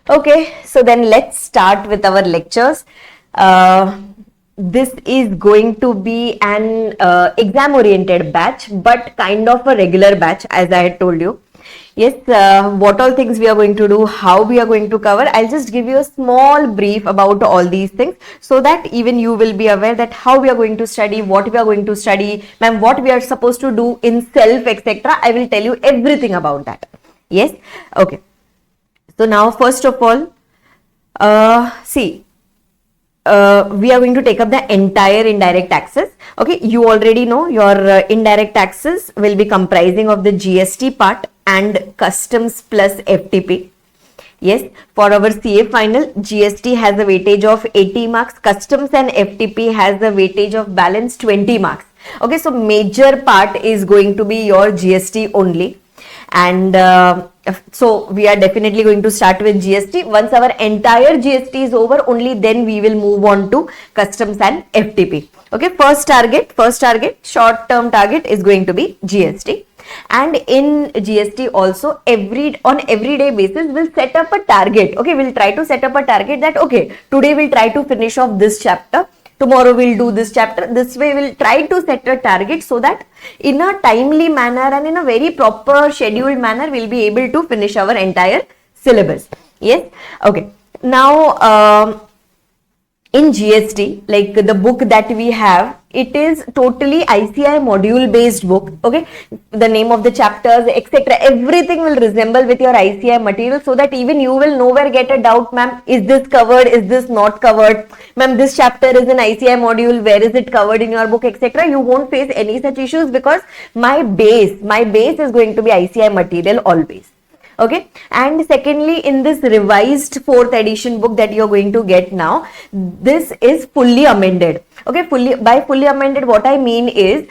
Okay, so then let's start with our lectures. This is going to be an exam oriented batch, but kind of a regular batch, as I had told you. Yes, what all things we are going to do, how we are going to cover. I'll just give you a small brief about all these things so that even you will be aware that how we are going to study, what we are going to study, ma'am, what we are supposed to do in self, etc. I will tell you everything about that. Yes, okay. So now, first of all, we are going to take up the entire indirect taxes. Okay, you already know your indirect taxes will be comprising of the GST part and customs plus FTP. Yes, for our CAFinal, GST has a weightage of 80 marks, customs and FTP has a weightage of balance 20 marks. Okay, so major part is going to be your GST only. And so we are definitely going to start with GST. Once our entire GST is over, only then we will move on to customs and FTP. Okay, first target, short term target is going to be GST. And in GST also, on everyday basis, we'll set up a target. Okay, we'll try to set up a target that, okay, today we'll try to finish off this chapter. Tomorrow we'll do this chapter. This way we'll try to set a target so that in a timely manner and in a very proper scheduled manner, we'll be able to finish our entire syllabus. Yes. Okay. Now, in GST, like the book that we have, it is totally ICAI module based book. Okay, the name of the chapters, etc., everything will resemble with your ICAI material, so that even you will nowhere get a doubt, ma'am, is this covered, is this not covered, ma'am, this chapter is an ICAI module, where is it covered in your book, etc. You won't face any such issues because my base is going to be ICAI material always. Okay, and secondly, in this revised 4th edition book that you're going to get now, this is fully amended. Okay, by fully amended, what I mean is,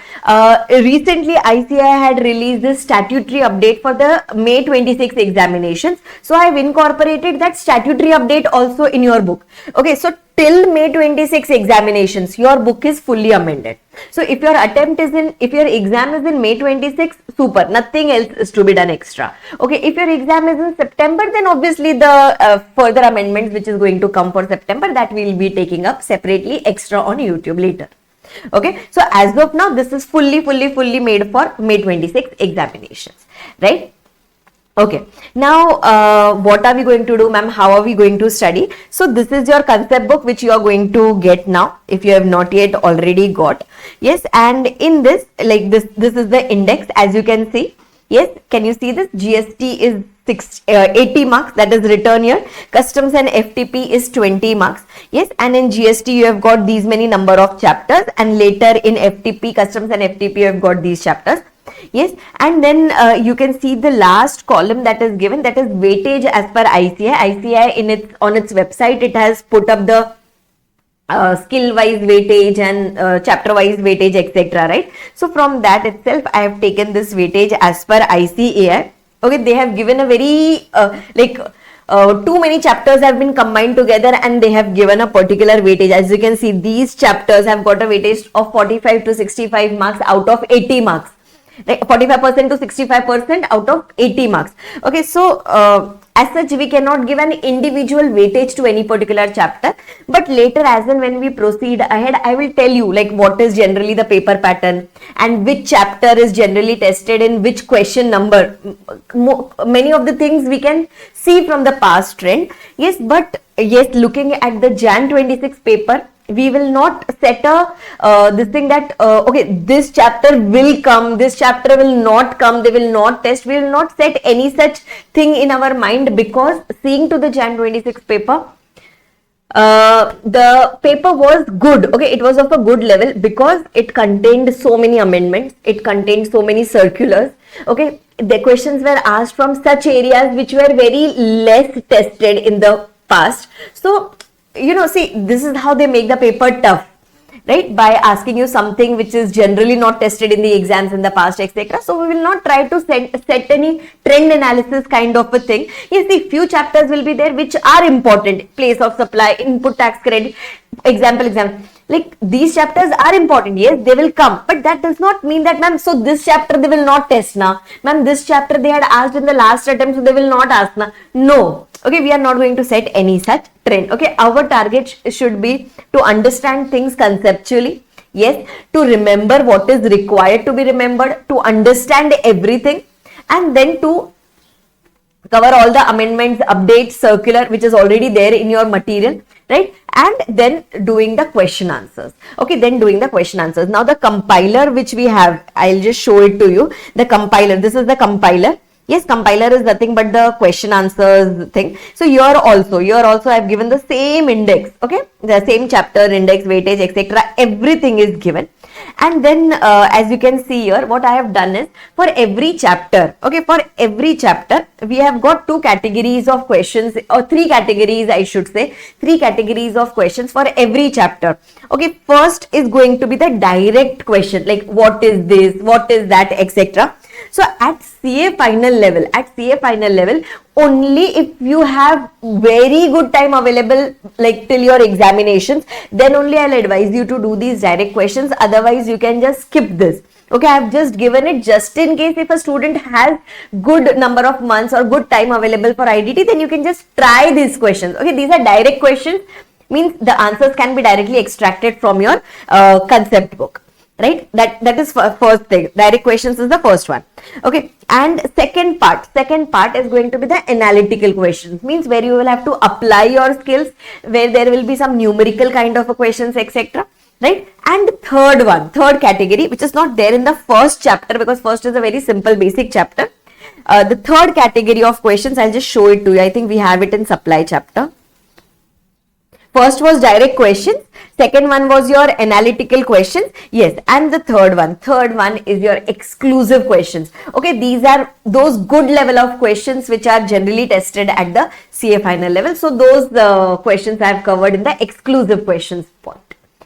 recently ICAI had released this statutory update for the May 26 examinations. So I have incorporated that statutory update also in your book. Okay, so till May 26 examinations, your book is fully amended. So if your exam is in May 26, super, nothing else is to be done extra. Okay, if your exam is in September, then obviously the further amendments which is going to come for September, that we will be taking up separately extra on YouTube later. Okay, so as of now, this is fully made for May 26 examinations, right? Okay, now what are we going to do, ma'am? How are we going to study? So this is your concept book which you are going to get now, if you have not yet already got. Yes, and in this, like this is the index, as you can see. Yes, can you see this? GST is 80 marks, that is written here. Customs and FTP is 20 marks. Yes, and in GST you have got these many number of chapters, and later in FTP, customs and FTP, you have got these chapters. Yes, and then you can see the last column that is given, that is weightage as per ICAI. ICAI on its website, it has put up the skill wise weightage and chapter wise weightage, etc. Right? So from that itself, I have taken this weightage as per ICAI. Okay, they have given a very too many chapters have been combined together and they have given a particular weightage. As you can see, these chapters have got a weightage of 45 to 65 marks out of 80 marks. Like 45% to 65% out of 80 marks. Okay, so as such, we cannot give an individual weightage to any particular chapter, but later as and when we proceed ahead, I will tell you like what is generally the paper pattern and which chapter is generally tested in which question number. Many of the things we can see from the past trend. Yes, but yes, looking at the Jan 26 paper, we will not set a this thing that okay, this chapter will come, this chapter will not come, they will not test. We will not set any such thing in our mind, because seeing to the Jan 26 paper, the paper was good. Okay, it was of a good level because it contained so many amendments, it contained so many circulars. Okay, the questions were asked from such areas which were very less tested in the past. So you know, see, this is how they make the paper tough, right? By asking you something which is generally not tested in the exams in the past, etc. So we will not try to set any trend analysis kind of a thing. Yes, the few chapters will be there which are important: place of supply, input tax credit, example. Like these chapters are important, yes, they will come, but that does not mean that, ma'am, so this chapter they will not test now, ma'am, this chapter they had asked in the last attempt, so they will not ask now. No, okay, we are not going to set any such trend. Okay, our target should be to understand things conceptually, yes, to remember what is required to be remembered, to understand everything, and then to cover all the amendments, updates, circular, which is already there in your material, right? And then doing the question answers. Okay, then doing the question answers. Now the compiler which we have, I'll just show it to you. The compiler, this is the compiler. Yes, compiler is nothing but the question answers thing. So here also I've given the same index, okay, the same chapter index, weightage, etc. Everything is given. And then as you can see here, what I have done is for every chapter, okay, for every chapter we have got two categories of questions, or three categories, I should say, three categories of questions for every chapter. Okay, first is going to be the direct question, like what is this, what is that, etc. So at CAFinal level, only if you have very good time available, like till your examinations, then only I'll advise you to do these direct questions. Otherwise, you can just skip this. Okay, I have just given it just in case if a student has good number of months or good time available for IDT, then you can just try these questions. Okay, these are direct questions, means the answers can be directly extracted from your concept book. Right, that is first thing. Direct questions is the first one. Okay, and second part is going to be the analytical questions, means where you will have to apply your skills, where there will be some numerical kind of questions, etc. Right, and third category, which is not there in the first chapter, because first is a very simple basic chapter. The third category of questions, I'll just show it to you. I think we have it in supply chapter. First was direct questions, second one was your analytical questions, yes, and the third one is your exclusive questions. Okay, these are those good level of questions which are generally tested at the CAFinal level. So those questions I have covered in the exclusive questions point.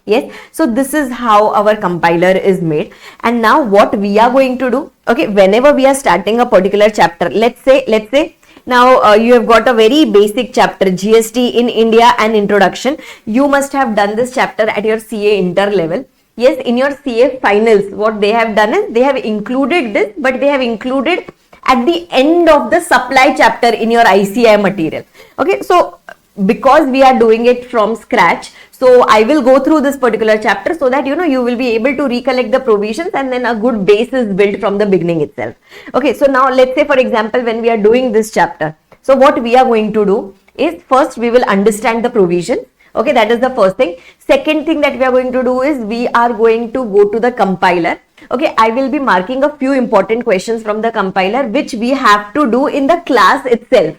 Yes, so this is how our compiler is made. And now what we are going to do, okay, whenever we are starting a particular chapter, let's say now you have got a very basic chapter, GST in India and introduction. You must have done this chapter at your CA inter level. Yes, in your CA finals, what they have done is they have included this, but they have included at the end of the supply chapter in your ICAI material. Okay, so because we are doing it from scratch, so I will go through this particular chapter so that you will be able to recollect the provisions, and then a good base is built from the beginning itself. Okay, so now let's say for example when we are doing this chapter, so what we are going to do is first we will understand the provision. Okay, that is the first thing. Second thing that we are going to do is we are going to go to the compiler. Okay, I will be marking a few important questions from the compiler which we have to do in the class itself.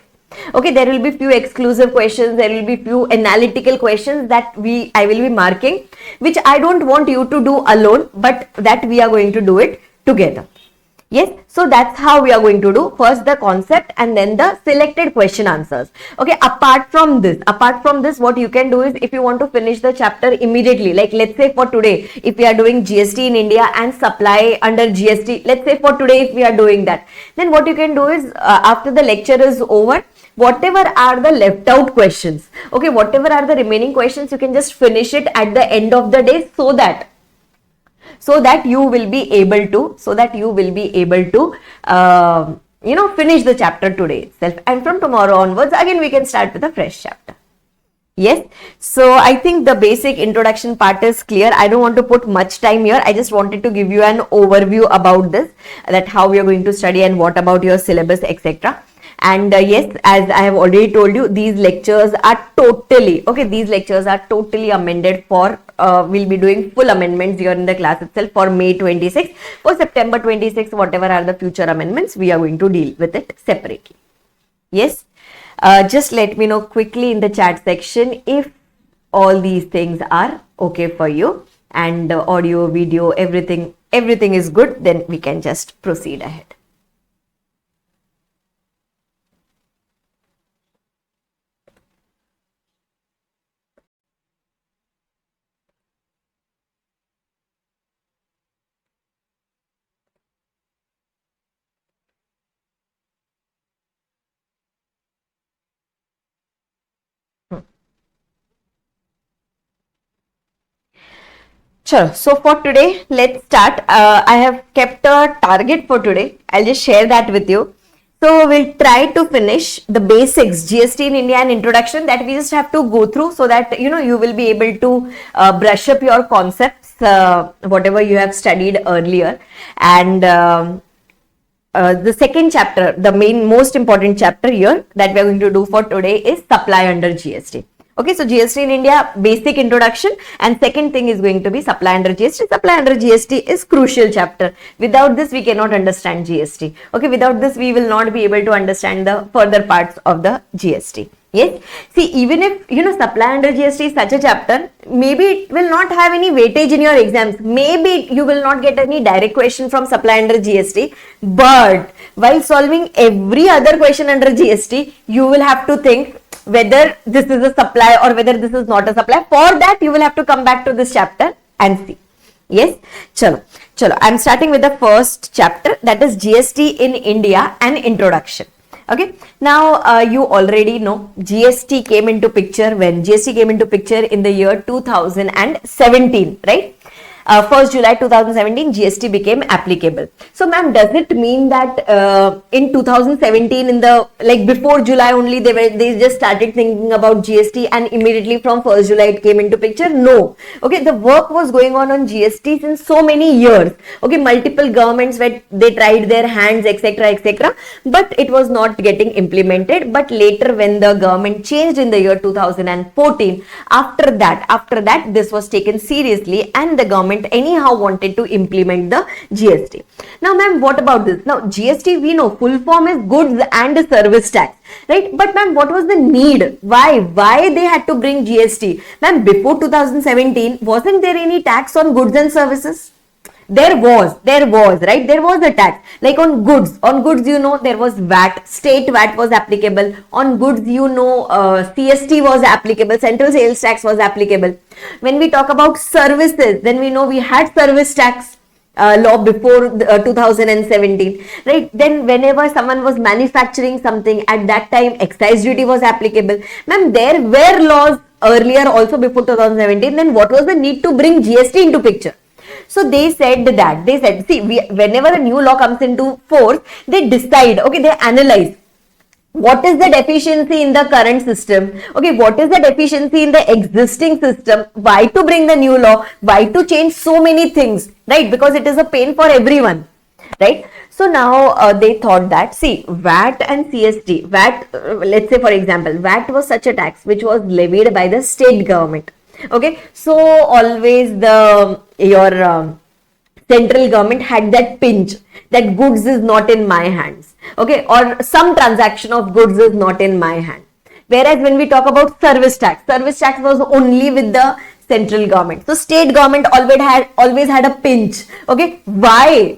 Okay, there will be few exclusive questions, there will be few analytical questions that I will be marking, which I don't want you to do alone, but that we are going to do it together. Yes, so that's how we are going to do first the concept and then the selected question answers. Okay, apart from this, what you can do is if you want to finish the chapter immediately, like let's say for today, if we are doing GST in India and supply under GST, let's say for today if we are doing that, then what you can do is after the lecture is over, whatever are the left out questions, okay, whatever are the remaining questions, you can just finish it at the end of the day, so that you will be able to finish the chapter today itself, and from tomorrow onwards again we can start with a fresh chapter. Yes, so I think the basic introduction part is clear. I don't want to put much time here. I just wanted to give you an overview about this, that how we are going to study and what about your syllabus, etc. And yes, as I have already told you, these lectures are totally amended for, we'll be doing full amendments here in the class itself for May 26. For September 26, whatever are the future amendments, we are going to deal with it separately. Yes, just let me know quickly in the chat section if all these things are okay for you, and audio, video, everything is good, then we can just proceed ahead. Sure. So for today, let's start. I have kept a target for today. I'll just share that with you. So we'll try to finish the basics, GST in India and introduction, that we just have to go through, so that you will be able to brush up your concepts, whatever you have studied earlier. And the second chapter, the most important chapter here that we are going to do for today is supply under GST. Okay, so GST in India, basic introduction, and second thing is going to be supply under GST. Supply under GST is crucial chapter. Without this, we cannot understand GST. Okay, without this, we will not be able to understand the further parts of the GST. Yes, see, even if supply under GST is such a chapter, maybe it will not have any weightage in your exams. Maybe you will not get any direct question from supply under GST, but while solving every other question under GST, you will have to think whether this is a supply or whether this is not a supply. For that, you will have to come back to this chapter and see. Yes, chalo. I'm starting with the first chapter, that is GST in India and introduction. Okay, now you already know GST came into picture when? GST came into picture in the year 2017, right? 1st July 2017, GST became applicable. So, ma'am, does it mean that in 2017, before July only, they just started thinking about GST and immediately from 1st July it came into picture? No. Okay, the work was going on GST since so many years. Okay, multiple governments they tried their hands, etc., but it was not getting implemented. But later, when the government changed in the year 2014, after that, this was taken seriously, and the government anyhow wanted to implement the GST. Now, ma'am, what about this? Now, GST, we know full form is goods and service tax, right? But ma'am, what was the need? Why they had to bring GST? Ma'am, before 2017, wasn't there any tax on goods and services? There was, right? There was a tax, like on goods. On goods, there was VAT, state VAT was applicable. On goods, CST was applicable, central sales tax was applicable. When we talk about services, then we know we had service tax law before 2017, right? Then whenever someone was manufacturing something, at that time, excise duty was applicable. Ma'am, there were laws earlier also before 2017. Then what was the need to bring GST into picture? So they said, see, whenever a new law comes into force, they decide, okay, they analyze what is the deficiency in the current system, okay, what is the deficiency in the existing system, why to bring the new law, why to change so many things, right? Because it is a pain for everyone, right? So now they thought that, see, VAT and CST, VAT, let's say for example, VAT was such a tax which was levied by the state government. Okay, so always your central government had that pinch that goods is not in my hands, okay, or some transaction of goods is not in my hand. Whereas when we talk about service tax was only with the central government. So state government always had a pinch. Okay, why?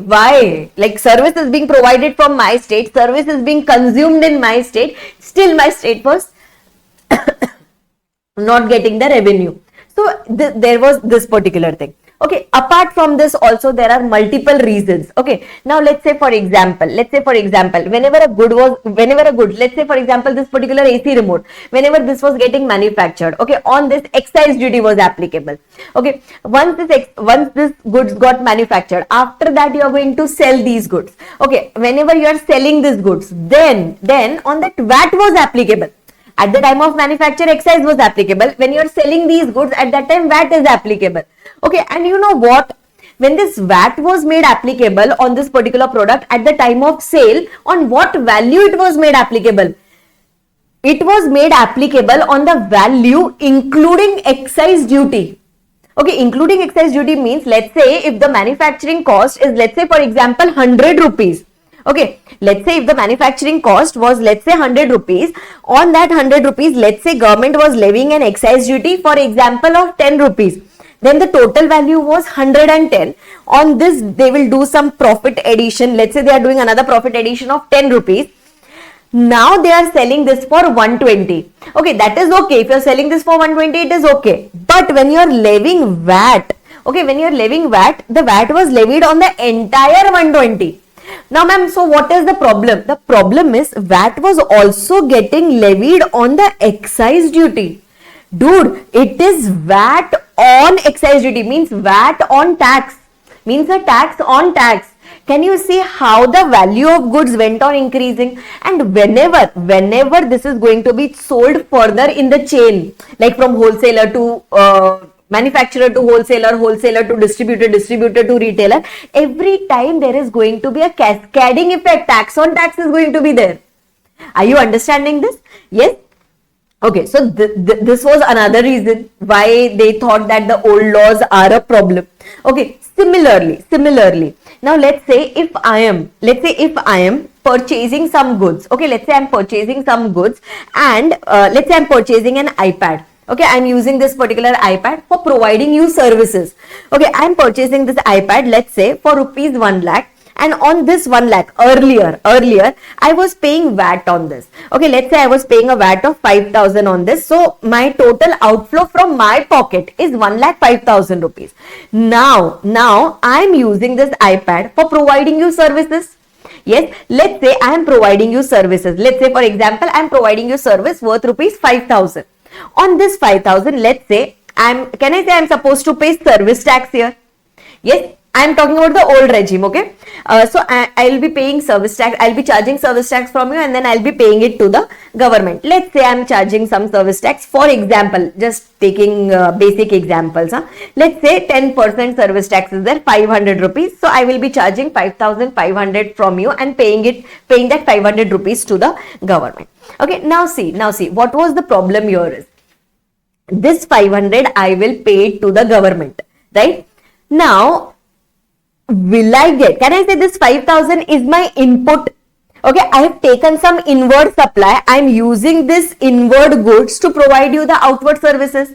Like, service is being provided from my state, service is being consumed in my state, still my state was not getting the revenue. So there was this particular thing. Okay, apart from this also there are multiple reasons. Okay, now let's say for example, whenever a good, let's say for example this particular AC remote, whenever this was getting manufactured, okay, on this excise duty was applicable. Okay, once this goods got manufactured, after that you are going to sell these goods. Okay, whenever you are selling these goods, then on that VAT was applicable. At the time of manufacture, excise was applicable. When you are selling these goods, at that time, VAT is applicable. Okay, and you know what? When this VAT was made applicable on this particular product at the time of sale, on what value it was made applicable? It was made applicable on the value including excise duty. Okay, including excise duty means, let's say if the manufacturing cost is, let's say for example, 100 rupees. Okay, let's say if the manufacturing cost was, let's say 100 rupees, on that 100 rupees, let's say government was levying an excise duty, for example, of 10 rupees. Then the total value was 110. On this, they will do some profit addition. Let's say they are doing another profit addition of 10 rupees. Now they are selling this for 120. Okay, that is okay. If you are selling this for 120, it is okay. But when you are levying VAT, okay, when you are levying VAT, the VAT was levied on the entire 120. Now, ma'am, so what is the problem? The problem is VAT was also getting levied on the excise duty. Dude, it is VAT on excise duty means VAT on tax, means a tax on tax. Can you see how the value of goods went on increasing? And whenever this is going to be sold further in the chain, like from wholesaler to manufacturer to wholesaler, wholesaler to distributor, distributor to retailer, every time there is going to be a cascading effect. Tax on tax is going to be there. Are you understanding this? Yes. Okay, so this was another reason why they thought that the old laws are a problem. Okay, similarly, now let's say if I am purchasing some goods, okay, let's say I'm purchasing some goods, and let's say I'm purchasing an iPad. Okay, I'm using this particular iPad for providing you services. Okay, I'm purchasing this iPad, let's say for rupees 1 lakh. And on this 1 lakh, earlier, I was paying VAT on this. Okay, let's say I was paying a VAT of 5,000 on this. So my total outflow from my pocket is 1,05,000 rupees. Now I'm using this iPad for providing you services. Yes, let's say I am providing you services. Let's say, for example, I am providing you service worth rupees 5,000. On this 5,000, let's say I'm supposed to pay service tax here? Yes, I am talking about the old regime, okay? So I will be paying service tax, I will be charging service tax from you, and then I will be paying it to the government. Let's say I am charging some service tax, for example, just taking basic examples. Let's say 10% service tax is there, 500 rupees. So I will be charging 5,500 from you and paying that 500 rupees to the government. Okay, now see, what was the problem here is, this 500 I will pay it to the government, right? Now, will I get, can I say this 5,000 is my input? Okay, I have taken some inward supply. I am using this inward goods to provide you the outward services.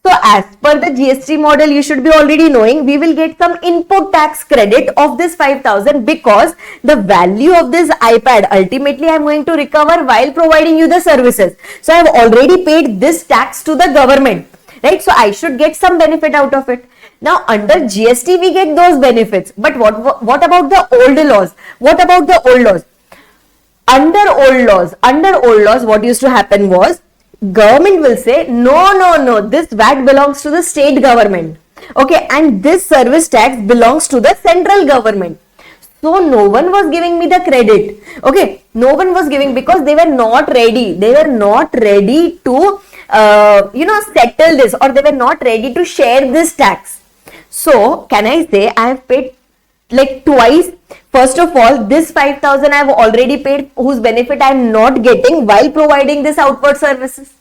So as per the GST model, you should be already knowing, we will get some input tax credit of this 5,000 because the value of this iPad, ultimately I am going to recover while providing you the services. So I have already paid this tax to the government, right? So I should get some benefit out of it. Now under GST we get those benefits, but what about the old laws? What about the old laws? Under old laws, what used to happen was, government will say, no, this VAT belongs to the state government. Okay, and this service tax belongs to the central government. So no one was giving me the credit. Okay, no one was giving, because they were not ready. They were not ready to settle this, or they were not ready to share this tax. So can I say I have paid like twice? First of all, this 5,000 I have already paid, whose benefit I am not getting while providing this outward services.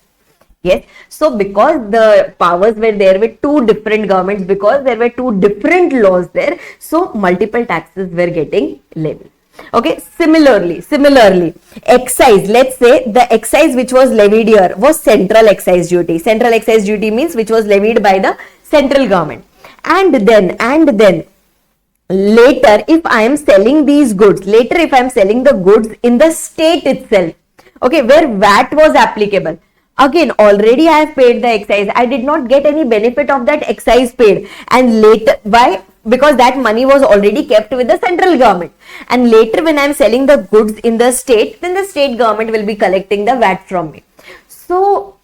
Yes, so because the powers were there with two different governments, because there were two different laws there, so multiple taxes were getting levied. Okay, similarly, excise, let's say the excise which was levied here was central excise duty. Central excise duty means which was levied by the central government. And then later, if I am selling these goods, if I am selling the goods in the state itself, okay, where VAT was applicable, again, already I have paid the excise. I did not get any benefit of that excise paid. And later, why? Because that money was already kept with the central government. And later when I am selling the goods in the state, then the state government will be collecting the VAT from me. So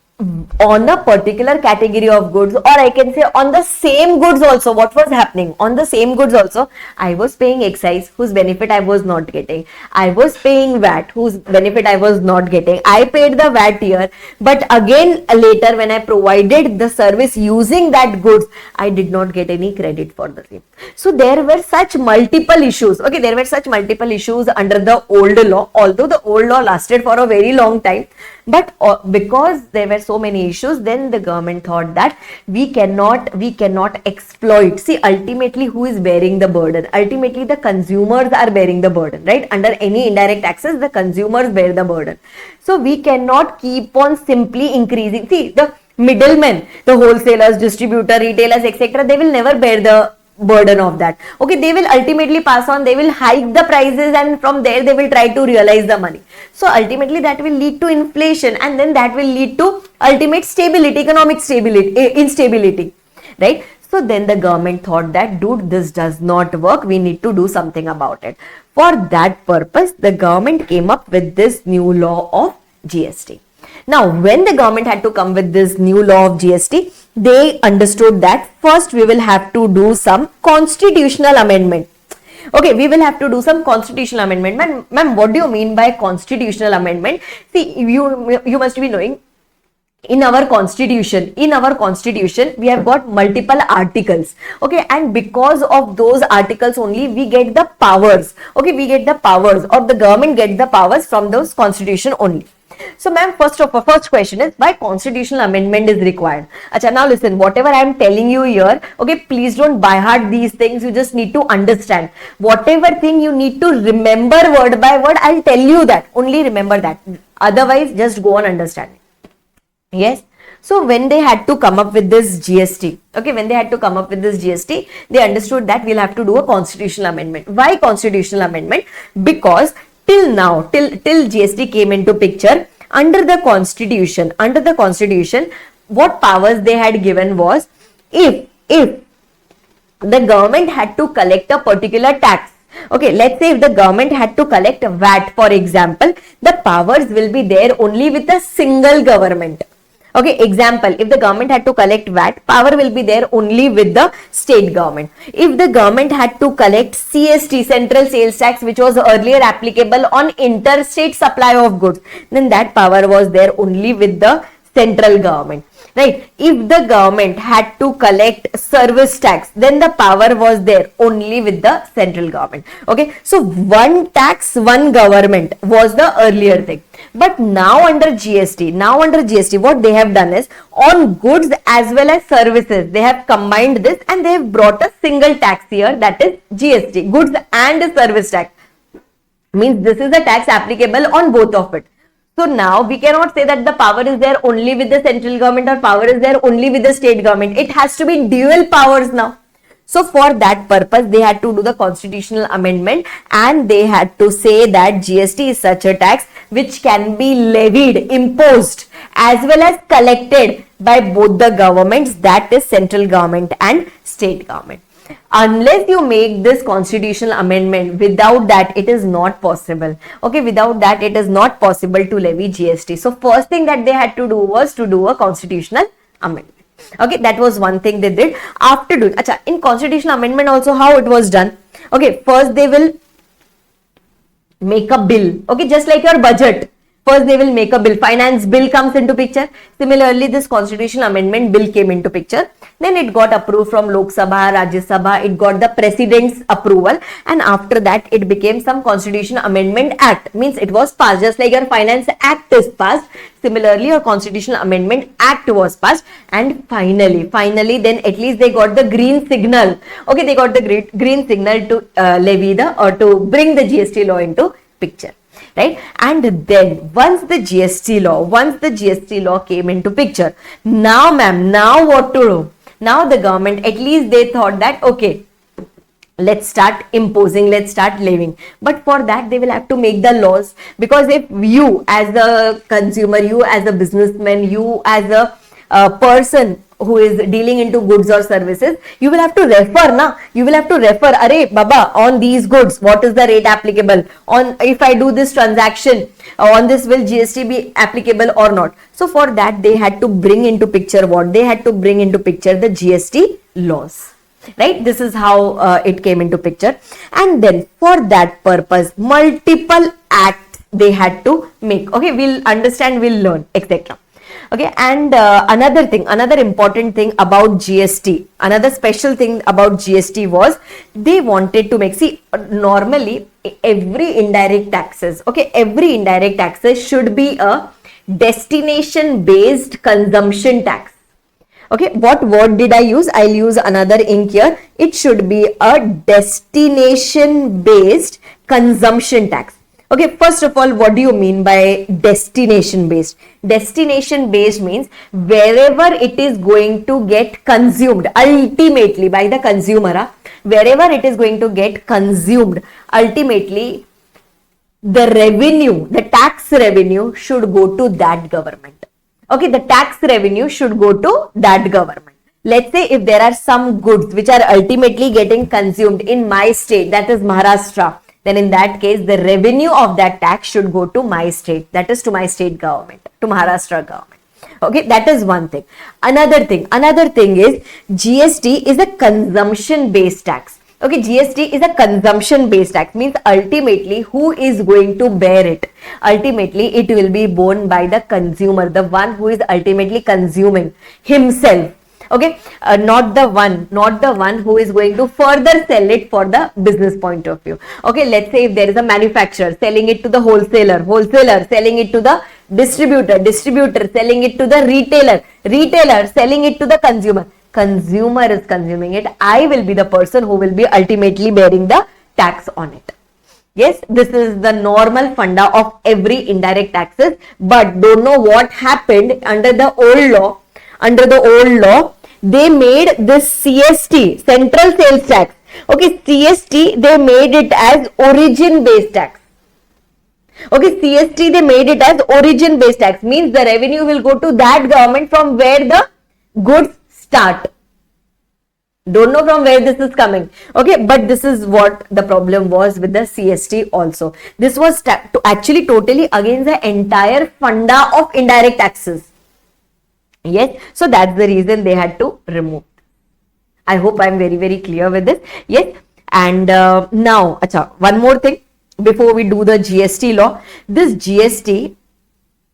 on a particular category of goods, or I can say on the same goods also, what was happening? On the same goods also, I was paying excise, whose benefit I was not getting. I was paying VAT, whose benefit I was not getting. I paid the VAT here, but again later when I provided the service using that goods, I did not get any credit for the same. So there were such multiple issues. Okay, there were such multiple issues under the old law, although the old law lasted for a very long time. But because there were so many issues, then the government thought that we cannot exploit. See, ultimately who is bearing the burden? Ultimately the consumers are bearing the burden, right? Under any indirect taxes, the consumers bear the burden. So we cannot keep on simply increasing. See, the middlemen, the wholesalers, distributor, retailers, etc., they will never bear the burden of that. Okay, they will ultimately pass on, they will hike the prices, and from there they will try to realize the money. So ultimately that will lead to inflation, and then that will lead to ultimate stability, economic instability, right? So then the government thought that, dude, this does not work, we need to do something about it. For that purpose, the government came up with this new law of GST. Now, when the government had to come with this new law of GST, they understood that first we will have to do some constitutional amendment. Okay, we will have to do some constitutional amendment. Ma'am, what do you mean by constitutional amendment? See, you must be knowing, in our constitution we have got multiple articles, okay, and because of those articles only we get the powers, okay, we get the powers, or the government gets the powers from those constitution only. So ma'am, first question is why constitutional amendment is required. Acha, now listen, whatever I am telling you here, okay, please don't by heart these things, you just need to understand. Whatever thing you need to remember word by word, I'll tell you that, only remember that, otherwise just go on understanding. Yes. So when they had to come up with this GST, okay, when they had to come up with this GST, they understood that we'll have to do a constitutional amendment. Why constitutional amendment? Because till now, till GST came into picture, under the constitution, what powers they had given was, if the government had to collect a particular tax, okay, let's say if the government had to collect VAT, for example, the powers will be there only with a single government. Okay, example, if the government had to collect VAT, power will be there only with the state government. If the government had to collect CST, Central Sales Tax, which was earlier applicable on interstate supply of goods, then that power was there only with the central government. Right? If the government had to collect service tax, then the power was there only with the central government. Okay, so one tax, one government was the earlier thing. But now under GST, what they have done is, on goods as well as services, they have combined this and they have brought a single tax here, that is GST, goods and service tax. Means this is a tax applicable on both of it. So now we cannot say that the power is there only with the central government or power is there only with the state government. It has to be dual powers now. So for that purpose, they had to do the constitutional amendment and they had to say that GST is such a tax which can be levied, imposed as well as collected by both the governments, that is central government and state government. Unless you make this constitutional amendment, without that it is not possible. Okay, without that it is not possible to levy GST. So first thing that they had to do was to do a constitutional amendment. Okay, that was one thing they did. After doing, in constitutional amendment also how it was done. Okay, first they will make a bill. Okay, just like your budget. First they will make a bill, finance bill comes into picture. Similarly, this constitutional amendment bill came into picture. Then it got approved from Lok Sabha, Rajya Sabha, it got the president's approval, and after that it became some constitutional amendment act. Means it was passed, just like your finance act is passed. Similarly, your constitutional amendment act was passed, and finally then at least they got the green signal. Okay, they got the green signal to levy to bring the GST law into picture. Right? And then once the GST law came into picture, now ma'am, now what to do? Now the government, at least they thought that, okay, let's start imposing, let's start levying. But for that they will have to make the laws, because if you as a consumer, you as a businessman, you as a person who is dealing into goods or services, you will have to refer, you will have to refer, arey baba, on these goods what is the rate applicable, on if I do this transaction on this, will GST be applicable or not. So for that they had to bring into picture what? They had to bring into picture the GST laws. Right? This is how it came into picture. And then for that purpose, multiple acts they had to make. Okay, we'll understand, we'll learn, etc. Okay, and another important thing about GST, another special thing about GST was they wanted to make, see, normally every indirect taxes, okay, every indirect taxes should be a destination based consumption tax. Okay, what word did I use? I'll use another ink here. It should be a destination based consumption tax. Okay, first of all, what do you mean by destination based? Destination based means wherever it is going to get consumed ultimately by the consumer, wherever it is going to get consumed, ultimately the revenue, the tax revenue should go to that government. Okay, the tax revenue should go to that government. Let's say if there are some goods which are ultimately getting consumed in my state, that is Maharashtra, then in that case, the revenue of that tax should go to my state, that is to my state government, to Maharashtra government. Okay, that is one thing. Another thing is GST is a consumption based tax. Okay, GST is a consumption based tax, means ultimately who is going to bear it? Ultimately it will be borne by the consumer, the one who is ultimately consuming himself. Okay, not the one who is going to further sell it for the business point of view. Okay, let's say if there is a manufacturer selling it to the wholesaler selling it to the distributor selling it to the retailer selling it to the consumer is consuming it. I will be the person who will be ultimately bearing the tax on it. Yes, this is the normal funda of every indirect taxes, but don't know what happened under the old law. They made this CST, central sales tax. Okay, CST, they made it as origin based tax. Okay, CST, they made it as origin based tax, means the revenue will go to that government from where the goods start. Don't know from where this is coming. Okay, but this is what the problem was with the CST also. This was actually totally against the entire funda of indirect taxes. Yes, so that's the reason they had to remove. I hope I'm very, very clear with this. Yes, and now, one more thing before we do the GST law. This GST,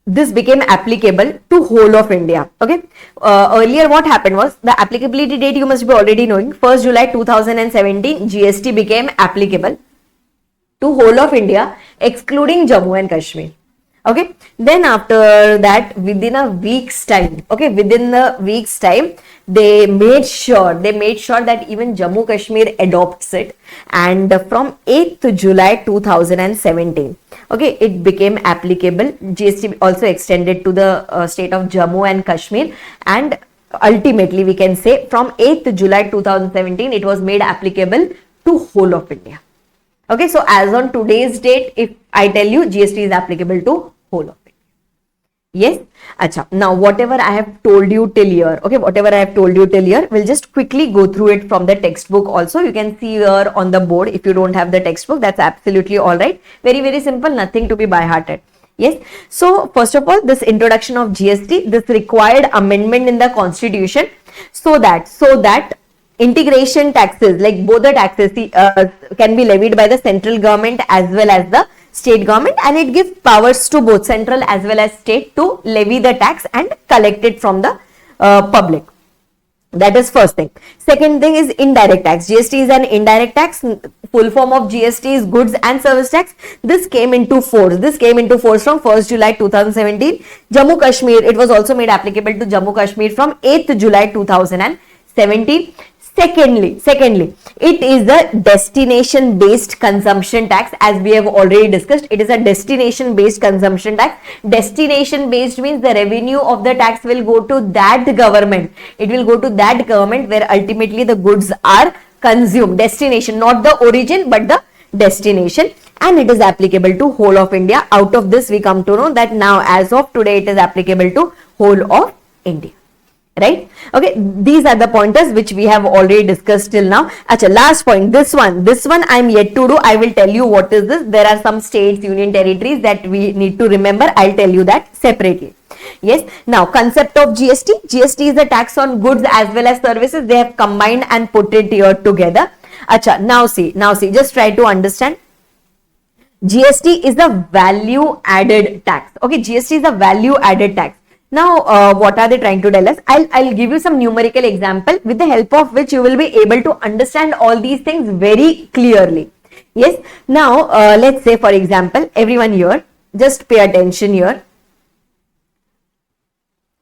this became applicable to whole of India. Okay, earlier what happened was, the applicability date you must be already knowing, 1st July 2017, GST became applicable to whole of India, excluding Jammu and Kashmir. Okay, then after that, within a week's time, they made sure that even Jammu Kashmir adopts it, and from 8th July 2017, okay, it became applicable. GST also extended to the state of Jammu and Kashmir, and ultimately we can say from 8th July 2017, it was made applicable to whole of India. Okay, so as on today's date, if I tell you, GST is applicable to whole of India. Yes, acha. Now whatever I have told you till here, okay, we'll just quickly go through it from the textbook also. You can see here on the board. If you don't have the textbook, that's absolutely all right. Very, very simple, nothing to be by-hearted. Yes, so first of all, this introduction of GST, this required amendment in the constitution so that integration taxes, like both the taxes can be levied by the central government as well as the state government, and it gives powers to both central as well as state to levy the tax and collect it from the public. That is first thing. Second thing is indirect tax. GST is an indirect tax. Full form of GST is goods and service tax. This came into force. From 1st July 2017. Jammu Kashmir, it was also made applicable to Jammu Kashmir from 8th July 2017. Secondly, it is a destination based consumption tax, as we have already discussed. It is a destination based consumption tax. Destination based means the revenue of the tax will go to that government. It will go to that government where ultimately the goods are consumed. Destination, not the origin but the destination, and it is applicable to whole of India. Out of this we come to know that now as of today it is applicable to whole of India. Right? Okay, these are the pointers which we have already discussed till now. Acha, last point, this one I am yet to do. I will tell you what is this. There are some states, union territories that we need to remember. I'll tell you that separately. Yes, now concept of GST. GST is a tax on goods as well as services. They have combined and put it here together. Acha, now see, just try to understand. GST is a value added tax. Okay, GST is a value added tax. Now, what are they trying to tell us? I'll give you some numerical example with the help of which you will be able to understand all these things very clearly. Yes. Now, let's say for example, everyone here, just pay attention here.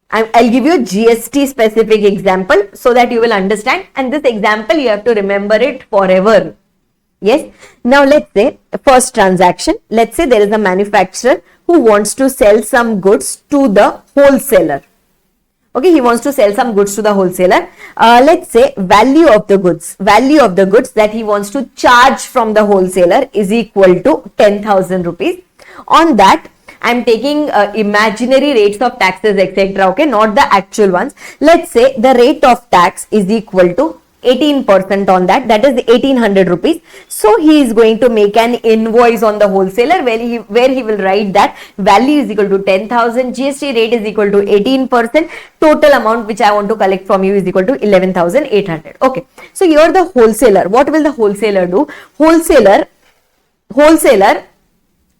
I'll give you a GST specific example so that you will understand, and this example you have to remember it forever. Yes. Now, let's say first transaction, let's say there is a manufacturer who wants to sell some goods to the wholesaler. Okay, he wants to sell some goods to the wholesaler. Let's say value of the goods that he wants to charge from the wholesaler is equal to 10,000 rupees. On that, I am taking imaginary rates of taxes, etc. Okay, not the actual ones. Let's say the rate of tax is equal to 18% on that, that is 1800 rupees. So he is going to make an invoice on the wholesaler where he will write that value is equal to 10,000, GST rate is equal to 18%, total amount which I want to collect from you is equal to 11,800. Okay, so here the wholesaler, what will the wholesaler do? Wholesaler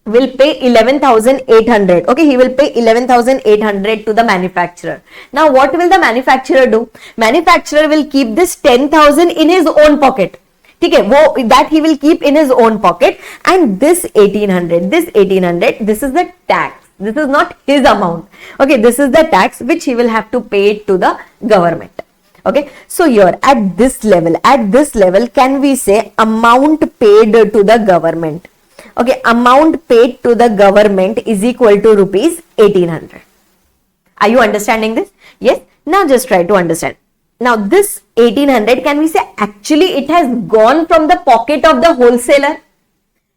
will pay 11,800. Okay, he will pay 11,800 to the manufacturer. Now what will the manufacturer do? Manufacturer will keep this 10,000 in his own pocket. Okay, that he will keep in his own pocket, and this 1800, this is the tax. This is not his amount. Okay, this is the tax which he will have to pay to the government. Okay, so here at this level, can we say amount paid to the government? Okay, amount paid to the government is equal to rupees 1800. Are you understanding this? Yes. Now just try to understand. Now this 1800, can we say actually it has gone from the pocket of the wholesaler?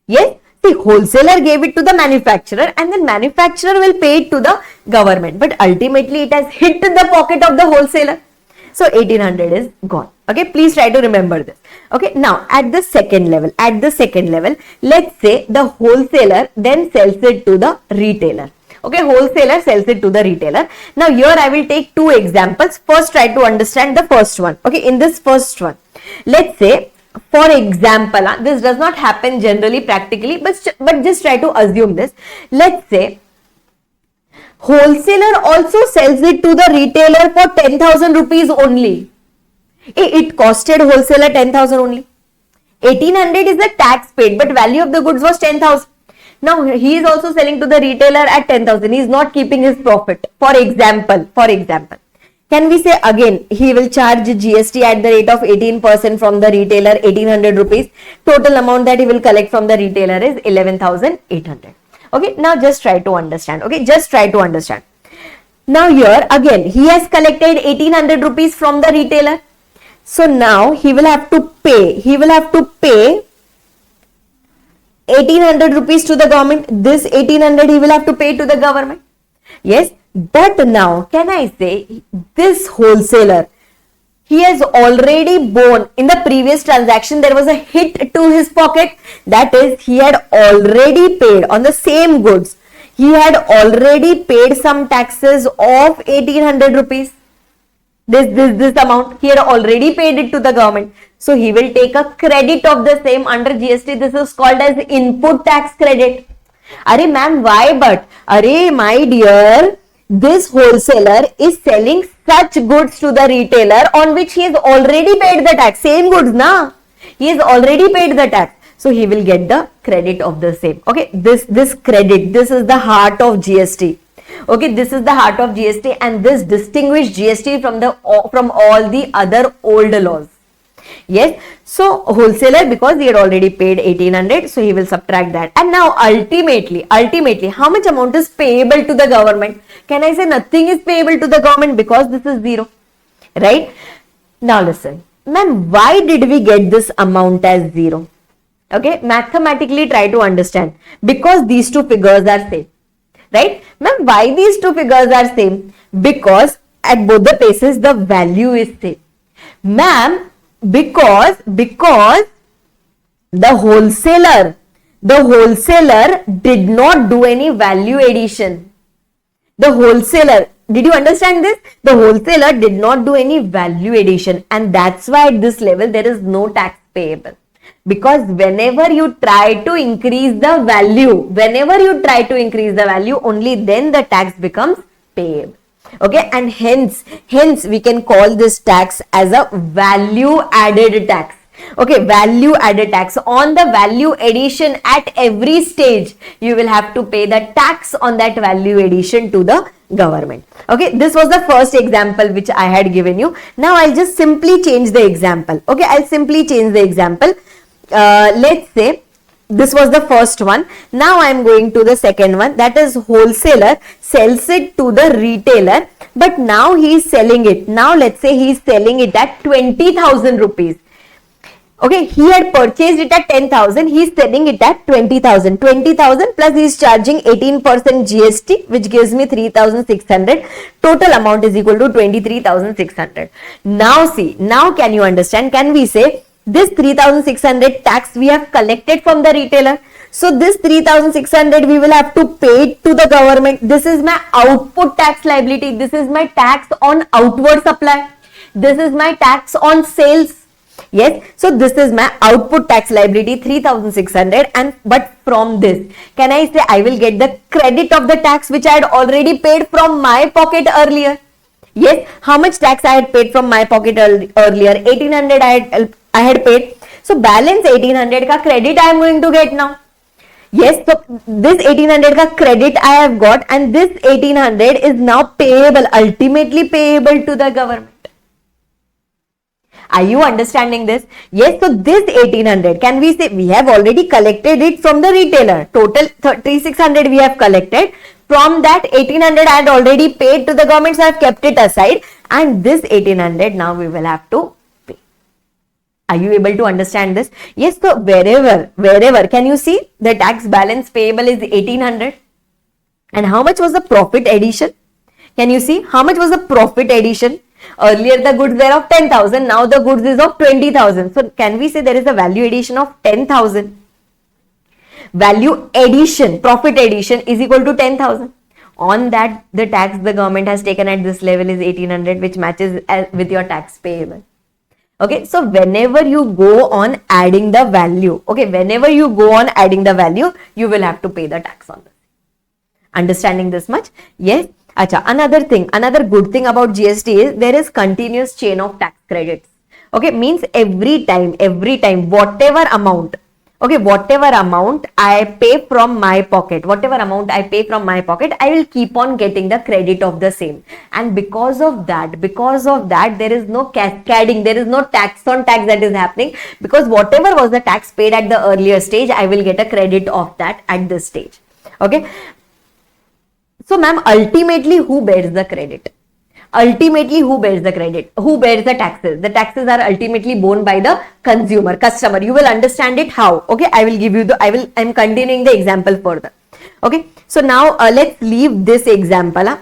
Yes. The wholesaler gave it to the manufacturer and then manufacturer will pay it to the government. But ultimately it has hit the pocket of the wholesaler. So 1800 is gone. Okay, please try to remember this. Okay, now at the second level, let's say the wholesaler then sells it to the retailer. Okay, wholesaler sells it to the retailer. Now here I will take two examples. First, try to understand the first one. Okay, in this first one, let's say, for example, this does not happen generally practically, but just try to assume this. Let's say wholesaler also sells it to the retailer for 10,000 rupees only. It costed wholesaler 10,000 only. 1800 is the tax paid, but value of the goods was 10,000. Now he is also selling to the retailer at 10,000. He is not keeping his profit. For example, can we say again he will charge GST at the rate of 18% from the retailer, 1800 rupees. Total amount that he will collect from the retailer is 11,800. Okay, now just try to understand. Okay, just try to understand. Now here again he has collected 1800 rupees from the retailer. So now he will have to pay 1800 rupees to the government. This 1800 he will have to pay to the government. Yes, but now can I say this wholesaler, he has already borne in the previous transaction, there was a hit to his pocket. That is, he had already paid on the same goods. He had already paid some taxes of 1800 rupees. This amount, he had already paid it to the government. So he will take a credit of the same under GST. This is called as input tax credit. Arey ma'am, why but? Arey my dear, this wholesaler is selling such goods to the retailer on which he has already paid the tax. Same goods, na? He has already paid the tax. So he will get the credit of the same. Okay, this credit, this is the heart of GST. Okay, this is the heart of GST, and this distinguishes GST from all the other old laws. Yes, so wholesaler, because he had already paid 1800, so he will subtract that. And now ultimately, how much amount is payable to the government? Can I say nothing is payable to the government because this is zero, right? Now listen, ma'am, why did we get this amount as zero? Okay, mathematically try to understand. Because these two figures are same, right? Ma'am, why these two figures are same? Because at both the places the value is same. Ma'am, because the wholesaler did not do any value addition. The wholesaler, did you understand this? The wholesaler did not do any value addition, and that's why at this level there is no tax payable. Because whenever you try to increase the value, only then the tax becomes payable. Okay, and hence we can call this tax as a value added tax. Okay, value added tax. On the value addition at every stage, you will have to pay the tax on that value addition to the government. Okay, this was the first example which I had given you. Now I'll just simply change the example. Okay, I'll simply change the example. Let's say this was the first one. Now I am going to the second one, that is wholesaler sells it to the retailer, but now he is selling it. Now let's say he is selling it at 20,000 rupees. Okay, he had purchased it at 10,000. He is selling it at 20,000. 20,000 plus he is charging 18% GST, which gives me 3,600. Total amount is equal to 23,600. Now see, now can you understand? Can we say this 3,600 tax we have collected from the retailer? So this 3,600 we will have to pay it to the government. This is my output tax liability. This is my tax on outward supply. This is my tax on sales. Yes, so this is my output tax liability 3,600, and but from this, can I say I will get the credit of the tax which I had already paid from my pocket earlier? Yes, how much tax I had paid from my pocket earlier? 1,800 I had paid. So balance 1,800 ka credit I am going to get now. Yes, so this 1,800 ka credit I have got, and this 1,800 is now payable, ultimately payable to the government. Are you understanding this? Yes, so this 1,800, can we say we have already collected it from the retailer. Total 3,600 we have collected. From that 1,800 I had already paid to the government, so I have kept it aside. And this 1,800 now we will have to pay. Are you able to understand this? Yes, so wherever, can you see the tax balance payable is 1,800. And how much was the profit addition? Can you see how much was the profit addition? Earlier the goods were of 10,000, now the goods is of 20,000. So can we say there is a value addition of 10,000? Value addition, profit addition is equal to 10,000. On that, the tax the government has taken at this level is 1,800, which matches with your tax payable. Okay, so whenever you go on adding the value, okay, whenever you go on adding the value, you will have to pay the tax on this. Understanding this much? Yes. Acha, another good thing about GST is there is continuous chain of tax credits. Okay, means every time, whatever amount I pay from my pocket, I will keep on getting the credit of the same. And because of that, there is no cascading, there is no tax on tax that is happening, because whatever was the tax paid at the earlier stage, I will get a credit of that at this stage. Okay. So, ma'am, ultimately, who bears the credit? Who bears the taxes? The taxes are ultimately borne by the customer. You will understand it how. Okay, I am continuing the example further. Okay, so now let's leave this example.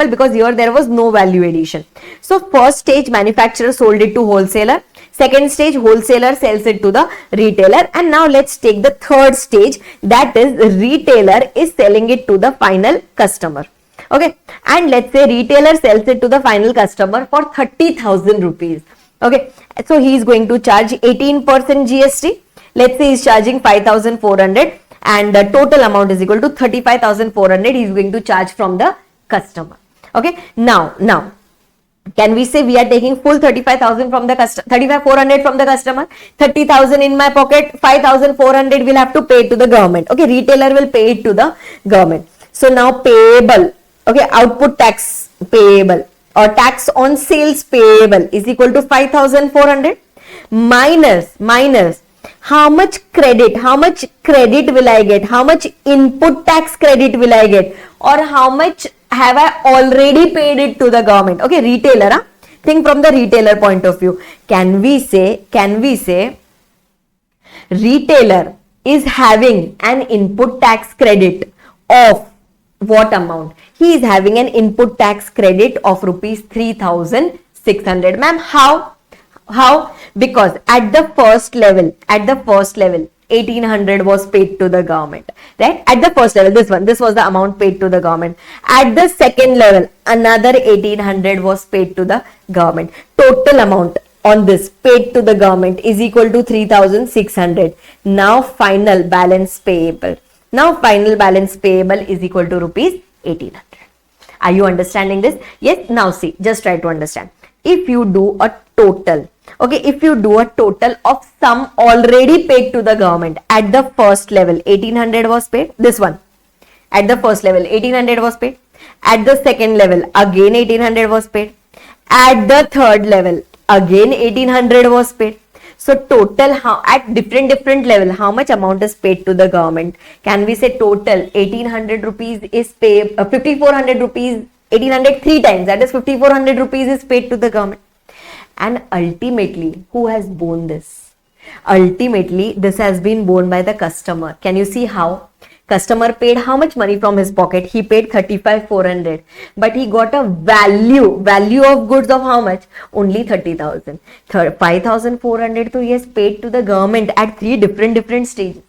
Because here there was no value addition. So, first stage, manufacturer sold it to wholesaler. Second stage, wholesaler sells it to the retailer. And now let's take the third stage, that is retailer is selling it to the final customer. Okay, and let's say retailer sells it to the final customer for 30,000 rupees. Okay, so he is going to charge 18% GST. Let's say he is charging 5,400 and the total amount is equal to 35,400 he is going to charge from the customer. Okay, now can we say we are taking full 35,000 from the customer, 35,400 from the customer, 30,000 in my pocket, 5,400 will have to pay to the government. Okay, retailer will pay it to the government. So now payable, okay, output tax payable or tax on sales payable is equal to 5,400 minus how much credit will I get, how much input tax credit will I get, or how much have I already paid it to the government. Okay, retailer, think from the retailer point of view. Can we say retailer is having an input tax credit of what amount? He is having an input tax credit of rupees 3,600. Ma'am, how? Because at the first level, 1,800 was paid to the government, right? At the first level, this was the amount paid to the government. At the second level, another 1,800 was paid to the government. Total amount on this paid to the government is equal to 3,600. Now final balance payable is equal to rupees 1,800. Are you understanding this? Yes. Now see, just try to understand. If you do a total, okay, if you do a total of sum already paid to the government at the first level, 1,800 was paid. This one at the first level, 1,800 was paid. At the second level, again 1,800 was paid. At the third level, again 1,800 was paid. So total, at different level, how much amount is paid to the government? Can we say total 1,800 rupees is paid, 5,400 rupees, 1,800 three times, that is 5,400 rupees is paid to the government. And ultimately, who has borne this? Ultimately, this has been borne by the customer. Can you see how? Customer paid how much money from his pocket? He paid 35,400, but he got a value of goods of how much? Only 30,000. 5,400 so he has paid to the government at three different stages.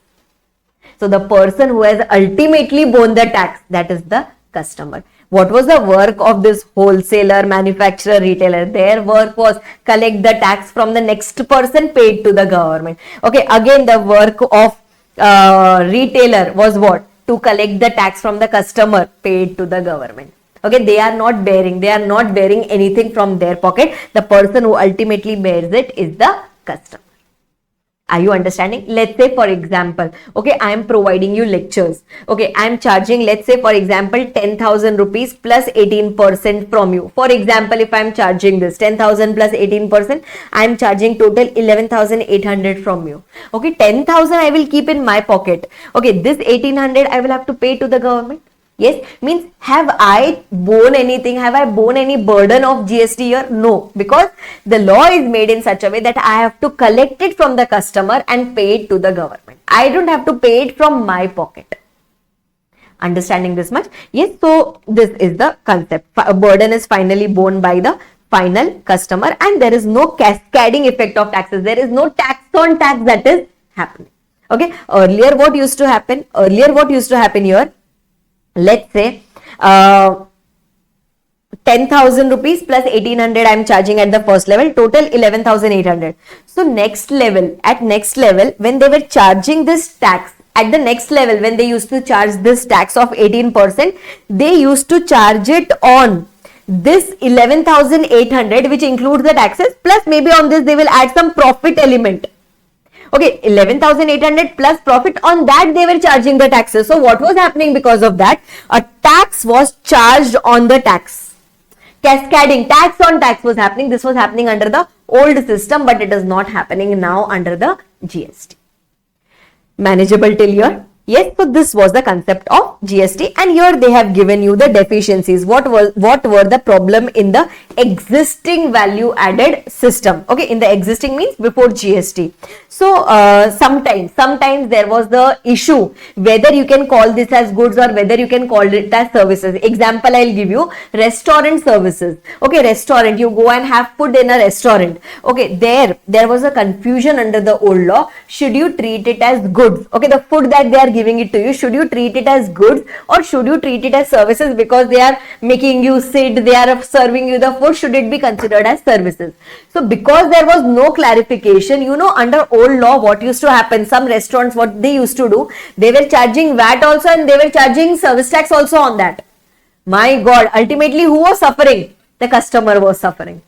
So the person who has ultimately borne the tax, that is the customer. What was the work of this wholesaler, manufacturer, retailer? Their work was collect the tax from the next person, paid to the government. Okay, again the work of retailer was what? To collect the tax from the customer, paid to the government. Okay, they are not bearing anything from their pocket. The person who ultimately bears it is the customer. Are you understanding? Let's say, for example, okay, I am providing you lectures. Okay, I am charging, let's say, for example, 10,000 rupees plus 18% from you. For example, if I am charging this 10,000 plus 18%, I am charging total 11,800 from you. Okay, 10,000 I will keep in my pocket. Okay, this 1,800 I will have to pay to the government. Yes, means have I borne anything? Have I borne any burden of GST here? No, because the law is made in such a way that I have to collect it from the customer and pay it to the government. I don't have to pay it from my pocket. Understanding this much? Yes, so this is the concept. A burden is finally borne by the final customer and there is no cascading effect of taxes. There is no tax on tax that is happening. Okay, earlier what used to happen? Here, let's say 10,000 rupees plus 1,800 I am charging at the first level, total 11,800. So next level, when they were charging this tax, at the next level when they used to charge this tax of 18%, they used to charge it on this 11,800 which includes the taxes, plus maybe on this they will add some profit element. Okay, 11,800 plus profit, on that they were charging the taxes. So what was happening because of that? A tax was charged on the tax. Cascading, tax on tax was happening. This was happening under the old system, but it is not happening now under the GST. Manageable till here? Yes, so this was the concept of GST and here they have given you the deficiencies. What were the problem in the existing value added system? Okay, in the existing means before GST. So sometimes there was the issue whether you can call this as goods or whether you can call it as services. Example I'll give you, restaurant services. Okay, restaurant, you go and have food in a restaurant. Okay, there was a confusion under the old law. Should you treat it as goods? Okay, the food that they are giving it to you, should you treat it as goods or should you treat it as services? Because they are making you sit, they are serving you the food, should it be considered as services? So because there was no clarification, you know, under old law what used to happen, some restaurants what they used to do, they were charging VAT also and they were charging service tax also on that. My God, ultimately who was suffering? The customer was suffering.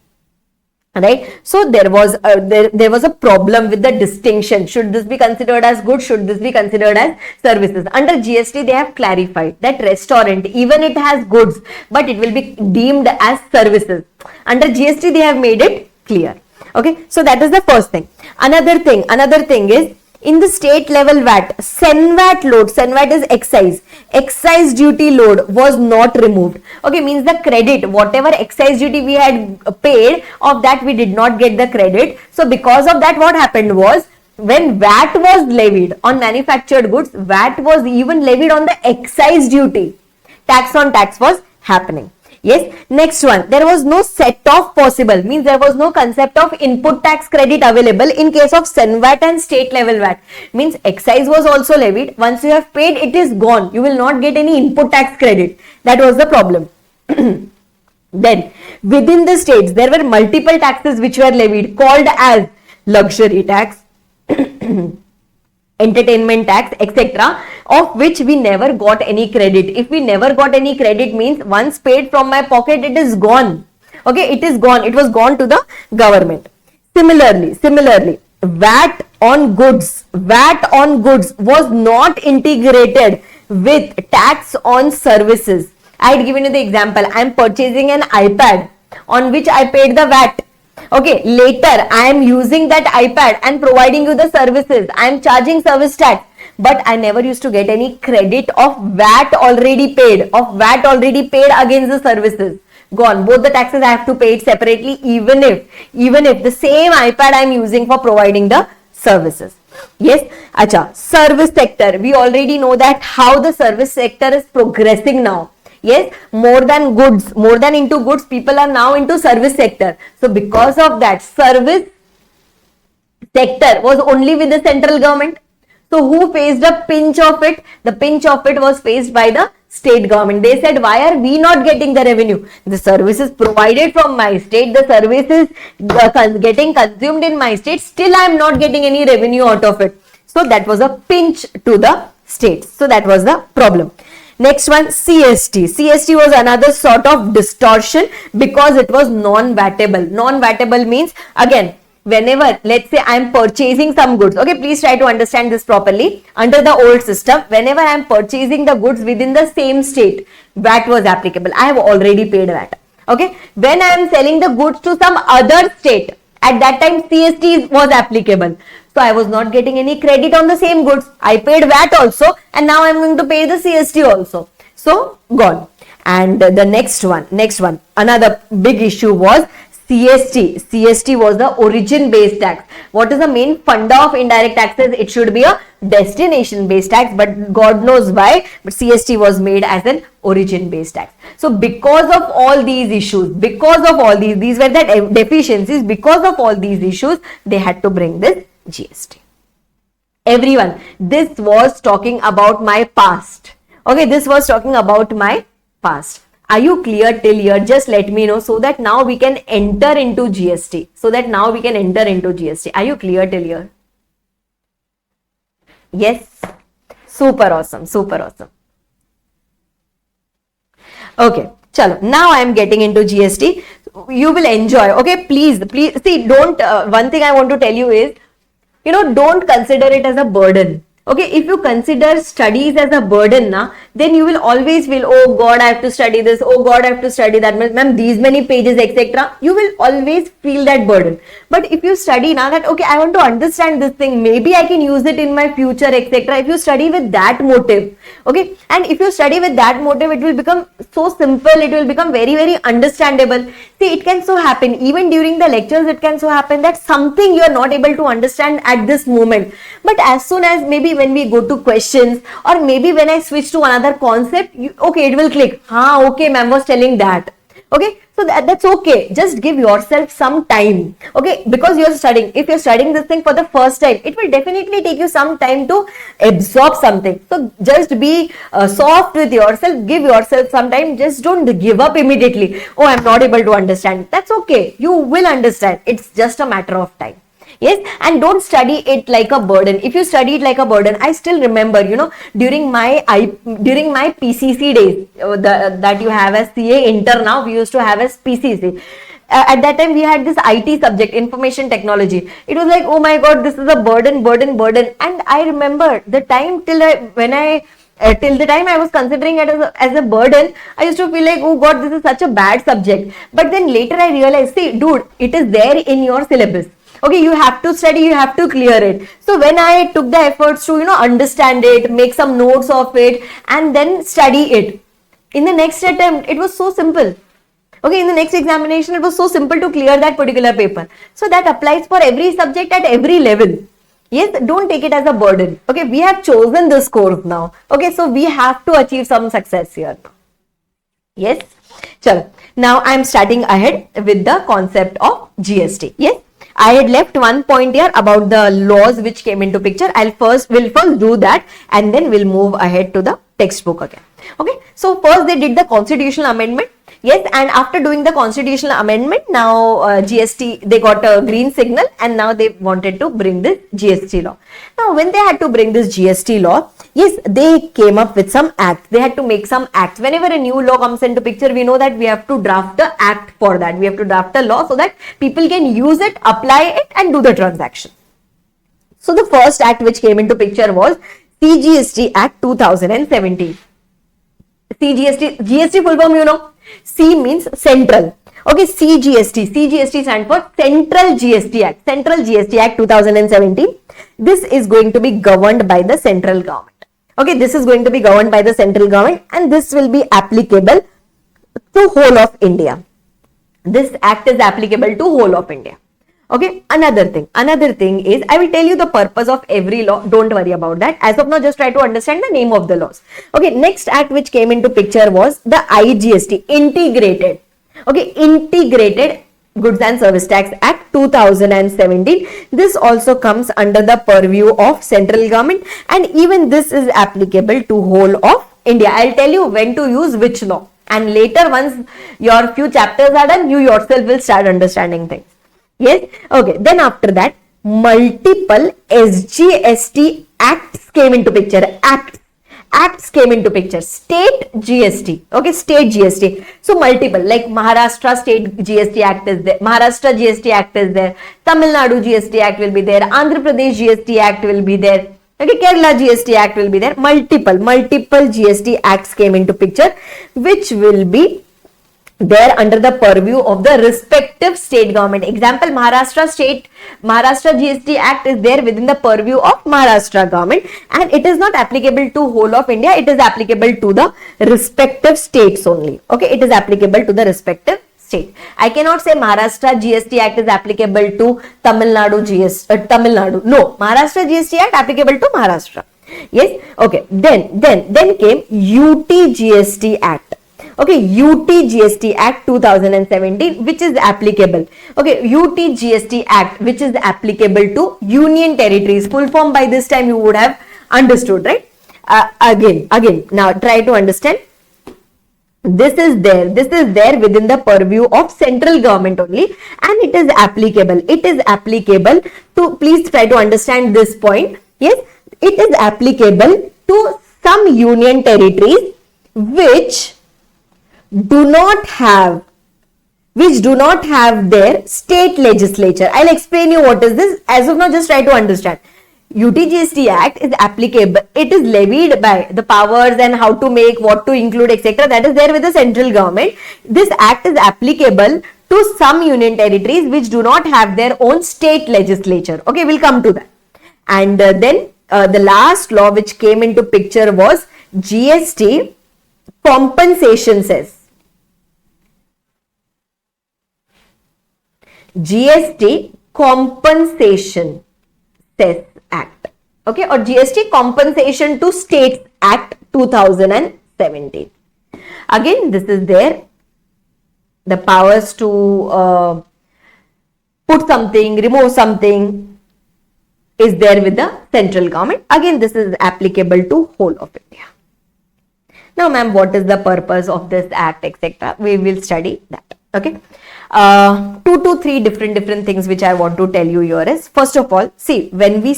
Right, so there was a problem with the distinction. Should this be considered as goods? Should this be considered as services? Under GST, they have clarified that restaurant, even it has goods, but it will be deemed as services. Under GST, they have made it clear. Okay, so that is the first thing. Another thing is, in the state level VAT, SENVAT load, SENVAT is excise duty load was not removed. Okay, means the credit, whatever excise duty we had paid, of that we did not get the credit. So because of that, what happened was, when VAT was levied on manufactured goods, VAT was even levied on the excise duty. Tax on tax was happening. Yes, next one, there was no set off possible, means there was no concept of input tax credit available in case of SENVAT and state level VAT. Means excise was also levied. Once you have paid, it is gone. You will not get any input tax credit. That was the problem. Then, within the states, there were multiple taxes which were levied, called as luxury tax, entertainment tax, etc., of which we never got any credit. If we never got any credit, means once paid from my pocket, it is gone. Okay, it is gone. It was gone to the government. Similarly, VAT on goods was not integrated with tax on services. I had given you the example. I am purchasing an iPad on which I paid the VAT. Okay, later I am using that iPad and providing you the services. I am charging service tax, but I never used to get any credit of VAT already paid, against the services. gone. Both the taxes I have to pay it separately, even if the same iPad I am using for providing the services. Yes, acha, service sector. We already know that how the service sector is progressing now. Yes, more than into goods, people are now into service sector. So because of that, service sector was only with the central government. So who faced a pinch of it? The pinch of it was faced by the state government. They said, why are we not getting the revenue? The services provided from my state, the services getting consumed in my state, still I am not getting any revenue out of it. So that was a pinch to the states. So that was the problem. Next one, CST. CST was another sort of distortion because it was non-vatable. Non-vatable means, again, whenever, let's say I am purchasing some goods, okay, please try to understand this properly. Under the old system, whenever I am purchasing the goods within the same state, VAT was applicable. I have already paid VAT. Okay, when I am selling the goods to some other state, at that time CST was applicable. So I was not getting any credit on the same goods. I paid VAT also, and now I am going to pay the CST also. So gone. And the next one, another big issue was CST. CST was the origin based tax. What is the main funda of indirect taxes? It should be a destination based tax, but God knows why, but CST was made as an origin based tax. So because of all these issues, these were the deficiencies. Because of all these issues, they had to bring this GST. Everyone, this was talking about my past. Okay, this was talking about my past. Are you clear till here? Just let me know so that now we can enter into GST. Are you clear till here? Yes. Super awesome. Okay. Chalo. Now I am getting into GST. You will enjoy. Okay. Please see, don't, one thing I want to tell you is, don't consider it as a burden. Okay, if you consider studies as a burden, then you will always feel, oh God, I have to study this, oh God, I have to study that, ma'am, these many pages, etc. You will always feel that burden. But if you study now that, okay, I want to understand this thing, maybe I can use it in my future, etc. If you study with that motive, okay, and if you study with that motive, it will become so simple, it will become very, very understandable. See, it can so happen, even during the lectures, it can so happen that something you are not able to understand at this moment. But as soon as maybe when we go to questions, or maybe when I switch to another concept, okay, it will click. Okay, ma'am was telling that. Okay, so that's okay. Just give yourself some time. Okay, because you're studying. If you're studying this thing for the first time, it will definitely take you some time to absorb something. So just be soft with yourself. Give yourself some time. Just don't give up immediately. Oh, I'm not able to understand. That's okay. You will understand. It's just a matter of time. Yes, and don't study it like a burden. If you study it like a burden, I still remember, during my PCC days that you have as CA inter now, we used to have as PCC. At that time, we had this IT subject, information technology. It was like, oh my God, this is a burden. And I remember the time till the time I was considering it as a burden, I used to feel like, oh God, this is such a bad subject. But then later I realized, see, dude, it is there in your syllabus. Okay, you have to study, you have to clear it. So when I took the efforts to, understand it, make some notes of it, and then study it, in the next attempt, it was so simple. Okay, in the next examination, it was so simple to clear that particular paper. So that applies for every subject at every level. Yes, don't take it as a burden. Okay, we have chosen this course now. Okay, so we have to achieve some success here. Yes, chalo. Now I am starting ahead with the concept of GST. Yes. I had left one point here about the laws which came into picture. We'll first do that, and then we'll move ahead to the textbook again. Okay, so first they did the constitutional amendment. Yes, and after doing the constitutional amendment, now GST, they got a green signal, and now they wanted to bring this GST law. Now when they had to bring this GST law, yes, they came up with some acts. They had to make some acts. Whenever a new law comes into picture, we know that we have to draft the act for that. We have to draft a law so that people can use it, apply it, and do the transaction. So the first act which came into picture was CGST Act 2017. GST full form, C means central. Okay, CGST stands for Central GST Act. Central GST Act 2017. This is going to be governed by the central government. Okay, this is going to be governed by the central government, and this will be applicable to whole of India. This act is applicable to whole of India. Okay, another thing is, I will tell you the purpose of every law. Don't worry about that. As of now, just try to understand the name of the laws. Okay, next act which came into picture was the IGST, integrated. Okay, integrated Goods and Service Tax Act 2017. This also comes under the purview of central government, and even this is applicable to whole of India. I'll tell you when to use which law, and later once your few chapters are done, you yourself will start understanding things. Yes, okay. Then after that, multiple SGST acts came into picture. Acts came into picture. State GST. Okay, state GST. So multiple, like Maharashtra State GST Act is there. Maharashtra GST Act is there. Tamil Nadu GST Act will be there. Andhra Pradesh GST Act will be there. Okay, Kerala GST Act will be there. Multiple GST acts came into picture, which will be there under the purview of the respective state government. Example, Maharashtra GST Act is there within the purview of Maharashtra government, and it is not applicable to whole of India. It is applicable to the respective states only. Okay, it is applicable to the respective state. I cannot say Maharashtra GST Act is applicable to Tamil Nadu Tamil Nadu. No, Maharashtra GST Act applicable to Maharashtra. Yes. Okay. Then came UT GST Act. Okay, UT GST Act 2017, which is applicable. Okay, UT GST Act, which is applicable to union territories. Full form by this time you would have understood, right? Again, now try to understand. This is there within the purview of central government only, and it is applicable. It is applicable to, please try to understand this point. Yes, it is applicable to some union territories which do not have their state legislature. I'll explain you what is this. As of now, just try to understand. UTGST Act is applicable. It is levied by the powers and how to make, what to include, etc. That is there with the central government. This act is applicable to some union territories which do not have their own state legislature. Okay, we'll come to that. And then the last law which came into picture was GST compensation cess. GST compensation cess Act, okay, or GST compensation to states Act 2017. Again, this is there, the powers to put something, remove something is there with the central government. Again, this is applicable to whole of India. Now, ma'am, what is the purpose of this act, etc.? We will study that. Okay. 2 to 3 different things which I want to tell you here is, first of all, see, when I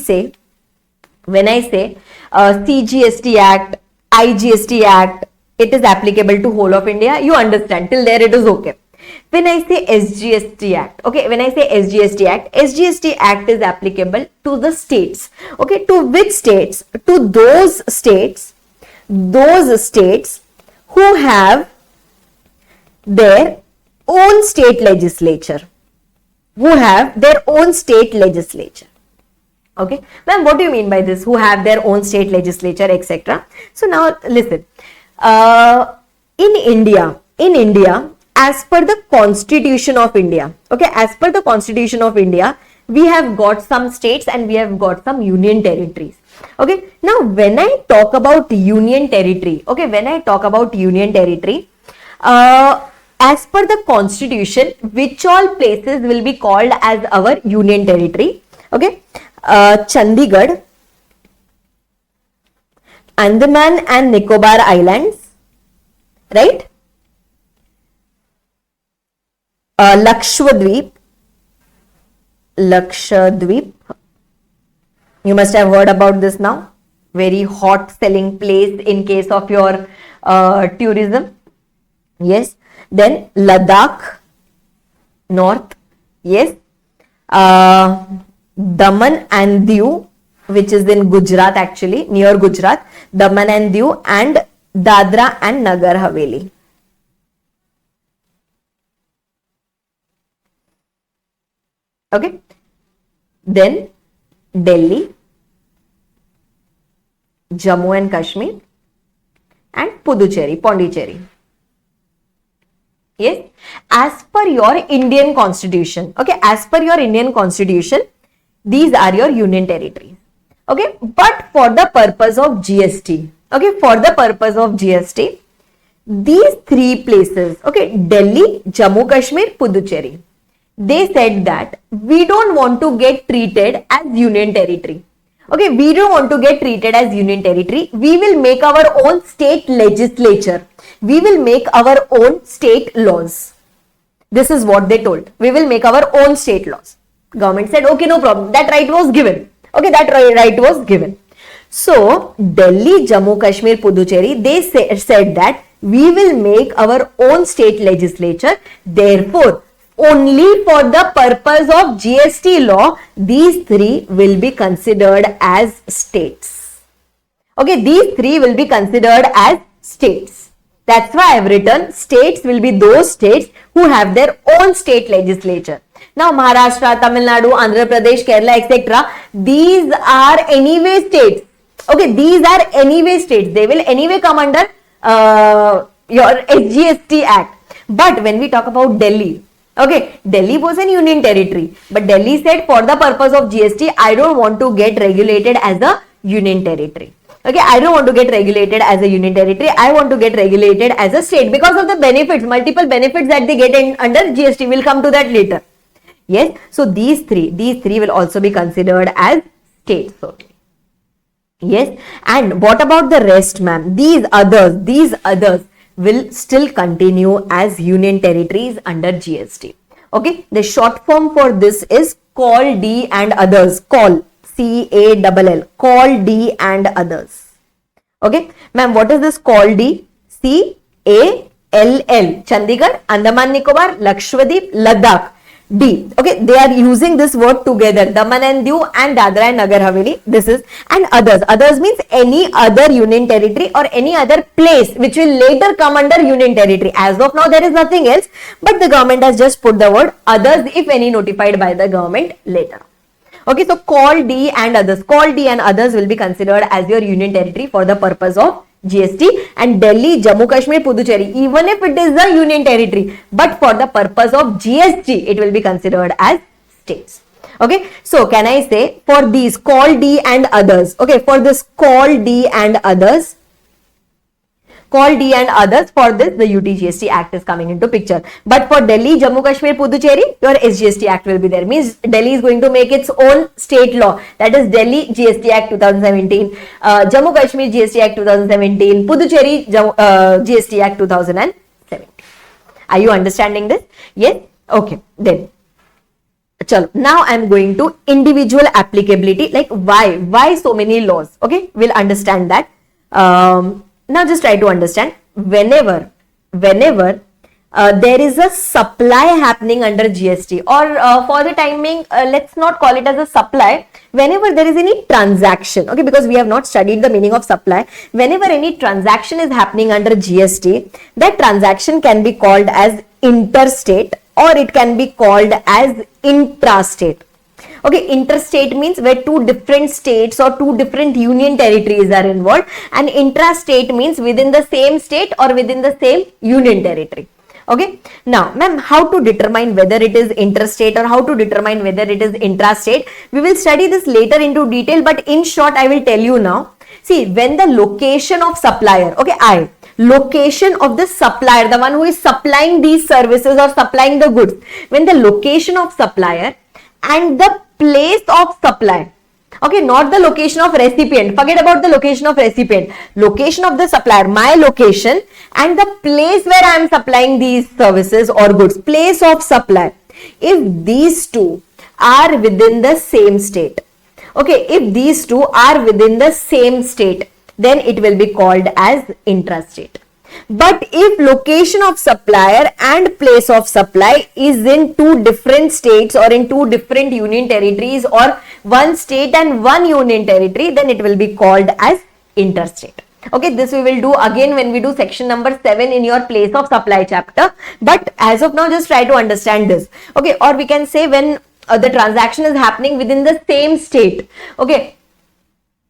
say CGST Act, IGST Act, it is applicable to whole of India. You understand, till there it is okay. When I say SGST Act, okay, when I say SGST Act is applicable to the states. Okay, to which states? To those states who have their own state legislature, Okay, ma'am, what do you mean by this? Who have their own state legislature, etc. So now listen, in India, as per the Constitution of India, okay, as per the Constitution of India, we have got some states and we have got some union territories. Okay, now when I talk about union territory, as per the Constitution, which all places will be called as our union territory? Okay, Chandigarh, Andaman and Nicobar Islands, right? Lakshadweep. You must have heard about this now. Very hot selling place in case of your tourism. Yes. Then Ladakh, north. Yes. Daman and Diu, which is in Gujarat, actually near Gujarat. Daman and Diu, and Dadra and Nagar Haveli. Okay. Then Delhi, Jammu and Kashmir, and Puducherry, Pondicherry. Yes, as per your Indian constitution, okay, as per your Indian constitution, these are your union territories, okay, but for the purpose of GST, okay, for the purpose of GST, these three places, okay, Delhi, Jammu Kashmir, Puducherry, they said that we don't want to get treated as union territory. Okay, we don't want to get treated as union territory. We will make our own state legislature. We will make our own state laws. This is what they told. We will make our own state laws. Government said, okay, no problem. That right was given. Okay, that right was given. So, Delhi, Jammu Kashmir, Puducherry, they said that we will make our own state legislature. Therefore, only for the purpose of GST law, these three will be considered as states. Okay, these three will be considered as states. That's why I've written states will be those states who have their own state legislature. Now, Maharashtra, Tamil Nadu, Andhra Pradesh, Kerala, etc. These are anyway states. Okay, these are anyway states. They will anyway come under your SGST Act. But when we talk about Delhi, okay, Delhi was an union territory, but Delhi said for the purpose of GST, I don't want to get regulated as a union territory. Okay, I don't want to get regulated as a union territory. I want to get regulated as a state because of the benefits, multiple benefits that they get under GST. We'll come to that later. Yes, so these three will also be considered as states. Okay. Yes, and what about the rest, ma'am? These others will still continue as union territories under GST. Okay, the short form for this is Call D and others. Call, C-A-L-L, Call D and others. Okay, ma'am, what is this Call D? C-A-L-L, Chandigarh, Andaman Nicobar, Lakshadweep, Ladakh. D. Okay, they are using this word together. Daman and Diu and Dadra and Nagar Haveli. This is, and others. Others means any other union territory or any other place which will later come under union territory. As of now, there is nothing else, but the government has just put the word others, if any, notified by the government later. Okay, so Call D and others. Call D and others will be considered as your union territory for the purpose of GST, and Delhi, Jammu Kashmir, Puducherry, even if it is a union territory, but for the purpose of GST, it will be considered as states. Okay, so can I say for these Call D and others, okay, for this Call D and others, for this the UT-GST Act is coming into picture. But for Delhi, Jammu Kashmir, Puducherry, your SGST Act will be there. Means Delhi is going to make its own state law. That is Delhi GST Act 2017, Jammu Kashmir GST Act 2017, Puducherry GST Act 2017. Are you understanding this? Yes? Okay. Then, chalo. Now I am going to individual applicability. Like why so many laws? Okay, we'll understand that. Now just try to understand, whenever there is a supply happening under GST, or for the time being, let's not call it as a supply, whenever there is any transaction, okay, because we have not studied the meaning of supply, whenever any transaction is happening under GST, that transaction can be called as interstate or it can be called as intra-state. Okay, interstate means where two different states or two different union territories are involved, and intrastate means within the same state or within the same union territory. Okay, now ma'am, how to determine whether it is interstate or how to determine whether it is intrastate? We will study this later into detail, but in short I will tell you now. See, when the location of supplier, okay, location of the supplier, the one who is supplying these services or supplying the goods, when the location of supplier and the place of supply, okay, not the location of recipient, forget about the location of recipient, location of the supplier, my location, and the place where I am supplying these services or goods, place of supply, if these two are within the same state, okay, if these two are within the same state, then it will be called as intrastate. But if location of supplier and place of supply is in two different states or in two different union territories or one state and one union territory, then it will be called as interstate. Okay, this we will do again when we do section number 7 in your place of supply chapter. But as of now, just try to understand this. Okay, or we can say when the transaction is happening within the same state. Okay.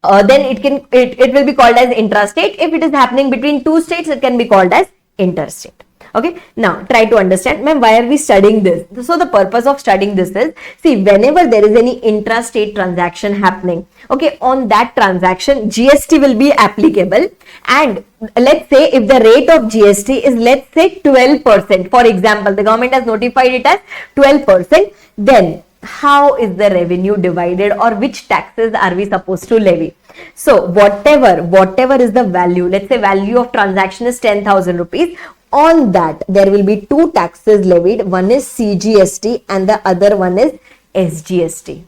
Then it will be called as intrastate. If it is happening between two states, it can be called as interstate. Okay, now try to understand, ma'am, why are we studying this? So the purpose of studying this is, see, whenever there is any intra-state transaction happening, okay, on that transaction, GST will be applicable. And let's say if the rate of GST is, let's say 12%, for example, the government has notified it as 12%, then how is the revenue divided, or which taxes are we supposed to levy? So whatever is the value, let's say value of transaction is 10,000 rupees, on that there will be two taxes levied. One is CGST and the other one is SGST.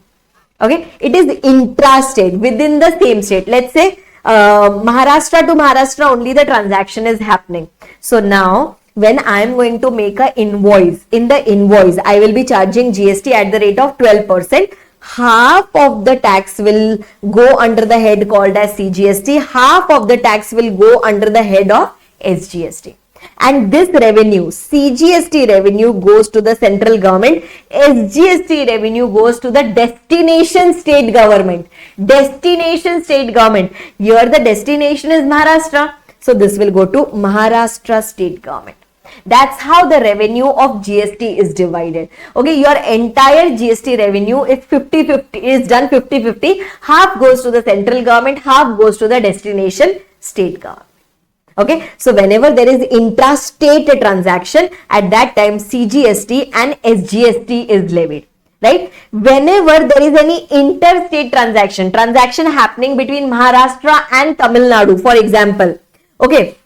Okay, it is intra-state, within the same state. Let's say Maharashtra to Maharashtra only the transaction is happening. So now when I am going to make an invoice, in the invoice I will be charging GST at the rate of 12%. Half of the tax will go under the head called as CGST, half of the tax will go under the head of SGST. And this revenue, CGST revenue, goes to the central government, SGST revenue goes to the destination state government. Destination state government. Here the destination is Maharashtra, so this will go to Maharashtra state government. That's how the revenue of GST is divided. Okay, your entire GST revenue is 50-50, is done 50-50. Half goes to the central government, half goes to the destination state government. Okay, so whenever there is intra-state transaction, at that time CGST and SGST is levied. Right? Whenever there is any interstate transaction happening between Maharashtra and Tamil Nadu, for example, okay,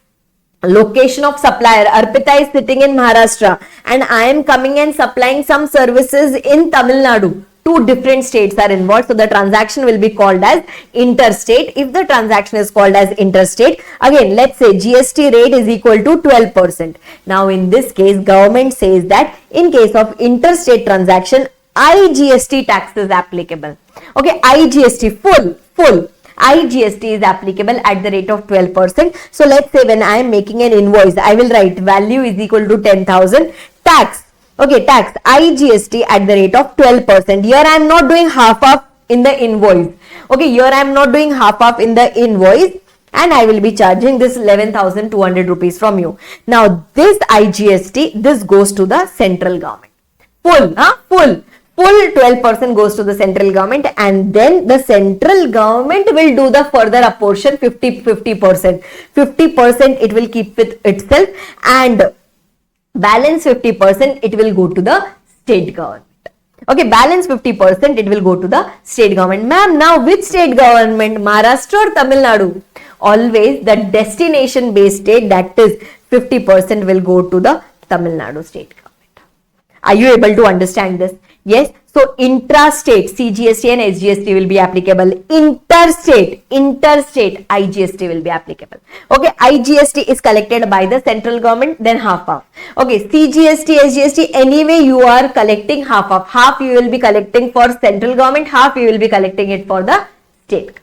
location of supplier, Arpita is sitting in Maharashtra and I am coming and supplying some services in Tamil Nadu. Two different states are involved, so the transaction will be called as interstate. If the transaction is called as interstate, again let's say GST rate is equal to 12%. Now in this case, government says that in case of interstate transaction, IGST tax is applicable. Okay, IGST full IGST is applicable at the rate of 12%. So let's say when I am making an invoice, I will write value is equal to 10,000, tax. Okay, tax IGST at the rate of 12%. Here I am not doing half up in the invoice. Okay, here I am not doing half up in the invoice, and I will be charging this 11,200 rupees from you. Now this IGST, this goes to the central government. Full 12% goes to the central government, and then the central government will do the further apportion 50%. 50% it will keep with itself, and balance 50% it will go to the state government. Okay, balance 50% it will go to the state government. Ma'am, now which state government, Maharashtra or Tamil Nadu? Always the destination based state, that is 50% will go to the Tamil Nadu state government. Are you able to understand this? Yes. So intra-state CGST and SGST will be applicable. Interstate IGST will be applicable. Okay, IGST is collected by the central government, then half. Okay, CGST, SGST, anyway you are collecting half. Half you will be collecting for central government, half you will be collecting it for the state government.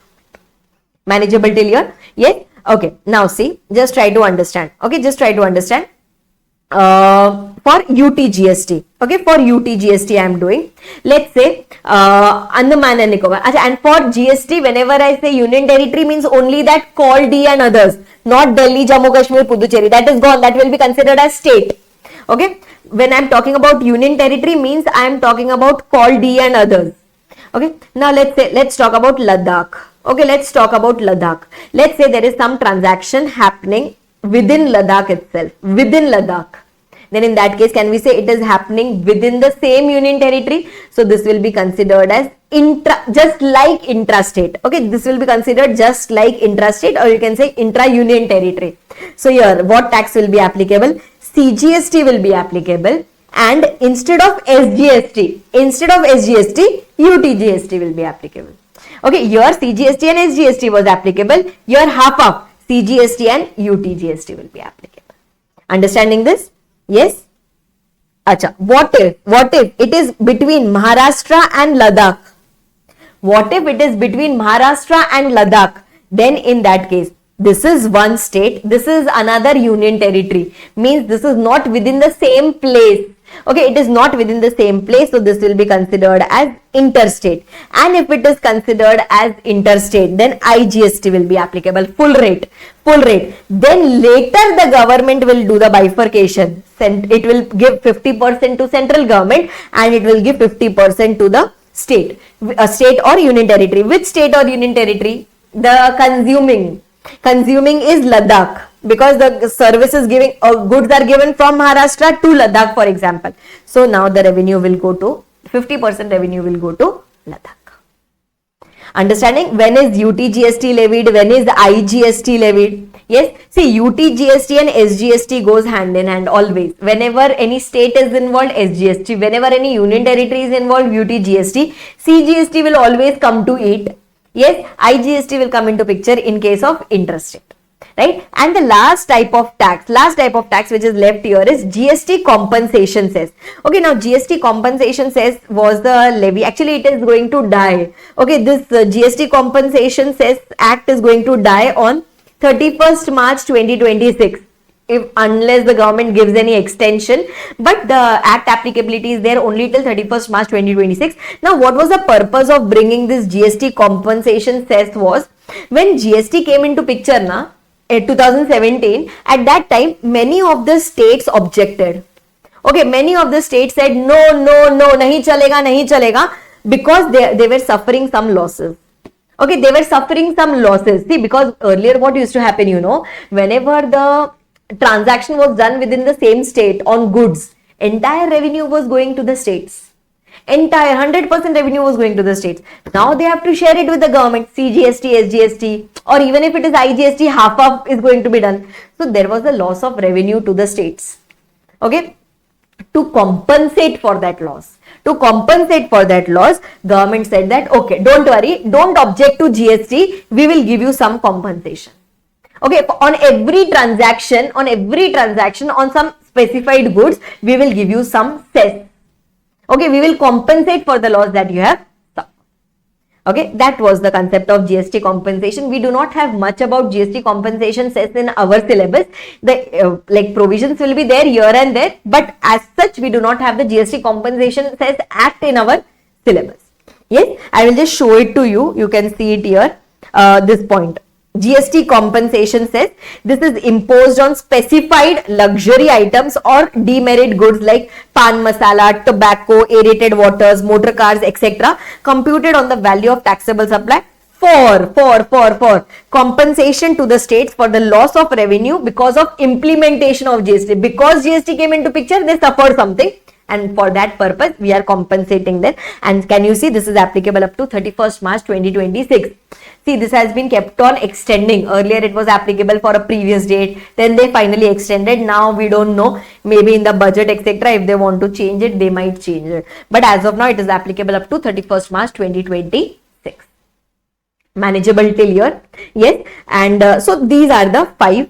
Manageable till here? Yes. Okay, now see, just try to understand. Okay, just try to understand. For UTGST, okay, for UTGST I am doing, let's say Andaman and Nicobar, and for GST, whenever I say Union Territory, means only that called D and others, not Delhi, Jammu Kashmir, Puducherry, that is gone, that will be considered as state. Okay, when I am talking about Union Territory, means I am talking about called D and others. Okay, now let's talk about Ladakh. Okay, let's talk about Ladakh. Let's say there is some transaction happening within Ladakh itself, within Ladakh. Then in that case, can we say it is happening within the same union territory? So this will be considered as just like intrastate. Okay, this will be considered just like intrastate, or you can say intra-union territory. So here, what tax will be applicable? CGST will be applicable, and instead of SGST, UTGST will be applicable. Okay, here CGST and SGST was applicable. Here half of CGST and UTGST will be applicable. Understanding this? Yes. Acha. What if it is between Maharashtra and Ladakh? What if it is between Maharashtra and Ladakh? Then in that case, this is one state, this is another union territory. Means this is not within the same place. Okay, it is not within the same place, so this will be considered as interstate. And if it is considered as interstate, then IGST will be applicable, full rate. full rate. Then later the government will do the bifurcation. It will give 50% to central government and it will give 50% to the state, a state or union territory. Which state or union territory? The consuming is Ladakh, because the service is giving, goods are given from Maharashtra to Ladakh, for example. So now the revenue will go to 50% revenue will go to Ladakh. Understanding when is UT-GST levied, when is IGST levied? Yes, see, UT-GST and SGST goes hand in hand always. Whenever any state is involved, SGST. Whenever any union territory is involved, UT-GST. CGST will always come to it. Yes, IGST will come into picture in case of intrastate. Right? And the last type of tax which is left here is GST compensation cess. Okay, now GST compensation cess was the levy. Actually, it is going to die. Okay, this GST compensation cess act is going to die on 31st March 2026. Unless the government gives any extension, but the act applicability is there only till 31st March 2026. Now, what was the purpose of bringing this GST compensation cess was, when GST came into picture na, 2017, at that time, many of the states objected. Okay, many of the states said, no, nahi chalega, because they were suffering some losses. Okay, they were suffering some losses. See, because earlier what used to happen, whenever the transaction was done within the same state on goods, entire revenue was going to the states. Entire 100% revenue was going to the states. Now they have to share it with the government, CGST, SGST, or even if it is IGST, half of is going to be done. So there was a loss of revenue to the states. Okay, to compensate for that loss. Government said that, okay, don't worry, don't object to GST, we will give you some compensation. Okay, on every transaction, on some specified goods, we will give you some cess. Okay, we will compensate for the loss that you have suffered. Okay, that was the concept of GST compensation. We do not have much about GST compensation cess in our syllabus. The provisions will be there here and there, but as such, we do not have the GST compensation cess act in our syllabus. Yes, I will just show it to you. You can see it here. This point. GST compensation cess, this is imposed on specified luxury items or demerit goods like pan masala, tobacco, aerated waters, motor cars, etc. computed on the value of taxable supply for compensation to the states for the loss of revenue because of implementation of GST. Because GST came into picture, they suffered something. And for that purpose, we are compensating them. And can you see, this is applicable up to 31st March 2026. See, this has been kept on extending. Earlier, it was applicable for a previous date. Then they finally extended. Now, we don't know. Maybe in the budget, etc. If they want to change it, they might change it. But as of now, it is applicable up to 31st March 2026. Manageable till here. Yes. And so, these are the 5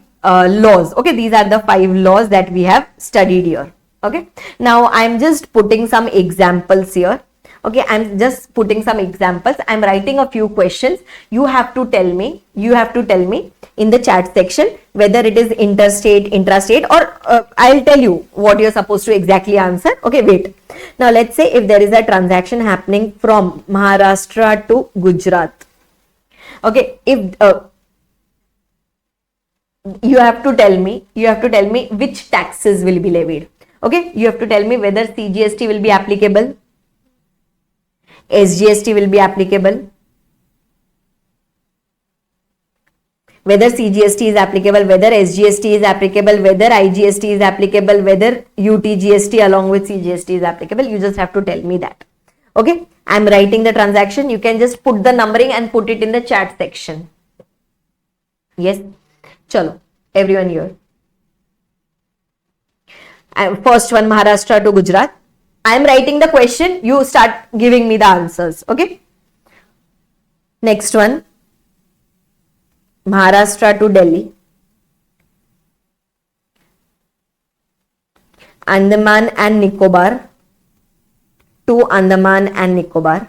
laws. Okay. These are the 5 laws that we have studied here. Okay, now I'm just putting some examples here. Okay, I'm just putting some examples. I'm writing a few questions. You have to tell me in the chat section whether it is interstate, intrastate, or I'll tell you what you're supposed to exactly answer. Okay, wait. Now let's say if there is a transaction happening from Maharashtra to Gujarat. Okay, if you have to tell me which taxes will be levied. Okay, you have to tell me whether CGST will be applicable, SGST will be applicable, whether CGST is applicable, whether SGST is applicable, whether IGST is applicable, whether UT-GST along with CGST is applicable. You just have to tell me that. Okay, I'm writing the transaction. You can just put the numbering and put it in the chat section. Yes, chalo, everyone here. First one, Maharashtra to Gujarat. I am writing the question. You start giving me the answers. Okay. Next one, Maharashtra to Delhi. Andaman and Nicobar to Andaman and Nicobar.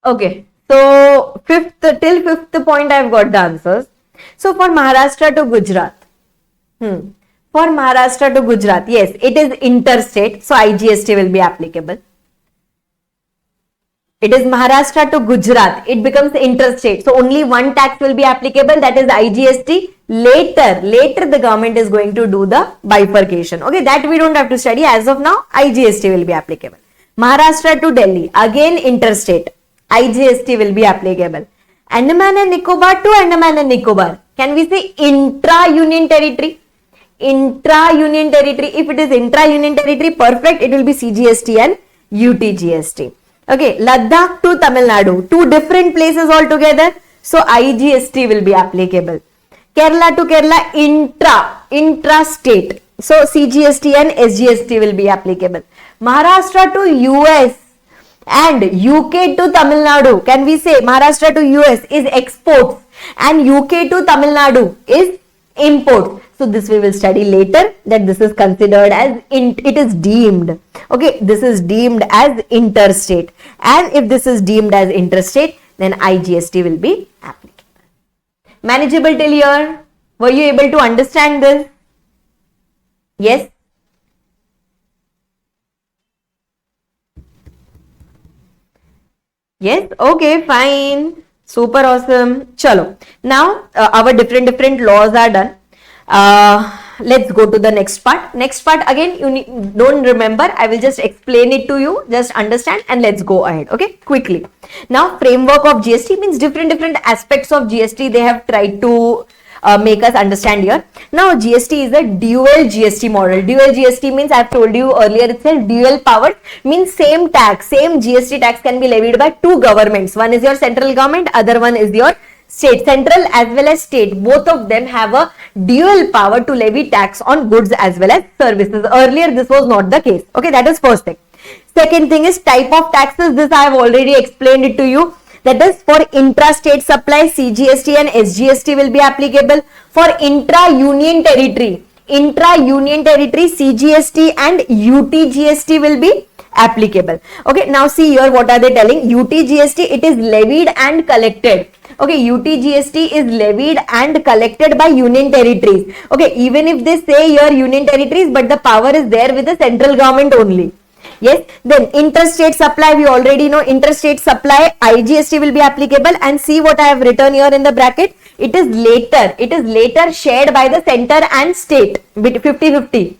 Okay, so till fifth point I've got the answers. So for Maharashtra to Gujarat, for Maharashtra to Gujarat, yes, it is interstate, so IGST will be applicable. It is Maharashtra to Gujarat, it becomes interstate, so only one tax will be applicable, that is IGST. Later the government is going to do the bifurcation. Okay, that we don't have to study. As of now, IGST will be applicable. Maharashtra to Delhi, again interstate, IGST will be applicable. Andaman and Nicobar to Andaman and Nicobar, can we say intra-union territory? Intra-union territory, if it is intra-union territory, perfect, it will be CGST and UTGST. Okay, Ladakh to Tamil Nadu, two different places altogether, so IGST will be applicable. Kerala to Kerala, intra-state, so CGST and SGST will be applicable. Maharashtra to US and UK to Tamil Nadu, can we say Maharashtra to US is exports and UK to Tamil Nadu is imports. So this we will study later, that this is considered as, it is deemed, okay, this is deemed as interstate, and if this is deemed as interstate, then IGST will be applicable. Manageable till here? Were you able to understand this? Yes? Yes? Okay, fine. Super awesome. Chalo. Now, our different laws are done. Let's go to the next part. Next part again, you don't remember. I will just explain it to you. Just understand and let's go ahead. Okay, quickly. Now, framework of GST means different aspects of GST they have tried to make us understand here. Now, GST is a dual GST model. Dual GST means, I have told you earlier itself, dual powered means same tax, same GST tax can be levied by two governments. One is your central government, other one is your state. Central as well as state, both of them have a dual power to levy tax on goods as well as services. Earlier this was not the case. Okay, that is first thing. Second thing is type of taxes. This I have already explained it to you. That is, for intra-state supply, CGST and SGST will be applicable. For intra-union territory, CGST and UTGST will be applicable. Okay, now see here what are they telling. UTGST, it is levied and collected. Okay, UTGST is levied and collected by union territories. Okay, even if they say here union territories, but the power is there with the central government only. Yes, then interstate supply, we already know interstate supply, IGST will be applicable, and see what I have written here in the bracket. It is later shared by the center and state, 50-50.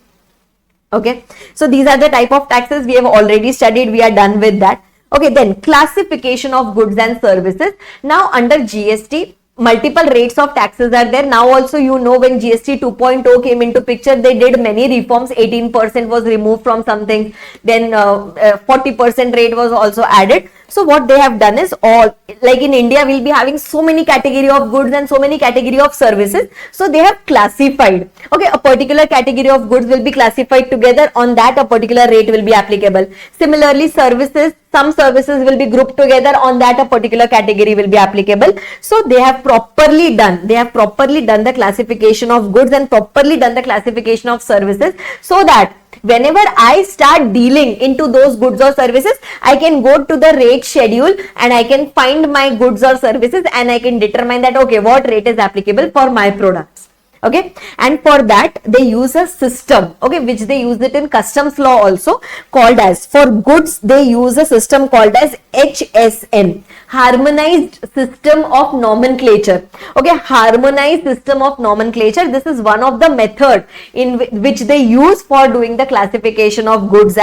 Okay, so these are the type of taxes we have already studied. We are done with that. Okay, then classification of goods and services. Now under GST, multiple rates of taxes are there. Now also you know when GST 2.0 came into picture, they did many reforms. 18% was removed from something, then 40% rate was also added. So what they have done is, all like in India we'll be having so many category of goods and so many category of services. So they have classified. Okay, a particular category of goods will be classified together. On that a particular rate will be applicable. Similarly, services, some services will be grouped together. On that a particular category will be applicable. So they have properly done the classification of goods and properly done the classification of services, so that whenever I start dealing into those goods or services, I can go to the rate schedule and I can find my goods or services and I can determine that, okay, what rate is applicable for my products. Okay, and for that they use a system, okay, which they use it in customs law also, called as, for goods they use a system called as HSN, harmonized system of nomenclature. Okay, harmonized system of nomenclature. This is one of the method in which they use for doing the classification of goods.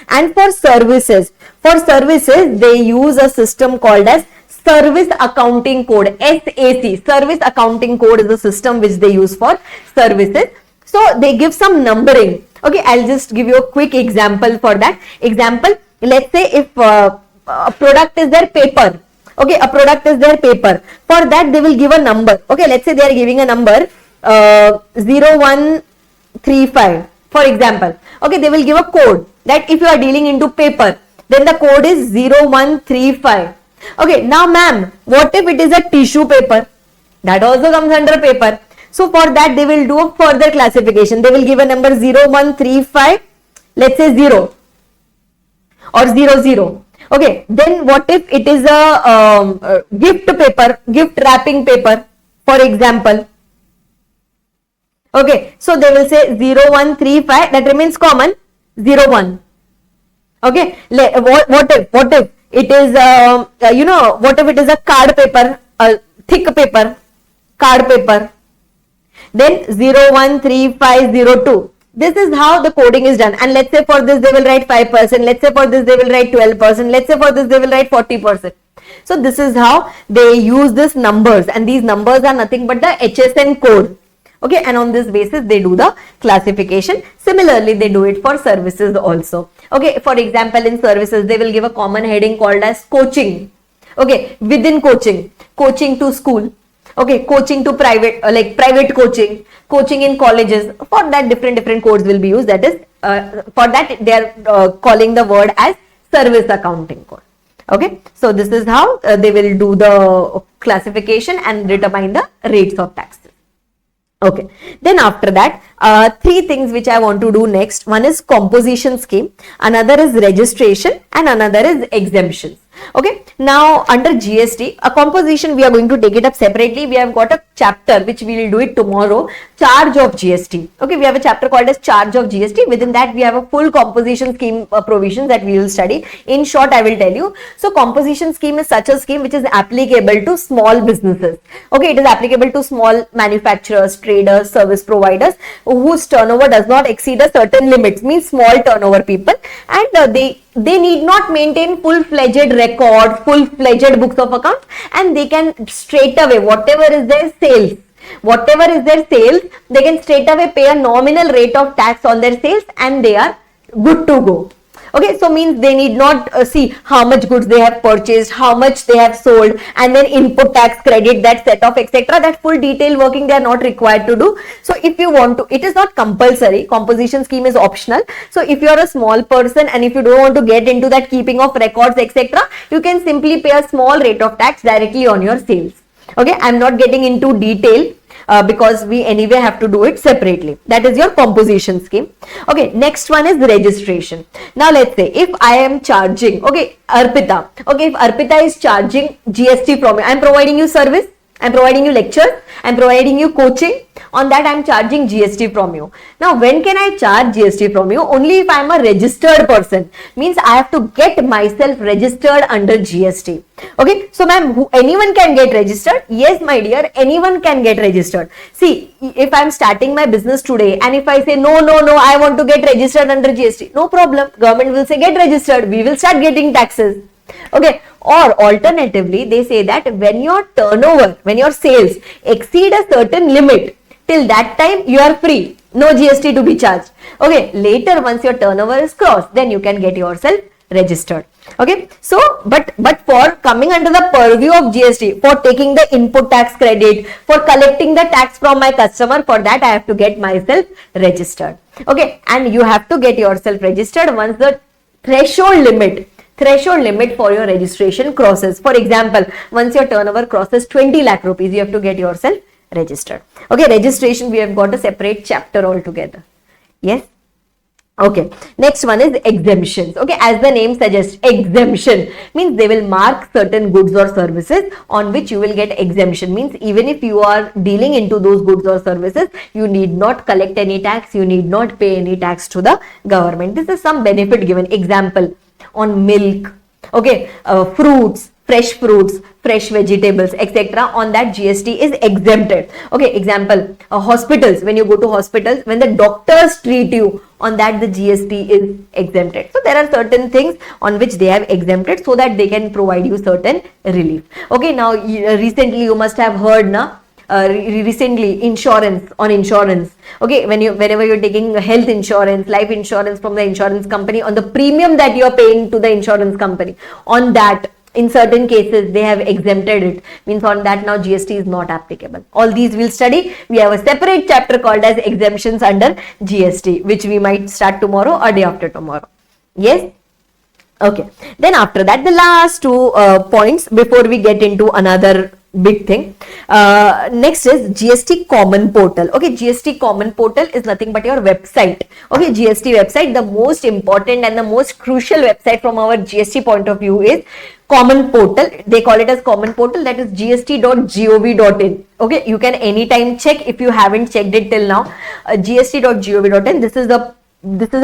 And for services they use a system called as Service Accounting Code, SAC. Service Accounting Code is a system which they use for services. So they give some numbering. Okay, I'll just give you a quick example for that. Example, let's say if a product is their paper. Okay, a product is their paper. For that they will give a number. Okay, let's say they are giving a number 0135 for example. Okay, they will give a code that if you are dealing into paper, then the code is 0135. Okay, now ma'am, what if it is a tissue paper? That also comes under paper. So for that they will do a further classification. They will give a number 0135, let's say 0 or 00. Okay, then what if it is a gift paper, gift wrapping paper, for example. Okay, so they will say 0135, that remains common, 01. Okay, what if it is what if it is a card paper, a thick paper, card paper, then 013502. This is how the coding is done, and let's say for this they will write 5%, let's say for this they will write 12%, let's say for this they will write 40%. So this is how they use these numbers, and these numbers are nothing but the HSN code. Okay, and on this basis they do the classification. Similarly, they do it for services also. Okay, for example, in services they will give a common heading called as coaching. Okay, within coaching, coaching to school. Okay, coaching to private, like private coaching, coaching in colleges. For that, different codes will be used. That is, for that they are calling the word as service accounting code. Okay, so this is how they will do the classification and determine the rates of taxes. Okay, then after that, three things which I want to do next. One is composition scheme, another is registration, and another is exemptions. Okay, now under GST, a composition we are going to take it up separately. We have got a chapter which we will do it tomorrow, charge of GST. Okay, we have a chapter called as charge of GST. Within that we have a full composition scheme provisions that we will study. In short, I will tell you. So composition scheme is such a scheme which is applicable to small businesses. Okay, it is applicable to small manufacturers, traders, service providers whose turnover does not exceed a certain limits, means small turnover people, and they need not maintain full-fledged record, full-fledged books of accounts, and they can straight away, whatever is their sales, they can straight away pay a nominal rate of tax on their sales, and they are good to go. Okay, so means they need not see how much goods they have purchased, how much they have sold, and then input tax credit, that set off, etc. That full detail working they are not required to do. So if you want to, it is not compulsory. Composition scheme is optional. So if you are a small person and if you don't want to get into that keeping of records, etc., you can simply pay a small rate of tax directly on your sales. Okay, I am not getting into detail. Because we anyway have to do it separately. That is your composition scheme. Okay, next one is registration. Now let's say if I am charging, okay, Arpita, okay, if Arpita is charging GST from me, I am providing you service, I am providing you lecture, I am providing you coaching, on that I am charging GST from you. Now when can I charge GST from you? Only if I am a registered person, means I have to get myself registered under GST. Okay, so ma'am, anyone can get registered? Yes, my dear, anyone can get registered. See, if I am starting my business today and if I say no, I want to get registered under GST, no problem. Government will say get registered, we will start getting taxes. Okay, or alternatively, they say that when your turnover, when your sales exceed a certain limit, till that time you are free, no GST to be charged. Okay, later once your turnover is crossed, then you can get yourself registered. Okay, so but for coming under the purview of GST, for taking the input tax credit, for collecting the tax from my customer, for that I have to get myself registered. Okay, and you have to get yourself registered once the threshold limit for your registration crosses. For example, once your turnover crosses 20 lakh rupees, you have to get yourself registered. Okay, registration we have got a separate chapter altogether. Yes. Okay, next one is exemptions. Okay, as the name suggests, exemption means they will mark certain goods or services on which you will get exemption. Means even if you are dealing into those goods or services, you need not collect any tax, you need not pay any tax to the government. This is some benefit given. Example, on milk, okay, fruits, fresh vegetables, etc. on that GST is exempted. Okay, example, hospitals, when you go to hospitals, when the doctors treat you, on that the GST is exempted. So there are certain things on which they have exempted so that they can provide you certain relief. Okay, now recently you must have heard recently insurance. Okay, whenever you're taking health insurance, life insurance from the insurance company, on the premium that you're paying to the insurance company, on that in certain cases they have exempted it, means on that now GST is not applicable. All these we'll study. We have a separate chapter called as exemptions under GST, which we might start tomorrow or day after tomorrow. Yes. Okay, then after that the last two points before we get into another big thing. Next is GST Common Portal. Okay, GST Common Portal is nothing but your website. Okay, GST website, the most important and the most crucial website from our GST point of view is Common Portal. They call it as Common Portal, that is gst.gov.in. Okay, you can anytime check if you haven't checked it till now. gst.gov.in. This is a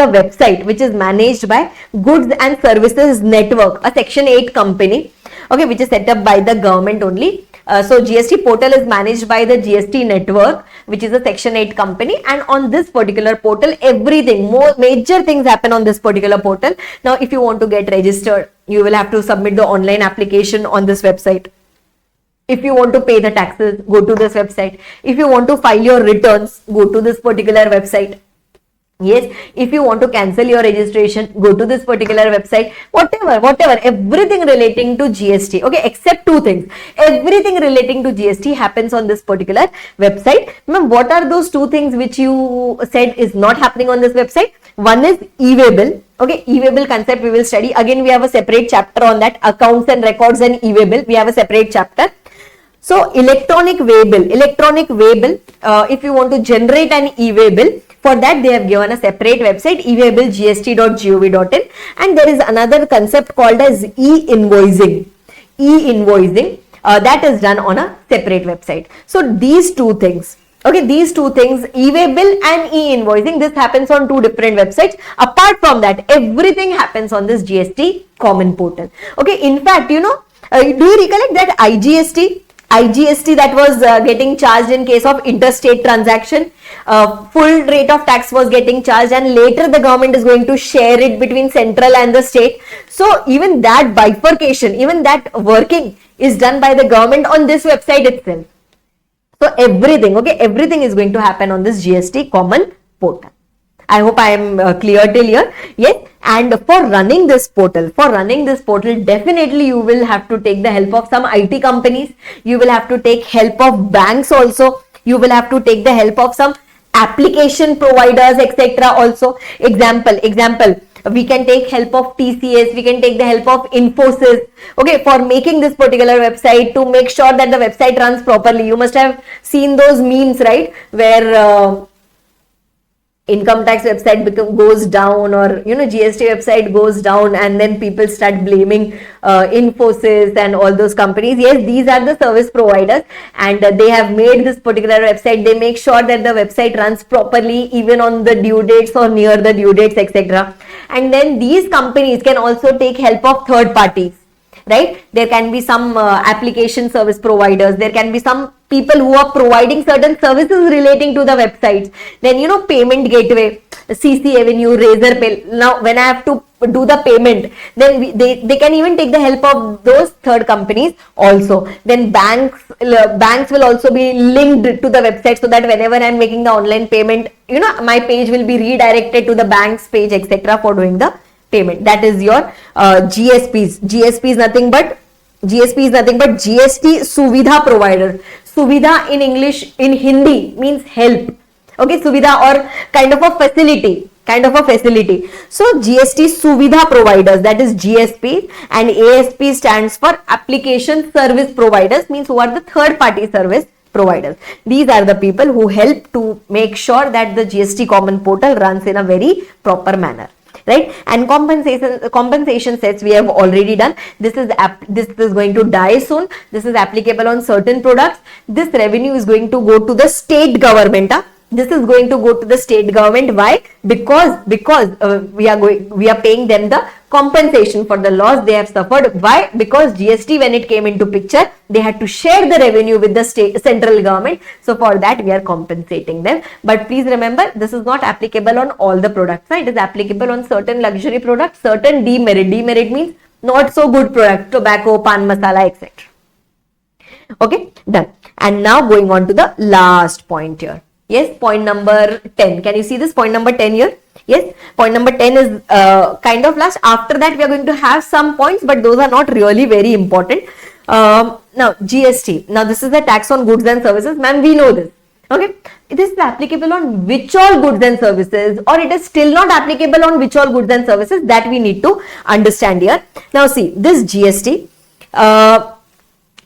website which is managed by Goods and Services Network, a Section 8 company, okay, which is set up by the government only. So GST portal is managed by the GST network, which is a Section 8 company, and on this particular portal, everything, major things happen on this particular portal. Now, if you want to get registered, you will have to submit the online application on this website. If you want to pay the taxes, go to this website. If you want to file your returns, go to this particular website. Yes, if you want to cancel your registration, go to this particular website. Whatever, everything relating to GST, okay, except two things. Everything relating to GST happens on this particular website. Ma'am, what are those two things which you said is not happening on this website? One is e-way bill. Okay, e-way bill concept we will study. Again, we have a separate chapter on that. Accounts and records and e-way bill. We have a separate chapter. So, electronic way bill. If you want to generate an e-way bill, for that they have given a separate website, e-waybillgst.gov.in, and there is another concept called as e-invoicing. That is done on a separate website. So these two things, okay, e-way bill and e-invoicing, this happens on two different websites. Apart from that, everything happens on this GST Common Portal. Okay, in fact, you know, do you recollect that IGST that was getting charged in case of interstate transaction? Full rate of tax was getting charged, and later the government is going to share it between central and the state. So even that bifurcation, even that working is done by the government on this website itself. So everything, okay, everything is going to happen on this GST Common Portal. I hope I am clear till here. Yes, and for running this portal, definitely you will have to take the help of some IT companies. You will have to take help of banks also. You will have to take the help of some application providers, etc. also. Example, we can take help of TCS, we can take the help of Infosys, okay, for making this particular website, to make sure that the website runs properly. You must have seen those memes, right, where income tax website goes down, or you know, GST website goes down, and then people start blaming Infosys and all those companies. Yes, these are the service providers, and they have made this particular website. They make sure that the website runs properly even on the due dates or near the due dates, etc. And then these companies can also take help of third parties, right? There can be some application service providers, there can be some people who are providing certain services relating to the websites. Then, you know, payment gateway, CCAvenue, Razorpay. Now, when I have to do the payment, then they can even take the help of those third companies also. Then banks will also be linked to the website, so that whenever I am making the online payment, you know, my page will be redirected to the bank's page, etc. for doing the payment. That is your GSPs. GSP is nothing but GST Suvidha provider. Suvidha in English, in Hindi means help. Okay, Suvidha, or kind of a facility. So GST Suvidha providers, that is GSP, and ASP stands for application service providers, means who are the third party service providers. These are the people who help to make sure that the GST Common Portal runs in a very proper manner. Right, and compensation sets we have already done. This is going to die soon. This is applicable on certain products. This revenue is going to go to the state government. This is going to go to the state government. Why? Because we are paying them the compensation for the loss they have suffered. Why? Because GST, when it came into picture, they had to share the revenue with the central government. So for that we are compensating them. But please remember, this is not applicable on all the products. It is applicable on certain luxury products, certain demerit. Demerit means not so good product, tobacco, pan masala, etc. Okay, done. And now going on to the last point here. Yes, point number 10. Can you see this point number 10 here? Yes, point number 10 is kind of last. After that, we are going to have some points, but those are not really very important. Now, GST. Now, this is the tax on goods and services. Ma'am, we know this. Okay, this is applicable on which all goods and services, or it is still not applicable on which all goods and services, that we need to understand here. Now, see, this GST,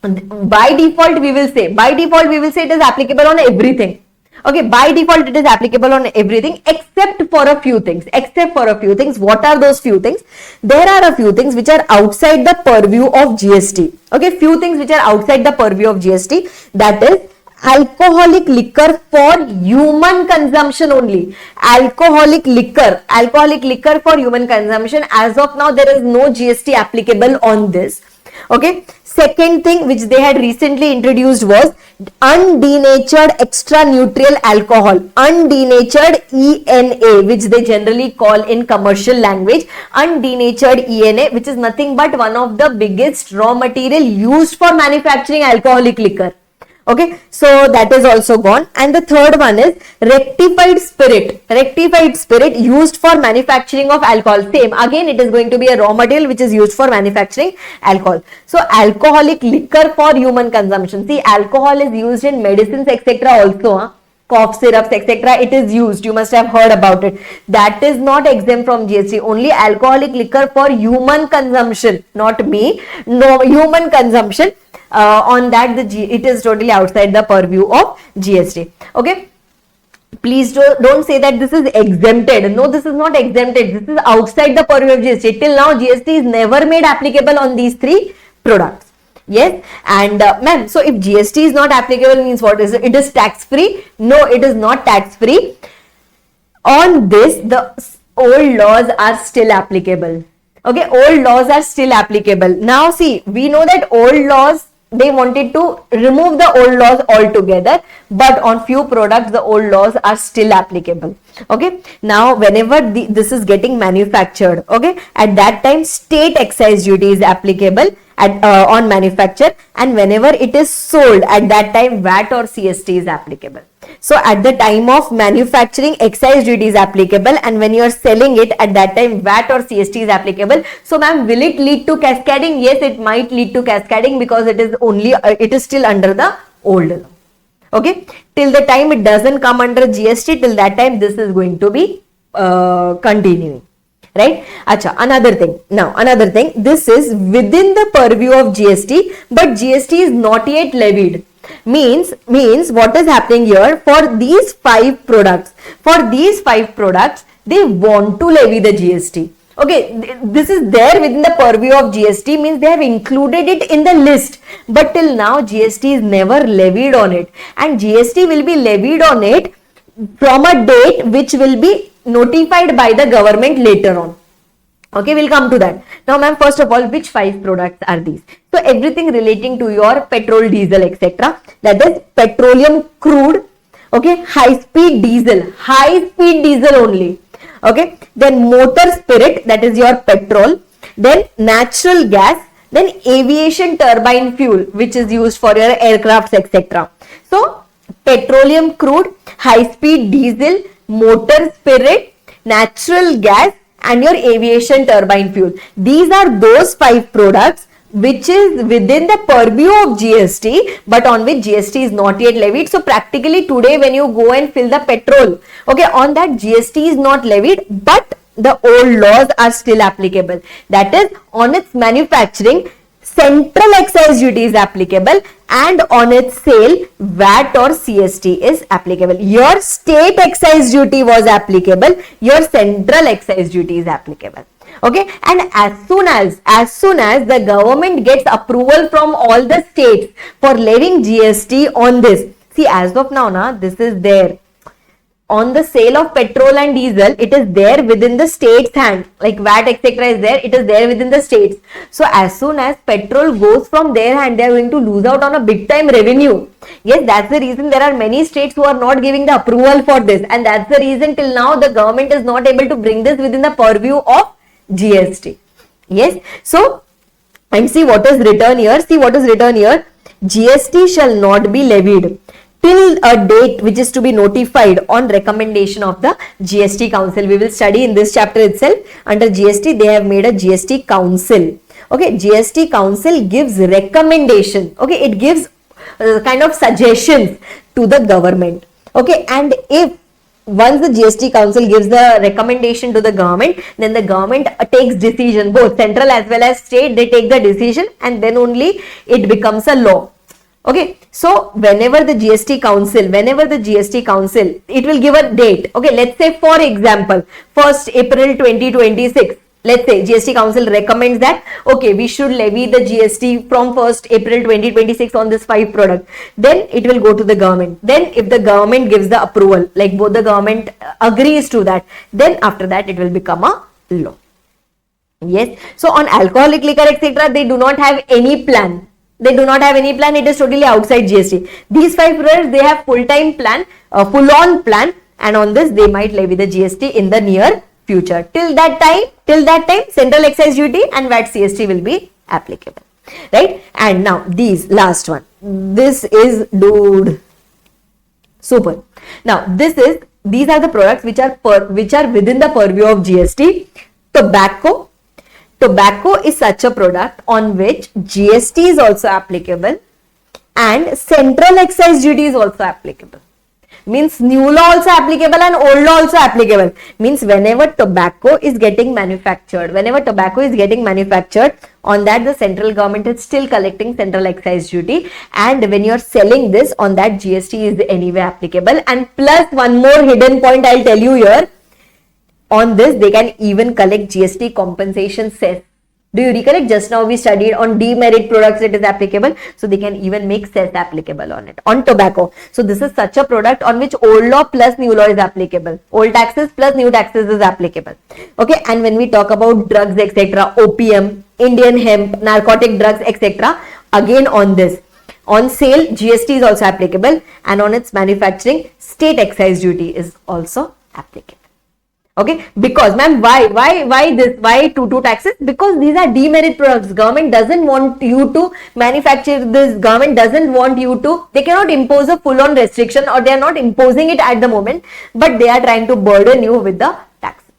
by default we will say it is applicable on everything. Okay, by default it is applicable on everything except for a few things. What are those few things? There are a few things which are outside the purview of GST. Okay, few things which are outside the purview of GST, that is alcoholic liquor for human consumption only. Alcoholic liquor for human consumption. As of now, there is no GST applicable on this. Okay. Second thing which they had recently introduced was undenatured extra neutral alcohol, undenatured ENA, which they generally call in commercial language undenatured ENA, which is nothing but one of the biggest raw material used for manufacturing alcoholic liquor. Okay, so that is also gone. And the third one is rectified spirit used for manufacturing of alcohol. Same, again it is going to be a raw material which is used for manufacturing alcohol. So alcoholic liquor for human consumption. See, alcohol is used in medicines etc. also. Cough syrups etc. It is used. You must have heard about it. That is not exempt from GST. Only alcoholic liquor for human consumption, not me. No, human consumption. On that it is totally outside the purview of GST. Okay, please don't say that this is exempted. No, this is not exempted. This is outside the purview of GST. Till now GST is never made applicable on these three products. Yes, and ma'am, so if GST is not applicable means what is it? It is tax free? No, it is not tax free. On this, the old laws are still applicable. Okay, old laws are still applicable. Now see, we know that old laws, they wanted to remove the old laws altogether, but on few products the old laws are still applicable. Okay, now whenever this is getting manufactured, okay, at that time state excise duty is applicable on manufacture, and whenever it is sold, at that time VAT or CST is applicable. So at the time of manufacturing, excise duty is applicable, and when you are selling it, at that time VAT or CST is applicable. So ma'am, will it lead to cascading? Yes, it might lead to cascading because it is only it is still under the old law. Okay, till the time it doesn't come under GST, till that time this is going to be continuing. Right? Acha, another thing, this is within the purview of GST, but GST is not yet levied. Means what is happening here, for these five products, they want to levy the GST. Okay, this is there within the purview of GST, means they have included it in the list, but till now GST is never levied on it, and GST will be levied on it from a date which will be notified by the government later on. Okay, we'll come to that. Now ma'am, first of all, which five products are these? So everything relating to your petrol, diesel, etc. That is petroleum crude, okay, high speed diesel only. Okay, then motor spirit, that is your petrol, then natural gas, then aviation turbine fuel, which is used for your aircrafts, etc. So petroleum crude, high speed diesel, motor spirit, natural gas, and your aviation turbine fuel. These are those five products which is within the purview of GST, but on which GST is not yet levied. So practically today when you go and fill the petrol, okay, on that GST is not levied, but the old laws are still applicable. That is, on its manufacturing, central excise duty is applicable, and on its sale, VAT or CST is applicable. Your state excise duty was applicable, your central excise duty is applicable. Okay, and as soon as the government gets approval from all the states for levying GST on this, see, as of now, this is there. On the sale of petrol and diesel, it is there within the state's hand, like VAT etc. is there, it is there within the states. So as soon as petrol goes from their hand, they are going to lose out on a big time revenue. Yes, that's the reason there are many states who are not giving the approval for this, and that's the reason till now the government is not able to bring this within the purview of GST. Yes, so, and see what is written here, GST shall not be levied till a date which is to be notified on recommendation of the GST Council. We will study in this chapter itself. Under GST, they have made a GST Council. Okay, GST Council gives recommendation. Okay, it gives kind of suggestions to the government. Okay, and if once the GST Council gives the recommendation to the government, then the government takes decision, both central as well as state, they take the decision and then only it becomes a law. Okay, so whenever the GST Council, it will give a date. Okay, let's say for example, 1st April 2026. Let's say GST Council recommends that, okay, we should levy the GST from 1st April 2026 on this 5 product. Then it will go to the government. Then if the government gives the approval, like both the government agrees to that, then after that it will become a law. Yes. So on alcoholic liquor, etc., they do not have any plan. It is totally outside GST. These 5 products, they have full-time plan, full-on plan, and on this they might levy the GST in the near future. Till that time, central excise duty and VAT CST will be applicable, right? And now these last one. This is, dude, super. Now these are the products which are within the purview of GST. Tobacco is such a product on which GST is also applicable and central excise duty is also applicable. Means new law also applicable and old law also applicable. Means whenever tobacco is getting manufactured, on that the central government is still collecting central excise duty, and when you are selling this, on that GST is anyway applicable. And plus one more hidden point I'll tell you here, on this they can even collect GST compensation cess. Do you recollect just now we studied on demerit products it is applicable, so they can even make cess applicable on it, on tobacco. So this is such a product on which old law plus new law is applicable, old taxes plus new taxes is applicable. Okay, and when we talk about drugs, etc., opium, Indian hemp, narcotic drugs, etc., again on this, on sale GST is also applicable, and on its manufacturing state excise duty is also applicable. Okay, because ma'am, why two taxes? Because these are demerit products. Government doesn't want you to manufacture this. They cannot impose a full-on restriction, or they are not imposing it at the moment, but they are trying to burden you with the taxes.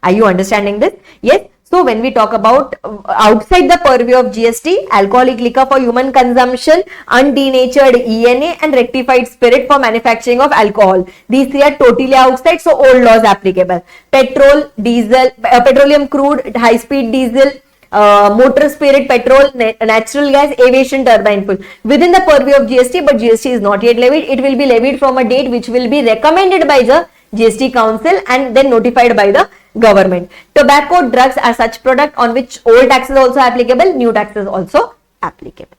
Are you understanding this? Yes. So when we talk about outside the purview of GST, alcoholic liquor for human consumption, undenatured ENA, and rectified spirit for manufacturing of alcohol. These 3 are totally outside, so old laws applicable. Petrol, diesel, petroleum crude, high-speed diesel, motor spirit, petrol, natural gas, aviation turbine fuel. Within the purview of GST, but GST is not yet levied. It will be levied from a date which will be recommended by the GST Council and then notified by the government. Tobacco, drugs are such product on which old taxes also applicable, new taxes also applicable.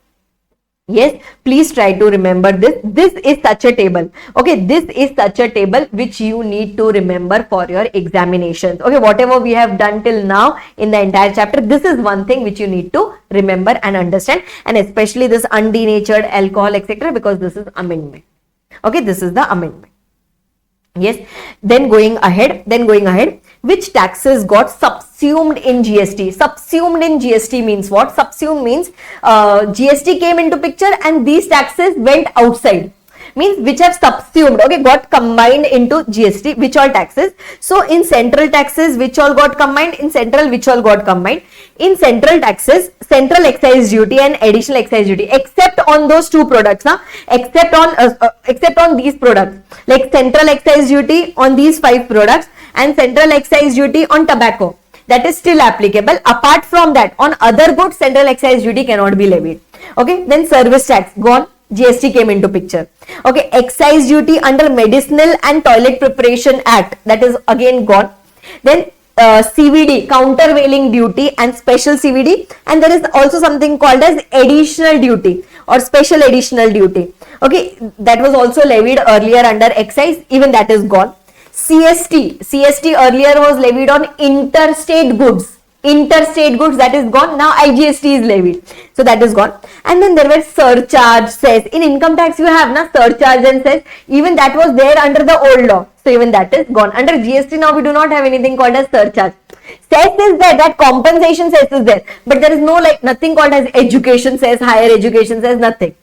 Yes, please try to remember this. This is such a table. Okay, this is such a table which you need to remember for your examinations. Okay, whatever we have done till now in the entire chapter, this is one thing which you need to remember and understand, and especially this undenatured alcohol, etc., because this is amendment. Okay, this is the amendment. Yes, then going ahead, which taxes got subsumed in GST? Subsumed in GST means what? Subsumed means GST came into picture and these taxes went outside. Means which have subsumed, okay, got combined into GST, which all taxes. So in central taxes, which all got combined? In central, which all got combined? In central taxes, central excise duty and additional excise duty, except on those 2 products, except on these products, like central excise duty on these 5 products and central excise duty on tobacco. That is still applicable. Apart from that, on other goods, central excise duty cannot be levied. Okay, then service tax gone. GST came into picture. Okay, excise duty under Medicinal and Toilet Preparation Act, that is again gone. Then CVD, countervailing duty and special CVD, and there is also something called as additional duty or special additional duty. Okay, that was also levied earlier under excise, even that is gone. CST earlier was levied on interstate goods. That is gone. Now IGST is levied, so that is gone. And then there were surcharge, cess. In income tax you have surcharge and cess, even that was there under the old law, so even that is gone. Under GST now we do not have anything called as surcharge. Cess is there, that compensation cess is there, but there is no nothing called as education cess, higher education cess, nothing.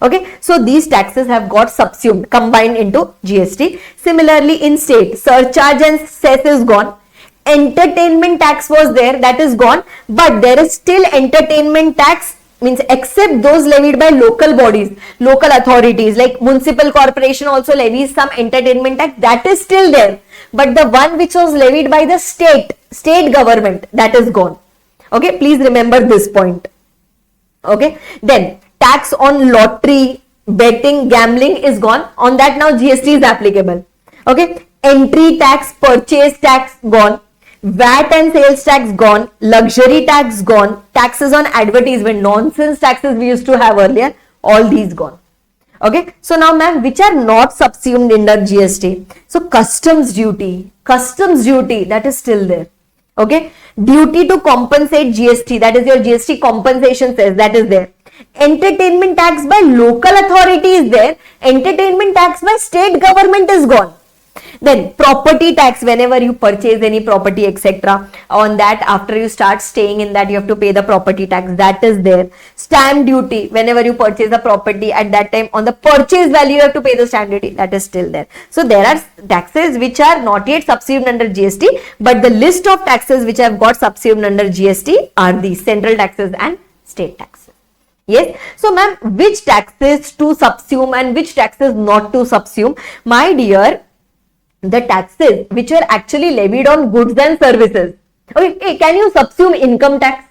Okay, so these taxes have got subsumed, combined into GST. Similarly in state, surcharge and cess is gone. Entertainment tax was there, that is gone, but there is still entertainment tax means except those levied by local bodies, local authorities, like municipal corporation also levies some entertainment tax, that is still there. But the one which was levied by the state government, that is gone. Okay, please remember this point. Okay, then tax on lottery, betting, gambling is gone. On that now GST is applicable. Okay, entry tax, purchase tax gone. VAT and sales tax gone, luxury tax gone, taxes on advertisement, nonsense taxes we used to have earlier, all these gone. Okay, so now ma'am, which are not subsumed under GST? So customs duty, that is still there. Okay, duty to compensate GST, that is your GST compensation cess, that is there. Entertainment tax by local authority is there, entertainment tax by state government is gone. Then property tax, whenever you purchase any property etc, on that after you start staying in that you have to pay the property tax, that is there. Stamp duty, whenever you purchase a property at that time on the purchase value you have to pay the stamp duty, that is still there. So there are taxes which are not yet subsumed under GST, but the list of taxes which have got subsumed under GST are these central taxes and state taxes. Yes, so ma'am, which taxes to subsume and which taxes not to subsume? My dear, the taxes which are actually levied on goods and services. Okay, hey, can you subsume income tax?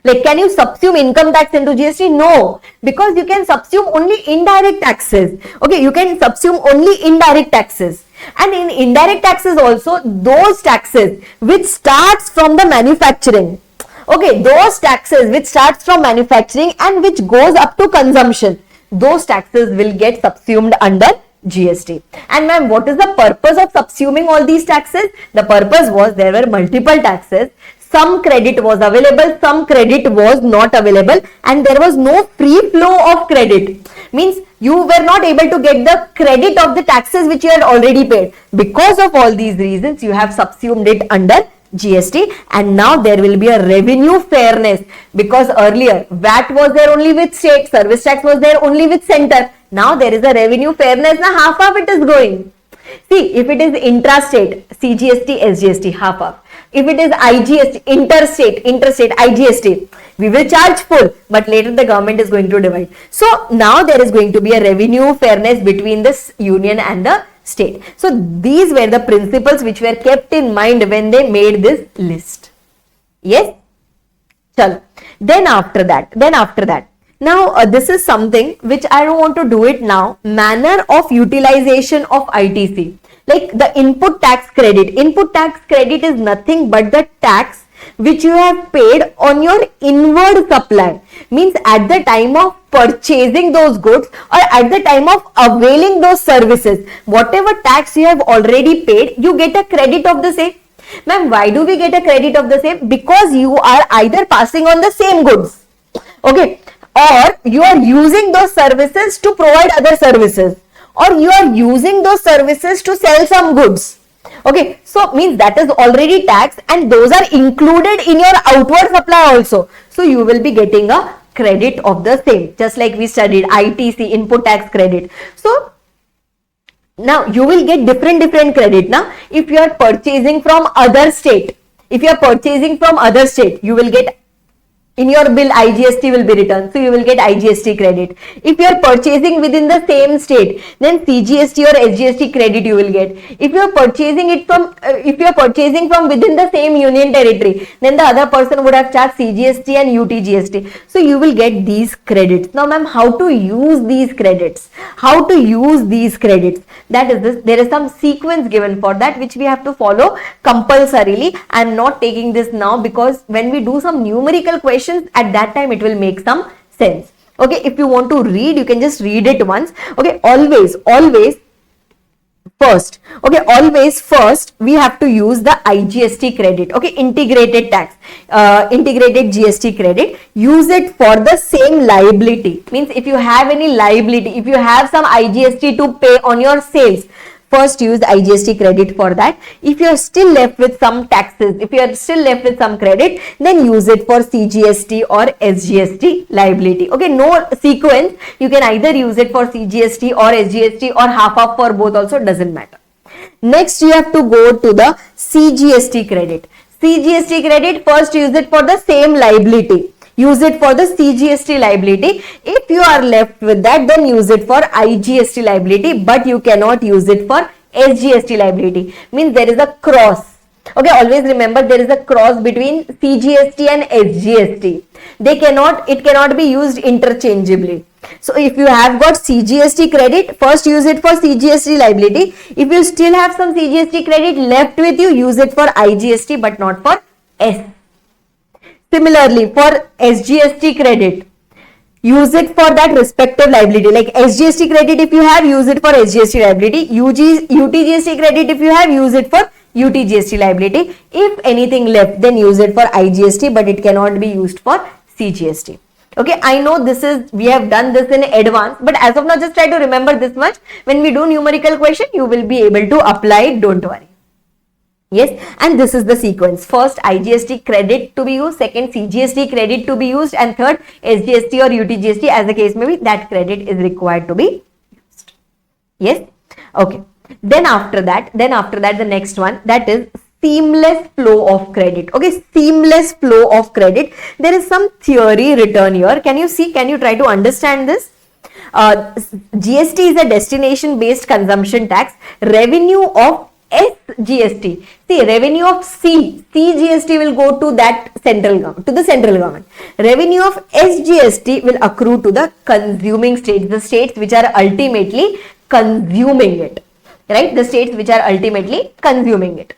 Like, can you subsume income tax into GST? No, because you can subsume only indirect taxes. Okay, you can subsume only indirect taxes. And in indirect taxes also, those taxes which starts from the manufacturing. Okay, those taxes which starts from manufacturing and which goes up to consumption, those taxes will get subsumed under GST. And ma'am, what is the purpose of subsuming all these taxes? The purpose was there were multiple taxes, some credit was available, some credit was not available, and there was no free flow of credit. Means you were not able to get the credit of the taxes which you had already paid. Because of all these reasons, you have subsumed it under GST, and now there will be a revenue fairness, because earlier VAT was there only with state, service tax was there only with center. Now there is a revenue fairness, now half of it is going. See, if it is intra-state, CGST, SGST, half of. If it is IGST, interstate, IGST, we will charge full, but later the government is going to divide. So now there is going to be a revenue fairness between this union and the state. So these were the principles which were kept in mind when they made this list. Yes? Chalo. Then after that, now this is something which I don't want to do it now. Manner of utilization of ITC. Like the input tax credit. Input tax credit is nothing but the tax which you have paid on your inward supply. Means at the time of purchasing those goods or at the time of availing those services, whatever tax you have already paid, you get a credit of the same. Ma'am, why do we get a credit of the same? Because you are either passing on the same goods, okay, or you are using those services to provide other services, or you are using those services to sell some goods. Okay, so means that is already taxed and those are included in your outward supply also. So you will be getting a credit of the same, just like we studied ITC, input tax credit. So now you will get different credit. Now if you are purchasing from other state, you will get in your bill IGST will be returned, so you will get IGST credit. If you are purchasing within the same state, then CGST or SGST credit you will get. If you are purchasing it from, within the same union territory, then the other person would have charged CGST and UTGST. So you will get these credits. Now ma'am, how to use these credits? That is this. There is some sequence given for that which we have to follow compulsorily. I am not taking this now because when we do some numerical questions, at that time it will make some sense. Okay, if you want to read, you can just read it once. Okay, always first we have to use the IGST credit. Okay, integrated tax, integrated GST credit. Use it for the same liability. Means if you have any liability, if you have some IGST to pay on your sales, first use the IGST credit for that. If you are still left with some taxes, if you are still left with some credit, then use it for CGST or SGST liability. Okay, no sequence. You can either use it for CGST or SGST or half of for both also, doesn't matter. Next you have to go to the CGST credit. CGST credit, first use it for the same liability. Use it for the CGST liability. If you are left with that, then use it for IGST liability, but you cannot use it for SGST liability. Means there is a cross. Okay, always remember there is a cross between CGST and SGST. It cannot be used interchangeably. So if you have got CGST credit, first use it for CGST liability. If you still have some CGST credit left with you, use it for IGST but not for S. Similarly, for SGST credit, use it for that respective liability. Like SGST credit if you have, use it for SGST liability. UTGST credit if you have, use it for UTGST liability. If anything left, then use it for IGST, but it cannot be used for CGST. Okay, I know we have done this in advance, but as of now, just try to remember this much. When we do numerical question, you will be able to apply it, don't worry. Yes, and this is the sequence. First, IGST credit to be used, second, CGST credit to be used, and third, SGST or UTGST, as the case may be, that credit is required to be used. Yes, okay. Then after that, the next one, that is seamless flow of credit. Okay, seamless flow of credit. There is some theory written here. Can you see? Can you try to understand this? GST is a destination based consumption tax. Revenue of SGST. See, revenue of CGST will go to that central government, Revenue of SGST will accrue to the consuming states, the states which are ultimately consuming it. Right? The states which are ultimately consuming it.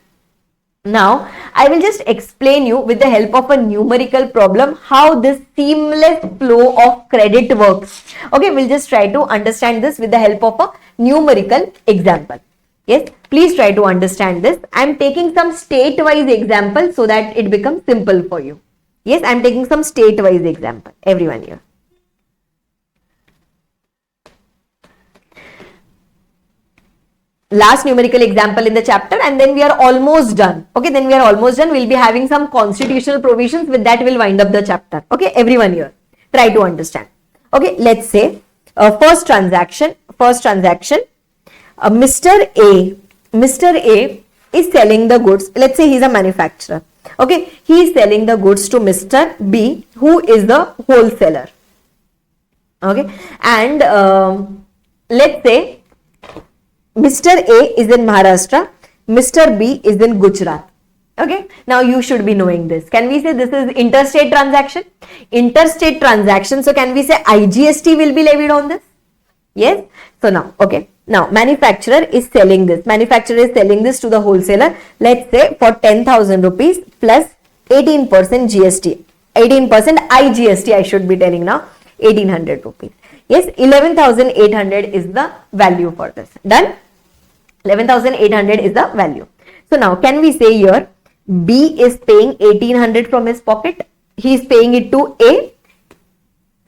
Now, I will just explain you with the help of a numerical problem how this seamless flow of credit works. Okay, we'll just try to understand this with the help of a numerical example. Yes, please try to understand this. I am taking some state-wise example so that it becomes simple for you. Yes, I am taking some state-wise example. Everyone here. Last numerical example in the chapter, and then we are almost done. Okay, then we are almost done. We'll be having some constitutional provisions. With that, we'll wind up the chapter. Okay, everyone here, try to understand. Okay, let's say first transaction. Mr. A is selling the goods. Let's say he's a manufacturer. Okay, he is selling the goods to Mr. B, who is the wholesaler. Okay, and let's say Mr. A is in Maharashtra, Mr. B is in Gujarat. Okay, now you should be knowing this. Can we say this is interstate transaction? Interstate transaction. So can we say IGST will be levied on this? Yes. So now, okay. Now manufacturer is selling this. Manufacturer is selling this to the wholesaler. Let's say for 10,000 rupees plus 18% GST. 18% IGST I should be telling now. 1800 rupees. Yes, 11,800 is the value for this. Done? 11,800 is the value. So now can we say here B is paying 1800 from his pocket. He is paying it to A.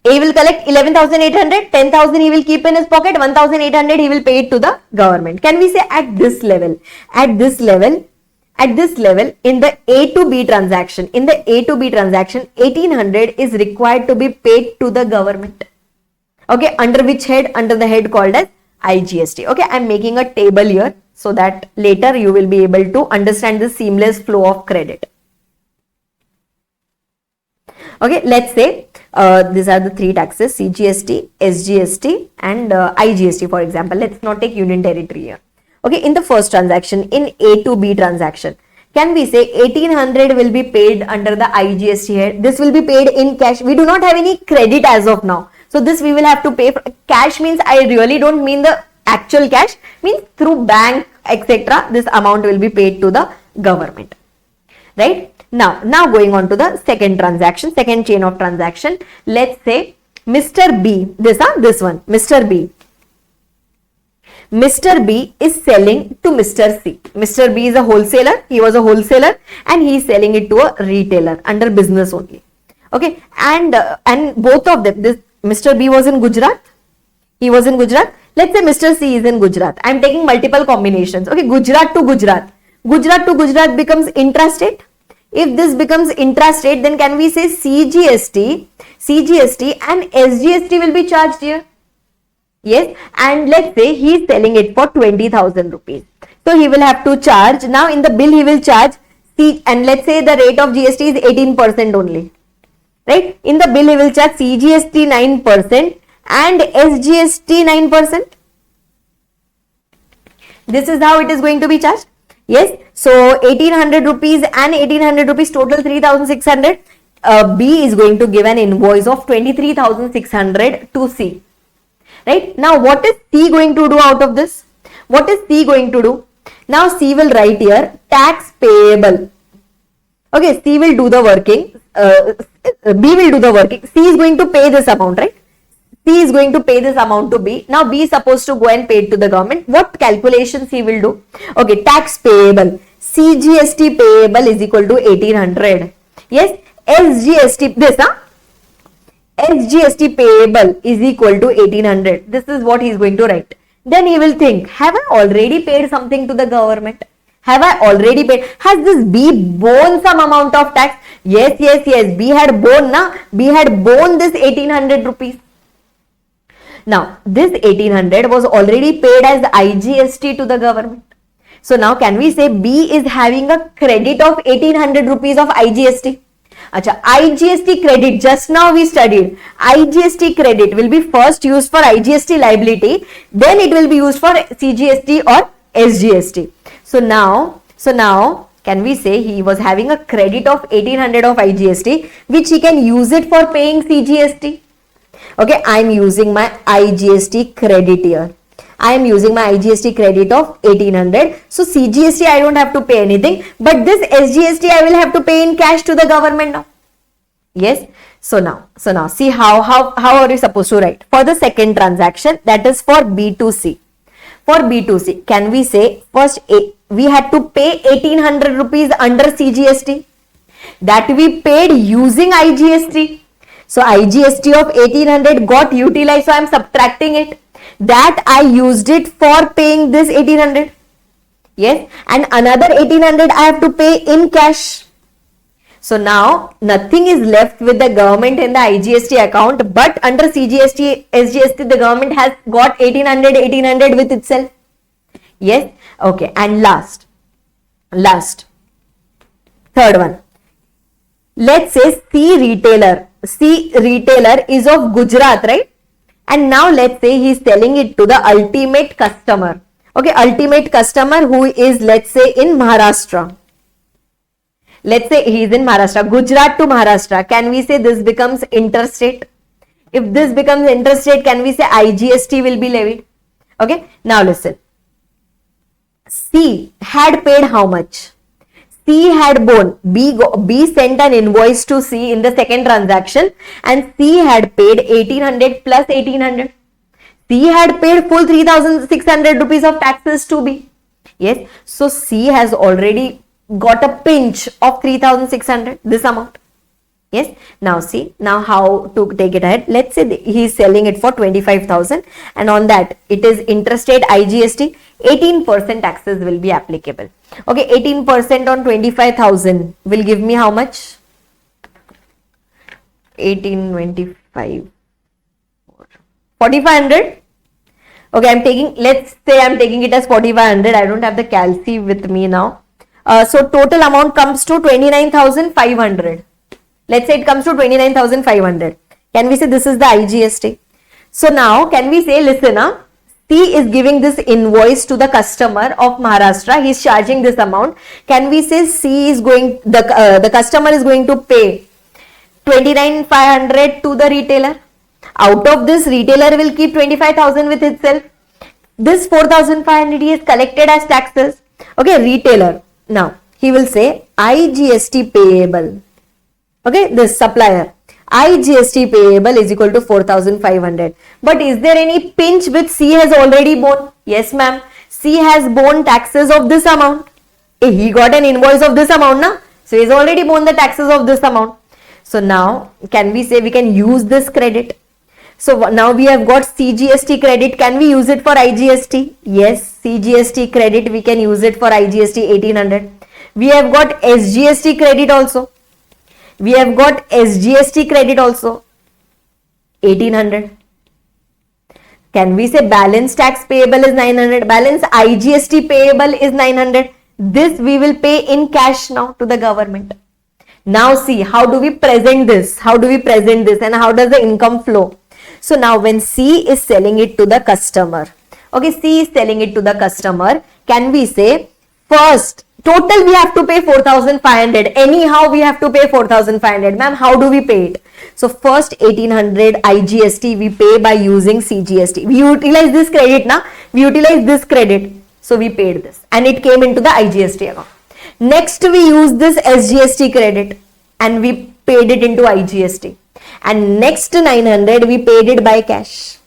A will collect 11,800, 10,000 he will keep in his pocket, 1,800 he will pay it to the government. Can we say at this level, in the A to B transaction, 1800 is required to be paid to the government. Okay, under which head? Under the head called as IGST. Okay, I am making a table here so that later you will be able to understand the seamless flow of credit. Okay, let's say these are the three taxes: CGST, SGST and IGST, for example. Let's not take Union Territory here. Okay, in the first transaction, in A to B transaction, can we say 1800 will be paid under the IGST head? This will be paid in cash. We do not have any credit as of now. So this we will have to pay for. Cash means I really don't mean the actual cash, means through bank, etc. This amount will be paid to the government. Right? Now going on to the second transaction, second chain of transaction. Let's say Mr. B, this one, Mr. B is selling to Mr. C. Mr. B is a wholesaler. He was a wholesaler and he is selling it to a retailer under business only. Okay, and both of them, this Mr. B was in Gujarat. He was in Gujarat. Let's say Mr. C is in Gujarat. I am taking multiple combinations. Okay, Gujarat to Gujarat. Gujarat to Gujarat becomes intrastate. If this becomes intrastate, then can we say CGST and SGST will be charged here? Yes, and let's say he is selling it for 20,000 rupees. So he will have to charge. Now in the bill he will charge C, and let's say the rate of GST is 18% only. right? In the bill, he will charge CGST 9% and SGST 9%. This is how it is going to be charged. Yes, so 1800 rupees and 1800 rupees, total 3600. B is going to give an invoice of 23,600 to C. Right? Now, what is C going to do out of this? What is C going to do? Now, C will write here tax payable. Okay, C will do the working. B will do the working. C is going to pay this amount, right? C is going to pay this amount to B. Now, B is supposed to go and pay it to the government. What calculations he will do? Okay, tax payable. CGST payable is equal to 1800. Yes, SGST, this, SGST payable is equal to 1800. This is what he is going to write. Then he will think, have I already paid something to the government? Have I already paid? Has this B borne some amount of tax? Yes, yes, yes. B had borne, na? B had borne this 1800 rupees. Now, this 1800 was already paid as IGST to the government. So now, can we say B is having a credit of 1800 rupees of IGST? Acha, IGST credit, just now we studied. IGST credit will be first used for IGST liability, then it will be used for CGST or SGST. So now, can we say he was having a credit of 1800 of IGST, which he can use it for paying CGST? Okay, I am using my IGST credit here. I am using my IGST credit of 1800. So CGST I don't have to pay anything, but this SGST I will have to pay in cash to the government now. Yes. So now see how are you supposed to write for the second transaction, that is for B to C. For B to C, can we say first we had to pay 1800 rupees under CGST that we paid using IGST. So IGST of 1800 got utilized, so I am subtracting it. That I used it for paying this 1800. Yes, and another 1800 I have to pay in cash. So now nothing is left with the government in the IGST account, but under CGST, SGST, the government has got 1800 with itself. Yes, okay, and last, third one. Let's say C retailer is of Gujarat, right? And now let's say he is selling it to the ultimate customer. Okay, ultimate customer who is, let's say, in Maharashtra. Let's say he is in Maharashtra, Gujarat to Maharashtra. Can we say this becomes interstate? If this becomes interstate, can we say IGST will be levied? Okay, now listen. C had paid how much? C had borne, B sent an invoice to C in the second transaction and C had paid 1800 plus 1800. C had paid full 3600 rupees of taxes to B. Yes, so C has already got a pinch of 3600, this amount. Yes, now see, now how to take it ahead. Let's say he is selling it for 25,000 and on that it is interstate IGST, 18% taxes will be applicable. Okay, 18% on 25,000 will give me how much? 1825, 4500. Okay, I'm taking, let's say I'm taking it as 4500. I don't have the calci with me now. So total amount comes to 29,500. Let's say it comes to 29,500. Can we say this is the IGST? So now can we say, listen, C is giving this invoice to the customer of Maharashtra. He is charging this amount. Can we say C is going, the customer is going to pay 29,500 to the retailer? Out of this, retailer will keep 25,000 with itself. This 4,500 he is collected as taxes. Okay, retailer. Now he will say IGST payable. Okay, this supplier, IGST payable is equal to 4,500. But is there any pinch which C has already borne? Yes, ma'am. C has borne taxes of this amount. He got an invoice of this amount, na? So he has already borne the taxes of this amount. So now, can we say we can use this credit? So now we have got CGST credit. Can we use it for IGST? Yes, CGST credit we can use it for IGST 1800. We have got SGST credit also. We have got SGST credit also 1800. Can we say balance tax payable is 900? Balance IGST payable is 900. This we will pay in cash now to the government. Now see, how do we present this? How do we present this and how does the income flow? So now when C is selling it to the customer, okay, C is selling it to the customer, can we say first, total we have to pay 4,500. Anyhow, we have to pay 4,500. Ma'am, how do we pay it? So first 1,800 IGST we pay by using CGST. We utilize this credit now. We utilize this credit. So we paid this and it came into the IGST account. Next we use this SGST credit and we paid it into IGST. And next 900 we paid it by cash.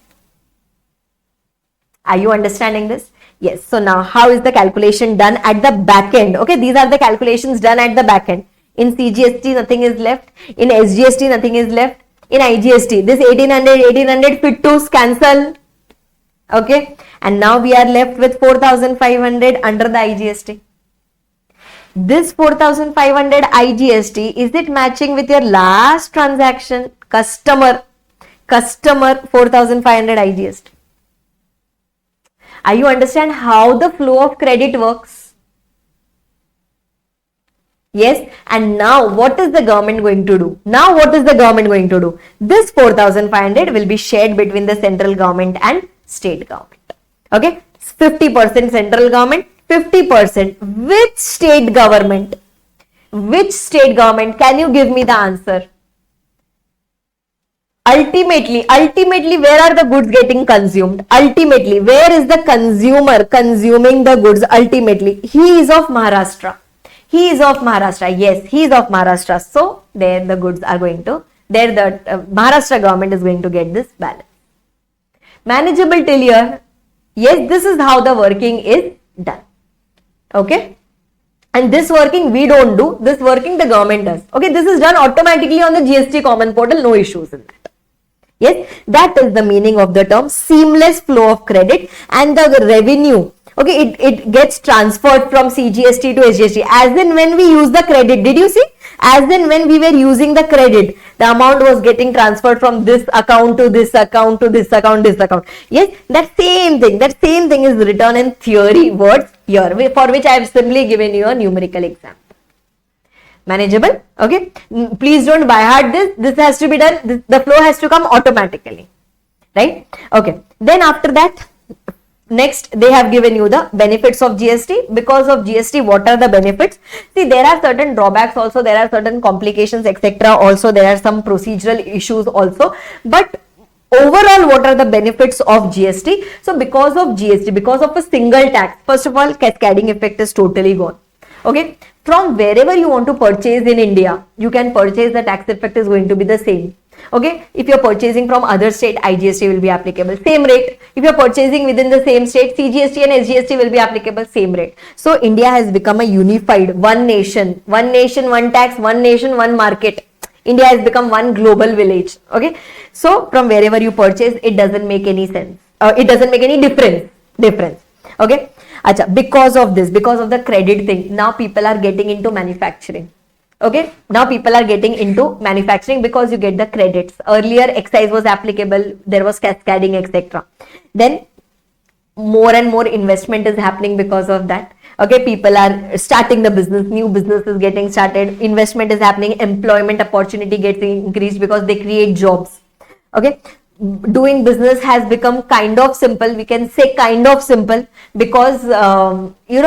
Are you understanding this? Yes. So now how is the calculation done at the back end? Okay, these are the calculations done at the back end. In CGST nothing is left. In SGST nothing is left. In IGST this 1800 fit to cancel. Okay, and now we are left with 4,500 under the IGST. This 4,500 IGST, is it matching with your last transaction? Customer 4,500 IGST. Are you understand how the flow of credit works? Yes. And now what is the government going to do? Now what is the government going to do? This 4,500 will be shared between the central government and state government. Okay. 50% central government, 50% which state government? Which state government? Can you give me the answer? Ultimately, where are the goods getting consumed? Ultimately, where is the consumer consuming the goods? Ultimately, he is of Maharashtra. He is of Maharashtra. Yes, he is of Maharashtra. So, there the goods are going to, there the Maharashtra government is going to get this balance. Manageable till here. Yes, this is how the working is done. Okay. And this working we don't do. This working the government does. Okay. This is done automatically on the GST common portal. No issues in that. Yes, that is the meaning of the term seamless flow of credit, and the revenue, okay, it gets transferred from CGST to SGST. As in when we use the credit, did you see? As in when we were using the credit, the amount was getting transferred from this account to this account to this account, this account. Yes, that same thing is written in theory words here, for which I have simply given you a numerical example. Manageable? Okay. Please don't by heart this. This has to be done. The flow has to come automatically. Right? Okay. Then after that, next they have given you the benefits of GST. Because of GST, what are the benefits? See, there are certain drawbacks also. There are certain complications, etc. Also, there are some procedural issues also. But overall, what are the benefits of GST? So, because of GST, because of a single tax, first of all, cascading effect is totally gone. Okay. From wherever you want to purchase in India, you can purchase, the tax effect is going to be the same. Okay. If you're purchasing from other state, IGST will be applicable, same rate. If you're purchasing within the same state, CGST and SGST will be applicable, same rate. So India has become a unified, one nation, one tax, one nation, one market. India has become one global village. Okay. So from wherever you purchase, it doesn't make any sense. It doesn't make any difference. Okay. Achha, because of this, because of the credit thing, now people are getting into manufacturing. Okay. Now people are getting into manufacturing because you get the credits. Earlier excise was applicable, there was cascading, etc. Then more and more investment is happening because of that. Okay. People are starting the business, new business is getting started, investment is happening, employment opportunity gets increased because they create jobs. Okay. Doing business has become kind of simple. We can say kind of simple because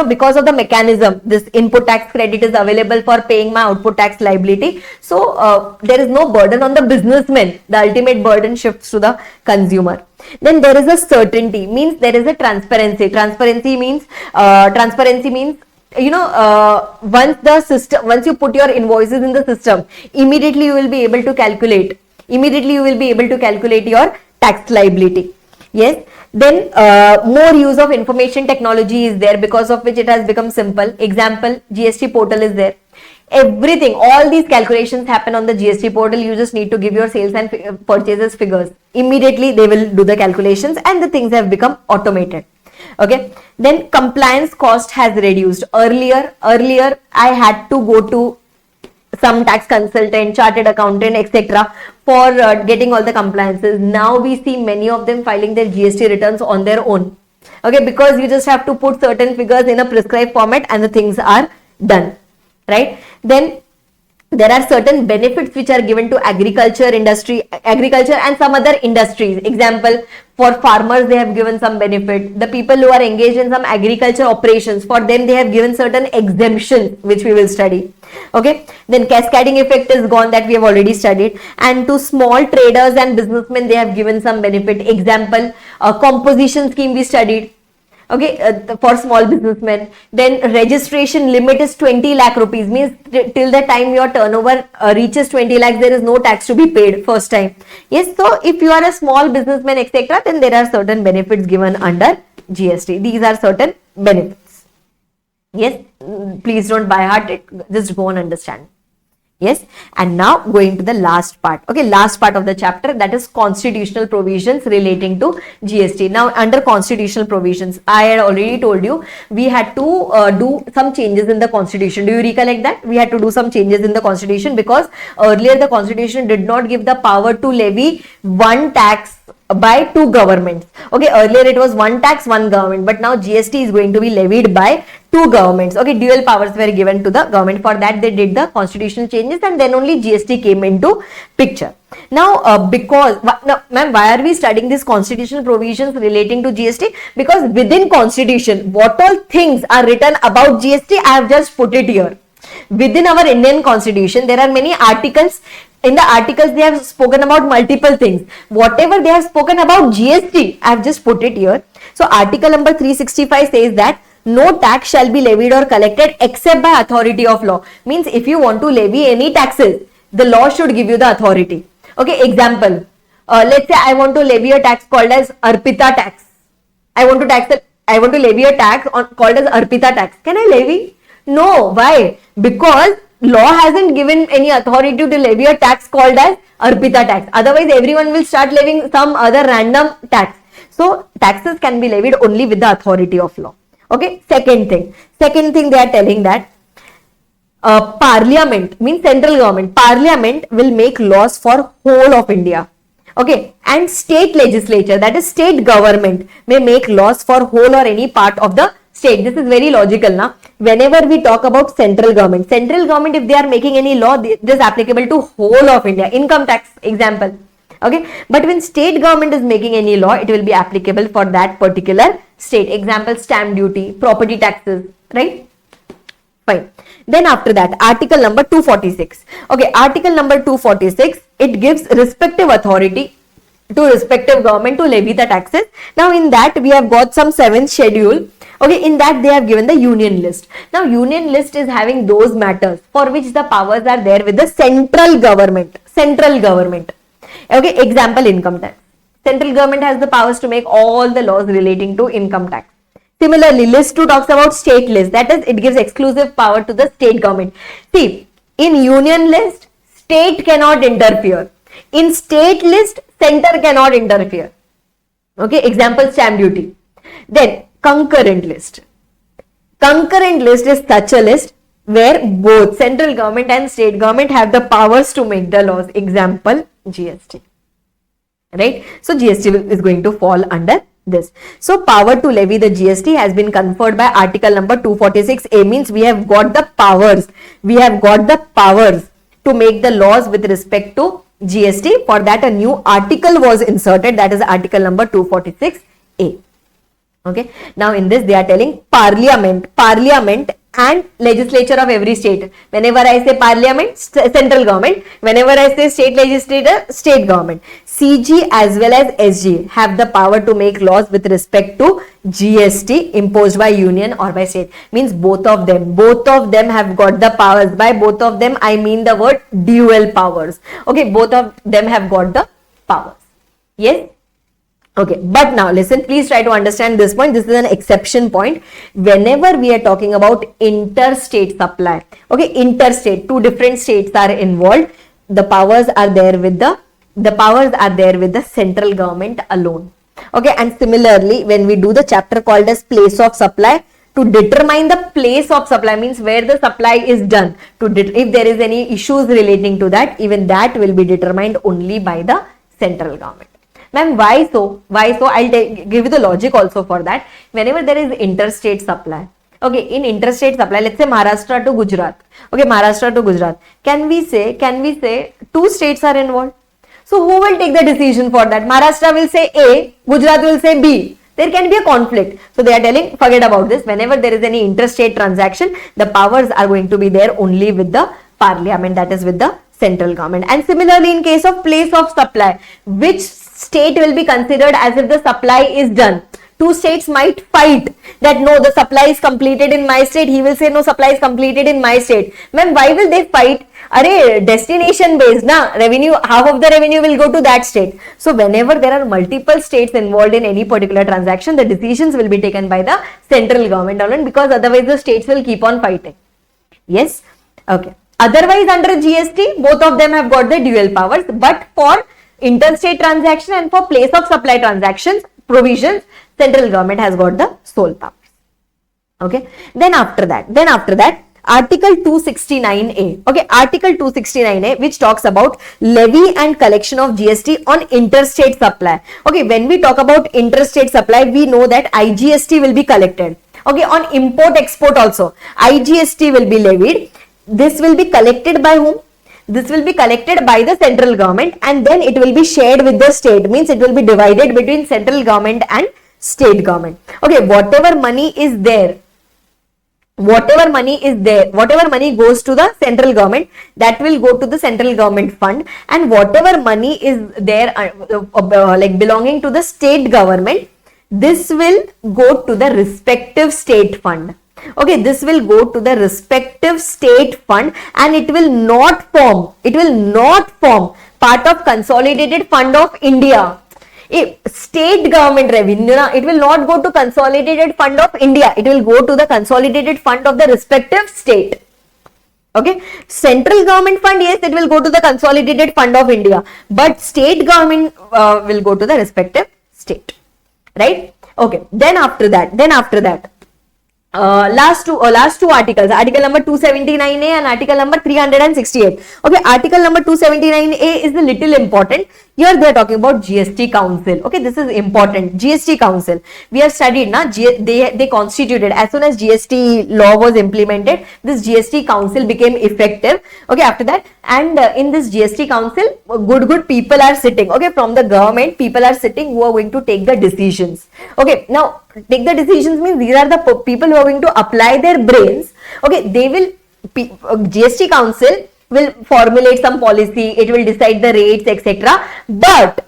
because of the mechanism, this input tax credit is available for paying my output tax liability. So there is no burden on the businessman. The ultimate burden shifts to the consumer. Then there is a certainty, means there is a transparency. Transparency means once you put your invoices in the system, immediately you will be able to calculate. Your tax liability. Yes. Then more use of information technology is there, because of which it has become simple. Example, GST portal is there. Everything, all these calculations happen on the GST portal. You just need to give your sales and purchases figures. Immediately they will do the calculations and the things have become automated. Okay. Then compliance cost has reduced. Earlier I had to go to some tax consultant, chartered accountant, etc. for getting all the compliances. Now we see many of them filing their GST returns on their own. Okay, because you just have to put certain figures in a prescribed format and the things are done. Right? Then there are certain benefits which are given to agriculture and some other industries. Example, for farmers they have given some benefit. The people who are engaged in some agriculture operations, for them they have given certain exemptions which we will study. Okay, then cascading effect is gone, that we have already studied. And to small traders and businessmen they have given some benefit. Example, composition scheme we studied. Okay, for small businessmen. Then registration limit is 20 lakh rupees, means till the time your turnover reaches 20 lakhs, there is no tax to be paid first time. Yes, so if you are a small businessman, etc., then there are certain benefits given under GST. These are certain benefits. Yes, please don't by heart it, just go and understand. Yes, and now going to the last part. Okay, last part of the chapter, that is constitutional provisions relating to GST. Now under constitutional provisions, I had already told you we had to do some changes in the constitution. Do you recollect that? We had to do some changes in the constitution because earlier the constitution did not give the power to levy one tax by two governments. Okay, earlier it was one tax, one government, but now GST is going to be levied by two governments. Okay, dual powers were given to the government. For that they did the constitutional changes, and then only GST came into picture. Now because ma'am, why are we studying these constitutional provisions relating to GST? Because within constitution, what all things are written about GST, I have just put it here. Within our Indian constitution, there are many articles. In the articles, they have spoken about multiple things. Whatever they have spoken about GST, I have just put it here. So article number 365 says that no tax shall be levied or collected except by authority of law. Means if you want to levy any taxes, the law should give you the authority. Okay, example, let's say I want to levy a tax called as Arpita tax. I want to levy a tax called as Arpita tax. Can I levy? No. Why? Because law hasn't given any authority to levy a tax called as Arpita tax. Otherwise, everyone will start levying some other random tax. So, taxes can be levied only with the authority of law. Okay. Second thing they are telling that Parliament, means central government, Parliament will make laws for whole of India. Okay. And state legislature, that is state government, may make laws for whole or any part of the state. This is very logical now. Whenever we talk about central government, if they are making any law, this is applicable to whole of India. Income tax, example. Okay, but when state government is making any law, it will be applicable for that particular state. Example, stamp duty, property taxes, right? Fine. Then after that, article number 246. Okay, article number 246, it gives respective authority to respective government to levy the taxes. Now in that we have got some 7th schedule. Okay, in that they have given the union list. Now union list is having those matters for which the powers are there with the central government. Okay, example, income tax. Central government has the powers to make all the laws relating to income tax. Similarly, list 2 talks about state list. That is, it gives exclusive power to the state government. See, in union list, state cannot interfere. In state list, center cannot interfere. Okay, example, stamp duty. Then concurrent list. Concurrent list is such a list where both central government and state government have the powers to make the laws. Example, GST. Right? So GST is going to fall under this. So power to levy the GST has been conferred by article number 246A, means we have got the powers. We have got the powers to make the laws with respect to GST. For that a new article was inserted, that is article number 246A. Okay. Now in this they are telling parliament and legislature of every state. Whenever I say parliament, central government. Whenever I say state legislature, state government. CG as well as SG have the power to make laws with respect to GST imposed by union or by state. Means both of them have got the powers. By both of them I mean the word dual powers. Okay, both of them have got the powers. Yes. Okay, but now listen, please try to understand this point. This is an exception point. Whenever we are talking about interstate supply, okay, interstate, two different states are involved, the powers are there with the central government alone. Okay, and similarly, when we do the chapter called as place of supply, to determine the place of supply means where the supply is done. If there is any issues relating to that, even that will be determined only by the central government. Ma'am, why so? I'll give you the logic also for that. Whenever there is interstate supply, Okay, in interstate supply, let's say Maharashtra to Gujarat. Okay, Maharashtra to Gujarat. Can we say two states are involved? So who will take the decision for that? Maharashtra will say A, Gujarat will say B. There can be a conflict. So they are telling, forget about this. Whenever there is any interstate transaction, the powers are going to be there only with the parliament, that is with the central government. And similarly, in case of place of supply, which state will be considered as if the supply is done? Two states might fight that no, the supply is completed in my state. He will say no, supply is completed in my state. Ma'am, why will they fight? Arey, destination based, na? Revenue, half of the revenue will go to that state. So whenever there are multiple states involved in any particular transaction, the decisions will be taken by the central government alone, because otherwise the states will keep on fighting. Yes? Okay. Otherwise, under GST, both of them have got the dual powers, but for interstate transaction and for place of supply transactions, provisions, central government has got the sole powers. Okay. Then after that, Article 269A. Okay, Article 269A, which talks about levy and collection of GST on interstate supply. Okay, when we talk about interstate supply, we know that IGST will be collected. Okay, on import export also, IGST will be levied. This will be collected by whom? This will be collected by the central government, and then it will be shared with the state. Means it will be divided between central government and state government. Okay, whatever money goes to the central government, that will go to the central government fund, and whatever money is there like belonging to the state government, this will go to the respective state fund. Okay, this will go to the respective state fund, and it will not form part of consolidated fund of India. If state government revenue, it will not go to consolidated fund of India, it will go to the consolidated fund of the respective state. Okay, central government fund, yes, it will go to the consolidated fund of India, but state government will go to the respective state, right? Okay, then after that, last two articles, article number 279A and article number 368. Okay, article number 279A is a little important. Here they are talking about GST Council. Okay, this is important. GST Council. We have studied, na, they constituted as soon as GST law was implemented. This GST Council became effective. Okay, after that, and in this GST Council, good people are sitting. Okay, from the government, people are sitting who are going to take the decisions. Okay, now take the decisions means these are the people who are going to apply their brains. Okay, they will, GST Council will formulate some policy, it will decide the rates, etc. But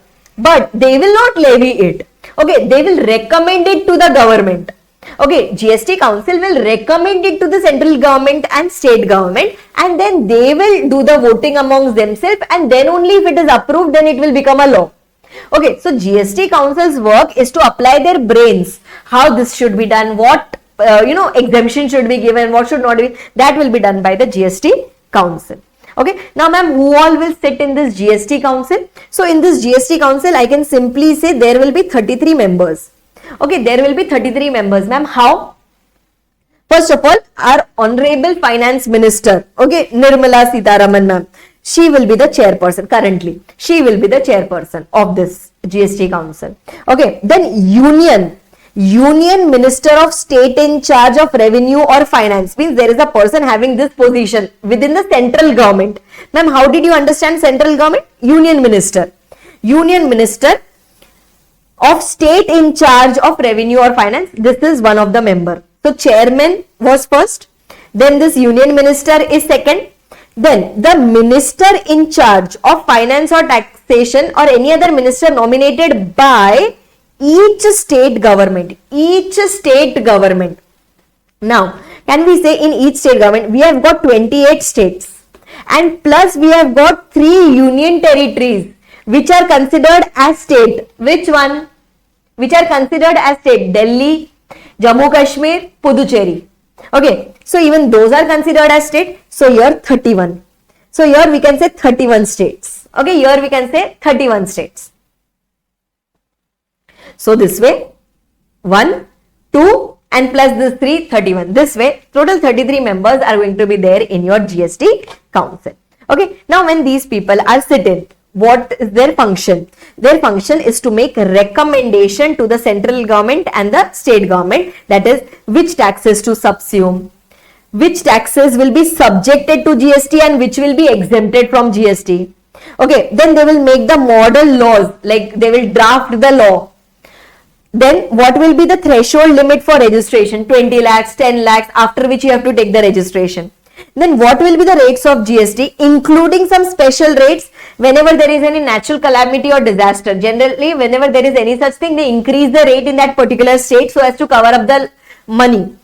they will not levy it. Okay, they will recommend it to the government. Okay, GST Council will recommend it to the central government and state government, and then they will do the voting amongst themselves, and then only if it is approved, then it will become a law. Okay, so GST Council's work is to apply their brains, how this should be done, what exemption should be given, what should not be, that will be done by the GST Council. Okay, now ma'am, who all will sit in this GST Council? So in this GST Council, I can simply say there will be 33 members. Okay, there will be 33 members, ma'am. How? First of all, our Honorable Finance Minister, okay, Nirmala Sitharaman ma'am, she will be the chairperson currently. She will be the chairperson of this GST Council. Okay, then Union Minister of State in charge of Revenue or Finance, means there is a person having this position within the central government. Ma'am, how did you understand central government? Union Minister of State in charge of Revenue or Finance. This is one of the member. So chairman was first, then this Union Minister is second, then the Minister in charge of Finance or Taxation or any other minister nominated by each state government. Now, can we say in each state government, we have got 28 states, and plus we have got 3 union territories which are considered as state. Which one? Which are considered as state? Delhi, Jammu Kashmir, Puducherry. Okay, so even those are considered as state. So here 31. So here we can say 31 states. Okay, here we can say 31 states. So this way 1, 2 and plus this 3, 31. This way total 33 members are going to be there in your GST Council. Okay, now when these people are sitting, What is their function? Their function is to make a recommendation to the central government and the state government, that is which taxes to subsume, which taxes will be subjected to GST and which will be exempted from GST. Okay, then they will make the model laws, like they will draft the law. Then what will be the threshold limit for registration? 20 lakhs, 10 lakhs, after which you have to take the registration. Then what will be the rates of GST, including some special rates whenever there is any natural calamity or disaster. Generally, whenever there is any such thing, they increase the rate in that particular state so as to cover up the money.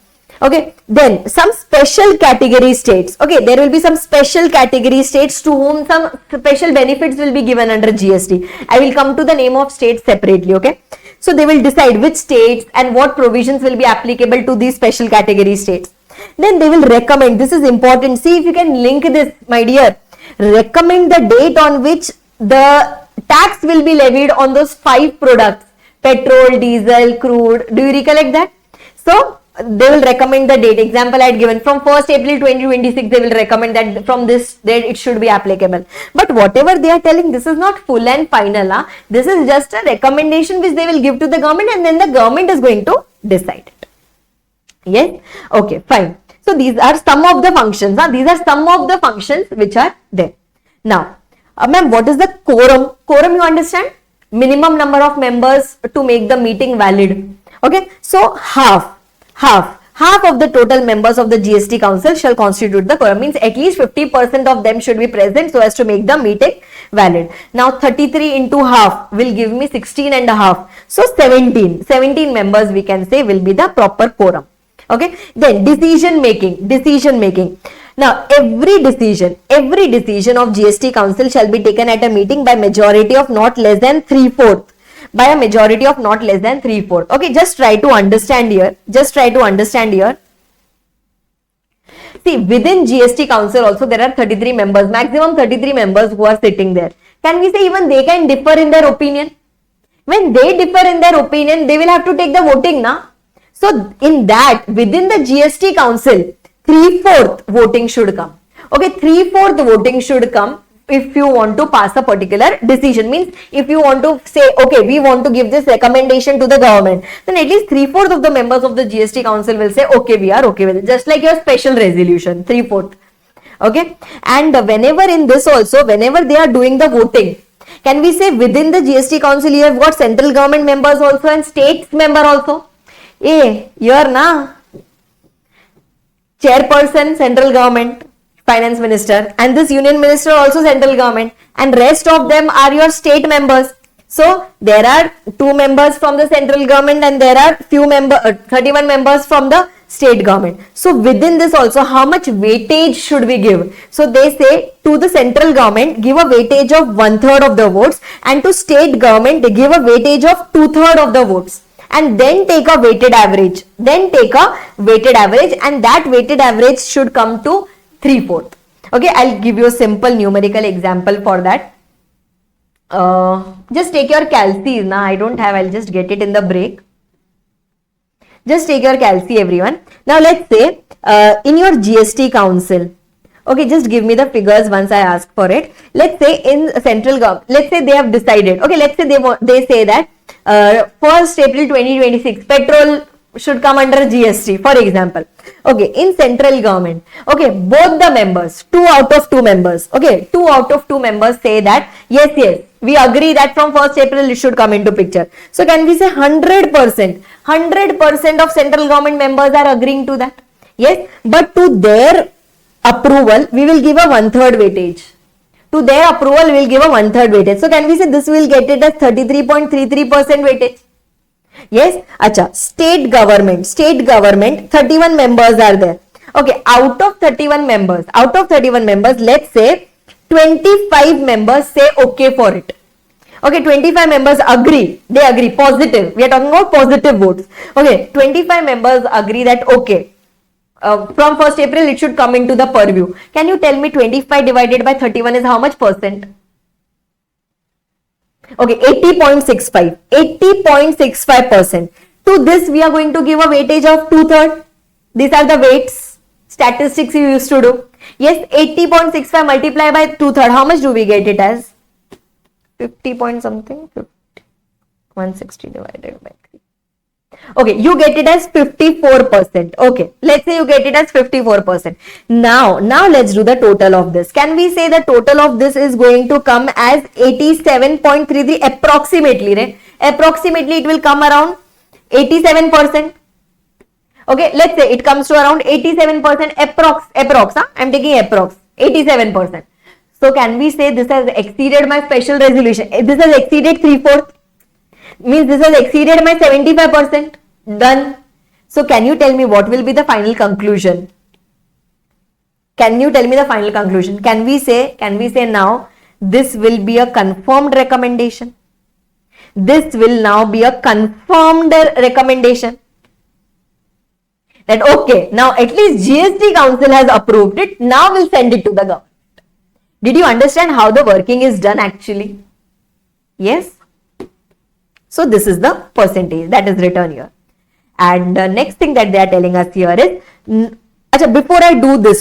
Okay, then some special category states. Okay, there will be some special category states to whom some special benefits will be given under GST. I will come to the name of states separately. Okay, so they will decide which states and what provisions will be applicable to these special category states. Then they will recommend, this is important, see if you can link this, my dear, recommend the date on which the tax will be levied on those 5 products, petrol, diesel, crude. Do you recollect that? So they will recommend the date. Example I had given, from 1st April 2026, they will recommend that from this date it should be applicable. But whatever they are telling, this is not full and final. This is just a recommendation which they will give to the government, and then the government is going to decide it. Yes? Okay, fine. So these are some of the functions. These are some of the functions which are there. Now, ma'am, what is the quorum? Quorum, you understand? Minimum number of members to make the meeting valid. Okay, so half of the total members of the GST council shall constitute the quorum. Means at least 50% of them should be present so as to make the meeting valid. Now 33 into half will give me 16 and a half. So 17 members we can say will be the proper quorum. Okay, then decision making. Now every decision of GST council shall be taken at a meeting by majority of not less than 3/4. By a majority of not less than 3/4. Okay, just try to understand here. See, within GST council also there are 33 members, maximum 33 members who are sitting there. Can we say even they can differ in their opinion? When they differ in their opinion, they will have to take the voting, na? So in that, within the GST council, 3/4 voting should come. Okay, 3/4 voting should come if you want to pass a particular decision. Means if you want to say, okay, we want to give this recommendation to the government, then at least 3/4 of the members of the GST council will say, okay, we are okay with it. Just like your special resolution, 3/4. Okay, and whenever in this also, whenever they are doing the voting, can we say within the GST council you have got central government members also and states member also? Here na, chairperson central government, finance minister, and this union minister also central government, and rest of them are your state members. So there are 2 members from the central government and there are 31 members from the state government. So within this also, how much weightage should we give? So they say to the central government give a weightage of 1/3 of the votes, and to state government they give a weightage of 2/3 of the votes. And then take a weighted average. And that weighted average should come to 3/4. Okay, I'll give you a simple numerical example for that. Just take your calcies. Now I don't have, I'll just get it in the break. Just take your calci, everyone. Now let's say in your GST council, okay, just give me the figures once I ask for it. Let's say in central government, let's say they have decided, okay, let's say they say that 1st April 2026 petrol should come under GST, for example. Okay, in central government, okay, both the members, 2 out of 2 members, okay, 2 out of 2 members say that yes, we agree that from 1st April it should come into picture. So can we say 100% of central government members are agreeing to that? Yes, but to their approval we will give a 1/3 weightage. To their approval we will give a 1/3 weightage. So can we say this will get it as 33.33% weightage? Yes. Acha, state government 31 members are there. Okay, out of 31 members, let's say 25 members say okay for it. Okay, 25 members agree. They agree, positive. We are talking about positive votes. Okay, 25 members agree that okay, from 1st April it should come into the purview. Can you tell me 25 divided by 31 is how much percent? Okay, 80.65%. To this we are going to give a weightage of 2/3. These are the weights, statistics you used to do. Yes, 80.65 multiplied by 2/3. How much do we get it as? 50 point something, 50, 160 divided by 3. Okay, you get it as 54%. Okay, let's say you get it as 54%. Now let's do the total of this. Can we say the total of this is going to come as 87.33 approximately, right? Approximately it will come around 87%. Okay, let's say it comes to around 87% approx, huh? I'm taking approx, 87%. So can we say this has exceeded my special resolution? This has exceeded 3/4. Means this has exceeded my 75%. Done. So can you tell me what will be the final conclusion? Can you tell me the final conclusion? Can we say now this will be a confirmed recommendation? This will now be a confirmed recommendation. That okay, now at least GST Council has approved it. Now we'll send it to the government. Did you understand how the working is done actually? Yes. So this is the percentage that is written here. And next thing that they are telling us here is, before I do this,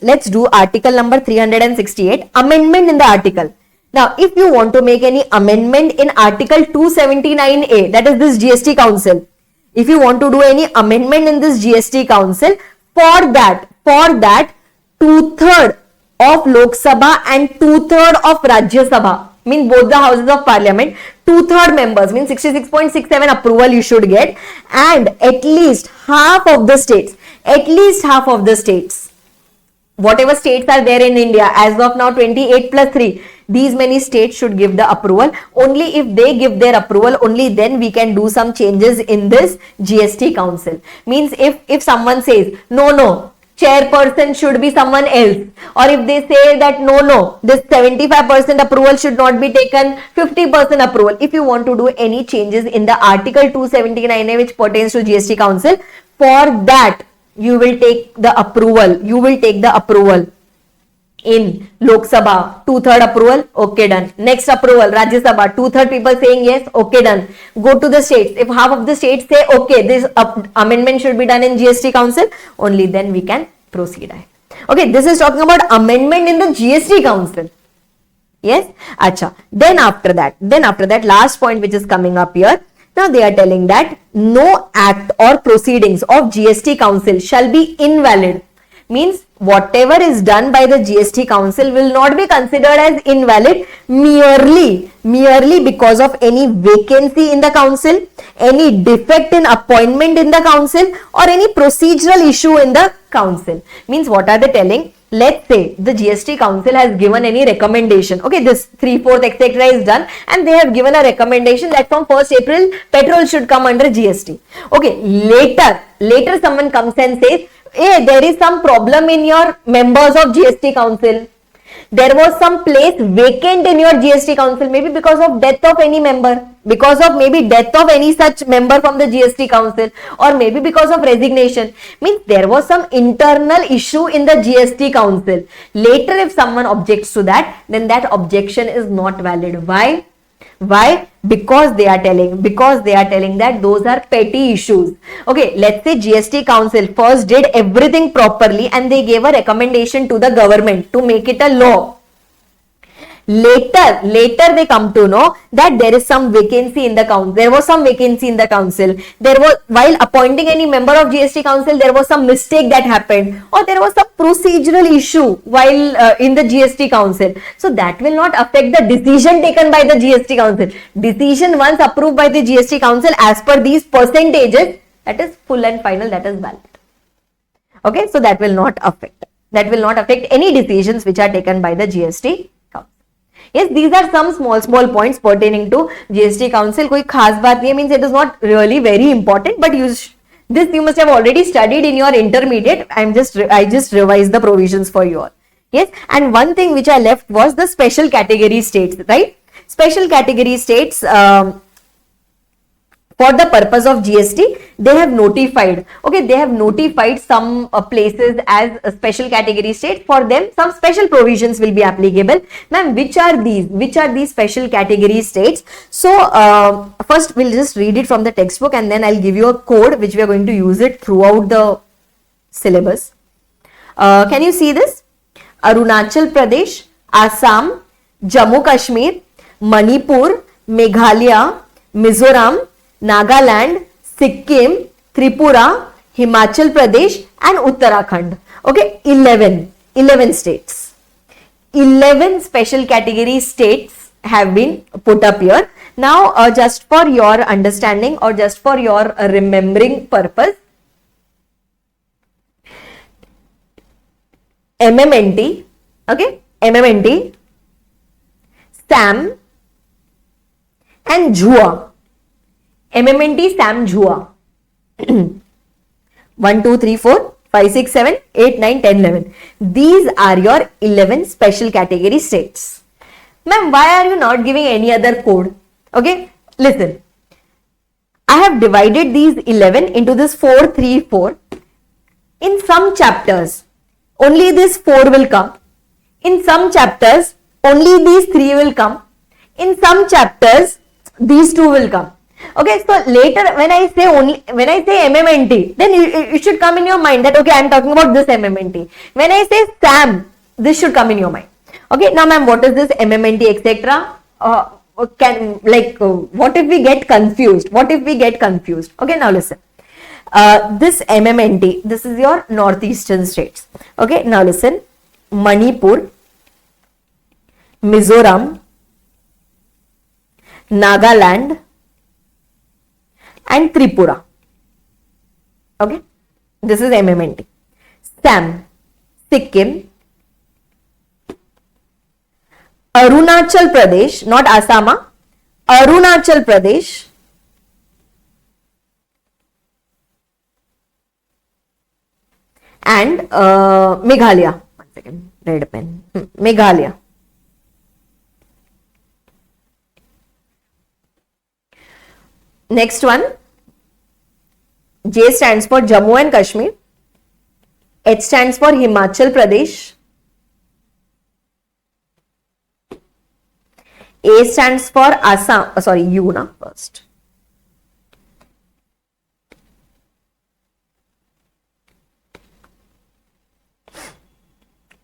let's do article number 368, amendment in the article. Now, if you want to make any amendment in article 279A, that is this GST Council, if you want to do any amendment in this GST Council, for that 2/3 of Lok Sabha and 2/3 of Rajya Sabha, mean both the houses of parliament, 2/3 members, means 66.67 approval you should get, and at least half of the states, whatever states are there in India as of now, 28 plus 3, these many states should give the approval. Only if they give their approval, only then we can do some changes in this GST Council. Means if someone says no, chairperson should be someone else, or if they say that no, this 75% approval should not be taken, 50% approval. If you want to do any changes in the article 279A which pertains to GST Council, for that you will take the approval. In Lok Sabha, 2/3 approval, okay, done. Next approval, Rajya Sabha, 2/3 people saying yes, okay, done. Go to the states. If half of the states say okay, this amendment should be done in GST Council, only then we can proceed ahead. Okay, this is talking about amendment in the GST Council. Yes, acha. Then after that, last point which is coming up here. Now they are telling that no act or proceedings of GST Council shall be invalid. Means whatever is done by the GST Council will not be considered as invalid merely because of any vacancy in the council, any defect in appointment in the council, or any procedural issue in the council. Means what are they telling? Let's say the GST Council has given any recommendation. Okay, this 3/4 etc. is done, and they have given a recommendation that from 1st April petrol should come under GST. Okay, later someone comes and says, hey, there is some problem in your members of GST Council. There was some place vacant in your GST Council, maybe because of death of any member, because of maybe death of any such member from the GST Council, or maybe because of resignation. Means there was some internal issue in the GST Council. Later, if someone objects to that, then that objection is not valid. Why? Because they are telling that those are petty issues. Okay, let's say GST Council first did everything properly and they gave a recommendation to the government to make it a law. Later they come to know that there is some vacancy in the council. There was some vacancy in the council. While appointing any member of GST Council, there was some mistake that happened, or there was some procedural issue while in the GST Council. So that will not affect the decision taken by the GST Council. Decision once approved by the GST Council as per these percentages, that is full and final, that is valid. Okay, so that will not affect any decisions which are taken by the GST. Yes, these are some small points pertaining to GST Council. कोई खास बात नहीं है, means it is not really very important, but this you must have already studied in your intermediate. I just revised the provisions for you all. Yes, and one thing which I left was the special category states, right? Special category states, for the purpose of GST, they have notified. Okay, they have notified some places as a special category state. For them, some special provisions will be applicable. Ma'am, which are these special category states? So, first we'll just read it from the textbook, and then I'll give you a code which we are going to use it throughout the syllabus. Can you see this? Arunachal Pradesh, Assam, Jammu Kashmir, Manipur, Meghalaya, Mizoram, Nagaland, Sikkim, Tripura, Himachal Pradesh and Uttarakhand. Okay, 11 states. 11 special category states have been put up here. Now, just for your understanding or just for your remembering purpose, MMNT, okay, MMNT, SAM and JUA. MMNT, SAM, JUA. 1, 2, 3, 4, 5, 6, 7, 8, 9, 10, 11. These are your 11 special category states. Ma'am, why are you not giving any other code? Okay, listen. I have divided these 11 into this 4, 3, 4. In some chapters, only this 4 will come. In some chapters, only these 3 will come. In some chapters, these 2 will come. Okay, so later when I say MMNT, then it should come in your mind that okay, I am talking about this MMNT. When I say SAM, this should come in your mind. Okay, now ma'am, what is this MMNT, etc.? What if we get confused? What if we get confused? Okay, now listen. This MMNT, this is your northeastern states. Okay, now listen. Manipur, Mizoram, Nagaland and Tripura. Okay, this is MMNT. SAM, Sikkim, Arunachal Pradesh, not Assam, Arunachal Pradesh, and Meghalaya. One second, red pen. Meghalaya. Next one, J stands for Jammu and Kashmir, H stands for Himachal Pradesh, A stands for Assam, U na first.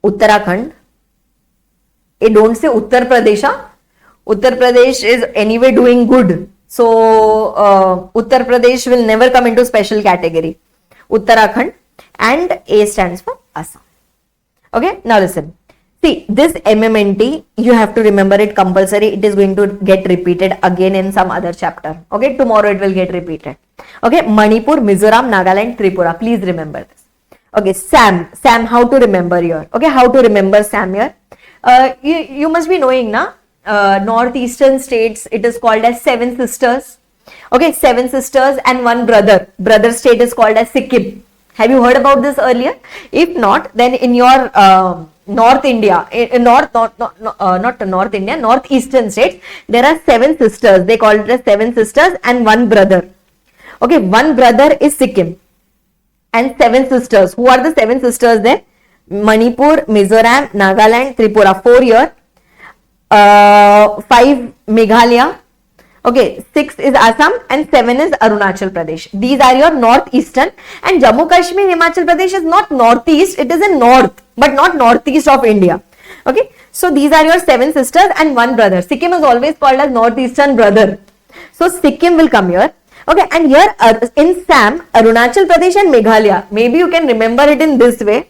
Uttarakhand. Don't say Uttar Pradesh. Uttar Pradesh is anyway doing good. So, Uttar Pradesh will never come into special category. Uttarakhand, and A stands for Assam. Okay, now listen. See, this MMNT, you have to remember it compulsory. It is going to get repeated again in some other chapter. Okay, tomorrow it will get repeated. Okay, Manipur, Mizoram, Nagaland, Tripura. Please remember this. Okay, SAM, how to remember here? Okay, how to remember SAM here? You must be knowing, na? Northeastern states, it is called as 7 sisters. Okay, 7 sisters and 1 brother. Brother state is called as Sikkim. Have you heard about this earlier? If not, then in your North India, Northeastern states, there are 7 sisters. They call it as 7 sisters and 1 brother. Okay, 1 brother is Sikkim and 7 sisters. Who are the 7 sisters there? Manipur, Mizoram, Nagaland, Tripura. 4 here. 5 Meghalaya, okay, 6 is Assam and 7 is Arunachal Pradesh. These are your northeastern, and Jammu Kashmir, Himachal Pradesh is not northeast, it is in north, but not northeast of India. Okay, so these are your 7 sisters and 1 brother. Sikkim is always called as northeastern brother. So Sikkim will come here. Okay, and here in SAM, Arunachal Pradesh and Meghalaya, maybe you can remember it in this way.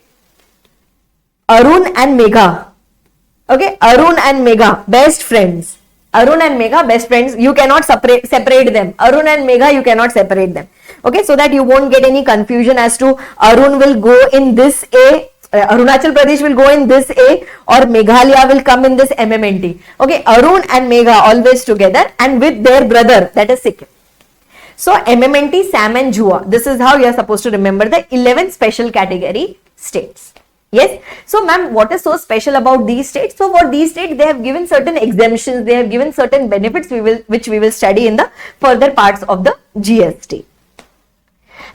Arun and Megha. Okay, Arun and Megha, best friends. Arun and Megha, best friends. You cannot separate them. Arun and Megha, you cannot separate them. Okay, so that you won't get any confusion as to Arun will go in this A, Arunachal Pradesh will go in this A, or Meghalaya will come in this MMNT. Okay, Arun and Megha always together and with their brother, that is Sikkim. So MMNT, SAM and JUA. This is how you are supposed to remember the 11 special category states. Yes. So ma'am, what is so special about these states? So for these states, they have given certain exemptions, they have given certain benefits which we will study in the further parts of the GST.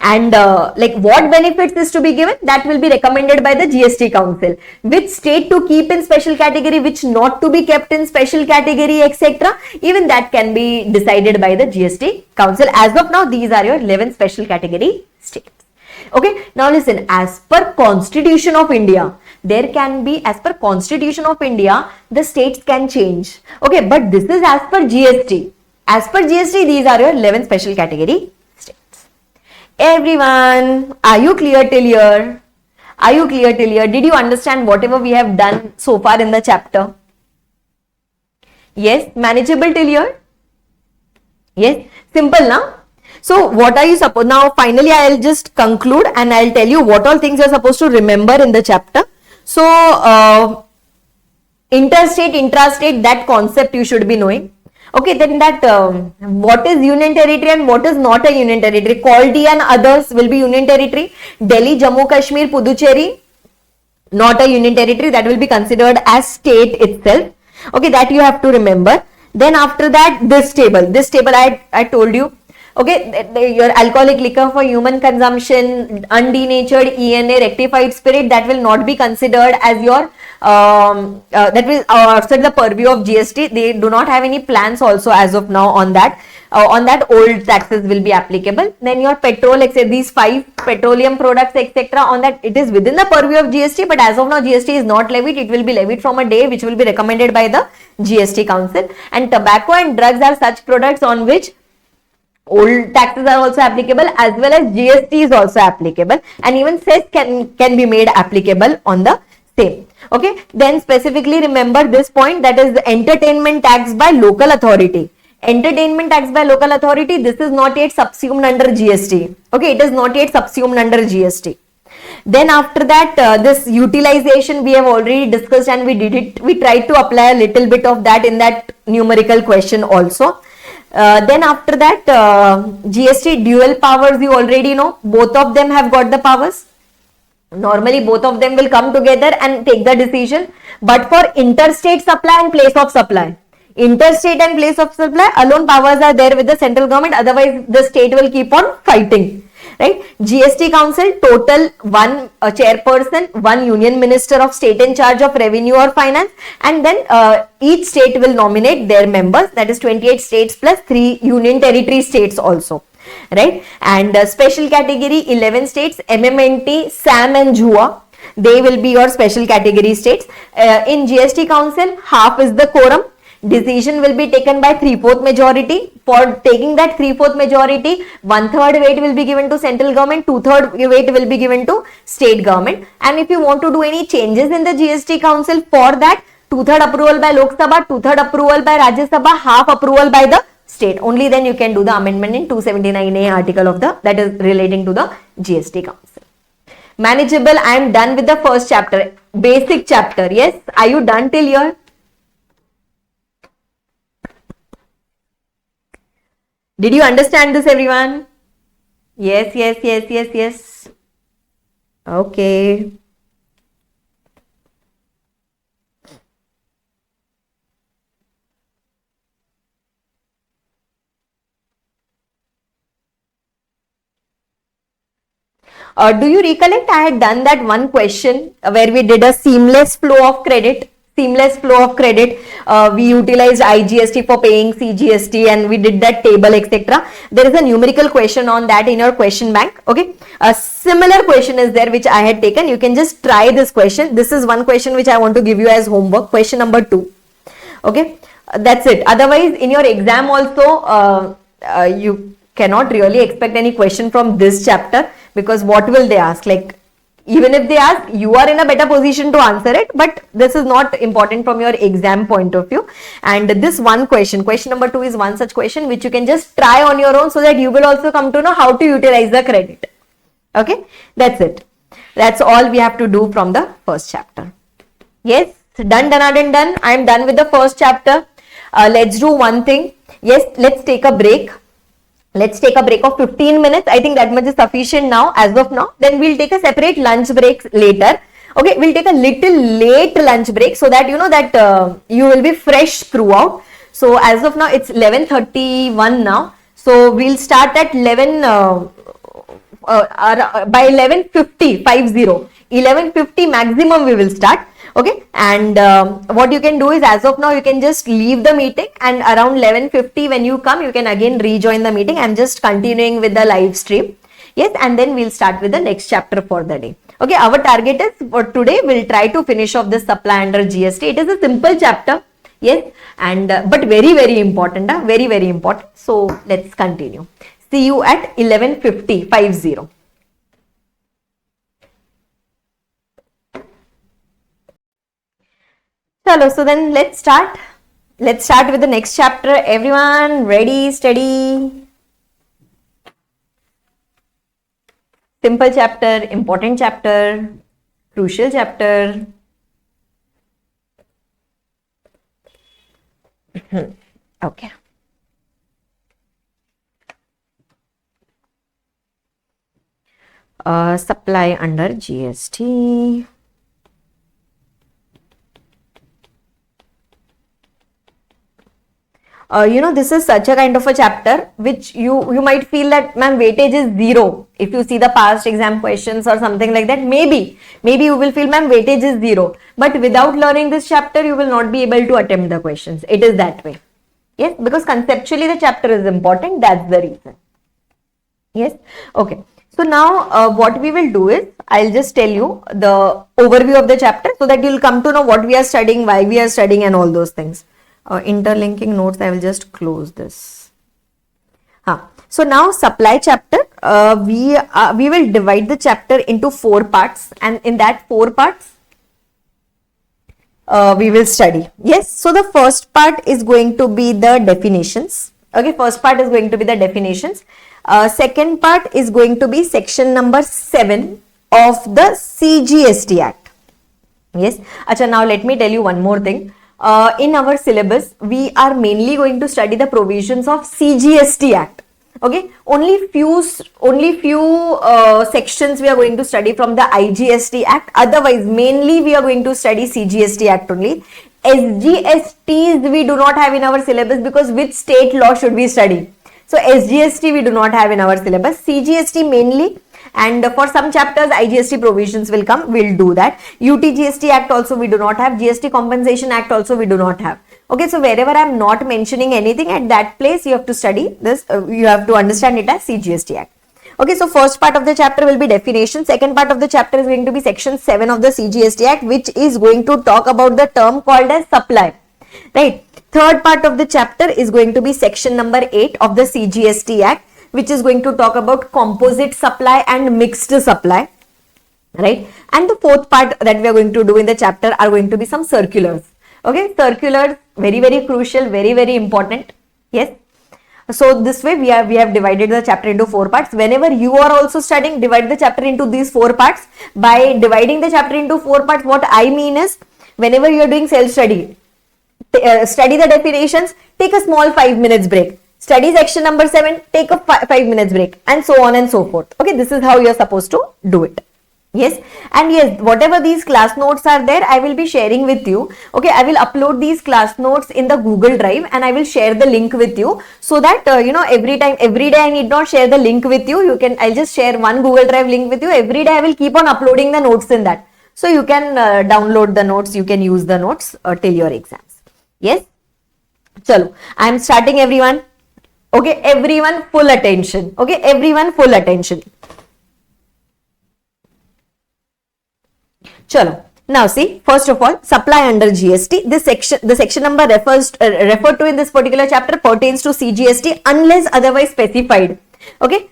And like what benefits is to be given, that will be recommended by the GST Council. Which state to keep in special category, which not to be kept in special category, etc. Even that can be decided by the GST Council. As of now, these are your 11 special category states. Okay, now listen, as per Constitution of India, There can be, as per Constitution of India, the states can change. Okay, but this is as per GST. As per GST, these are your 11 special category states. Everyone, are you clear till here? Are you clear till here? Did you understand whatever we have done so far in the chapter? Yes, manageable till here? Yes, simple now. So what are you supposed, now finally I'll just conclude and I'll tell you what all things you're supposed to remember in the chapter. So interstate, intrastate, that concept you should be knowing. Okay, then that what is union territory and what is not a union territory. Quality and others will be union territory. Delhi, Jammu, Kashmir, Puducherry, not a union territory, that will be considered as state itself. Okay, that you have to remember. Then after that, this table I told you. Okay, your alcoholic liquor for human consumption, undenatured ENA, rectified spirit, that will not be considered as your, that will outside the purview of GST. They do not have any plans also as of now on that. On that, old taxes will be applicable. Then your petrol, etc., these 5 petroleum products, etc., on that it is within the purview of GST, but as of now GST is not levied. It will be levied from a day which will be recommended by the GST Council. And tobacco and drugs are such products on which old taxes are also applicable, as well as GST is also applicable, and even cess can be made applicable on the same. Okay, then specifically remember this point, that is the entertainment tax by local authority. Entertainment tax by local authority, this is not yet subsumed under GST. Okay, it is not yet subsumed under GST. Then after that, this utilization we have already discussed and we did it. We tried to apply a little bit of that in that numerical question also. Then after that, GST dual powers, you already know, both of them have got the powers. Normally both of them will come together and take the decision, but for interstate supply and place of supply, interstate and place of supply alone powers are there with the central government, otherwise the state will keep on fighting. Right? GST Council, total 1 chairperson, 1 union minister of state in charge of revenue or finance, and then each state will nominate their members, that is 28 states plus 3 union territory states also. Right? And special category, 11 states, MMNT, SAM and JUA, they will be your special category states. In GST Council, half is the quorum. Decision will be taken by 3/4 majority. For taking that 3/4 majority, 1/3 weight will be given to central government, 2/3 weight will be given to state government. And if you want to do any changes in the GST Council, for that 2/3 approval by Lok Sabha, 2/3 approval by Rajya Sabha, half approval by the state. Only then you can do the amendment in 279A article of the, that is relating to the GST Council. Manageable. I am done with the first chapter, basic chapter. Yes, are you done till here? Did you understand this, everyone? Yes, yes, yes, yes, yes. Okay. Do you recollect I had done that one question where we did a seamless flow of credit? Seamless flow of credit. We utilized IGST for paying CGST and we did that table, etc. There is a numerical question on that in your question bank. Okay. A similar question is there which I had taken. You can just try this question. This is one question which I want to give you as homework. Question number 2. Okay. That's it. Otherwise, in your exam also, you cannot really expect any question from this chapter, because what will they ask? Like, even if they ask, you are in a better position to answer it, but this is not important from your exam point of view. And this one question, question number 2 is one such question which you can just try on your own so that you will also come to know how to utilize the credit. Okay, that's it. That's all we have to do from the first chapter. Yes, done. I am done with the first chapter. Let's do one thing. Yes, let's take a break. Let's take a break of 15 minutes. I think that much is sufficient now, as of now. Then we'll take a separate lunch break later. Okay, we'll take a little late lunch break so that you know that you will be fresh throughout. So as of now, it's 11:31 now. So we'll start at 11 by 11:50, 11:50 maximum we will start. Okay, and what you can do is, as of now, you can just leave the meeting, and around 11:50 when you come, you can again rejoin the meeting. I'm just continuing with the live stream. Yes, and then we'll start with the next chapter for the day. Okay, our target is for today, we'll try to finish off this supply under GST. It is a simple chapter. Yes, and but very, very important. Very, very important. So let's continue. See you at 11:50. Chalo, so then let's start. Let's start with the next chapter. Everyone ready, steady? Simple chapter, important chapter, crucial chapter. Okay. Supply under GST. This is such a kind of a chapter which you might feel that, ma'am, weightage is 0. If you see the past exam questions or something like that, maybe you will feel, ma'am, weightage is 0. But without learning this chapter, you will not be able to attempt the questions. It is that way. Yes, because conceptually the chapter is important. That's the reason. Yes. Okay. So now what we will do is, I'll just tell you the overview of the chapter so that you'll come to know what we are studying, why we are studying, and all those things. Interlinking notes, I will just close this. So now supply chapter, we will divide the chapter into 4 parts, and in that 4 parts we will study. Yes, so the first part is going to be the definitions. Okay, first part is going to be the definitions. Second part is going to be section number 7 of the CGST Act. Yes, Acha, now let me tell you one more thing. In our syllabus, we are mainly going to study the provisions of CGST Act. Okay, only few sections we are going to study from the IGST Act. Otherwise, mainly we are going to study CGST Act only. SGSTs we do not have in our syllabus, because which state law should we study? So SGST we do not have in our syllabus. CGST mainly. And for some chapters, IGST provisions will come. We'll do that. UTGST Act also we do not have. GST Compensation Act also we do not have. Okay, so wherever I'm not mentioning anything, at that place you have to study this. You have to understand it as CGST Act. Okay, so first part of the chapter will be definition. Second part of the chapter is going to be section 7 of the CGST Act, which is going to talk about the term called as supply. Right. Third part of the chapter is going to be section number 8 of the CGST Act, which is going to talk about composite supply and mixed supply, right? And the fourth part that we are going to do in the chapter are going to be some circulars. Okay, circulars, very, very crucial, very, very important. Yes. So this way we have divided the chapter into 4 parts. Whenever you are also studying, divide the chapter into these 4 parts. By dividing the chapter into 4 parts, what I mean is, whenever you are doing self-study, study the definitions, take a small 5 minutes break. Study section number 7, take a 5 minutes break, and so on and so forth. Okay, this is how you are supposed to do it. Yes, and yes, whatever these class notes are there, I will be sharing with you. Okay, I will upload these class notes in the Google Drive, and I will share the link with you, so that every day I need not share the link with you. I'll just share one Google Drive link with you. Every day I will keep on uploading the notes in that, so you can download the notes. You can use the notes till your exams. Yes, chalo, I am starting, everyone. Okay, everyone full attention. Okay, everyone full attention. Chalo. Now see, first of all, supply under GST. The section number referred to in this particular chapter pertains to CGST unless otherwise specified. Okay,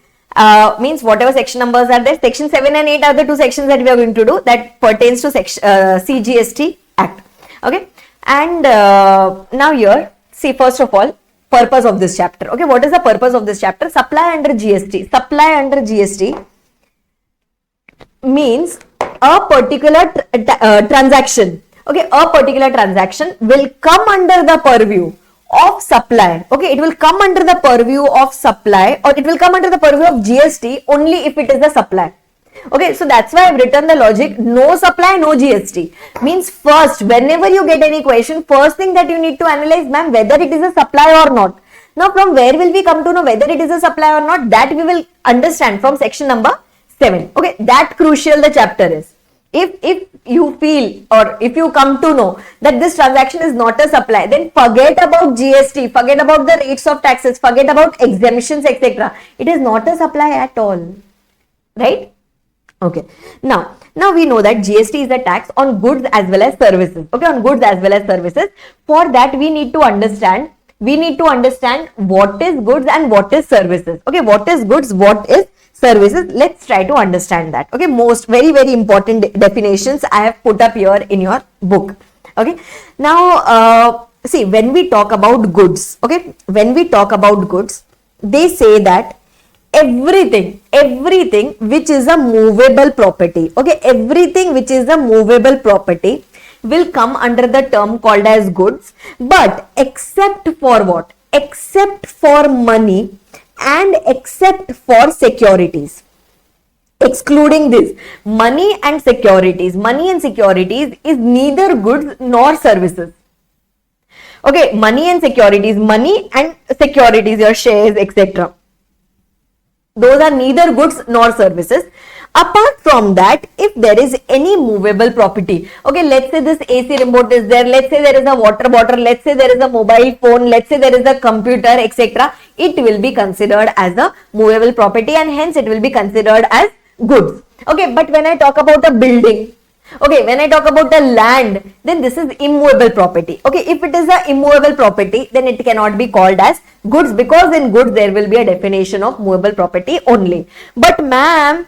means whatever section numbers are there, section 7 and 8 are the 2 sections that we are going to do that pertains to CGST Act. Okay, and now here, see, first of all, purpose of this chapter. Okay, what is the purpose of this chapter? Supply under GST. Supply under GST means a particular transaction. Okay, a particular transaction will come under the purview of supply. Okay, it will come under the purview of supply, or it will come under the purview of GST only if it is the supply. Okay, so that's why I've written the logic: no supply, no GST. Means first, whenever you get any question, first thing that you need to analyze, ma'am, whether it is a supply or not. Now, from where will we come to know whether it is a supply or not? That we will understand from section number 7. Okay, that crucial the chapter is. If you feel, or if you come to know that this transaction is not a supply, then forget about GST, forget about the rates of taxes, forget about exemptions, etc. It is not a supply at all. right? Okay. Now we know that GST is a tax on goods as well as services. Okay, on goods as well as services. For that, we need to understand what is goods and what is services. Okay, what is goods, what is services? Let's try to understand that. Okay, most very important definitions I have put up here in your book. Okay, now see, when we talk about goods, okay, when we talk about goods, they say that everything which is a movable property, okay, everything which is a movable property will come under the term called as goods, but except for what? Except for money and except for securities. Excluding this, money and securities is neither goods nor services. Okay, money and securities, your shares, etc. Those are neither goods nor services. Apart from that, if there is any movable property, okay, let's say this AC remote is there, let's say there is a water bottle, let's say there is a mobile phone, let's say there is a computer, etc. It will be considered as a movable property and hence it will be considered as goods. Okay, but when I talk about a building, okay, when I talk about the land, then this is immovable property. Okay, if it is a immovable property, then it cannot be called as goods, because in goods there will be a definition of movable property only. But ma'am,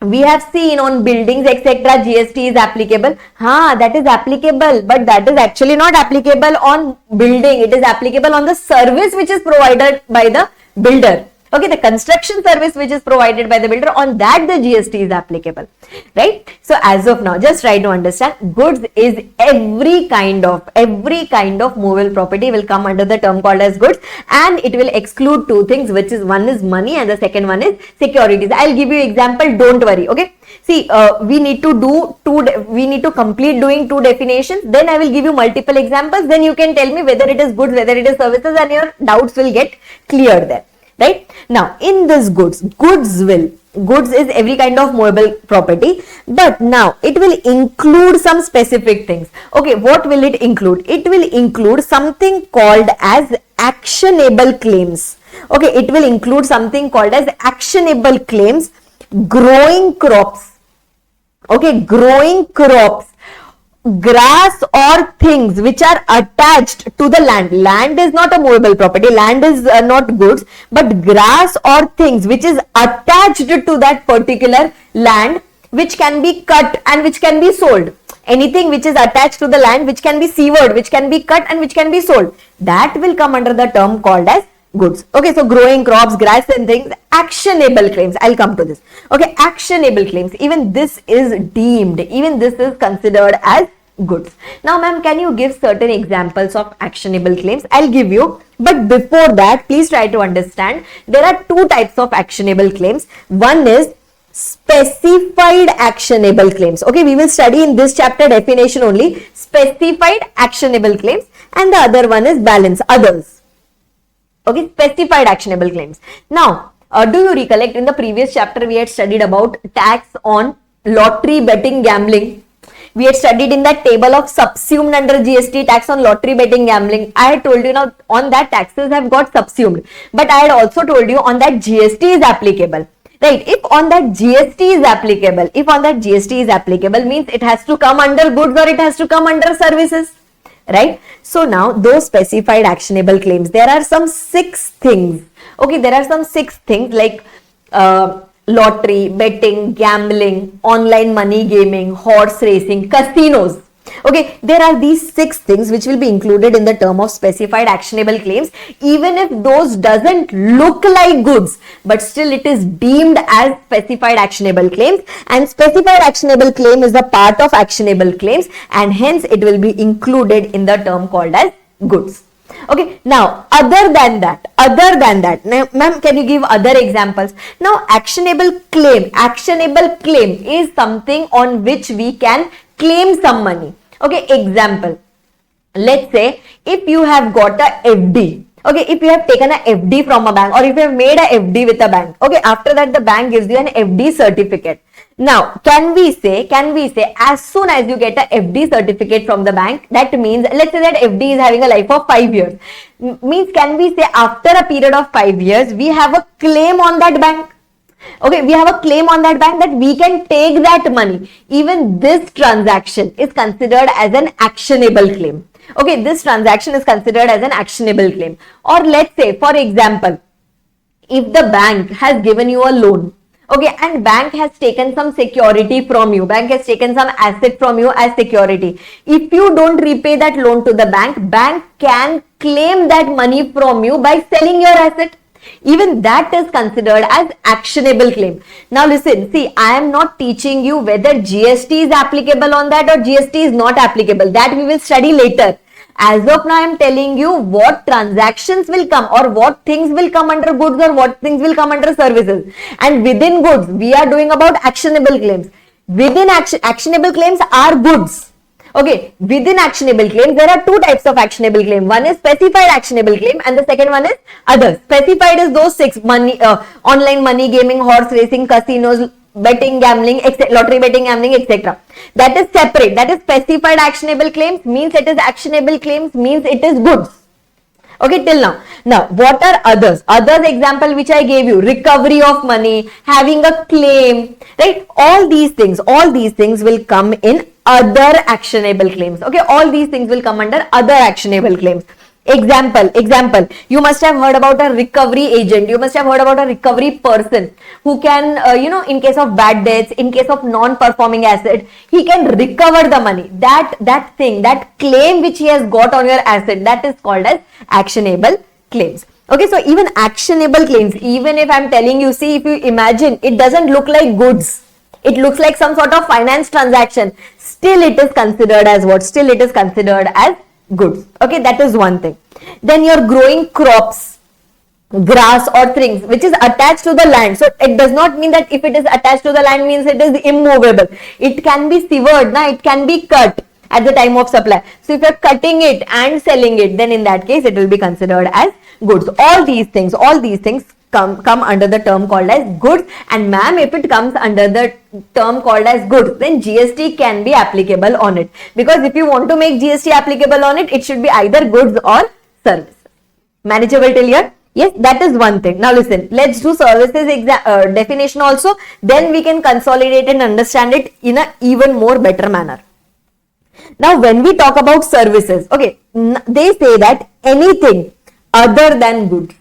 we have seen on buildings, etc., GST is applicable. That is applicable, but that is actually not applicable on building. It is applicable on the service which is provided by the builder. Okay, the construction service which is provided by the builder, on that the GST is applicable, right? So as of now, just try to understand, goods is every kind of movable property will come under the term called as goods, and it will exclude two things, which is one is money and the second one is securities. I'll give you example, don't worry. Okay, see, we need to complete doing two definitions, then I will give you multiple examples, then you can tell me whether it is goods, whether it is services, and your doubts will get cleared there. Right? Now, in this goods is every kind of movable property, but now it will include some specific things. Okay, what will it include? It will include something called as actionable claims. Okay, it will include something called as actionable claims, growing crops. Okay, growing crops, grass or things which are attached to the land. Land is not a movable property, land is not goods, but grass or things which is attached to that particular land, which can be cut and which can be sold. Anything which is attached to the land, which can be severed, which can be cut and which can be sold, that will come under the term called as goods. Okay, so growing crops, grass and things, actionable claims. I'll come to this. Okay, actionable claims, even this is considered as goods. Now ma'am, can you give certain examples of actionable claims? I'll give you, but before that, please try to understand, there are two types of actionable claims. One is specified actionable claims. Okay, we will study in this chapter definition only, specified actionable claims, and the other one is balance, others. Okay, specified actionable claims. Now, do you recollect in the previous chapter we had studied about tax on lottery, betting, gambling? We had studied in that table of subsumed under GST, tax on lottery, betting, gambling. I had told you now on that taxes have got subsumed, but I had also told you on that GST is applicable. Right? If on that GST is applicable, means it has to come under goods or it has to come under services. Right? So now those specified actionable claims, there are some 6 things. Okay, there are some 6 things like lottery, betting, gambling, online money gaming, horse racing, casinos. Okay, there are these 6 things which will be included in the term of specified actionable claims, even if those doesn't look like goods, but still it is deemed as specified actionable claims, and specified actionable claim is a part of actionable claims, and hence it will be included in the term called as goods. Okay, now other than that, now ma'am, can you give other examples? Now actionable claim is something on which we can claim some money. Okay, example, let's say if you have got a FD, okay, if you have taken a FD from a bank, or if you have made a FD with a bank, okay, after that the bank gives you an FD certificate. Now, can we say as soon as you get a FD certificate from the bank, that means, let's say that FD is having a life of 5 years, means can we say after a period of 5 years, we have a claim on that bank? Okay, we have a claim on that bank that we can take that money. Even this transaction is considered as an actionable claim. Okay, this transaction is considered as an actionable claim. Or let's say, for example, if the bank has given you a loan, okay, and bank has taken some security from you, bank has taken some asset from you as security. If you don't repay that loan to the bank, bank can claim that money from you by selling your asset. Even that is considered as actionable claim. Now listen, see, I am not teaching you whether GST is applicable on that or GST is not applicable. That we will study later. As of now, I am telling you what transactions will come or what things will come under goods or what things will come under services. And within goods, we are doing about actionable claims. Within actionable claims are goods. Okay, within actionable claims, there are two types of actionable claim. One is specified actionable claim and the second one is others. Specified is those six: money, online money, gaming, horse racing, casinos, betting, gambling, lottery betting, gambling, etc. That is separate. That is specified actionable claims, means it is actionable claims, means it is goods. Okay, till now. Now, what are others? Others example which I gave you, recovery of money, having a claim, right? All these things will come in other actionable claims. Okay, all these things will come under other actionable claims. Example, you must have heard about a recovery agent. You must have heard about a recovery person who can, in case of bad debts, in case of non-performing asset, he can recover the money. That claim which he has got on your asset, that is called as actionable claims. Okay, so even actionable claims, even if I'm telling you, see, if you imagine, it doesn't look like goods. It looks like some sort of finance transaction. Still it is considered as what? Still it is considered as goods. Okay, that is one thing. Then you're growing crops, grass or things which is attached to the land. So it does not mean that if it is attached to the land means it is immovable. It can be severed, it can be cut at the time of supply. So if you're cutting it and selling it, then in that case it will be considered as goods. All these things come under the term called as goods. And ma'am, if it comes under the term called as goods, then GST can be applicable on it. Because if you want to make GST applicable on it, it should be either goods or services. Manageable till here? Yes, that is one thing. Now listen, let's do services definition also. Then we can consolidate and understand it in an even more better manner. Now when we talk about services, okay, they say that anything other than goods.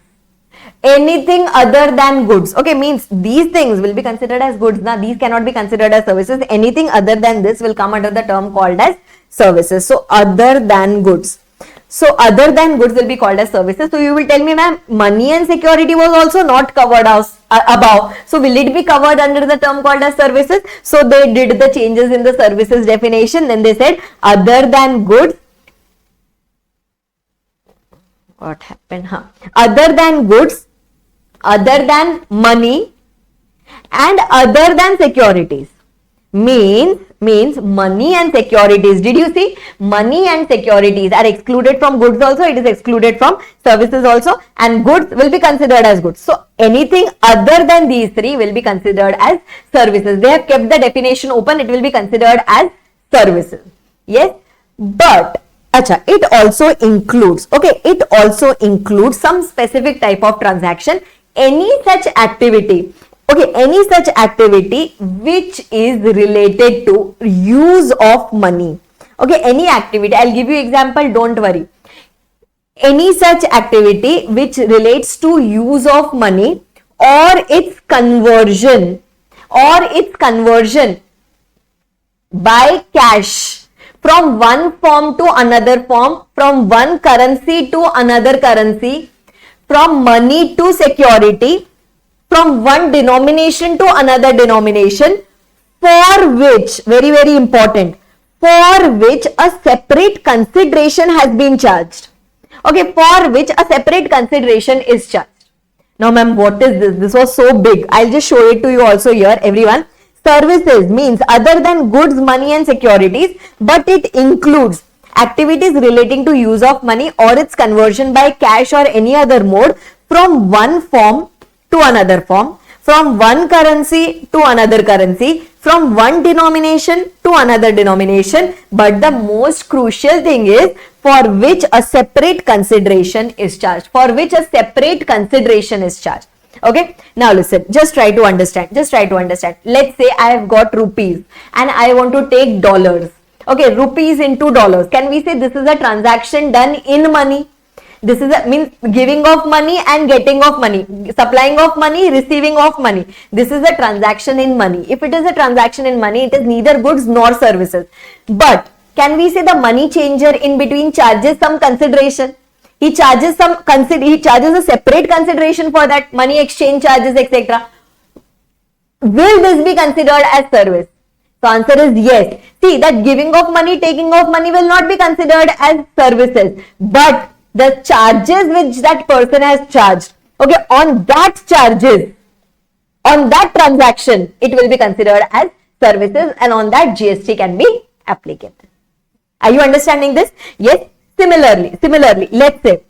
Anything other than goods, okay, means these things will be considered as goods. Now these cannot be considered as services. Anything other than this will come under the term called as services. So other than goods. So other than goods will be called as services. So you will tell me, ma'am, money and security was also not covered above. So will it be covered under the term called as services? So they did the changes in the services definition. Then they said other than goods. What happened? Other than goods, other than money and other than securities means money and securities. Did you see? Money and securities are excluded from goods also. It is excluded from services also, and goods will be considered as goods. So anything other than these three will be considered as services. They have kept the definition open. It will be considered as services. Yes, but it also includes, okay, it also includes some specific type of transaction. Any such activity, okay, any such activity which is related to use of money. Okay, any activity, I'll give you example, don't worry. Any such activity which relates to use of money or its conversion by cash from one form to another form, from one currency to another currency, from money to security, from one denomination to another denomination, for which, very, very important, for which a separate consideration has been charged. Okay, for which a separate consideration is charged. Now, ma'am, what is this? This was so big. I'll just show it to you also here, everyone. Services means other than goods, money and securities, but it includes activities relating to use of money or its conversion by cash or any other mode from one form to another form, from one currency to another currency, from one denomination to another denomination. But the most crucial thing is for which a separate consideration is charged. For which a separate consideration is charged. Okay, now listen, just try to understand. Let's say I have got rupees and I want to take dollars. Okay, rupees into dollars. Can we say this is a transaction done in money? This is means giving of money and getting of money, supplying of money, receiving of money. This is a transaction in money. If it is a transaction in money, it is neither goods nor services. But can we say the money changer in between charges some consideration? He charges a separate consideration for that, money exchange charges, etc. Will this be considered as service? So answer is yes. See that giving of money, taking of money will not be considered as services, but the charges which that person has charged, okay, on that charges, on that transaction, it will be considered as services, and on that GST can be applicable. Are you understanding this? Yes. Similarly, let's say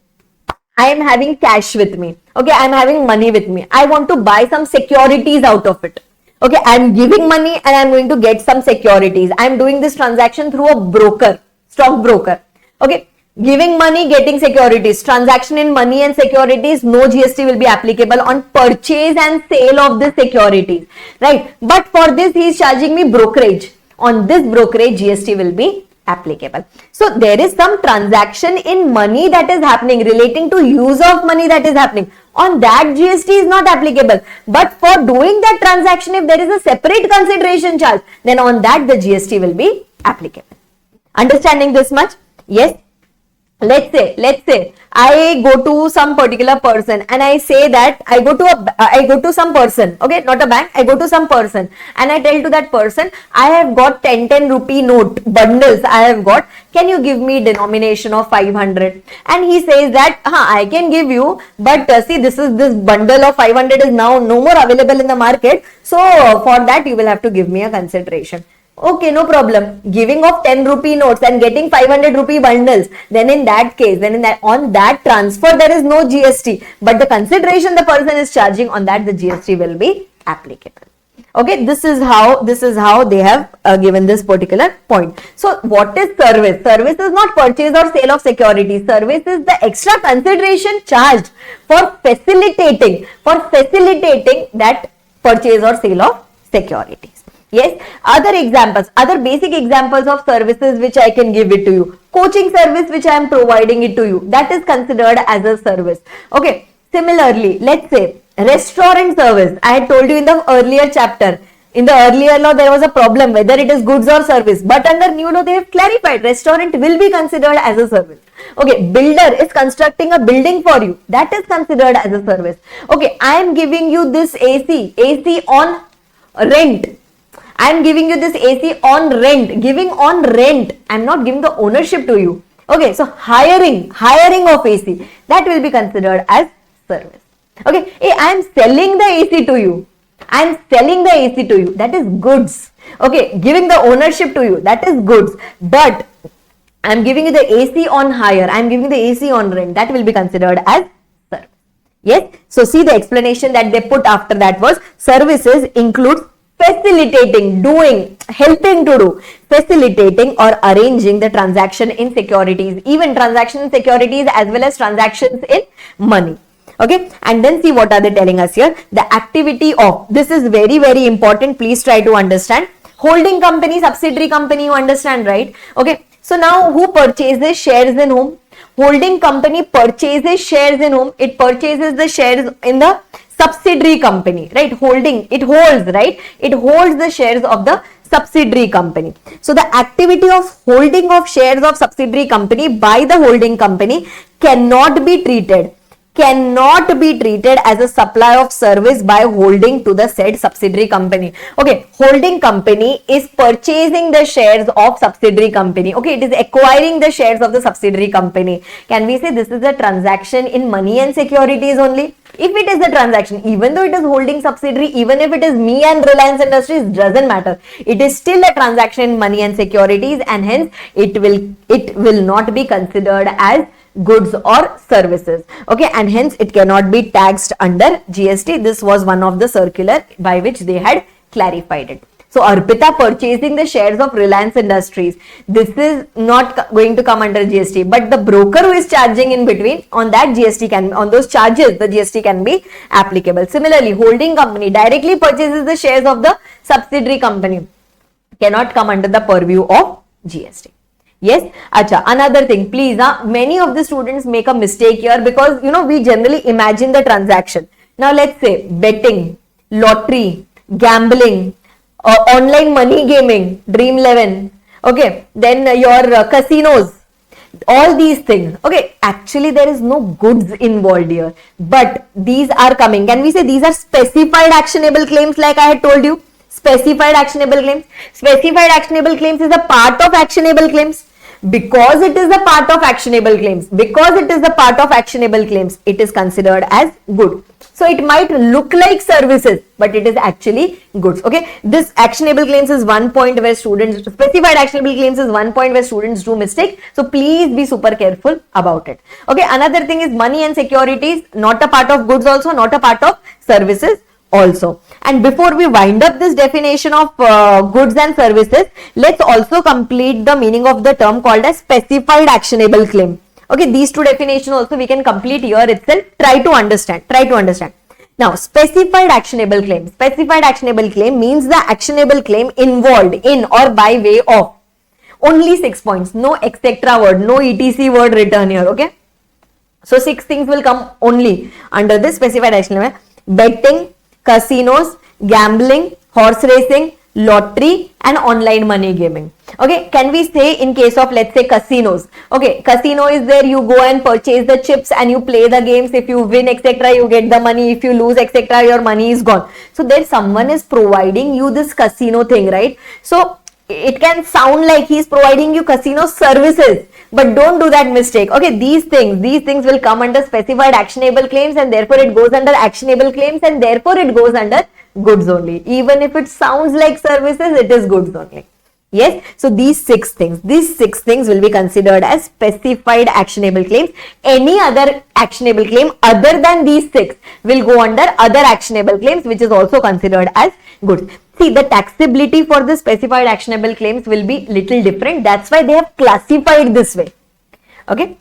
I am having cash with me. Okay, I am having money with me. I want to buy some securities out of it. Okay, I am giving money and I am going to get some securities. I am doing this transaction through a broker, stock broker. Okay, giving money, getting securities. Transaction in money and securities, no GST will be applicable on purchase and sale of the securities. Right, but for this he is charging me brokerage. On this brokerage, GST will be applicable. So there is some transaction in money that is happening, relating to use of money that is happening. On that GST is not applicable. But for doing that transaction, if there is a separate consideration charge, then on that the GST will be applicable. Understanding this much? Yes. Let's say I go to some particular person and I say that I go to some person, okay, not a bank, I go to some person and I tell to that person, I have got 10 rupee note bundles I have got, can you give me denomination of 500? And he says that, I can give you, but see this bundle of 500 is now no more available in the market, so for that you will have to give me a consideration. Okay, no problem. Giving of 10 rupee notes and getting 500 rupee bundles, then in that case, on that transfer there is no GST, but the consideration the person is charging, on that the GST will be applicable. Okay, this is how they have given this particular point. So what is service? Service is not purchase or sale of securities. Service is the extra consideration charged for facilitating that purchase or sale of securities. Yes, other basic examples of services which I can give it to you. Coaching service which I am providing it to you, that is considered as a service. Okay, similarly, let's say restaurant service. I had told you in the earlier chapter, in the earlier law there was a problem whether it is goods or service, but under new law they have clarified restaurant will be considered as a service. Okay, builder is constructing a building for you, that is considered as a service. Okay, I am giving you this AC on rent. I am giving you this AC on rent, giving on rent. I am not giving the ownership to you. Okay, so hiring of AC, that will be considered as service. Okay, hey, I am selling the AC to you. That is goods. Okay, giving the ownership to you, that is goods. But I am giving you the AC on hire. I am giving the AC on rent. That will be considered as service. Yes. So see the explanation that they put after that was services include facilitating, doing, helping to do, facilitating or arranging the transaction in securities, even transaction in securities as well as transactions in money. Okay, and then see what are they telling us here. The activity of, this is very, very important. Please try to understand. Holding company, subsidiary company, you understand, right? Okay, so now who purchases shares in whom? Holding company purchases shares in whom? It purchases the shares in the subsidiary company, right? Holding, it holds, right? It holds the shares of the subsidiary company. So the activity of holding of shares of subsidiary company by the holding company cannot be treated as a supply of service by holding to the said subsidiary company. Okay, holding company is purchasing the shares of subsidiary company. Okay, it is acquiring the shares of the subsidiary company. Can we say this is a transaction in money and securities only? If it is a transaction, even though it is holding subsidiary, even if it is me and Reliance Industries, doesn't matter. It is still a transaction in money and securities, and hence it will not be considered as goods or services. Okay, and hence it cannot be taxed under GST. This was one of the circular by which they had clarified it. So Arpita purchasing the shares of Reliance Industries, this is not going to come under GST, but the broker who is charging in between, on that GST can, on those charges, the GST can be applicable. Similarly, holding company directly purchases the shares of the subsidiary company, cannot come under the purview of GST. Yes, acha. Another thing, please, many of the students make a mistake here because we generally imagine the transaction. Now let's say betting, lottery, gambling, online money gaming, Dream 11, okay, then your casinos, all these things, okay, actually there is no goods involved here, but these are coming. Can we say these are specified actionable claims, like I had told you? Specified actionable claims. Specified actionable claims is a part of actionable claims. Because it is a part of actionable claims, it is considered as good. So it might look like services, but it is actually goods. Okay, this actionable claims is one point where students, specified actionable claims is one point where students do mistake. So please be super careful about it. Okay, another thing is money and securities, not a part of goods also, not a part of services also. And before we wind up this definition of goods and services, let's also complete the meaning of the term called as specified actionable claim. Okay, these two definitions also we can complete here itself. Try to understand. Now, specified actionable claim. Specified actionable claim means the actionable claim involved in or by way of. Only 6 points. No etc word, no etc word written here. Okay. So 6 things will come only under this specified actionable claim. Betting, casinos, gambling, horse racing, lottery, and online money gaming. Okay, can we say in case of, let's say, casinos? Okay, casino is there, you go and purchase the chips and you play the games. If you win etc, you get the money. If you lose etc, your money is gone. So there someone is providing you this casino thing, right? So it can sound like he's providing you casino services, but don't do that mistake. Okay, these things will come under specified actionable claims, and therefore it goes under actionable claims, and therefore it goes under goods only. Even if it sounds like services, it is goods only. Yes, so these 6 things will be considered as specified actionable claims. Any other actionable claim other than these 6 will go under other actionable claims, which is also considered as goods. See, the taxability for the specified actionable claims will be little different. That's why they have classified this way. Okay.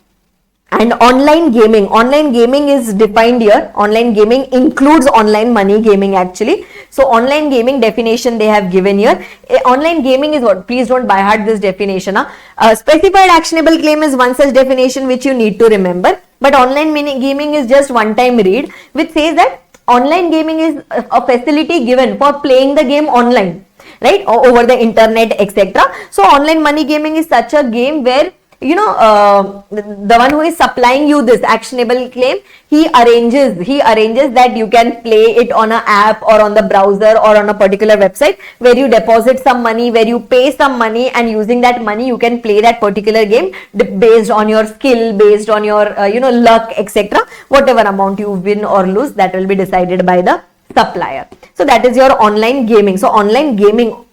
And online gaming is defined here. Online gaming includes online money gaming actually. So online gaming definition they have given here. Online gaming is what? Please don't by heart this definition. Specified actionable claim is one such definition which you need to remember. But online gaming is just one time read, which says that online gaming is a facility given for playing the game online, right? Over the internet, etc. So online money gaming is such a game where the one who is supplying you this actionable claim, he arranges that you can play it on an app or on the browser or on a particular website where you deposit some money, where you pay some money, and using that money you can play that particular game based on your skill, based on your luck, etc. Whatever amount you win or lose, that will be decided by the supplier. So that is your online gaming. So online gaming,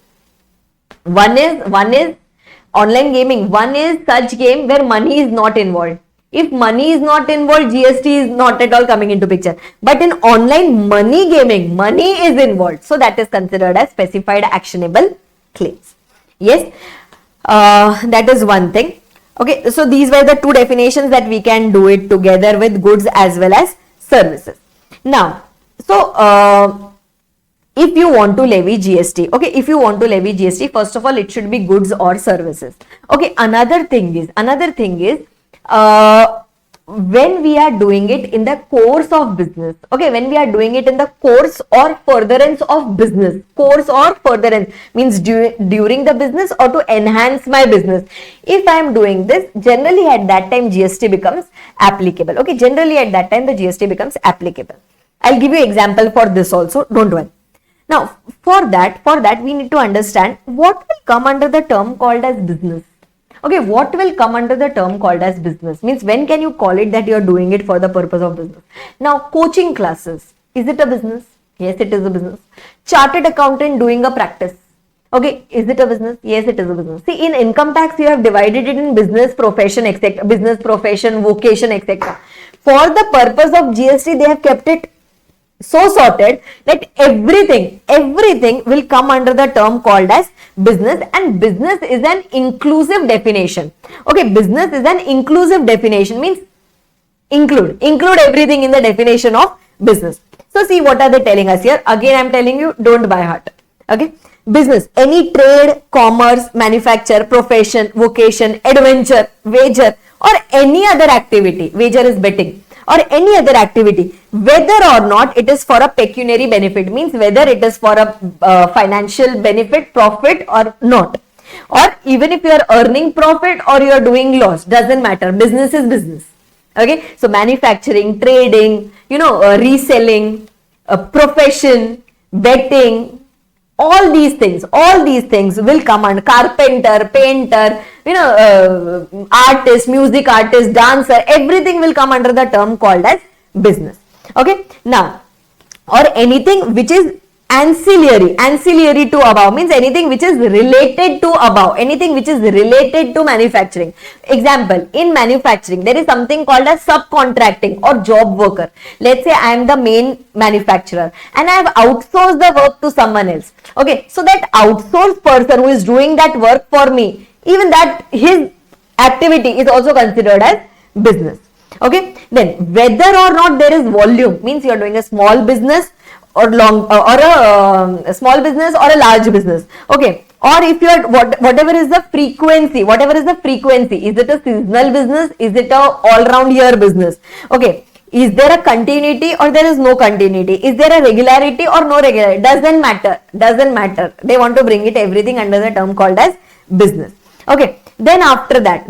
one is such game where money is not involved. If money is not involved, GST is not at all coming into picture. But in online money gaming, money is involved. So that is considered as specified actionable claims. Yes, that is one thing. Okay, so these were the two definitions that we can do it together with goods as well as services. Now, so if you want to levy GST, okay, if you want to levy GST, first of all, it should be goods or services. Okay, another thing is, when we are doing it in the course of business, okay, when we are doing it in the course or furtherance of business, course or furtherance means during the business or to enhance my business. If I am doing this, generally at that time GST becomes applicable. Okay, generally at that time the GST becomes applicable. I'll give you example for this also, don't worry. Now, for that we need to understand what will come under the term called as business. Okay, what will come under the term called as business? Means when can you call it that you are doing it for the purpose of business? Now, coaching classes, is it a business? Yes, it is a business. Chartered accountant doing a practice. Okay, is it a business? Yes, it is a business. See, in income tax, you have divided it in business, profession, etc. Business, profession, vocation, etc. For the purpose of GST, they have kept it so sorted that everything will come under the term called as business, and business is an inclusive definition. Okay, business is an inclusive definition, means include everything in the definition of business. So see, what are they telling us here? Again, I am telling you, don't by heart. Okay, business, any trade, commerce, manufacture, profession, vocation, adventure, wager, or any other activity. Wager is betting. Or any other activity, whether or not it is for a pecuniary benefit, means whether it is for a financial benefit, profit or not, or even if you are earning profit or you are doing loss, doesn't matter. Business is business. Okay, so manufacturing, trading, reselling, profession, betting, all these things will come under carpenter, painter, artist, music artist, dancer, everything will come under the term called as business. Okay, now, or anything which is ancillary to above, means anything which is related to above, anything which is related to manufacturing. Example, in manufacturing there is something called as subcontracting or job worker. Let's say I am the main manufacturer and I have outsourced the work to someone else. Okay, so that outsourced person who is doing that work for me, even that his activity is also considered as business. Okay, then whether or not there is volume, means you are doing a small business or a small business or a large business. Okay, or if you are whatever is the frequency, is it a seasonal business, is it a all round year business? Okay, is there a continuity or there is no continuity, is there a regularity or no regularity? Doesn't matter. They want to bring it everything under the term called as business. Okay, then after that,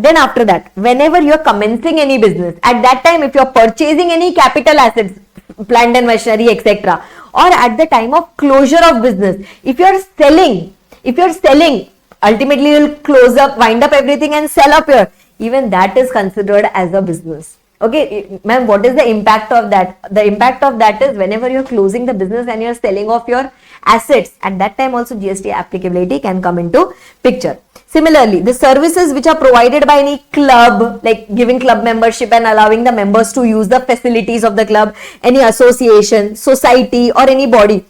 whenever you are commencing any business, at that time if you are purchasing any capital assets, plant and machinery, etc., or at the time of closure of business, if you are selling, ultimately you will close up, wind up everything and sell up here, even that is considered as a business. Okay, ma'am, what is the impact of that? The impact of that is whenever you are closing the business and you are selling off your assets, at that time also GST applicability can come into picture. Similarly, the services which are provided by any club, like giving club membership and allowing the members to use the facilities of the club, any association, society or any body,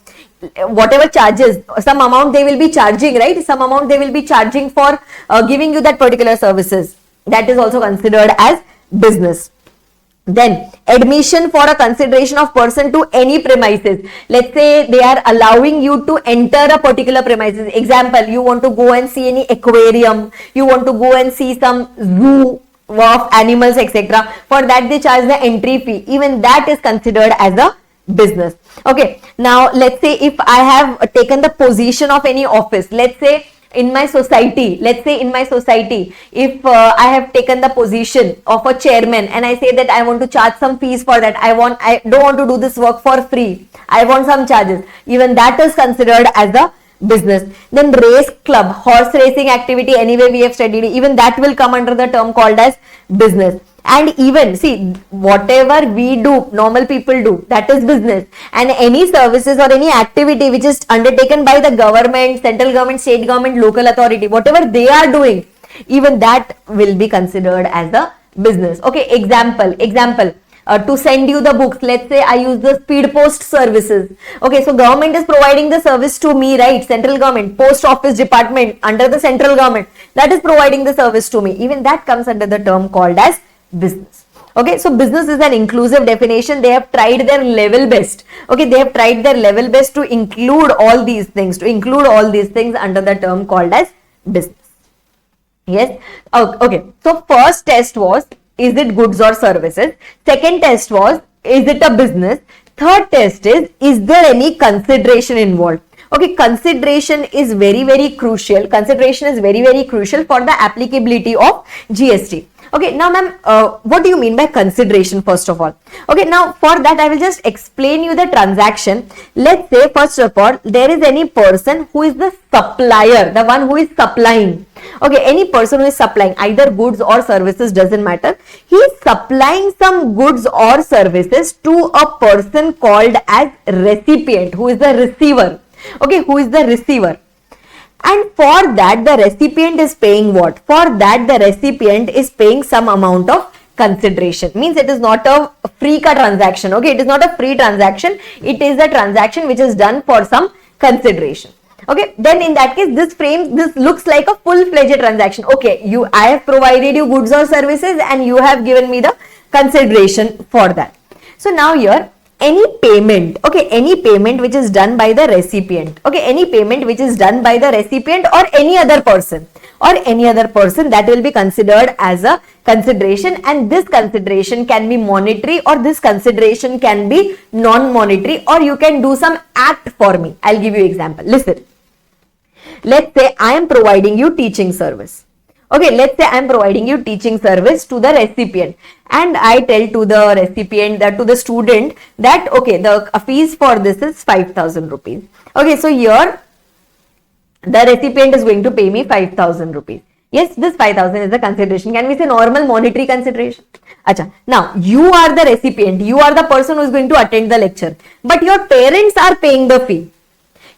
whatever charges, some amount they will be charging, right? Some amount they will be charging for giving you that particular services. That is also considered as business. Then admission for a consideration of person to any premises. Let's say they are allowing you to enter a particular premises. Example, you want to go and see any aquarium, you want to go and see some zoo of animals, etc. For that they charge the entry fee. Even that is considered as a business. Okay, now let's say if I have taken the position of any office, let's say in my society, if I have taken the position of a chairman and I say that I want to charge some fees for that, I don't want to do this work for free, I want some charges, even that is considered as a business. Then race club, horse racing activity, anyway we have studied, even that will come under the term called as business. And even see, whatever we do, normal people do, that is business. And any services or any activity which is undertaken by the government, central government, state government, local authority, whatever they are doing, even that will be considered as a business. Okay, example, to send you the books, let's say I use the speed post services. Okay, so government is providing the service to me, right? Central government, post office department under the central government, that is providing the service to me. Even that comes under the term called as business. Okay, so business is an inclusive definition. They have tried their level best. Okay, they have tried their level best to include all these things, under the term called as business. Yes. Okay, so first test was, is it goods or services? Second test was, is it a business? Third test is there any consideration involved? Okay, consideration is very, very crucial. Consideration is very, very crucial for the applicability of GST. Okay, now ma'am, what do you mean by consideration first of all? Okay, now for that I will just explain you the transaction. Let's say first of all, there is any person who is the supplier, the one who is supplying. Okay, any person who is supplying either goods or services, doesn't matter. He is supplying some goods or services to a person called as recipient, who is the receiver. Okay, who is the receiver? And for that the recipient is paying what? For that the recipient is paying some amount of consideration. Means it is not a free ka transaction. Okay, it is not a free transaction. It is a transaction which is done for some consideration. Okay, then in that case, this looks like a full-fledged transaction. Okay, I have provided you goods or services and you have given me the consideration for that. So now here, any payment, okay, any payment which is done by the recipient, okay, any payment which is done by the recipient or any other person, that will be considered as a consideration, and this consideration can be monetary or this consideration can be non-monetary, or you can do some act for me. I'll give you example. Listen. Let's say I am providing you teaching service. Okay, let's say I am providing you teaching service to the recipient, and I tell to the recipient, that to the student, that okay, the fees for this is 5,000 rupees. Okay, so here the recipient is going to pay me 5,000 rupees. Yes, this 5,000 is the consideration. Can we say normal monetary consideration? Acha. Now, you are the recipient, you are the person who is going to attend the lecture, but your parents are paying the fee.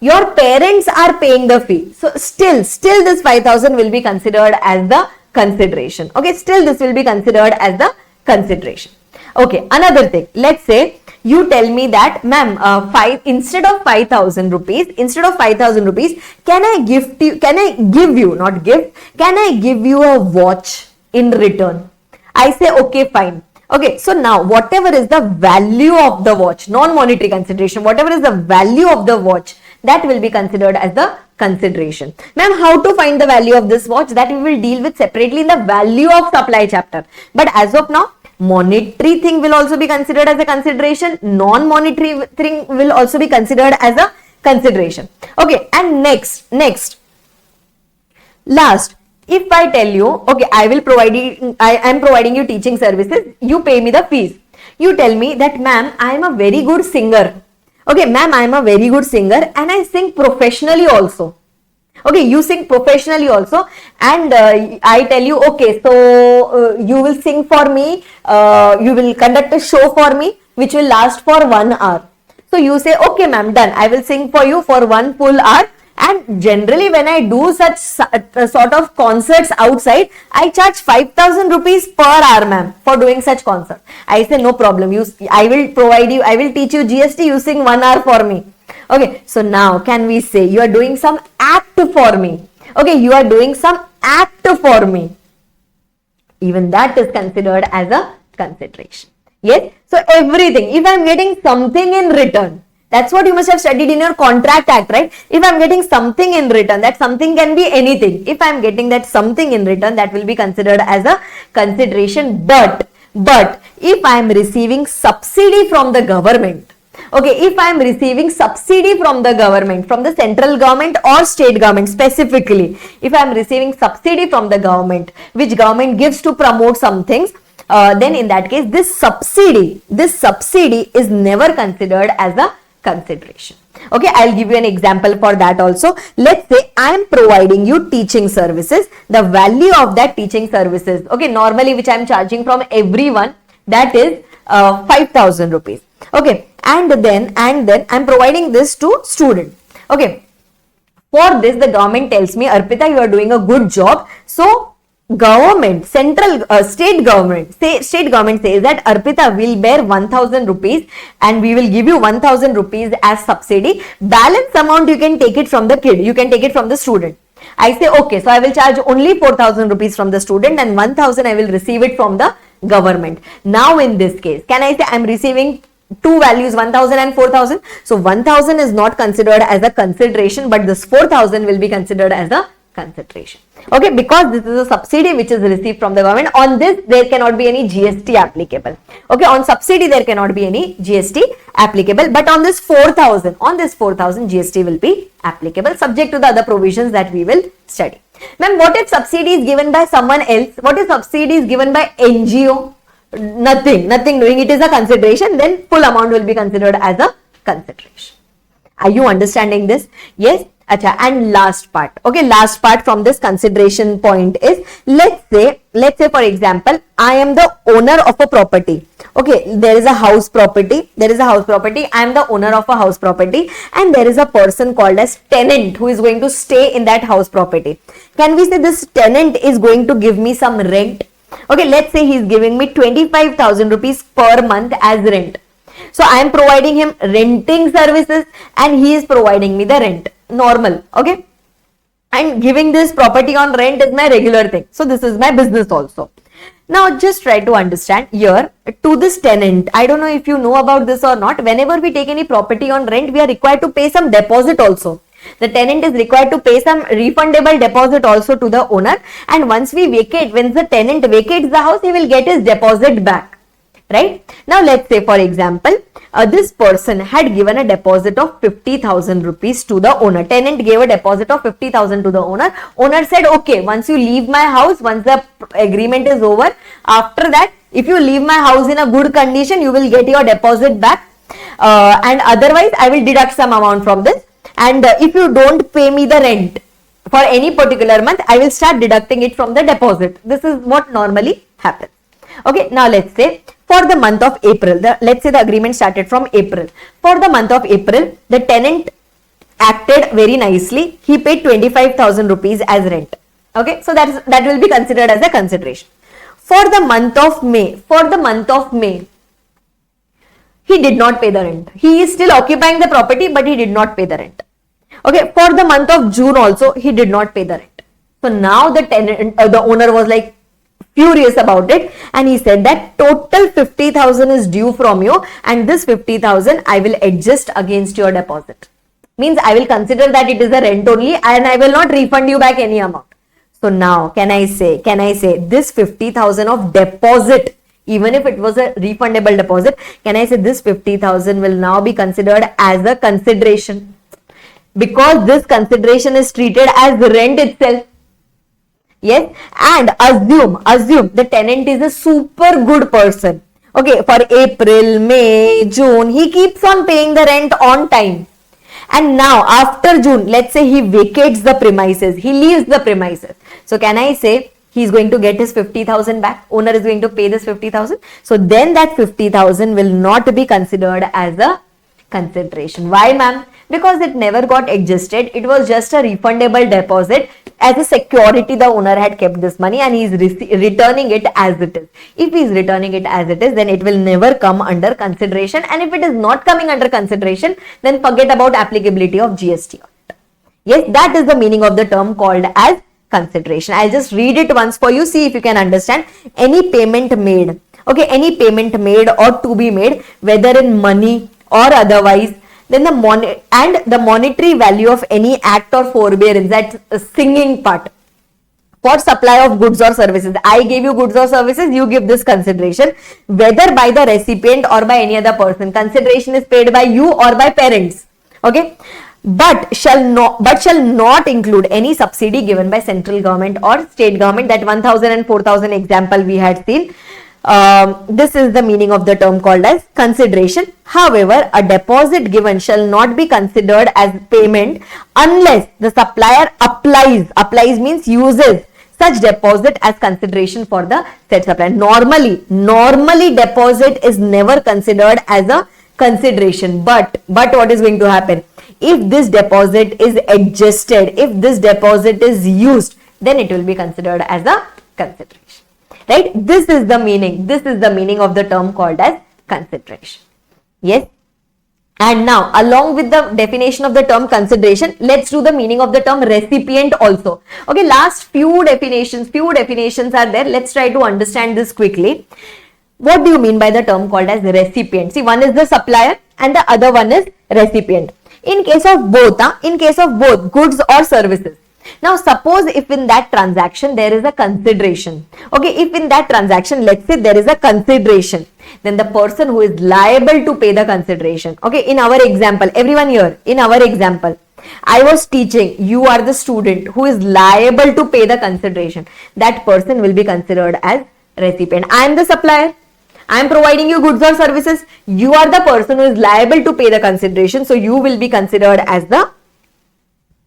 Your parents are paying the fee. So still this 5,000 will be considered as the consideration. Okay, still this will be considered as the consideration. Okay, another thing. Let's say you tell me that, ma'am, instead of 5,000 rupees, can I give you a watch in return? I say, okay, fine. Okay, so now whatever is the value of the watch, non-monetary consideration, whatever is the value of the watch, that will be considered as the consideration. Ma'am, how to find the value of this watch? That we will deal with separately in the value of supply chapter. But as of now, monetary thing will also be considered as a consideration. Non-monetary thing will also be considered as a consideration. Okay, and last, if I tell you, okay, I am providing you teaching services, you pay me the fees. You tell me that, ma'am, I am a very good singer. Okay, ma'am, I am a very good singer and I sing professionally also. Okay, you sing professionally also, and I tell you, okay, so you will sing for me, you will conduct a show for me which will last for 1 hour. So you say, okay, ma'am, done. I will sing for you for 1 full hour. And generally, when I do such sort of concerts outside, I charge 5,000 rupees per hour, ma'am, for doing such concert. I say, no problem. I will teach you GST. You sing 1 hour for me. Okay. So now, can we say you are doing some act for me? Okay, you are doing some act for me. Even that is considered as a consideration. Yes. So everything. If I am getting something in return. That's what you must have studied in your contract act, right? If I'm getting something in return, that something can be anything. If I'm getting that something in return, that will be considered as a consideration. But if I'm receiving subsidy from the government, okay, if I'm receiving subsidy from the government, from the central government or state government specifically, if I'm receiving subsidy from the government, which government gives to promote some things, then in that case, this subsidy is never considered as a consideration. Okay, I'll give you an example for that also. Let's say I am providing you teaching services. The value of that teaching services, okay, normally which I am charging from everyone, that is 5,000 rupees. Okay, and then I'm providing this to student. Okay, for this the government tells me, Arpita, you are doing a good job. So government, state government says that Arpita will bear 1,000 rupees and we will give you 1,000 rupees as subsidy. Balance amount you can take it from the kid, you can take it from the student. I say, okay, so I will charge only 4,000 rupees from the student and 1,000 I will receive it from the government. Now in this case, can I say I am receiving two values, 1,000 and 4,000? So 1,000 is not considered as a consideration, but this 4,000 will be considered as a consideration. Okay, because this is a subsidy which is received from the government. On this there cannot be any GST applicable. Okay, on subsidy there cannot be any GST applicable, but on this 4,000 GST will be applicable, subject to the other provisions that we will study. Ma'am, what if subsidy is given by someone else? What if subsidy is given by NGO? Nothing doing, it is a consideration, then full amount will be considered as a consideration. Are you understanding this? Yes. Achha, and last part, okay, last part from this consideration point is, let's say for example, I am the owner of a property. Okay, there is a house property, I am the owner of a house property, and there is a person called as tenant who is going to stay in that house property. Can we say this tenant is going to give me some rent? Okay, let's say he's giving me 25,000 rupees per month as rent. So I am providing him renting services and he is providing me the rent. Normal. Okay. And giving this property on rent is my regular thing. So this is my business also. Now just try to understand here to this tenant. I don't know if you know about this or not. Whenever we take any property on rent, we are required to pay some deposit also. The tenant is required to pay some refundable deposit also to the owner. And once we vacate, when the tenant vacates the house, he will get his deposit back. Right? Now let's say for example, this person had given a deposit of 50,000 rupees to the owner. Tenant gave a deposit of 50,000 to the owner. Owner said, okay, once you leave my house, once the agreement is over, after that, if you leave my house in a good condition, you will get your deposit back. And otherwise, I will deduct some amount from this. And if you don't pay me the rent for any particular month, I will start deducting it from the deposit. This is what normally happens. Okay, now let's say for the month of April, let's say the agreement started from April. For the month of April, the tenant acted very nicely. He paid 25,000 rupees as rent. Okay, so that will be considered as a consideration. For the month of May, he did not pay the rent. He is still occupying the property, but he did not pay the rent. Okay, for the month of June also, he did not pay the rent. So now the tenant, the owner was like furious about it, and he said that total 50,000 is due from you, and this 50,000 I will adjust against your deposit. Means I will consider that it is a rent only, and I will not refund you back any amount. So now can I say this 50,000 of deposit, even if it was a refundable deposit, can I say this 50,000 will now be considered as a consideration, because this consideration is treated as rent itself. Yes, and assume the tenant is a super good person. Okay, for April, May, June, he keeps on paying the rent on time. And now after June, let's say he vacates the premises, he leaves the premises. So can I say he's going to get his 50,000 back? Owner is going to pay this 50,000. So then that 50,000 will not be considered as a consideration. Why, ma'am? Because it never got adjusted. It was just a refundable deposit. As a security, the owner had kept this money and he is returning it as it is. If he is returning it as it is, then it will never come under consideration. And if it is not coming under consideration, then forget about applicability of GST. Yes, that is the meaning of the term called as consideration. I'll just read it once for you. See if you can understand. Any payment made, okay, any payment made or to be made, whether in money or otherwise, then the monetary value of any act or forbearance, that's a singing part. For supply of goods or services, I gave you goods or services, you give this consideration, whether by the recipient or by any other person. Consideration is paid by you or by parents. Okay, but shall not include any subsidy given by central government or state government. That 1,000 and 4,000 example we had seen. This is the meaning of the term called as consideration. However, a deposit given shall not be considered as payment unless the supplier applies means uses such deposit as consideration for the said supplier. Normally deposit is never considered as a consideration, but what is going to happen? If this deposit is adjusted, if this deposit is used, then it will be considered as a consideration. Right? This is the meaning of the term called as consideration. Yes. And now, along with the definition of the term consideration, let's do the meaning of the term recipient also. Okay, last few definitions are there. Let's try to understand this quickly. What do you mean by the term called as recipient? See, one is the supplier and the other one is recipient. In case of both, goods or services. Now, suppose if in that transaction there is a consideration. Okay, if in that transaction, let's say there is a consideration, then the person who is liable to pay the consideration. Okay, in our example, everyone here, in our example, I was teaching, you are the student who is liable to pay the consideration. That person will be considered as recipient. I am the supplier. I am providing you goods or services. You are the person who is liable to pay the consideration. So, you will be considered as the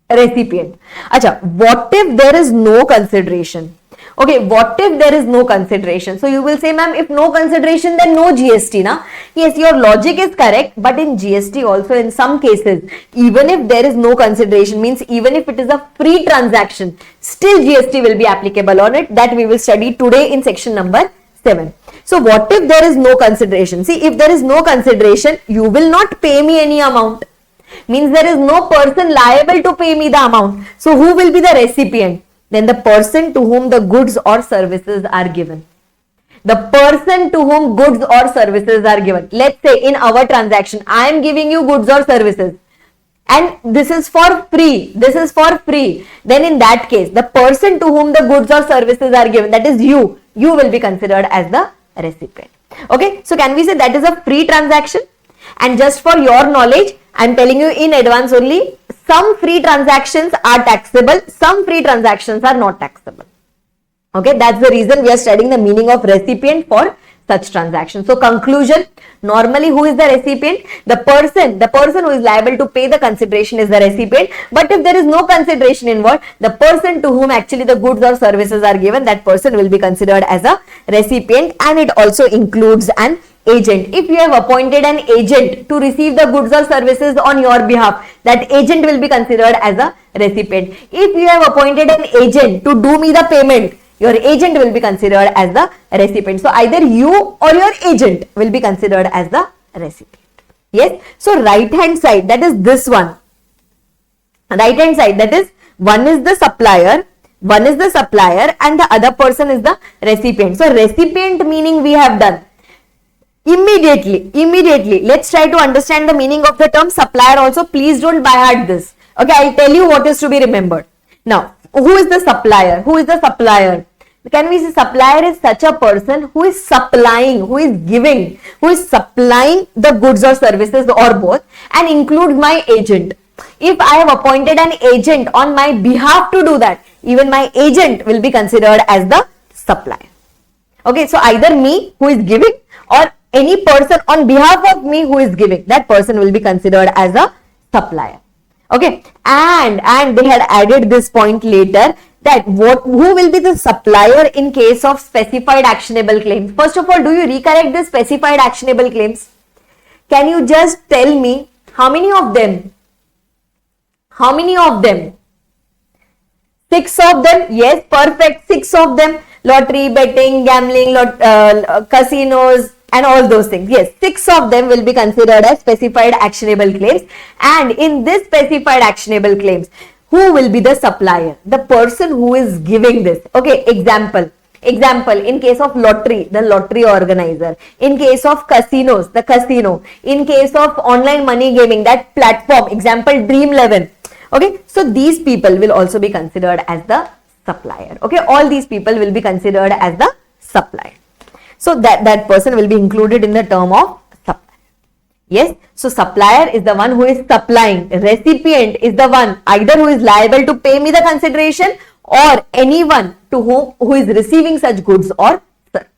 recipient. Acha, what if there is no consideration? Okay, what if there is no consideration? So you will say, ma'am, if no consideration, then no GST, na? Yes, your logic is correct, but in GST also in some cases, even if there is no consideration, means even if it is a free transaction, still GST will be applicable on it. That we will study today in section number 7. So what if there is no consideration? See, if there is no consideration, you will not pay me any amount. Means there is no person liable to pay me the amount. So who will be the recipient? Then the person to whom the goods or services are given. The person to whom goods or services are given. Let's say in our transaction, I am giving you goods or services, and this is for free. This is for free. Then in that case, the person to whom the goods or services are given, that is you will be considered as the recipient. Okay, so can we say that is a free transaction? And just for your knowledge, I am telling you in advance only, some free transactions are taxable, some free transactions are not taxable. Okay, that's the reason we are studying the meaning of recipient for such transactions. So conclusion, normally who is the recipient? The person who is liable to pay the consideration is the recipient. But if there is no consideration involved, the person to whom actually the goods or services are given, that person will be considered as a recipient, and it also includes an agent. If you have appointed an agent to receive the goods or services on your behalf, that agent will be considered as a recipient. If you have appointed an agent to do me the payment, your agent will be considered as the recipient. So either you or your agent will be considered as the recipient. Yes. So right hand side, that is this one. Right hand side, that is one is the supplier, and the other person is the recipient. So recipient meaning we have done. Immediately, let's try to understand the meaning of the term supplier also. Please don't by heart this. Okay, I'll tell you what is to be remembered. Now, who is the supplier? Who is the supplier? Can we say supplier is such a person who is supplying, who is giving, who is supplying the goods or services or both, and includes my agent. If I have appointed an agent on my behalf to do that, even my agent will be considered as the supplier. Okay, so either me who is giving or any person on behalf of me who is giving, that person will be considered as a supplier. Okay, and they had added this point later, that who will be the supplier in case of specified actionable claims. First of all, do you recollect the specified actionable claims? Can you just tell me how many of them? How many of them? 6 of them? Yes, perfect. 6 of them. Lottery, betting, gambling, casinos, and all those things. Yes, 6 of them will be considered as specified actionable claims. And in this specified actionable claims, who will be the supplier? The person who is giving this. Okay, example, in case of lottery, the lottery organizer. In case of casinos, the casino. In case of online money gaming, that platform, example, Dream11. Okay, so these people will also be considered as the supplier. Okay, all these people will be considered as the supplier. So that person will be included in the term of supplier. Yes, so supplier is the one who is supplying. Recipient is the one either who is liable to pay me the consideration or anyone to who is receiving such goods or service.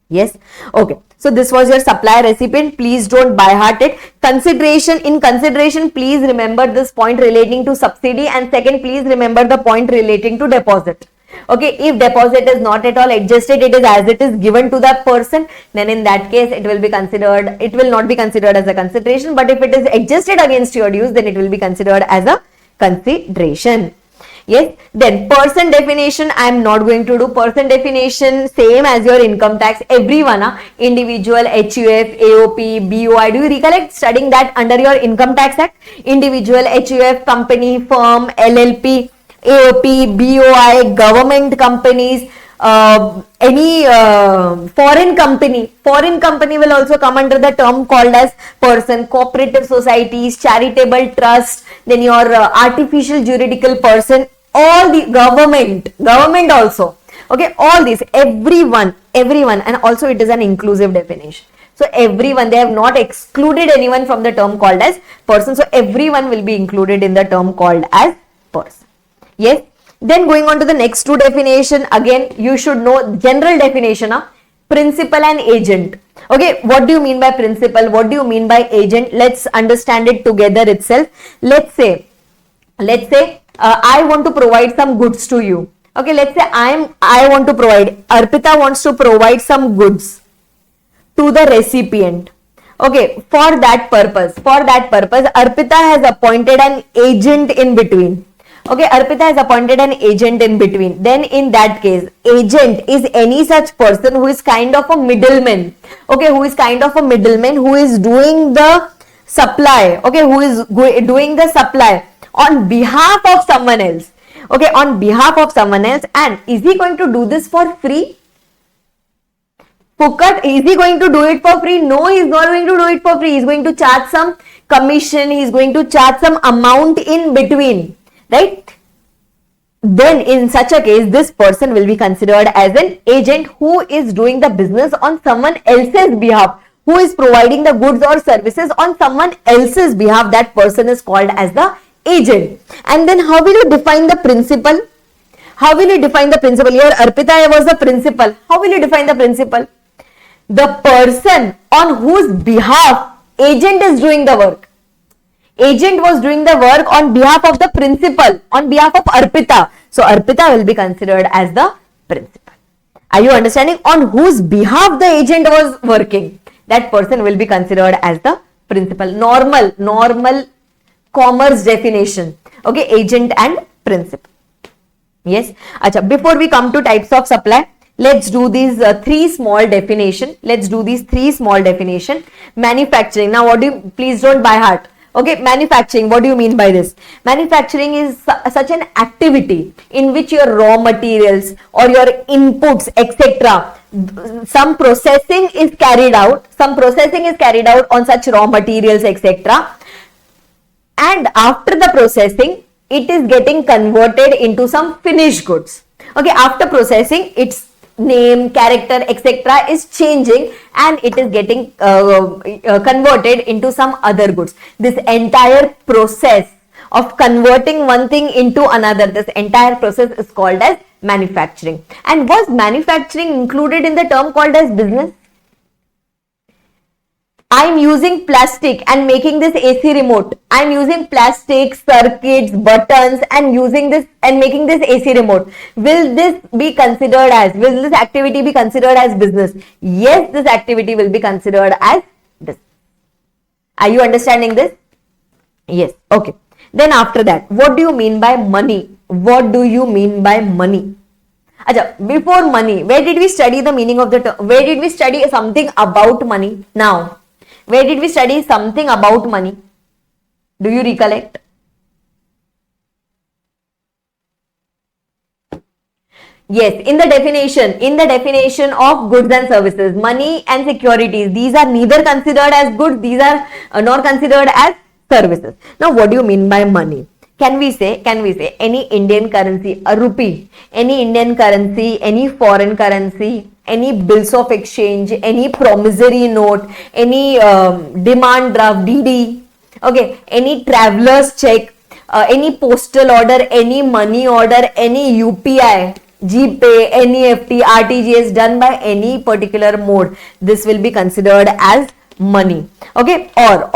Yes, okay. So this was your supplier recipient. Please don't by heart it. Consideration, in consideration, please remember this point relating to subsidy, and second, please remember the point relating to deposit. Okay, if deposit is not at all adjusted, it is as it is given to that person, then in that case it will be considered, it will not be considered as a consideration, but if it is adjusted against your dues, then it will be considered as a consideration. Yes, then person definition, I am not going to do. Person definition same as your income tax, everyone, individual, HUF, AOP, BOI. Do you recollect studying that under your income tax act? Individual, HUF, company, firm, LLP, AOP, BOI, government companies, any foreign company will also come under the term called as person. Cooperative societies, charitable trust, then your artificial juridical person, all the government also. Okay, all these, everyone, and also it is an inclusive definition. So everyone, they have not excluded anyone from the term called as person. So everyone will be included in the term called as person. Yes, then going on to the next two definition, again you should know general definition of principal and agent. Okay, what do you mean by principal? What do you mean by agent? Let's understand it together itself. Let's say I want to provide some goods to you. Okay, let's say I want to provide, Arpita wants to provide some goods to the recipient. Okay, for that purpose, Arpita has appointed an agent in between. Okay, Arpita has appointed an agent in between. Then in that case, agent is any such person who is kind of a middleman. Okay, who is kind of a middleman, who is doing the supply. Okay, who is doing the supply on behalf of someone else. Okay, on behalf of someone else. And is he going to do this for free? Fukat, is he going to do it for free? No, he is not going to do it for free. He is going to charge some commission. He is going to charge some amount in between. Right? Then in such a case, this person will be considered as an agent who is doing the business on someone else's behalf, who is providing the goods or services on someone else's behalf. That person is called as the agent. And then how will you define the principal? How will you define the principal? Here Arpita was the principal. How will you define the principal? The person on whose behalf agent is doing the work. Agent was doing the work on behalf of the principal, on behalf of Arpita. So Arpita will be considered as the principal. Are you understanding? On whose behalf the agent was working, that person will be considered as the principal. Normal commerce definition. Okay, agent and principal. Yes. Acha, before we come to types of supply, let's do these three small definition. Manufacturing. Now, what do you, please don't by heart. Okay, manufacturing, what do you mean by this? Manufacturing is such an activity in which your raw materials or your inputs, etc., some processing is carried out on such raw materials, etc. And after the processing, it is getting converted into some finished goods. Okay, after processing, its name, character, etc. is changing and it is getting converted into some other goods. This entire process of converting one thing into another, this entire process is called as manufacturing. And was manufacturing included in the term called as business? I am using plastic and making this AC remote. I am using plastic, circuits, buttons and using this and making this AC remote. Will this activity be considered as business? Yes, this activity will be considered as business. Are you understanding this? Yes. Okay. Then after that, what do you mean by money? What do you mean by money? Acha, before money, where did we study the meaning of the term? Where did we study something about money? Now, where did we study something about money? Do you recollect? Yes, in the definition of goods and services, money and securities, these are neither considered as goods, these are nor considered as services. Now, what do you mean by money? Can we say any Indian currency, a rupee, any Indian currency, any foreign currency, any bills of exchange, any promissory note, any demand draft, DD, okay, any traveler's check, any postal order, any money order, any UPI, GPay, NEFT, RTGS done by any particular mode, this will be considered as money. Okay, or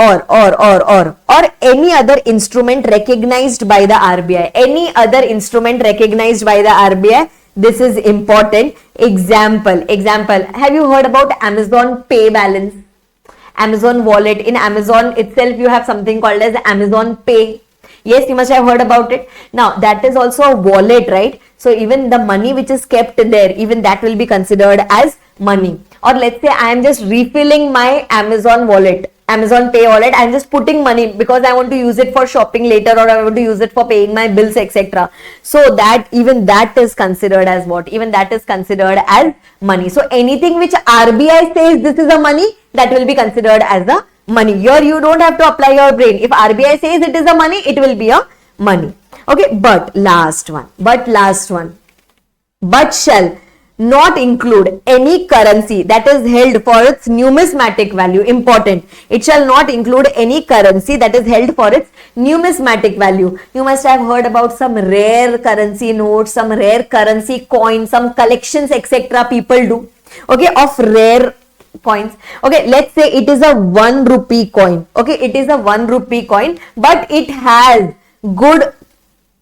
any other instrument recognized by the RBI. Any other instrument recognized by the RBI. This is important. Example. Have you heard about Amazon Pay balance? Amazon wallet. In Amazon itself, you have something called as Amazon Pay. Yes, you must have heard about it. Now, that is also a wallet, right? So, even the money which is kept there, even that will be considered as money. Or let's say I am just refilling my Amazon wallet, Amazon Pay wallet. I am just putting money because I want to use it for shopping later, or I want to use it for paying my bills, etc. So that even that is considered as what? Even that is considered as money. So anything which RBI says this is a money, that will be considered as a money. Here you don't have to apply your brain. If RBI says it is a money, it will be a money. Okay, but shall not include any currency that is held for its numismatic value. Important. It shall not include any currency that is held for its numismatic value. You must have heard about some rare currency notes, some rare currency coins, some collections, etc. people do. Okay, of rare coins. Okay, let's say it is a 1 rupee coin. Okay, it is a 1 rupee coin, but it has good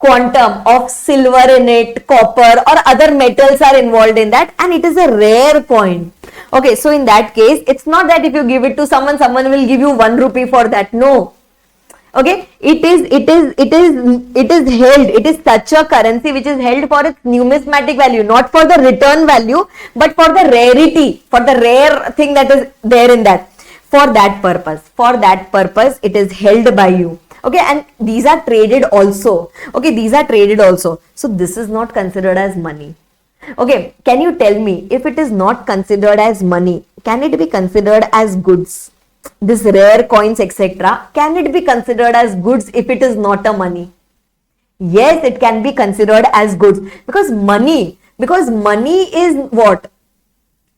quantum of silver in it, copper or other metals are involved in that, and it is a rare coin. Okay, so in that case, it's not that if you give it to someone, someone will give you 1 rupee for that. No. Okay, it is held, it is such a currency which is held for its numismatic value, not for the return value, but for the rarity, for the rare thing that is there in that. For that purpose, it is held by you. Okay, and these are traded also. Okay, these are traded also. So this is not considered as money. Okay, can you tell me, if it is not considered as money, can it be considered as goods? This rare coins, etc., can it be considered as goods if it is not a money? Yes, it can be considered as goods, because money is what?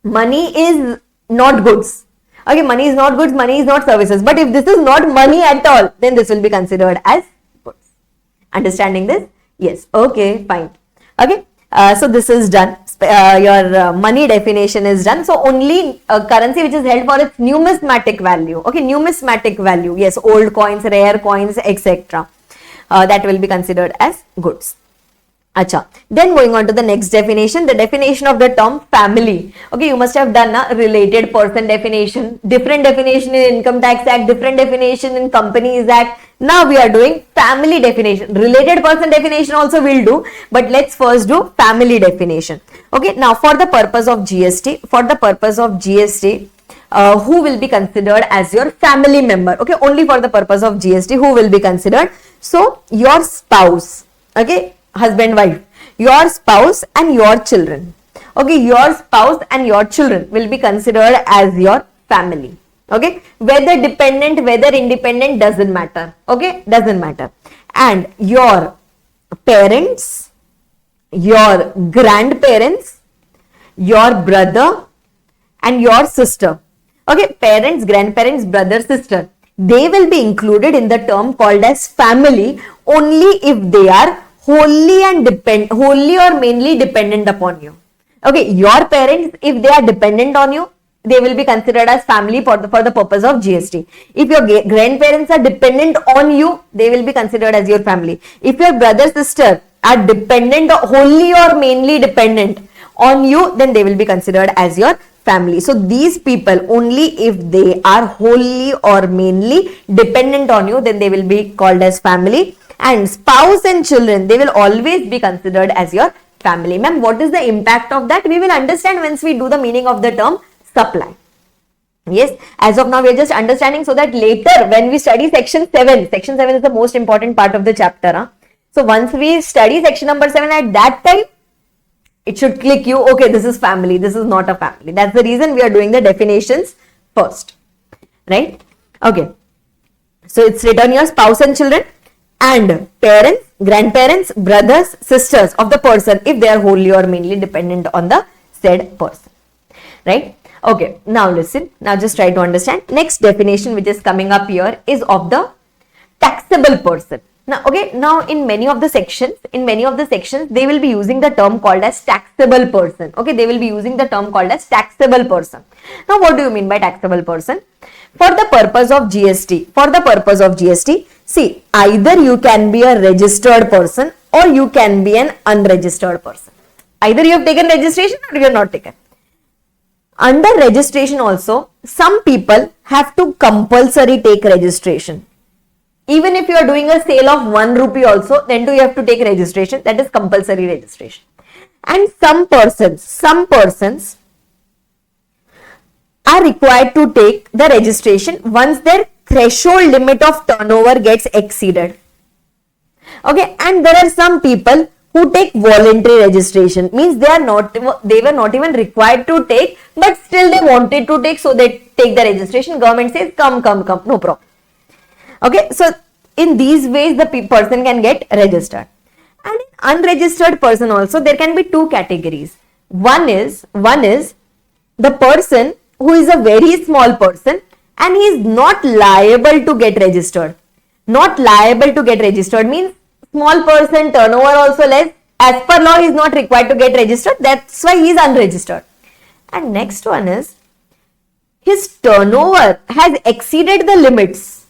Money is not goods. Okay, money is not goods, money is not services. But if this is not money at all, then this will be considered as goods. Understanding this? Yes. Okay, fine. Okay. So this is done. Your money definition is done. So only currency which is held for its numismatic value. Okay, numismatic value. Yes, old coins, rare coins, etc. That will be considered as goods. Acha. Then going on to the next definition, the definition of the term family. Okay, you must have done a related person definition, different definition in Income Tax Act, different definition in Companies Act. Now we are doing family definition. Related person definition also we'll do, but let's first do family definition. Okay, now for the purpose of GST, who will be considered as your family member? Okay, only for the purpose of GST, who will be considered? So your spouse, okay, husband, wife, your spouse and your children. Okay, your spouse and your children will be considered as your family. Okay, whether dependent, whether independent, doesn't matter. Okay, doesn't matter. And your parents, your grandparents, your brother and your sister. Okay, parents, grandparents, brother, sister, they will be included in the term called as family only if they are wholly or mainly dependent upon you. Okay, your parents, if they are dependent on you, they will be considered as family for the purpose of GST. If your grandparents are dependent on you, they will be considered as your family. If your brother, sister are dependent, wholly or mainly dependent on you, then they will be considered as your family. So these people, only if they are wholly or mainly dependent on you, then they will be called as family. And spouse and children, they will always be considered as your family. Ma'am, what is the impact of that? We will understand once we do the meaning of the term supply. Yes, as of now we are just understanding so that later when we study section 7 is the most important part of the chapter. Huh? So once we study section number 7, at that time it should click you, okay, this is family, this is not a family. That's the reason we are doing the definitions first, right? Okay, so it's written your spouse and children and parents, grandparents, brothers, sisters of the person if they are wholly or mainly dependent on the said person, right? Okay, now listen, now just try to understand. Next definition which is coming up here is of the taxable person. Now, okay, now in many of the sections, they will be using the term called as taxable person. Okay, they will be using the term called as taxable person. Now, what do you mean by taxable person? For the purpose of GST, see, either you can be a registered person or you can be an unregistered person. Either you have taken registration or you have not taken. Under registration also, some people have to compulsory take registration. Even if you are doing a sale of 1 rupee also, then too you have to take registration. That is compulsory registration. And some persons are required to take the registration once their threshold limit of turnover gets exceeded. Okay, and there are some people who take voluntary registration, means they were not even required to take, but still they wanted to take, so they take the registration. Government says come, no problem. Okay, so in these ways the person can get registered. And in unregistered person also there can be two categories. One is the person who is a very small person and he is not liable to get registered. Not liable to get registered means small person, turnover also less. As per law, he is not required to get registered. That's why he is unregistered. And next one is, his turnover has exceeded the limits,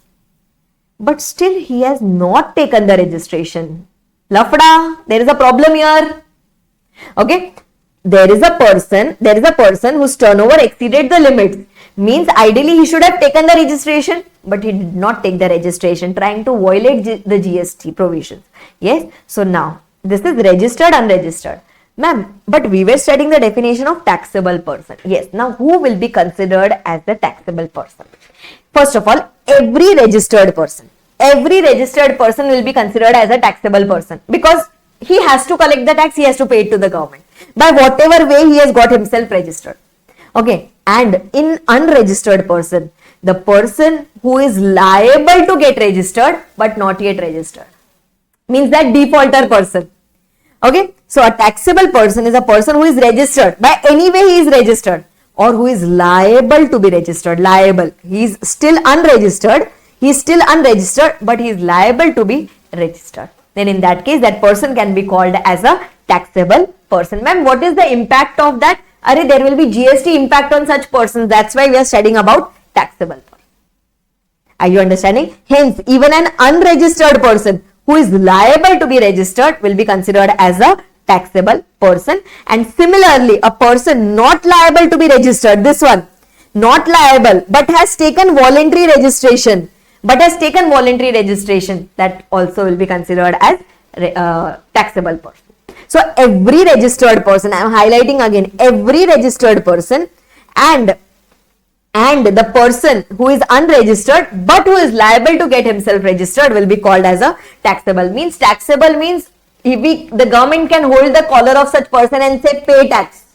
but still he has not taken the registration. Lafda, there is a problem here. Okay, there is a person whose turnover exceeded the limits. Means ideally he should have taken the registration, but he did not take the registration, trying to violate the GST provisions. Yes, so now this is registered, unregistered. Ma'am, but we were studying the definition of taxable person. Yes, now who will be considered as the taxable person? First of all, every registered person will be considered as a taxable person, because he has to collect the tax, he has to pay it to the government by whatever way he has got himself registered. Okay, and in unregistered person, the person who is liable to get registered but not yet registered, means that defaulter person. Okay, so a taxable person is a person who is registered, by any way he is registered, or who is liable to be registered. Liable, he is still unregistered, but he is liable to be registered. Then in that case, that person can be called as a taxable person. Ma'am, what is the impact of that? There will be GST impact on such persons. That's why we are studying about taxable person. Are you understanding? Hence, even an unregistered person who is liable to be registered will be considered as a taxable person. And similarly, a person not liable to be registered, this one, not liable, but has taken voluntary registration, that also will be considered as taxable person. So every registered person, I am highlighting again, every registered person and the person who is unregistered but who is liable to get himself registered will be called as a taxable. Means taxable means the government can hold the collar of such person and say pay tax.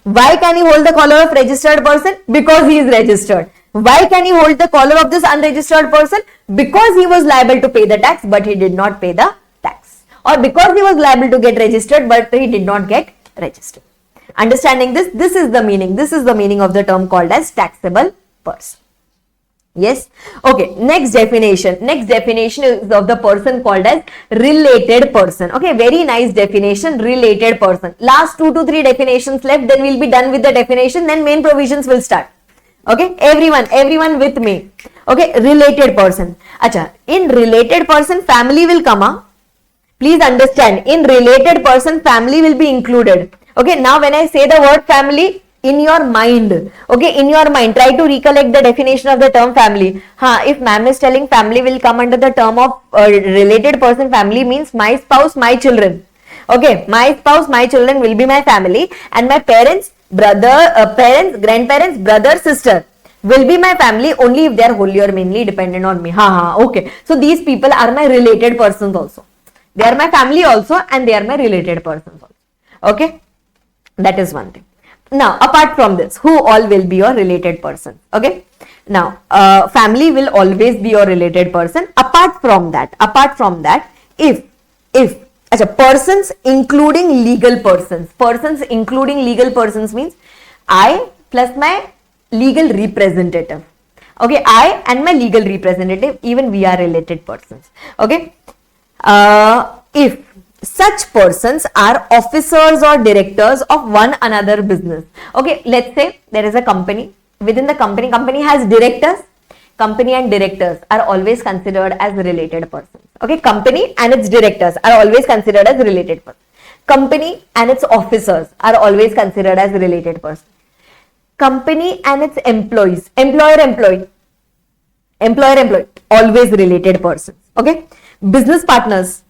Why can he hold the collar of registered person? Because he is registered. Why can he hold the collar of this unregistered person? Because he was liable to pay the tax but he did not pay the tax, or because he was liable to get registered but he did not get registered. Understanding this, this is the meaning of the term called as taxable person. Yes. Okay, next definition is of the person called as related person. Okay, very nice definition, related person. Last 2 to 3 definitions left, then we'll be done with the definition, then main provisions will start. Okay, everyone with me. Okay, related person. Acha, in related person, family will come up. Please understand, in related person, family will be included. Okay, now when I say the word family, in your mind, try to recollect the definition of the term family. If ma'am is telling family will come under the term of related person, family means my spouse, my children. Okay, my spouse, my children will be my family, and my parents, grandparents, brother, sister will be my family only if they are wholly or mainly dependent on me. Okay, so these people are my related persons also. They are my family also and they are my related persons also. Okay, that is one thing. Now, apart from this, who all will be your related person? Okay, now family will always be your related person. Apart from that, if persons including legal persons means I plus my legal representative. Okay, I and my legal representative, even we are related persons. Okay, if such persons are officers or directors of one another business. Okay, let's say there is a company. Within the company has directors. Company and directors are always considered as related persons. Okay, company and its directors are always considered as related persons. Company and its officers are always considered as related persons. Company and its employees, employer-employee, always related persons. Okay, business partners,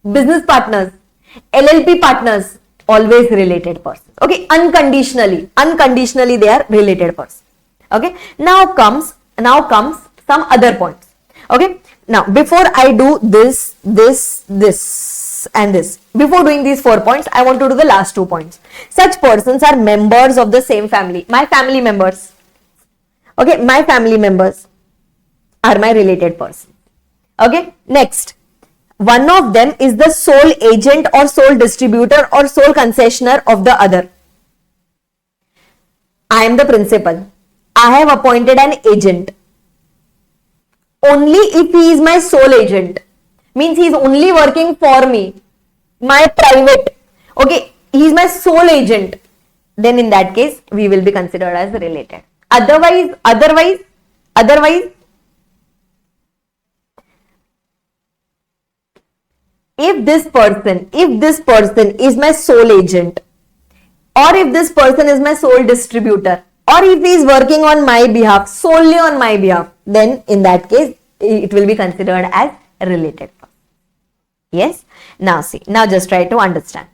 LLP partners, always related persons. Okay, unconditionally they are related persons. Okay, now comes some other points. Okay, now before I do this and this, before doing these 4 points, I want to do the last 2 points. Such persons are members of the same family. My family members. Okay, my family members are my related person. Okay, next. One of them is the sole agent or sole distributor or sole concessionaire of the other. I am the principal. I have appointed an agent. Only if he is my sole agent, means he is only working for me, my private. Okay, he is my sole agent. Then in that case, we will be considered as related. Otherwise, if this person is my sole agent, or if this person is my sole distributor, or if he is working on my behalf, solely on my behalf, then in that case, it will be considered as related person. Yes? Now see, now just try to understand.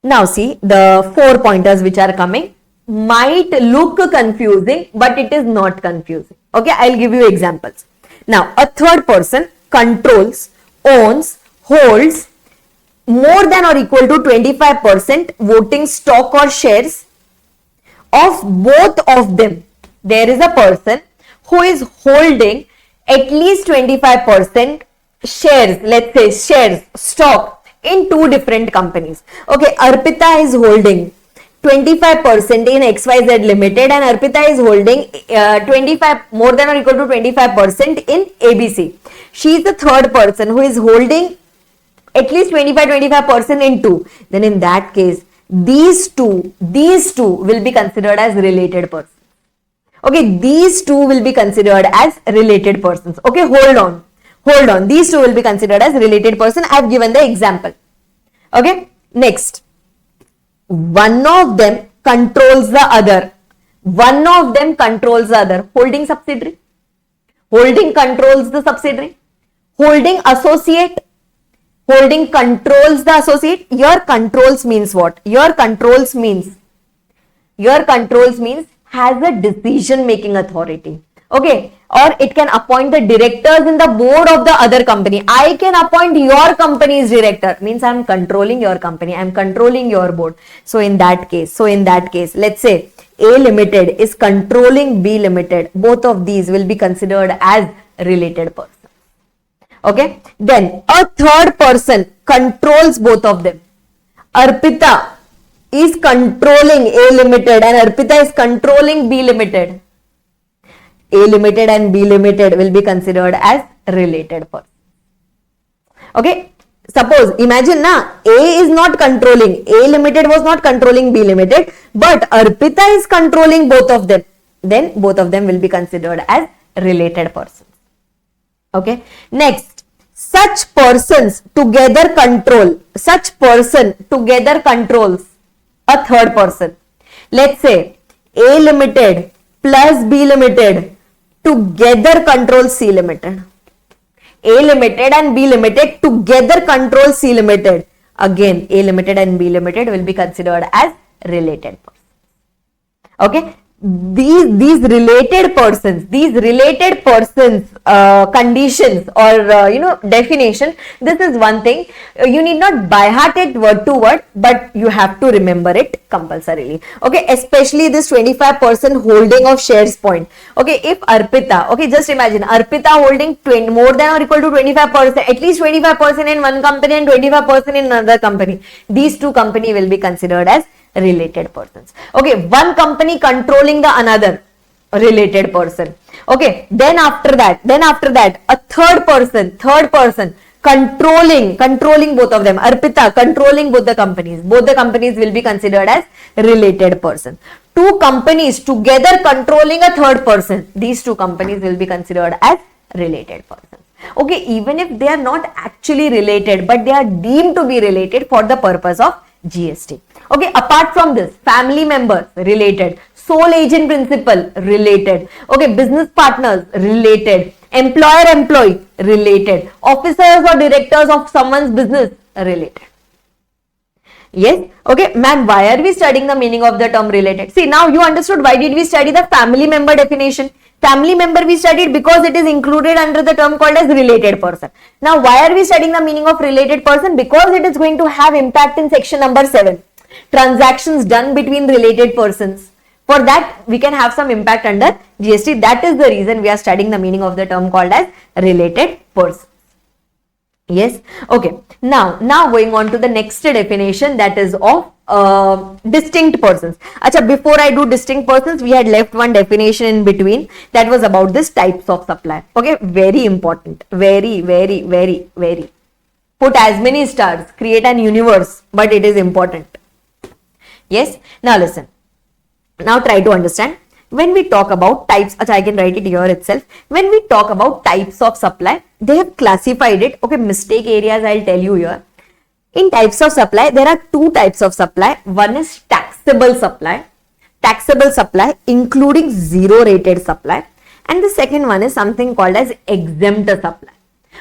Now see, the 4 pointers which are coming might look confusing, but it is not confusing. Okay, I'll give you examples. Now, a third person controls, owns, holds more than or equal to 25% voting stock or shares of both of them. There is a person who is holding at least 25% shares, let's say shares, stock in 2 different companies. Okay, Arpita is holding 25% in XYZ Limited and Arpita is holding 25 more than or equal to 25% in ABC. She is the third person who is holding at least 25% in 2. Then in that case, these two will be considered as related persons. Okay, these two will be considered as related persons. Okay, hold on. These two will be considered as related person. I have given the example. Okay, next. One of them controls the other. Holding subsidiary. Holding controls the subsidiary. Holding associate. Holding controls the associate. Your controls means what? Your controls means has a decision making authority. Okay, or it can appoint the directors in the board of the other company. I can appoint your company's director, means I am controlling your company, I am controlling your board. So in that case, let's say A Limited is controlling B Limited. Both of these will be considered as related persons. Okay, then a third person controls both of them. Arpita is controlling A Limited and Arpita is controlling B Limited. A Limited and B Limited will be considered as related persons. Okay, suppose, imagine na, A is not controlling, A Limited was not controlling B Limited, but Arpita is controlling both of them. Then both of them will be considered as related persons. Okay, next, such persons together controls a third person. Let's say A Limited plus B Limited together controls C Limited. A Limited and B Limited together control C Limited. Again, A Limited and B Limited will be considered as related persons. Okay, these related persons conditions or definition, this is one thing. You need not by heart it word to word, but you have to remember it compulsorily. Okay, especially this 25% holding of shares point. Okay, if Arpita, okay, just imagine Arpita holding more than or equal to 25%, at least 25% in one company and 25% in another company. These two company will be considered as related persons. Okay, one company controlling the another, related person. Okay, then after that a third person controlling both of them. Arpita controlling both the companies will be considered as related person. Two companies together controlling a third person, these two companies will be considered as related persons. Okay, even if they are not actually related, but they are deemed to be related for the purpose of GST. Okay, apart from this, family members related, sole agent principal related, okay, business partners related, employer-employee related, officers or directors of someone's business related. Yes, okay, ma'am, why are we studying the meaning of the term related? See, now you understood why did we study the family member definition. Family member we studied because it is included under the term called as related person. Now, why are we studying the meaning of related person? Because it is going to have impact in section number 7. Transactions done between related persons. For that, we can have some impact under GST. That is the reason we are studying the meaning of the term called as related persons. Yes, okay. Now going on to the next definition, that is of distinct persons. Acha, before I do distinct persons, we had left one definition in between that was about this types of supply. Okay, very important, very. Put as many stars, create an universe, but it is important. Yes, now listen. Now try to understand. when we talk about types, I can write it here itself. When we talk about types of supply, they have classified it. Okay, mistake areas I'll tell you here. In types of supply, there are two types of supply. One is taxable supply. Taxable supply including zero rated supply. And the second one is something called as exempt supply.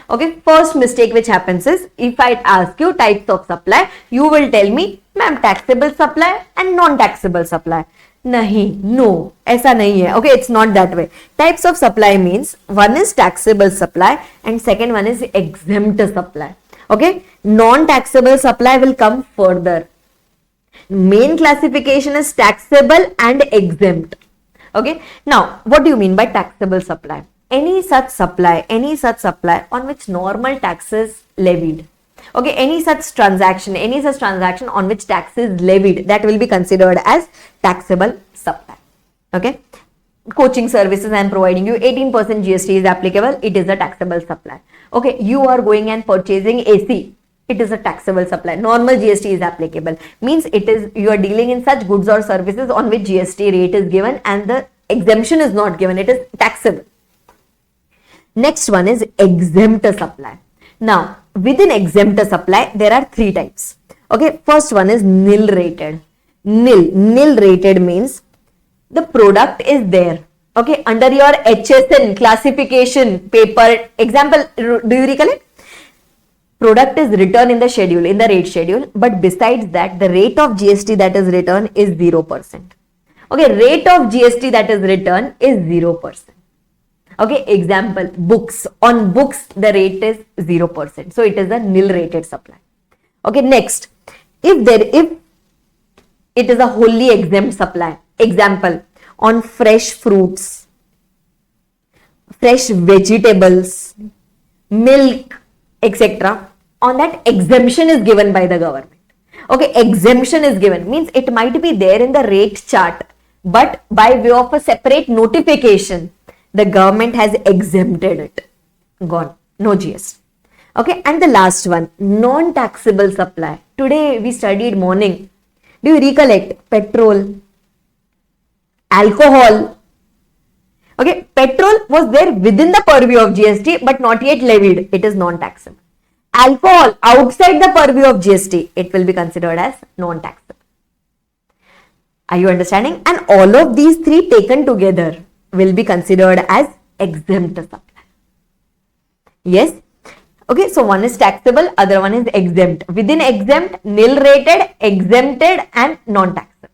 Okay, first mistake which happens is, if I ask you types of supply, you will tell me, ma'am, taxable supply and non-taxable supply. Nahi, no, ऐसा नहीं है. Okay, it's not that way. Types of supply means one is taxable supply and second one is exempt supply. Okay, non-taxable supply will come further. Main classification is taxable and exempt. Okay, now what do you mean by taxable supply? Any such supply on which normal tax is levied. Okay, any such transaction on which tax is levied, that will be considered as taxable supply. Okay, coaching services I am providing you, 18% GST is applicable, it is a taxable supply. Okay, you are going and purchasing AC, it is a taxable supply. Normal GST is applicable, means it is, you are dealing in such goods or services on which GST rate is given and the exemption is not given, it is taxable. Next one is exempt supply. Now, within exempt supply, there are three types. Okay, first one is nil rated. Nil rated means the product is there. Okay, under your HSN classification paper, example, do you recollect? Product is written in the schedule, in the rate schedule, but besides that, the rate of GST that is written is 0%. Okay, rate of GST that is written is 0%. Okay, example, books. On books, the rate is 0%. So it is a nil rated supply. Okay, next, if it is a wholly exempt supply, example, on fresh fruits, fresh vegetables, milk, etc., on that exemption is given by the government. Okay, exemption is given, means it might be there in the rate chart, but by way of a separate notification, the government has exempted it. Gone. No GST. Okay. And the last one, non-taxable supply. Today we studied morning. Do you recollect? Petrol, alcohol. Okay. Petrol was there within the purview of GST but not yet levied. It is non-taxable. Alcohol outside the purview of GST. It will be considered as non-taxable. Are you understanding? And all of these three taken together will be considered as exempt supply. Yes. Okay, so one is taxable, other one is exempt. Within exempt, nil rated, exempted and non-taxable.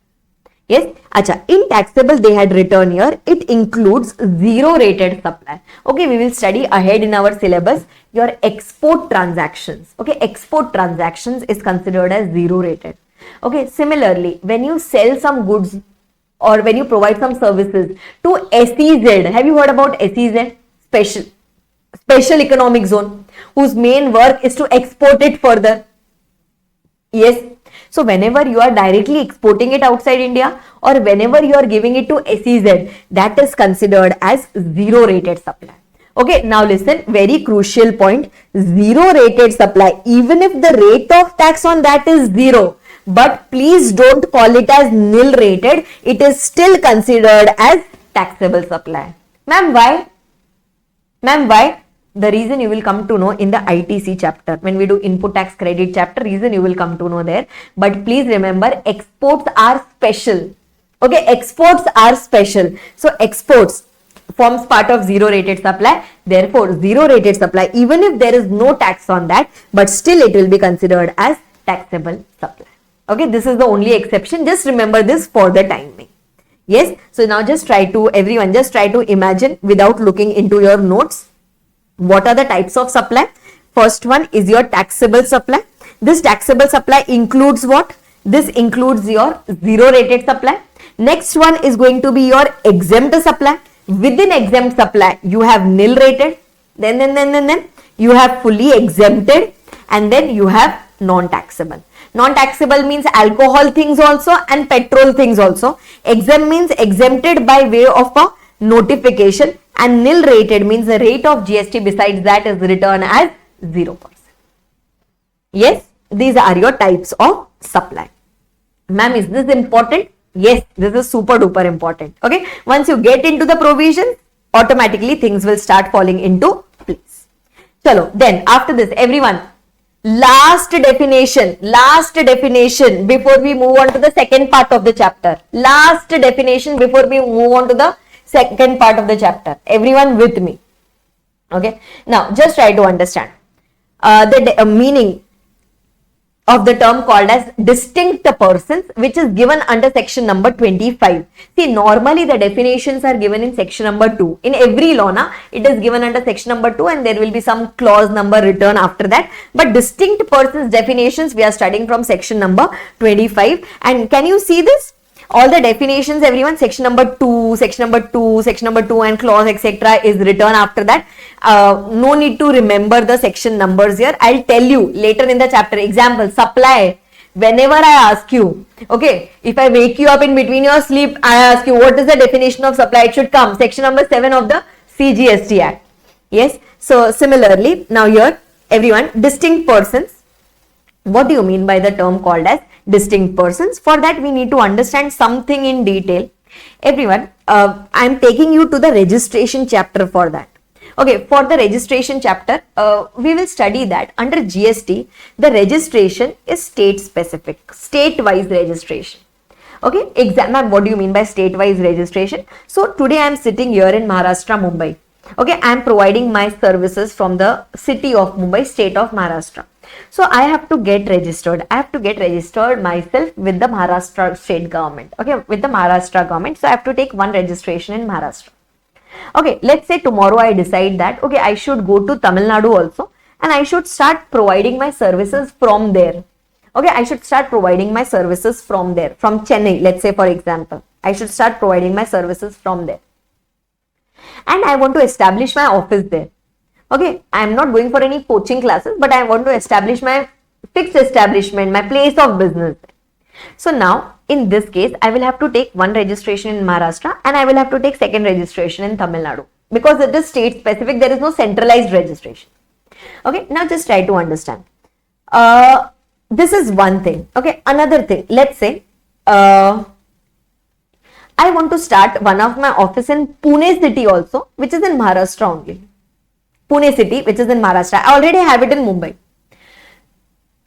Yes. Acha, in taxable they had written here, it includes zero rated supply. Okay, we will study ahead in our syllabus your export transactions. Okay, export transactions is considered as zero rated. Okay, similarly, when you sell some goods or when you provide some services to SEZ, have you heard about SEZ? Special Economic Zone, whose main work is to export it further. Yes. So whenever you are directly exporting it outside India or whenever you are giving it to SEZ, that is considered as zero rated supply. Okay, now listen, very crucial point, zero rated supply, even if the rate of tax on that is zero, but please don't call it as nil rated. It is still considered as taxable supply. Ma'am, why? Ma'am, why? The reason you will come to know in the ITC chapter. When we do input tax credit chapter, reason you will come to know there. But please remember, exports are special. Okay, exports are special. So exports forms part of zero rated supply. Therefore, zero rated supply, even if there is no tax on that, but still it will be considered as taxable supply. Okay, this is the only exception. Just remember this for the time being. Yes. So now just try to, everyone just try to imagine without looking into your notes. What are the types of supply? First one is your taxable supply. This taxable supply includes what? This includes your zero rated supply. Next one is going to be your exempt supply. Within exempt supply, you have nil rated. Then you have fully exempted, and then you have non-taxable. Non-taxable means alcohol things also and petrol things also. Exempt means exempted by way of a notification, and nil rated means the rate of GST besides that is written as 0%. Yes, these are your types of supply. Ma'am, is this important? Yes, this is super duper important. Okay, once you get into the provisions, automatically things will start falling into place. Chalo, then after this, everyone, last definition before we move on to the second part of the chapter. Last definition before we move on to the second part of the chapter. Everyone with me. Okay, now just try to understand the meaning of the term called as distinct persons, which is given under section number 25. See, normally the definitions are given in section number 2. In every law, it is given under section number 2 and there will be some clause number written after that. But distinct persons definitions we are studying from section number 25. And can you see this? All the definitions, everyone, section number 2, section number 2, section number 2 and clause etc. is written after that. No need to remember the section numbers here. I'll tell you later in the chapter. Example, supply. Whenever I ask you, okay, if I wake you up in between your sleep, I ask you what is the definition of supply, it should come. Section number 7 of the CGST Act. Yes. So similarly, now here, everyone, distinct persons. What do you mean by the term called as distinct persons? For that, we need to understand something in detail. Everyone, I am taking you to the registration chapter for that. Okay, for the registration chapter, we will study that under GST, the registration is state specific, state-wise registration. Okay, ma'am, what do you mean by state-wise registration? So today I am sitting here in Maharashtra, Mumbai. Okay, I am providing my services from the city of Mumbai, state of Maharashtra. So I have to get registered. I have to get registered myself with the Maharashtra state government. Okay, with the Maharashtra government. So I have to take one registration in Maharashtra. Okay, let's say tomorrow I decide that, okay, I should go to Tamil Nadu also and I should start providing my services from there. Okay, I should start providing my services from there, from Chennai, let's say for example. I should start providing my services from there. And I want to establish my office there. Okay, I am not going for any coaching classes, but I want to establish my fixed establishment, my place of business. So now, in this case, I will have to take one registration in Maharashtra and I will have to take second registration in Tamil Nadu. Because it is state specific, there is no centralized registration. Okay, now just try to understand. This is one thing. Okay, another thing. Let's say, I want to start one of my office in Pune city also, which is in Maharashtra only. Pune city, which is in Maharashtra. I already have it in Mumbai.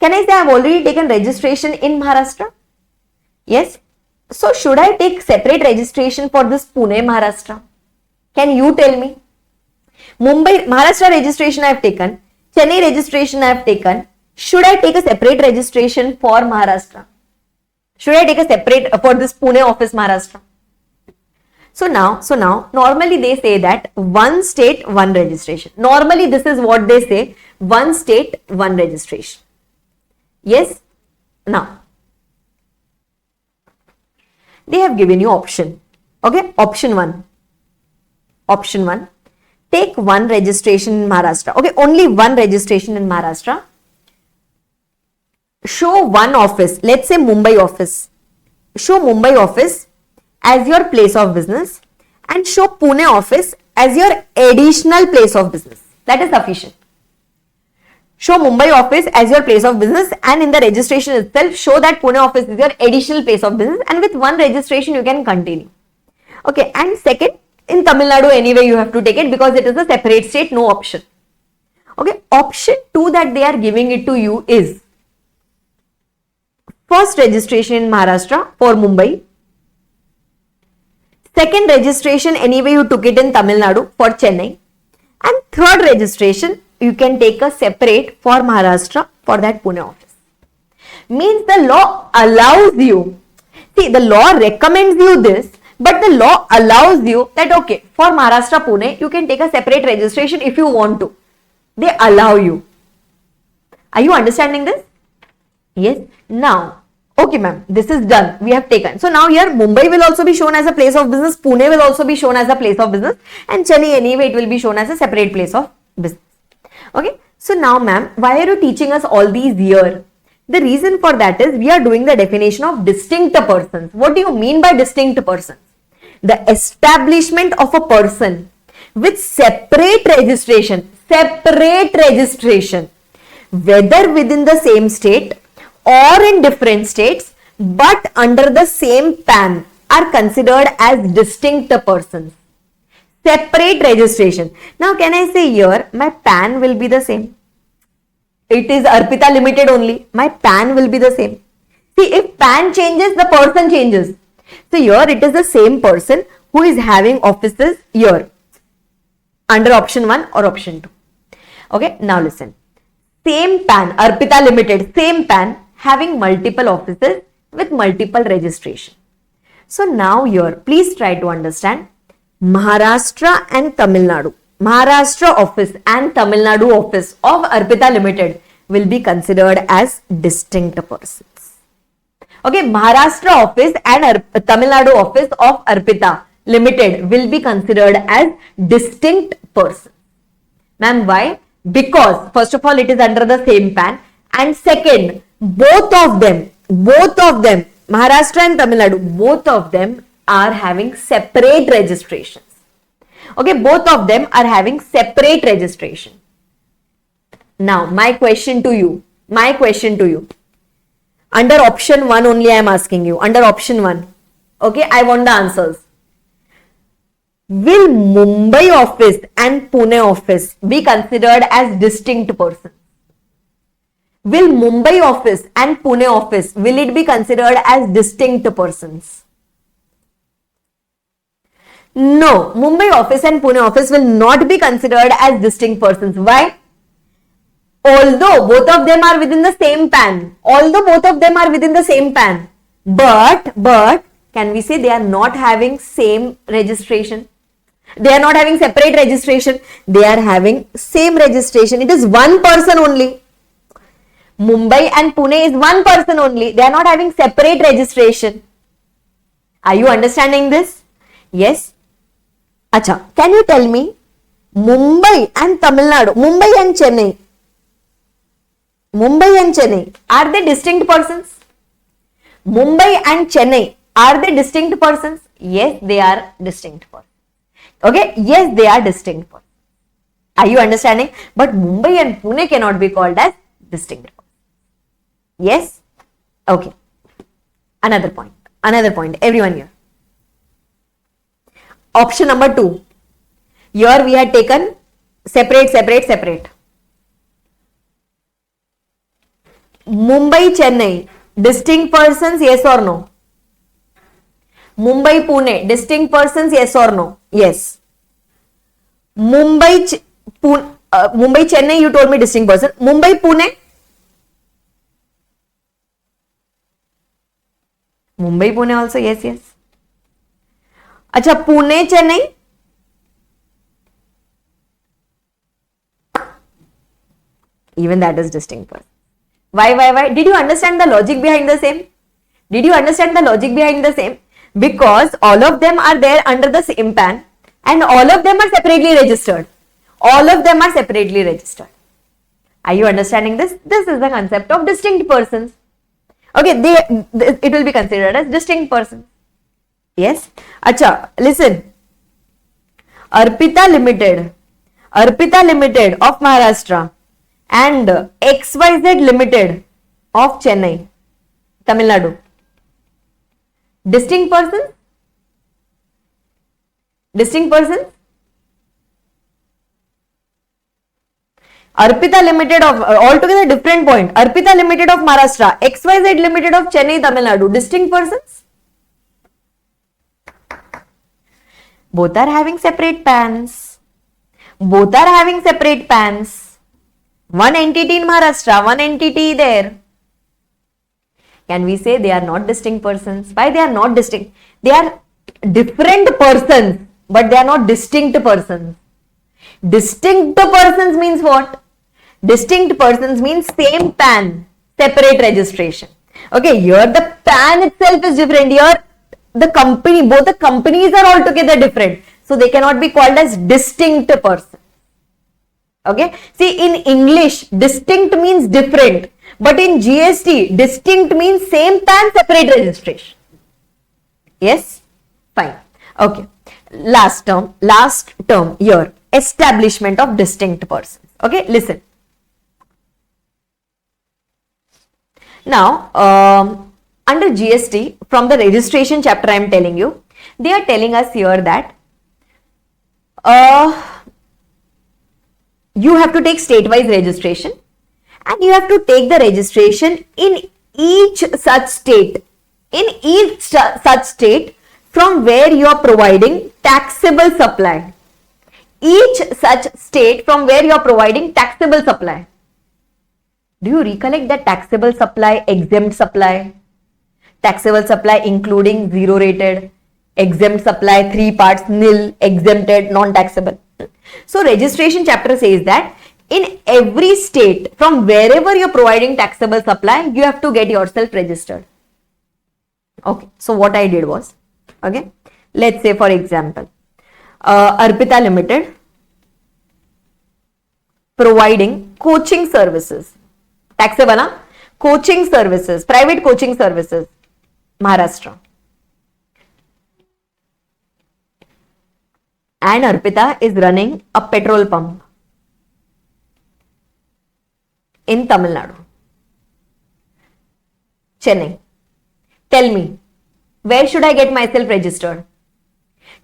Can I say I have already taken registration in Maharashtra? Yes. So should I take separate registration for this Pune, Maharashtra? Can you tell me? Mumbai, Maharashtra registration I have taken. Chennai registration I have taken. Should I take a separate registration for Maharashtra? Should I take a separate for this Pune office, Maharashtra? So now, normally they say that one state, one registration. Normally this is what they say, one state, one registration. Yes? Now, they have given you option. Okay, option 1. Option 1. Take one registration in Maharashtra. Okay, only one registration in Maharashtra. Show one office. Let's say Mumbai office. Show Mumbai office as your place of business and show Pune office as your additional place of business. That is sufficient. Show Mumbai office as your place of business and in the registration itself show that Pune office is your additional place of business, and with one registration you can continue. Okay, and second, in Tamil Nadu anyway you have to take it because it is a separate state, no option. Okay, option 2 that they are giving it to you is first registration in Maharashtra for Mumbai. Second registration, anyway you took it in Tamil Nadu for Chennai. And third registration, you can take a separate for Maharashtra for that Pune office. Means the law allows you. See, the law recommends you this, but the law allows you that, okay, for Maharashtra Pune, you can take a separate registration if you want to. They allow you. Are you understanding this? Yes. Now, okay, ma'am, this is done. We have taken. So now here Mumbai will also be shown as a place of business. Pune will also be shown as a place of business. And Chennai anyway, it will be shown as a separate place of business. Okay. So now, ma'am, why are you teaching us all these here? The reason for that is we are doing the definition of distinct persons. What do you mean by distinct persons? The establishment of a person with separate registration, whether within the same state or in different states, but under the same PAN are considered as distinct persons. Separate registration. Now can I say here my PAN will be the same? It is Arpita Limited only. My PAN will be the same. See, if PAN changes, the person changes. So here it is the same person who is having offices here under option 1 or option 2. Okay, now listen. Same PAN, Arpita Limited, same PAN having multiple offices with multiple registration. So now here, please try to understand Maharashtra and Tamil Nadu. Maharashtra office and Tamil Nadu office of Arpita Limited will be considered as distinct persons. Okay, Maharashtra office and Tamil Nadu office of Arpita Limited will be considered as distinct persons. Ma'am, why? Because first of all, it is under the same PAN, and second, both of them, Maharashtra and Tamil Nadu, both of them are having separate registrations. Okay, both of them are having separate registration. Now, my question to you, under option 1 only I am asking you, under option 1, okay, I want the answers. Will Mumbai office and Pune office be considered as distinct persons? Will Mumbai office and Pune office, will it be considered as distinct persons? No, Mumbai office and Pune office will not be considered as distinct persons. Why? Although both of them are within the same PAN, but can we say they are not having same registration? They are not having separate registration. They are having same registration. It is one person only. Mumbai and Pune is one person only. They are not having separate registration. Are you understanding this? Yes. Acha, can you tell me Mumbai and Tamil Nadu, Mumbai and Chennai, are they distinct persons? Mumbai and Chennai, are they distinct persons? Yes, they are distinct persons. Okay, yes, they are distinct persons. Are you understanding? But Mumbai and Pune cannot be called as distinct persons. Yes? Okay. Another point, everyone here. Option number 2. Here we had taken separate. Mumbai, Chennai, distinct persons, yes or no? Mumbai, Pune, distinct persons, yes or no? Yes. Mumbai, Chennai, you told me distinct person. Mumbai, Pune? Mumbai, Pune also, yes. Acha, Pune, Chennai? Even that is distinct person. Why? Did you understand the logic behind the same? Because all of them are there under the same PAN and all of them are separately registered. Are you understanding this? This is the concept of distinct persons. Okay, it will be considered as distinct persons. Yes. Acha, listen. Arpita Limited of Maharashtra and XYZ Limited of Chennai, Tamil Nadu. Distinct persons? Arpita Limited of, altogether different point. Arpita Limited of Maharashtra, XYZ Limited of Chennai, Tamil Nadu. Distinct persons? Both are having separate PANs. One entity in Maharashtra, one entity there. Can we say they are not distinct persons? Why they are not distinct? They are different persons, but they are not distinct persons. Distinct persons means what? Distinct persons means same PAN, separate registration. Okay, here the PAN itself is different. Here both the companies are altogether different. So they cannot be called as distinct persons. Okay, see, in English, distinct means different, but in GST, distinct means same PAN, separate registration. Yes, fine. Okay, last term here, establishment of distinct persons. Okay, listen. Now, under GST, from the registration chapter I am telling you, they are telling us here that you have to take state-wise registration, and you have to take the registration in each such state, from where you are providing taxable supply. Each such state from where you are providing taxable supply. Do you recollect that taxable supply, exempt supply? Taxable supply including zero rated, exempt supply 3 parts, nil, exempted, non-taxable. So registration chapter says that in every state from wherever you are providing taxable supply, you have to get yourself registered. Okay, so what I did was, okay, let's say for example, Arpita Limited providing coaching services, taxable, na? Coaching services, private coaching services, Maharashtra. And Arpita is running a petrol pump in Tamil Nadu, Chennai. Tell me, where should I get myself registered?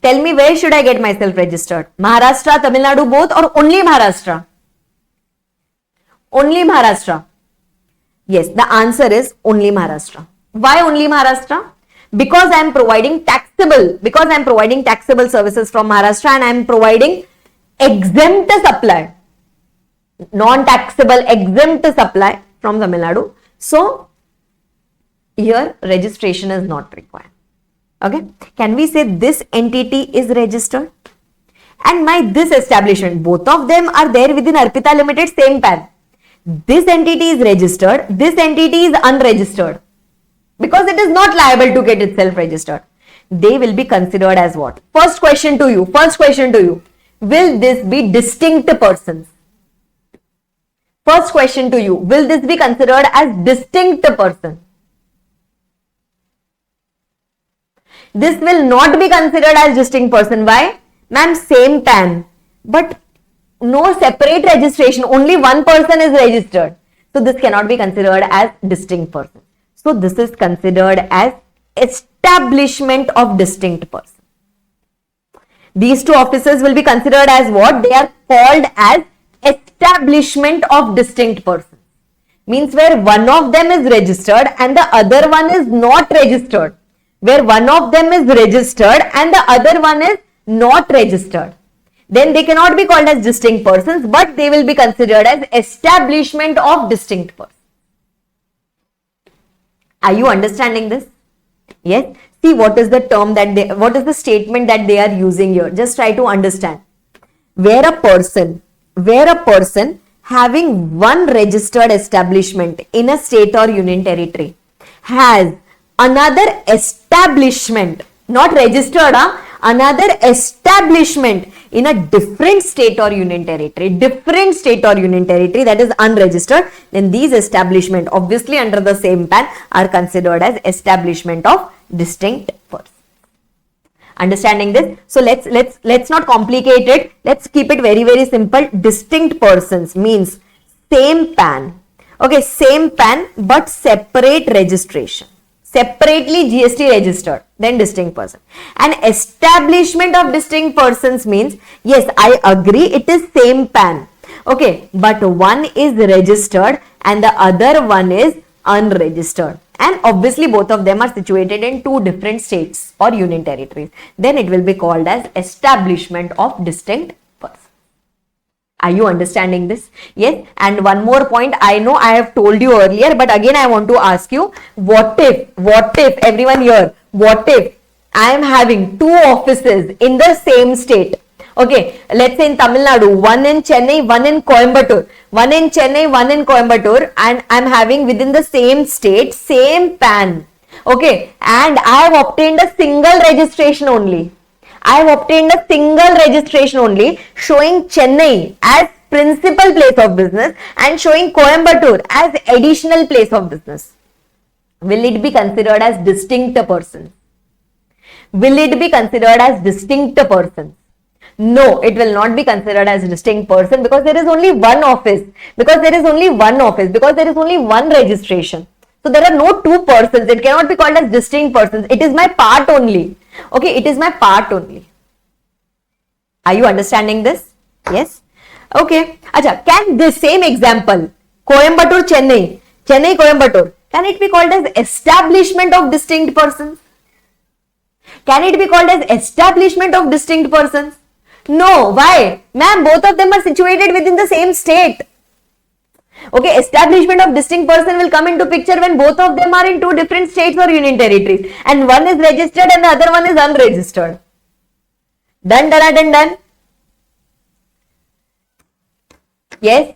Tell me, where should I get myself registered? Maharashtra, Tamil Nadu, both, or only Maharashtra? Only Maharashtra. Yes, the answer is only Maharashtra. Why only Maharashtra? Because I am providing taxable services from Maharashtra, and I am providing exempt supply, non-taxable exempt supply from Tamil Nadu. So here registration is not required. Okay, can we say this entity is registered? And this establishment, both of them are there within Arpita Limited, same PAN. This entity is registered, this entity is unregistered, because it is not liable to get itself registered. They will be considered as what? First question to you. Will this be distinct persons? First question to you. Will this be considered as distinct person? This will not be considered as distinct person. Why? Ma'am, same PAN, but no separate registration. Only one person is registered. So this cannot be considered as distinct person. So this is considered as establishment of distinct person. These two offices will be considered as what? They are called as establishment of distinct person. Means where one of them is registered and the other one is not registered. Where one of them is registered and the other one is not registered. Then they cannot be called as distinct persons, but they will be considered as establishment of distinct person. Are you understanding this? Yes. See what is the term that what is the statement that they are using here. Just try to understand. Where a person having one registered establishment in a state or union territory has another establishment, not registered, another establishment in a different state or union territory, that is unregistered, then these establishment, obviously under the same PAN, are considered as establishment of distinct person. Understanding this? So let's not complicate it. Let's keep it very, very simple. Distinct persons means same PAN. Okay, same PAN but separate registration. Separately GST registered, then distinct person. And establishment of distinct persons means, yes, I agree, it is same PAN. Okay, but one is registered and the other one is unregistered. And obviously both of them are situated in two different states or union territories. Then it will be called as establishment of distinct person. Are you understanding this? Yes. And one more point, I know I have told you earlier, but again I want to ask you, what if everyone here, what if I am having two offices in the same state? Okay, let's say in Tamil Nadu, one in Chennai, one in Coimbatore, one in Chennai, one in Coimbatore, and I'm having within the same state, same PAN. Okay, and I have obtained a single registration only. Showing Chennai as principal place of business and showing Coimbatore as additional place of business. Will it be considered as distinct person? Will it be considered as distinct person? No, it will not be considered as distinct person because there is only one office. Because there is only one registration. So there are no two persons. It cannot be called as distinct persons. It is my part only. Okay, it is my part only. Are you understanding this? Yes. Okay. Acha, can this same example, Coimbatore, Chennai, Chennai, Coimbatore, can it be called as establishment of distinct persons? Can it be called as establishment of distinct persons? No. Why? Ma'am, both of them are situated within the same state. Okay, establishment of distinct person will come into picture when both of them are in two different states or union territories and one is registered and the other one is unregistered. Done, done, done, done. Yes.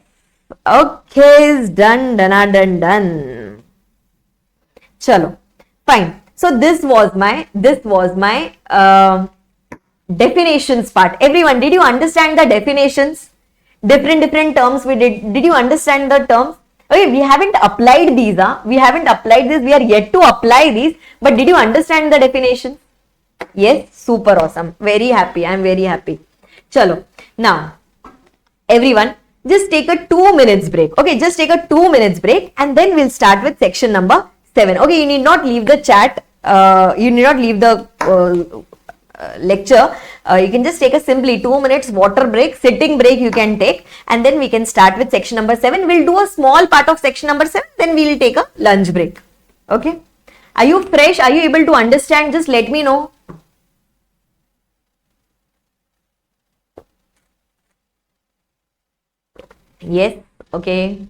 Okay, done, done, done, done. Chalo, fine. So this was my definitions part. Everyone, did you understand the definitions? Different terms we did. Did you understand the terms? Okay, we haven't applied these. We haven't applied this. We are yet to apply these. But did you understand the definition? Yes, super awesome. Very happy. I am very happy. Chalo. Now, everyone, just take a 2 minutes break. Okay, just take a 2 minutes break and then we'll start with section number 7. Okay, you need not leave the chat. You need not leave the lecture. You can just take a simply 2 minutes water break, sitting break you can take, and then we can start with section number 7. We'll do a small part of section number 7, then we'll take a lunch break. Okay. Are you fresh? Are you able to understand? Just let me know. Yes. Okay.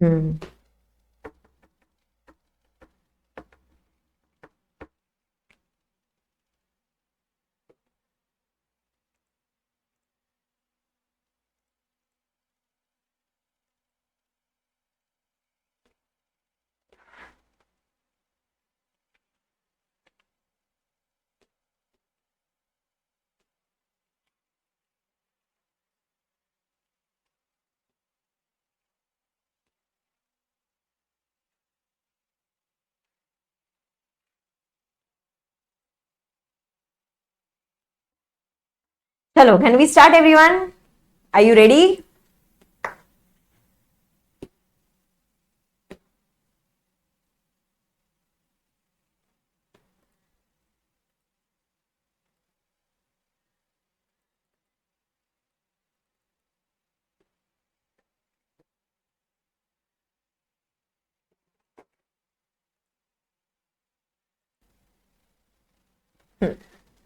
Hmm. Hello, can we start everyone? Are you ready?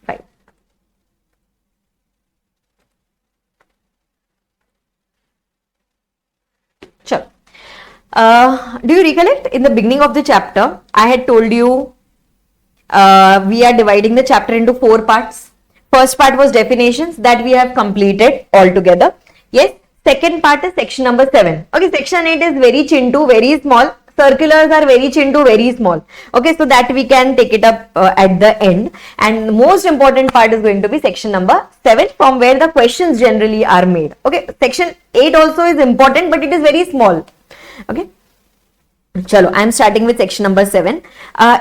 Fine. Sure. Do you recollect in the beginning of the chapter, I had told you we are dividing the chapter into 4 parts. First part was definitions that we have completed altogether. Yes. Second part is section number 7. Okay, section 8 is very chintu, very small. Circulars are very chintu, very small. Okay, so that we can take it up at the end. And the most important part is going to be section number 7, from where the questions generally are made. Okay, section 8 also is important, but it is very small. Okay. Chalo, I am starting with section number 7.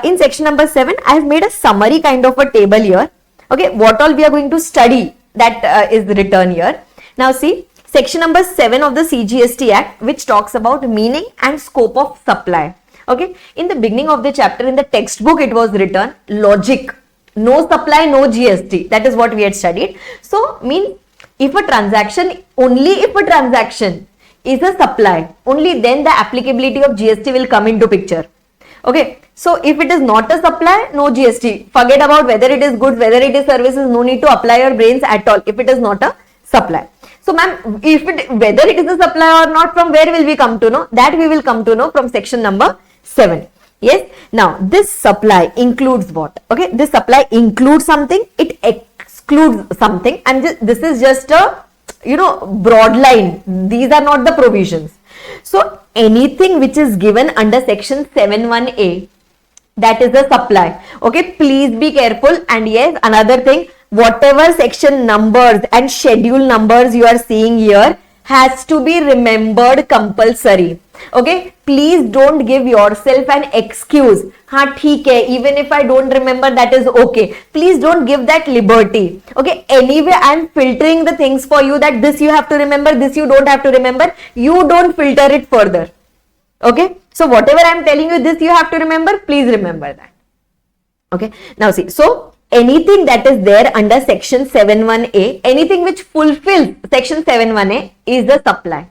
In section number 7, I have made a summary kind of a table here. Okay, what all we are going to study, that is written here. Now see, section number 7 of the CGST Act, which talks about meaning and scope of supply. Okay, in the beginning of the chapter, in the textbook, it was written logic, no supply, no GST. That is what we had studied. So, mean if a transaction, only if a transaction is a supply, only then the applicability of GST will come into picture. Okay, so if it is not a supply, no GST. Forget about whether it is goods, whether it is services, no need to apply your brains at all if it is not a supply. So ma'am, whether it is a supply or not, from where will we come to know? That we will come to know from section number 7. Yes, now this supply includes what? Okay, this supply includes something, it excludes something, and this is just a broad line. These are not the provisions. So anything which is given under section 7(1)(a), that is the supply. Okay, please be careful. And yes, another thing, whatever section numbers and schedule numbers you are seeing here has to be remembered compulsory. Okay, please don't give yourself an excuse. Haan, theek hai, even if I don't remember, that is okay. Please don't give that liberty. Okay, anyway, I am filtering the things for you, that this you have to remember, this you don't have to remember. You don't filter it further. Okay, so whatever I am telling you, this you have to remember, please remember that. Okay, now see, so anything that is there under section 7(1)(a), anything which fulfills section 7(1)(a) is the supply.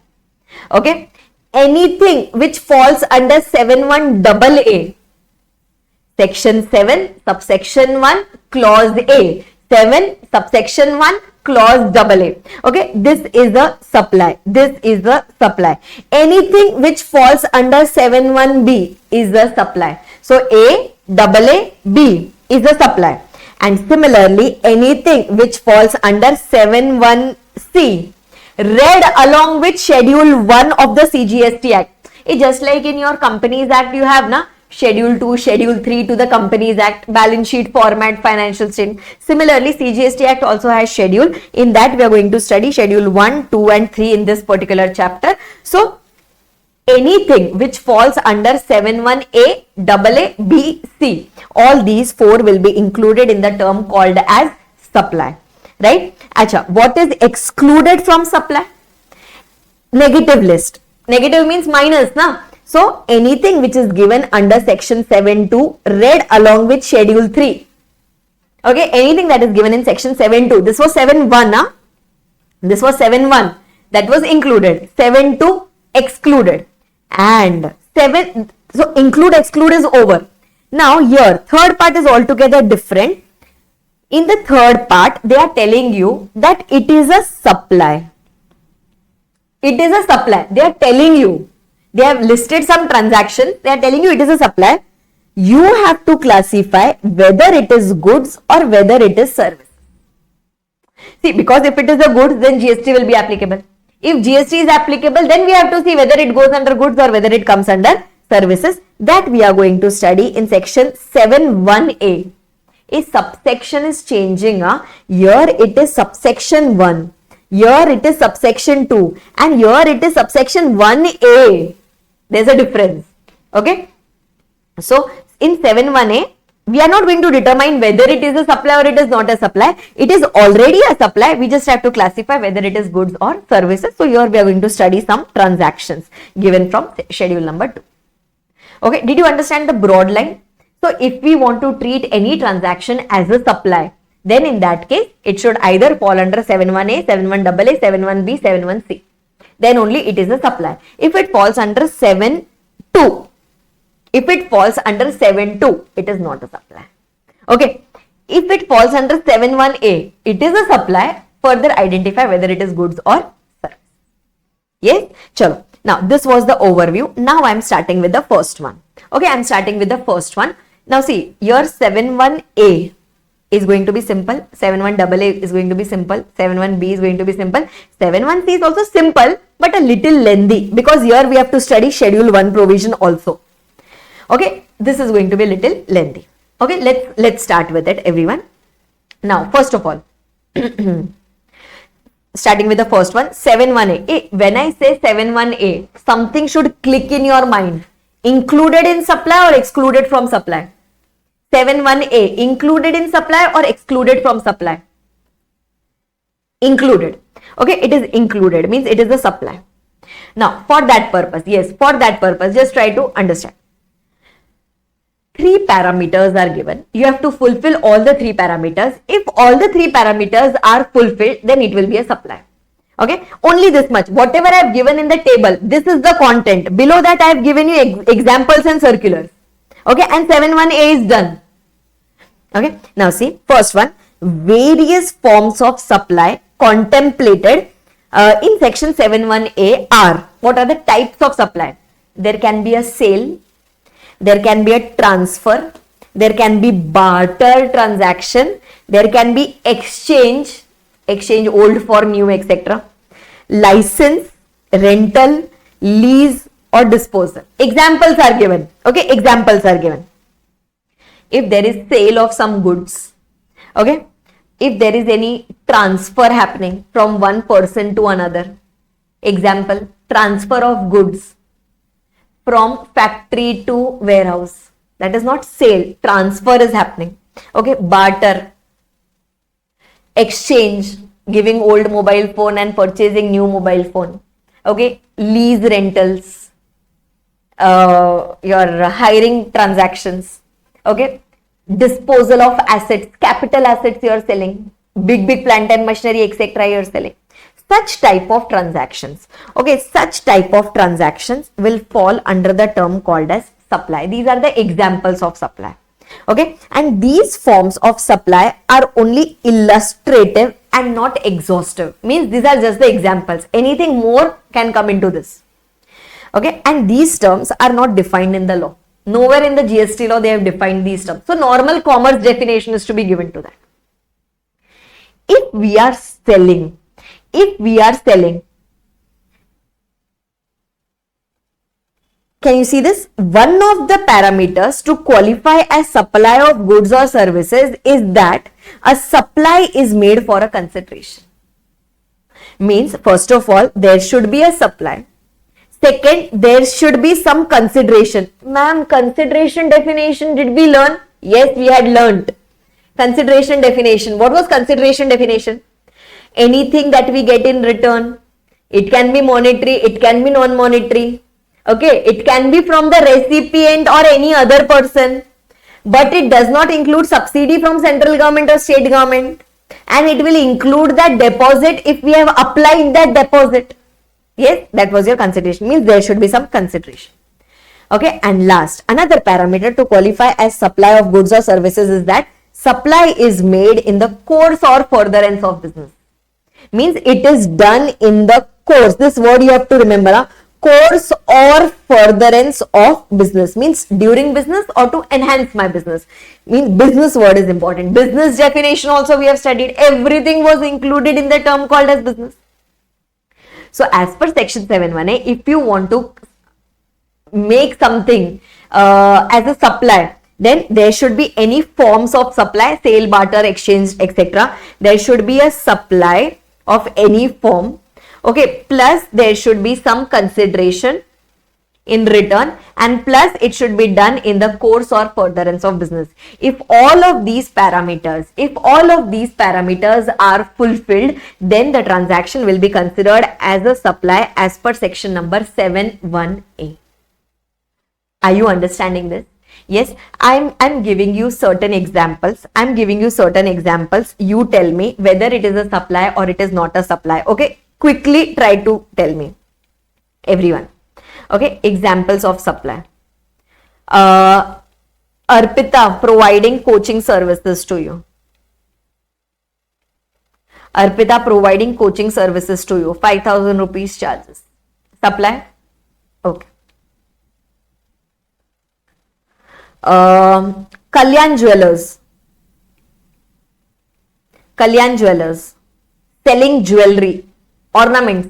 Okay, anything which falls under 7(1)(a), section 7 subsection 1 clause A, 7 subsection 1 clause AA. Okay, this is the supply. This is the supply. Anything which falls under 7(1)(b) is the supply. So A, AA, B is the supply. And similarly, anything which falls under 7(1)(c), read along with schedule 1 of the CGST Act. It's just like in your Companies Act, you have na schedule 2, schedule 3 to the Companies Act, balance sheet format, financial statement. Similarly, CGST Act also has schedule. In that, we are going to study schedule 1, 2 and 3 in this particular chapter. So, anything which falls under 7(1)(a), AA, B, C, all these 4 will be included in the term called as supply. Right? Acha, what is excluded from supply? Negative list. Negative means minus, na? So, anything which is given under section 7(2), read along with schedule 3. Okay, anything that is given in section 7(2). This was 7(1), na? This was 7(1). That was included. 7(2) excluded. And 7, so include, exclude is over. Now here, third part is altogether different. In the third part, they are telling you that it is a supply. It is a supply. They are telling you They have listed some transactions. They are telling you it is a supply. You have to classify whether it is goods or whether it is service. See, because if it is a goods, then GST will be applicable. If GST is applicable, then we have to see whether it goes under goods or whether it comes under services. That we are going to study in section 7.1a. A subsection is changing. Here it is subsection 1. Here it is subsection 2. And here it is subsection 1a. There's a difference. Okay. So, in 7.1a, we are not going to determine whether it is a supply or it is not a supply. It is already a supply. We just have to classify whether it is goods or services. So, here we are going to study some transactions given from schedule number 2. Okay, did you understand the broad line? So, if we want to treat any transaction as a supply, then in that case, it should either fall under 7.1a, 7.1AA, 7.1b, 7.1c. Then only it is a supply. If it falls under 7.2, if it falls under 7.2, it is not a supply. Okay. If it falls under 7.1a, it is a supply. Further identify whether it is goods or service. Yes? Chalo. Now, this was the overview. Now, I am starting with the first one. Okay, I am starting with the first one. Now, see, your 7.1a is going to be simple. 7.1AA is going to be simple. 7.1b is going to be simple. 7.1c is also simple, but a little lengthy because here we have to study schedule 1 provision also. Okay, this is going to be a little lengthy. Okay, let's start with it, everyone. Now, first of all, starting with the first one, 7.1a. When I say 7.1a, something should click in your mind. Included in supply or excluded from supply? 7.1a, included in supply or excluded from supply? Included. Okay, it is included, means it is a supply. Now, for that purpose, yes, for that purpose, just try to understand. 3 parameters are given. You have to fulfill all the 3 parameters. If all the 3 parameters are fulfilled, then it will be a supply. Okay, only this much. Whatever I have given in the table, this is the content. Below that, I have given you examples and circulars. Okay, and 7.1a is done. Okay, now see, first one, various forms of supply contemplated in section 7.1a are, what are the types of supply? There can be a sale, there can be a transfer, there can be barter transaction, there can be exchange old for new, etc. License, rental, lease or disposal. Examples are given. Okay, examples are given. If there is sale of some goods, okay, if there is any transfer happening from one person to another, example, transfer of goods from factory to warehouse, that is not sale, transfer is happening. Okay, barter, exchange, giving old mobile phone and purchasing new mobile phone. Okay, lease rentals, your hiring transactions. Okay, disposal of assets, capital assets you are selling, big plant and machinery, etc. you are selling. Such type of transactions. Okay, such type of transactions will fall under the term called as supply. These are the examples of supply. Okay, and these forms of supply are only illustrative and not exhaustive. Means these are just the examples. Anything more can come into this. Okay, and these terms are not defined in the law. Nowhere in the GST law they have defined these terms. So normal commerce definition is to be given to that. If we are selling, can you see this? One of the parameters to qualify as supply of goods or services is that a supply is made for a consideration. Means, first of all, there should be a supply. Second, there should be some consideration. Ma'am, consideration definition, did we learn? Yes, we had learnt. Consideration definition. What was consideration definition? Anything that we get in return. It can be monetary, it can be non-monetary. Okay, it can be from the recipient or any other person. But it does not include subsidy from central government or state government. And it will include that deposit if we have applied that deposit. Yes, that was your consideration. Means there should be some consideration. Okay, and last, another parameter to qualify as supply of goods or services is that supply is made in the course or furtherance of business. Means it is done in the course. This word you have to remember. course or furtherance of business, means during business or to enhance my business. Means business word is important. Business definition also we have studied. Everything was included in the term called as business. So as per section 7(1)(a), if you want to make something as a supply, then there should be any forms of supply, sale, barter, exchange, etc. There should be a supply of any form. Okay, plus there should be some consideration in return, and plus it should be done in the course or furtherance of business. If all of these parameters are fulfilled, then the transaction will be considered as a supply as per section number 7(1)(a). Are you understanding this? Yes, I'm giving you certain examples. You tell me whether it is a supply or it is not a supply. Okay, quickly try to tell me, everyone. Okay, examples of supply. Arpita providing coaching services to you. 5,000 rupees charges. Supply? Okay. Kalyan Jewelers selling jewelry, ornaments,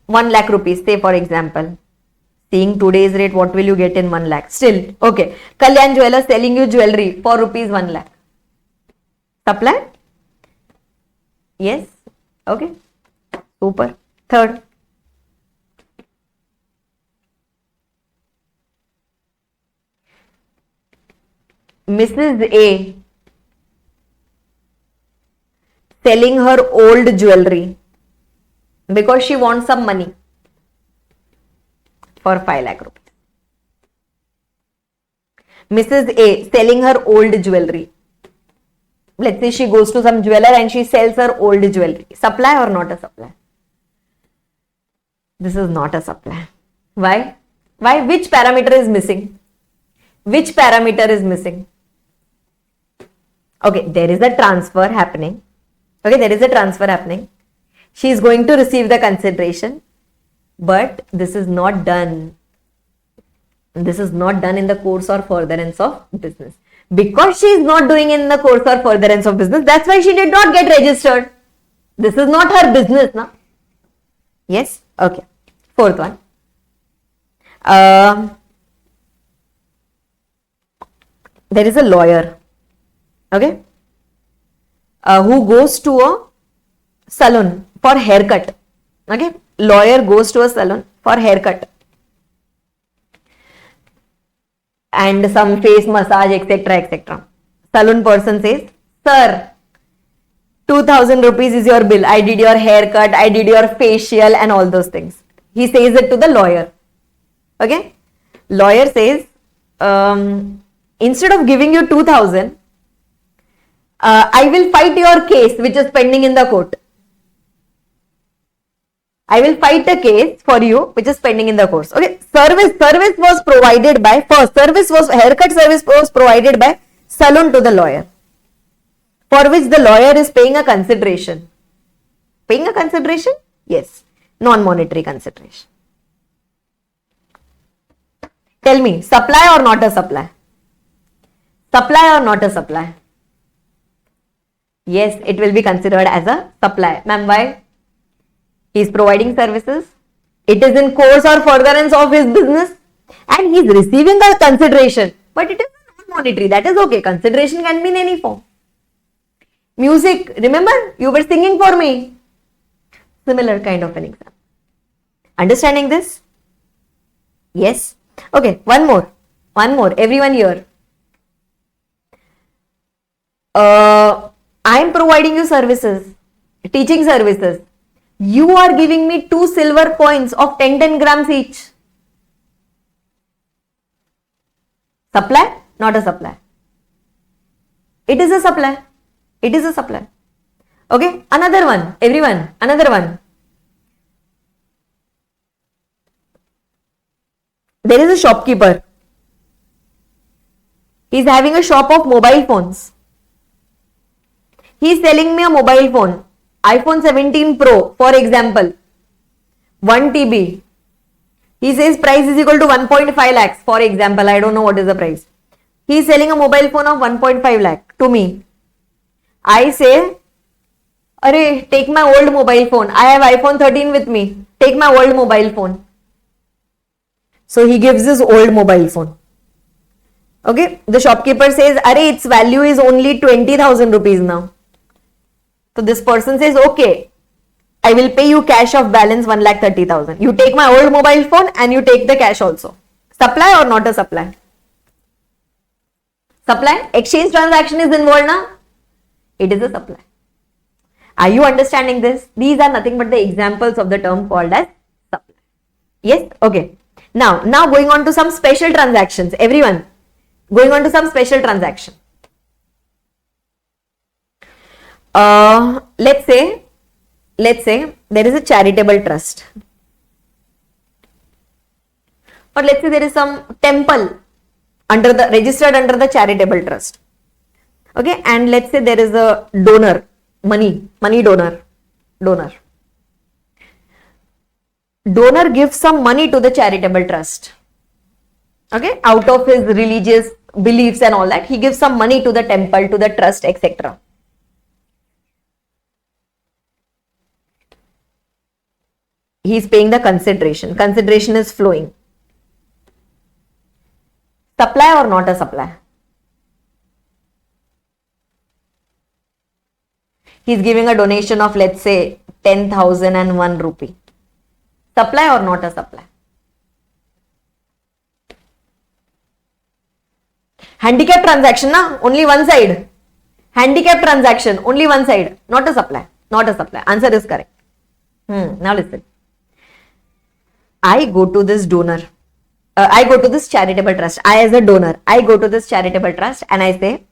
1 lakh rupees, say for example. Seeing today's rate, what will you get in 1 lakh? Still, okay. Kalyan Jewelers selling you jewelry for rupees 1 lakh. Supply? Yes. Okay. Super. Third. Mrs. A selling her old jewelry because she wants some money for 5 lakh rupees. Mrs. A selling her old jewelry. Let's say she goes to some jeweler and she sells her old jewelry. Supply or not a supply? This is not a supply. Why? Which parameter is missing? Okay, there is a transfer happening. She is going to receive the consideration, but this is not done. In the course or furtherance of business. Because she is not doing in the course or furtherance of business, that's why she did not get registered. This is not her business, na? Yes? Okay. Fourth one. There is a lawyer, okay, who goes to a salon for haircut. Okay, lawyer goes to a salon for haircut and some face massage, etc. Salon person says, sir, 2,000 rupees is your bill. I did your haircut, I did your facial and all those things. He says it to the lawyer. Okay, lawyer says, instead of giving you 2,000, I will fight your case which is pending in the court. I will fight a case for you which is pending in the course. Okay, haircut service was provided by salon to the lawyer, for which the lawyer is paying a consideration. Paying a consideration? Yes, non-monetary consideration. Tell me, supply or not a supply? Supply or not a supply? Yes, it will be considered as a supply. Ma'am, why? He is providing services. It is in course or furtherance of his business and he is receiving a consideration. But it is not monetary. That is okay. Consideration can be in any form. Music, remember? You were singing for me. Similar kind of an example. Understanding this? Yes. Okay, one more. Everyone here. I am providing you services, teaching services. You are giving me 2 silver coins of 10 grams each. Supply? Not a supply. It is a supply. Okay, another one, everyone, another one. There is a shopkeeper. He is having a shop of mobile phones. He is selling me a mobile phone, iPhone 17 Pro, for example, 1 TB. He says price is equal to 1.5 lakhs. For example, I don't know what is the price. He is selling a mobile phone of 1.5 lakh to me. I say, Arey, take my old mobile phone. I have iPhone 13 with me. Take my old mobile phone. So he gives his old mobile phone. Okay. The shopkeeper says, Arey, its value is only 20,000 rupees now. So this person says, okay, I will pay you cash of balance 1,30,000. You take my old mobile phone and you take the cash also. Supply or not a supply? Supply? Exchange transaction is involved now. It is a supply. Are you understanding this? These are nothing but the examples of the term called as supply. Yes? Okay. Now going on to some special transactions. Everyone, going on to some special transaction. Let's say there is a charitable trust, or let's say there is some temple registered under the charitable trust. Okay, and let's say there is a donor, money donor. Donor gives some money to the charitable trust. Okay, out of his religious beliefs and all that, he gives some money to the temple, to the trust, etc. He is paying the consideration. Consideration is flowing. Supply or not a supply? He is giving a donation of, let's say, 10,001 rupee. Supply or not a supply? Handicap transaction, na? Only one side. Handicap transaction, only one side. Not a supply. Not a supply. Answer is correct. Now listen. I go to this donor. I go to this charitable trust. I as a donor, I go to this charitable trust and I say,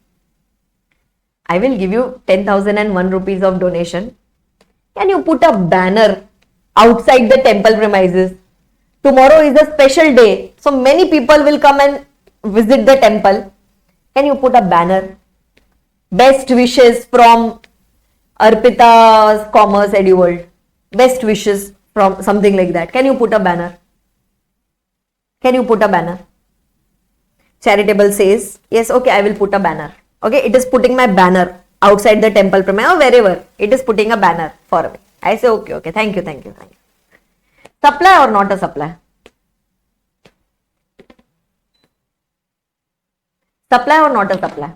I will give you 10,001 rupees of donation. Can you put a banner outside the temple premises? Tomorrow is a special day. So many people will come and visit the temple. Can you put a banner? Best wishes from Arpita's Commerce Edu World. Best wishes from something like that. Can you put a banner? Can you put a banner? Charitable says, yes, okay, I will put a banner. Okay, it is putting my banner outside the temple premises or wherever. It is putting a banner for me. I say, okay, thank you. Supply or not a supply? Supply or not a supply?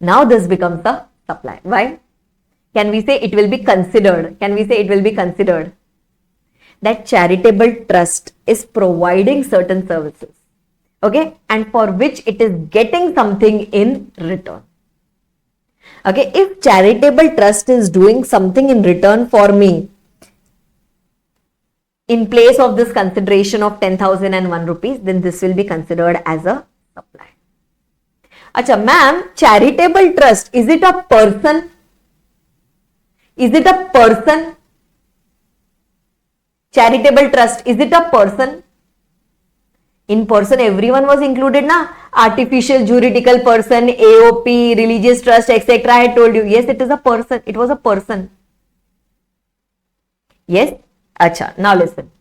Now this becomes a supply. Why? Can we say it will be considered? Can we say it will be considered that charitable trust is providing certain services, okay, and for which it is getting something in return. Okay, if charitable trust is doing something in return for me in place of this consideration of 10,001 rupees, then this will be considered as a supply. Acha, ma'am, charitable trust, is it a person? Is it a person? Charitable trust, is it a person? In person, everyone was included, na? Artificial juridical person, AOP, religious trust, etc. I had told you. Yes, it is a person. It was a person. Yes? Acha, now listen.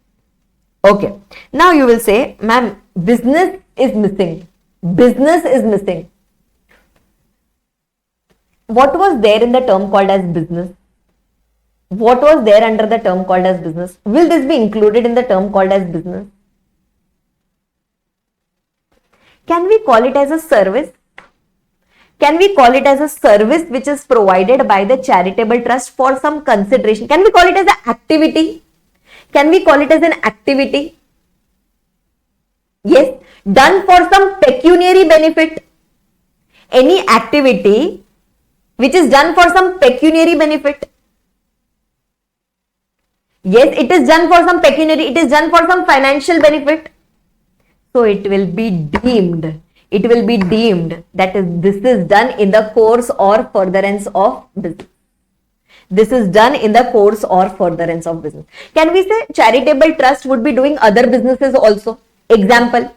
Okay. Now you will say, ma'am, business is missing. Business is missing. What was there in the term called as business? What was there under the term called as business? Will this be included in the term called as business? Can we call it as a service? Can we call it as a service which is provided by the charitable trust for some consideration? Can we call it as an activity? Can we call it as an activity? Yes, done for some pecuniary benefit. Any activity which is done for some pecuniary benefit. Yes, it is done for some pecuniary, it is done for some financial benefit. So it will be deemed that this is done in the course or furtherance of business. This is done in the course or furtherance of business. Can we say charitable trust would be doing other businesses also? Example,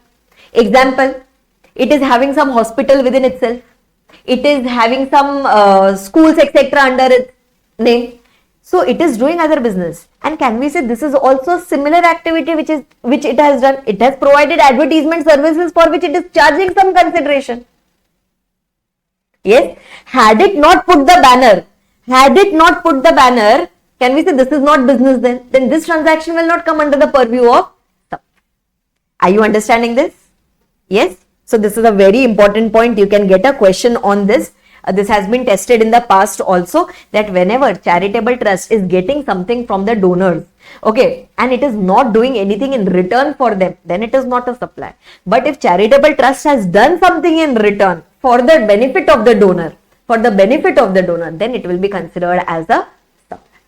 it is having some hospital within itself. It is having some schools, etc. under its name. So it is doing other business. And can we say this is also similar activity which it has done? It has provided advertisement services for which it is charging some consideration. Yes, had it not put the banner, can we say this is not business then? Then this transaction will not come under the purview of supply. Are you understanding this? Yes. So this is a very important point. You can get a question on this. This has been tested in the past also, that whenever charitable trust is getting something from the donors, okay, and it is not doing anything in return for them, then it is not a supply. But if charitable trust has done something in return for the benefit of the donor, then it will be considered as a supply.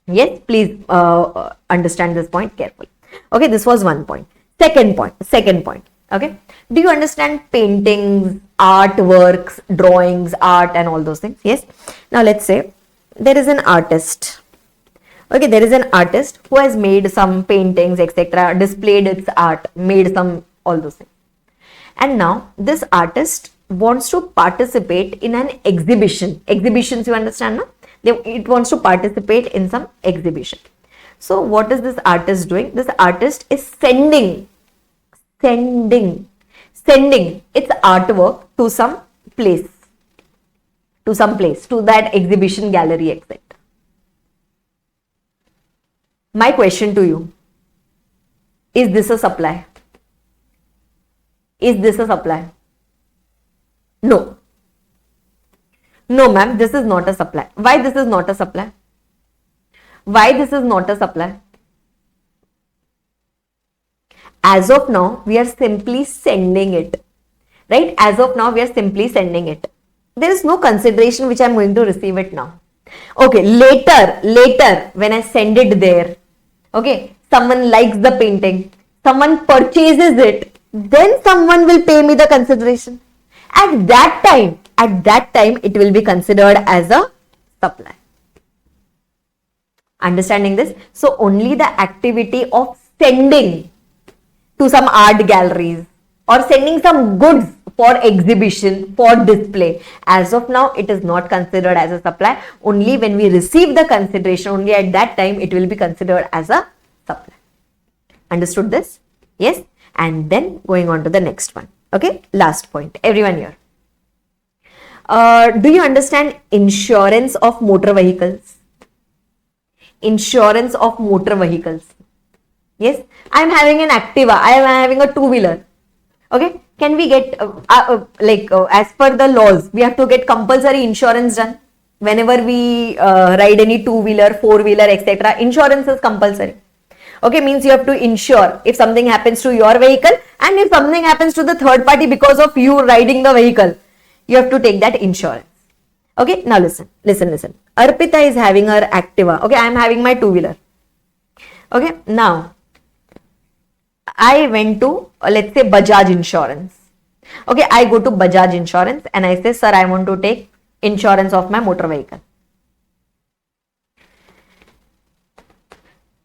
Yes, please understand this point carefully. Okay, this was one point. Second point. Okay, do you understand paintings, artworks, drawings, art and all those things? Yes. Now let's say there is an artist. Okay, there is an artist who has made some paintings, etc., displayed its art, made some all those things. And now this artist wants to participate in an exhibition. Exhibitions, you understand, no? It wants to participate in some exhibition. So what is this artist doing? This artist is sending its artwork to some place, to that exhibition gallery, etc. My question to you, is this a supply? No. No, ma'am, this is not a supply. Why this is not a supply? As of now, we are simply sending it, right? There is no consideration which I am going to receive it now. Okay, later, when I send it there, okay, someone likes the painting, someone purchases it, then someone will pay me the consideration. At that time, it will be considered as a supply. Understanding this? So only the activity of sending to some art galleries or sending some goods for exhibition, for display, as of now it is not considered as a supply. Only when we receive the consideration, only at that time it will be considered as a supply. Understood this? Yes. And then going on to the next one. Okay, last point, everyone here. Do you understand insurance of motor vehicles? Insurance of motor vehicles. Yes, I am having an Activa, I am having a two-wheeler. Okay, can we get, as per the laws, we have to get compulsory insurance done. Whenever we ride any two-wheeler, four-wheeler, etc., insurance is compulsory. Okay, means you have to insure if something happens to your vehicle, and if something happens to the third party because of you riding the vehicle, you have to take that insurance. Okay, now listen. Arpita is having her Activa. Okay, I am having my two-wheeler. Okay, now I went to, let's say, Bajaj Insurance. Okay, I go to Bajaj Insurance and I say, sir, I want to take insurance of my motor vehicle.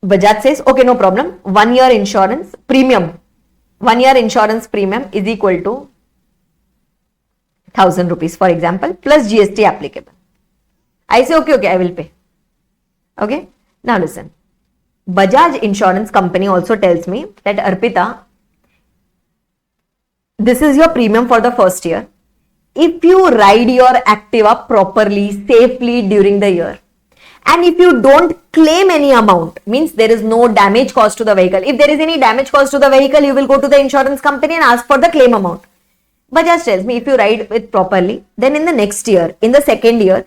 Bajaj says, okay, no problem. 1 year insurance premium is equal to 1,000 rupees, for example, plus GST applicable. I say, okay, I will pay. Okay, now listen. Bajaj Insurance Company also tells me that, Arpita, this is your premium for the first year. If you ride your Activa properly, safely during the year, and if you don't claim any amount, means there is no damage caused to the vehicle. If there is any damage caused to the vehicle, you will go to the insurance company and ask for the claim amount. Bajaj tells me, if you ride it properly, then in the next year, in the second year,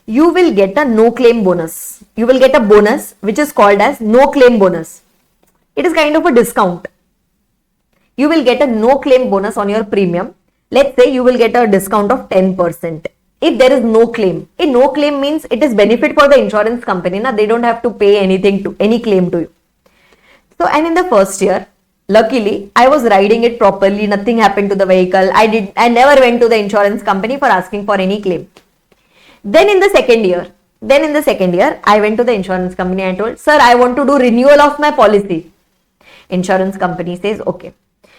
you will get a no claim bonus. You will get a bonus which is called as no claim bonus. It is kind of a discount. You will get a no claim bonus on your premium. Let's say you will get a discount of 10%. If there is no claim, a no claim means it is benefit for the insurance company. Now they don't have to pay anything to any claim to you. So, and in the first year, luckily, I was riding it properly. Nothing happened to the vehicle. I never went to the insurance company for asking for any claim. Then in the second year, I went to the insurance company and told, sir, I want to do renewal of my policy. Insurance company says, okay.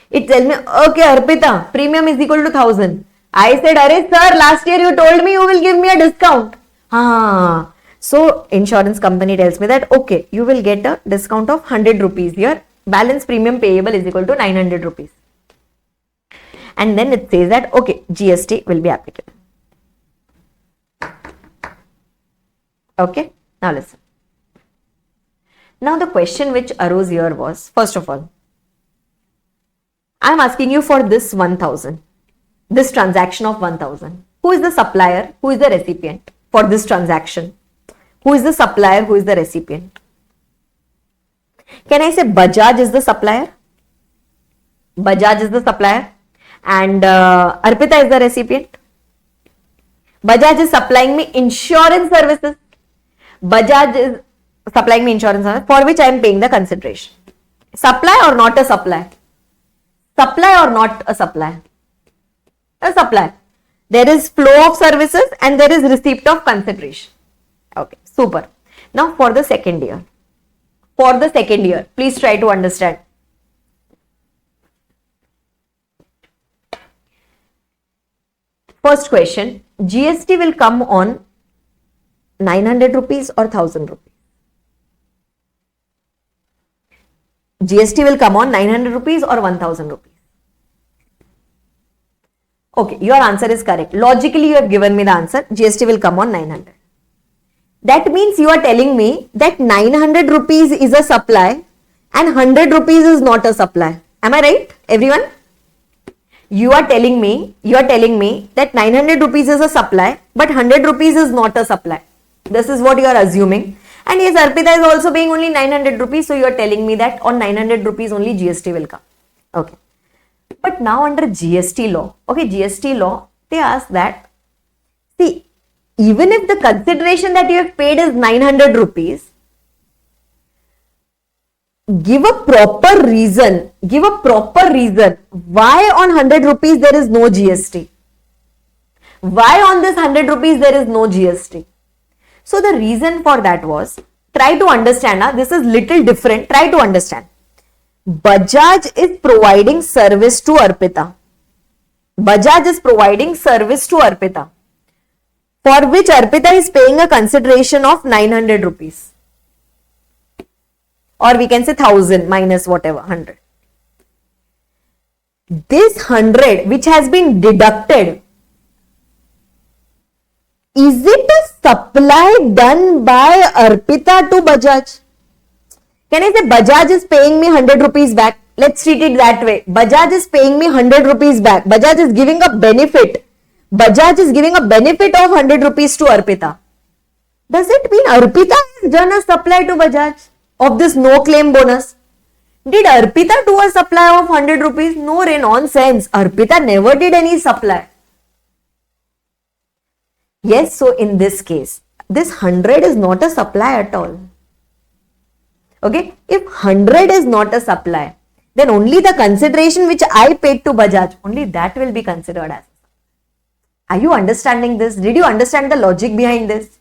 It tells me, okay, Arpita, premium is equal to 1,000. I said, Arey sir, last year you told me you will give me a discount. So insurance company tells me that, okay, you will get a discount of 100 rupees here. Balance premium payable is equal to 900 rupees. And then it says that, okay, GST will be applicable. Okay, now listen. Now the question which arose here was, first of all, I am asking you for this 1000, this transaction of 1000. Who is the supplier? Who is the recipient for this transaction? Who is the supplier? Who is the recipient? Can I say Bajaj is the supplier? Bajaj is the supplier and Arpita is the recipient. Bajaj is supplying me insurance services. Bajaj is supplying me insurance services for which I am paying the consideration. Supply or not a supply? Supply or not a supply? A supply. There is flow of services and there is receipt of consideration. Okay, super. Now for the second year. For the second year, please try to understand. First question, GST will come on 900 rupees or 1000 rupees? GST will come on 900 rupees or 1000 rupees? Okay, your answer is correct. Logically, you have given me the answer. GST will come on 900. That means you are telling me that 900 rupees is a supply and 100 rupees is not a supply. Am I right, everyone? You are telling me that 900 rupees is a supply, but 100 rupees is not a supply. This is what you are assuming. And yes, Arpita is also paying only 900 rupees. So you are telling me that on 900 rupees only GST will come. Okay. But now under GST law, okay, GST law, they ask that, see, even if the consideration that you have paid is 900 rupees, give a proper reason why on 100 rupees there is no GST. Why on this 100 rupees there is no GST? So the reason for that was, try to understand, this is little different, try to understand. Bajaj is providing service to Arpita. Bajaj is providing service to Arpita, for which Arpita is paying a consideration of 900 rupees. Or we can say 1000 minus whatever, 100. This 100 which has been deducted, is it a supply done by Arpita to Bajaj? Can I say Bajaj is paying me 100 rupees back? Let's treat it that way. Bajaj is paying me 100 rupees back. Bajaj is giving a benefit. Bajaj is giving a benefit of 100 rupees to Arpita. Does it mean Arpita has done a supply to Bajaj of this no claim bonus? Did Arpita do a supply of 100 rupees? No, nonsense. Arpita never did any supply. Yes, so in this case, this 100 is not a supply at all. Okay, if 100 is not a supply, then only the consideration which I paid to Bajaj, only that will be considered as. Are you understanding this? Did you understand the logic behind this?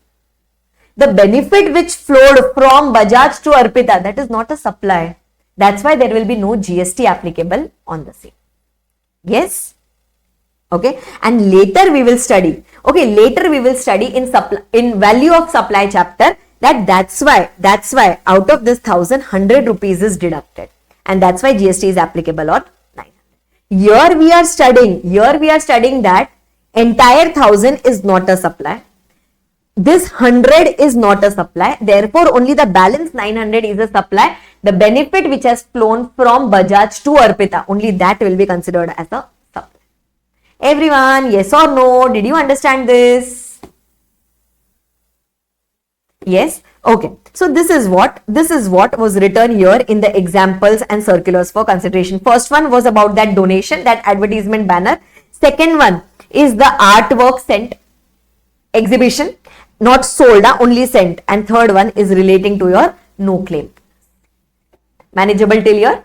The benefit which flowed from Bajaj to Arpita, that is not a supply. That's why there will be no GST applicable on the same. Yes? Okay, and later we will study. Okay, later we will study in value of supply chapter that's why out of this 100 rupees is deducted, and that's why GST is applicable on 900. Here we are studying that entire 1000 is not a supply. This 100 is not a supply. Therefore, only the balance 900 is a supply. The benefit which has flown from Bajaj to Arpita, only that will be considered as a supply. Everyone, yes or no? Did you understand this? Yes. Okay. So this is what was written here in the examples and circulars for consideration. First one was about that donation, that advertisement banner. Second one is the artwork sent, exhibition, not sold, only sent. And third one is relating to your no claim. Manageable till here?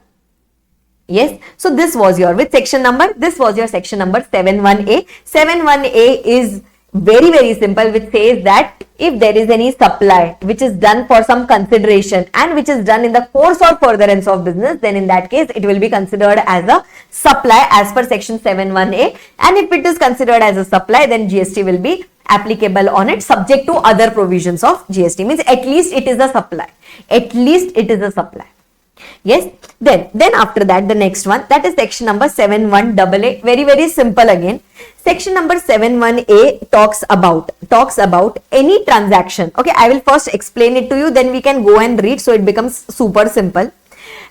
Yes. So this was your with section number. This was your section number 71A. 71A is very, very simple, which says that if there is any supply which is done for some consideration and which is done in the course or furtherance of business, then in that case it will be considered as a supply as per section 71A. And if it is considered as a supply, then GST will be applicable on it subject to other provisions of GST. Means at least it is a supply. At least it is a supply. Yes. Then after that, the next one, that is section number 71AA. Very, very simple again. Section number 71A talks about any transaction. Okay, I will first explain it to you, then we can go and read, so it becomes super simple.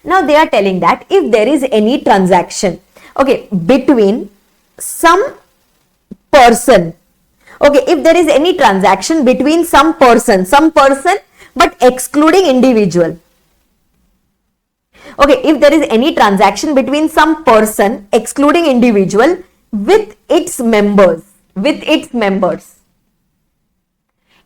Now they are telling that if there is any transaction, okay, between some person, okay, if there is any transaction between some person, but excluding individual. Okay, if there is any transaction between some person excluding individual with its members,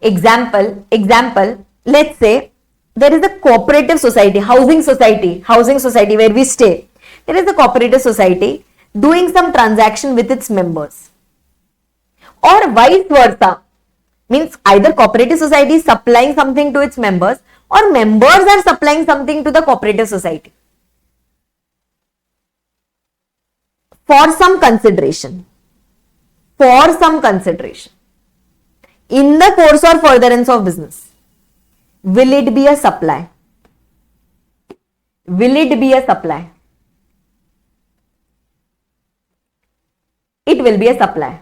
Example, let's say there is a cooperative society, housing society where we stay. There is a cooperative society doing some transaction with its members. Or vice versa. Means either cooperative society is supplying something to its members or members are supplying something to the cooperative society. For some consideration. In the course or furtherance of business. Will it be a supply? It will be a supply.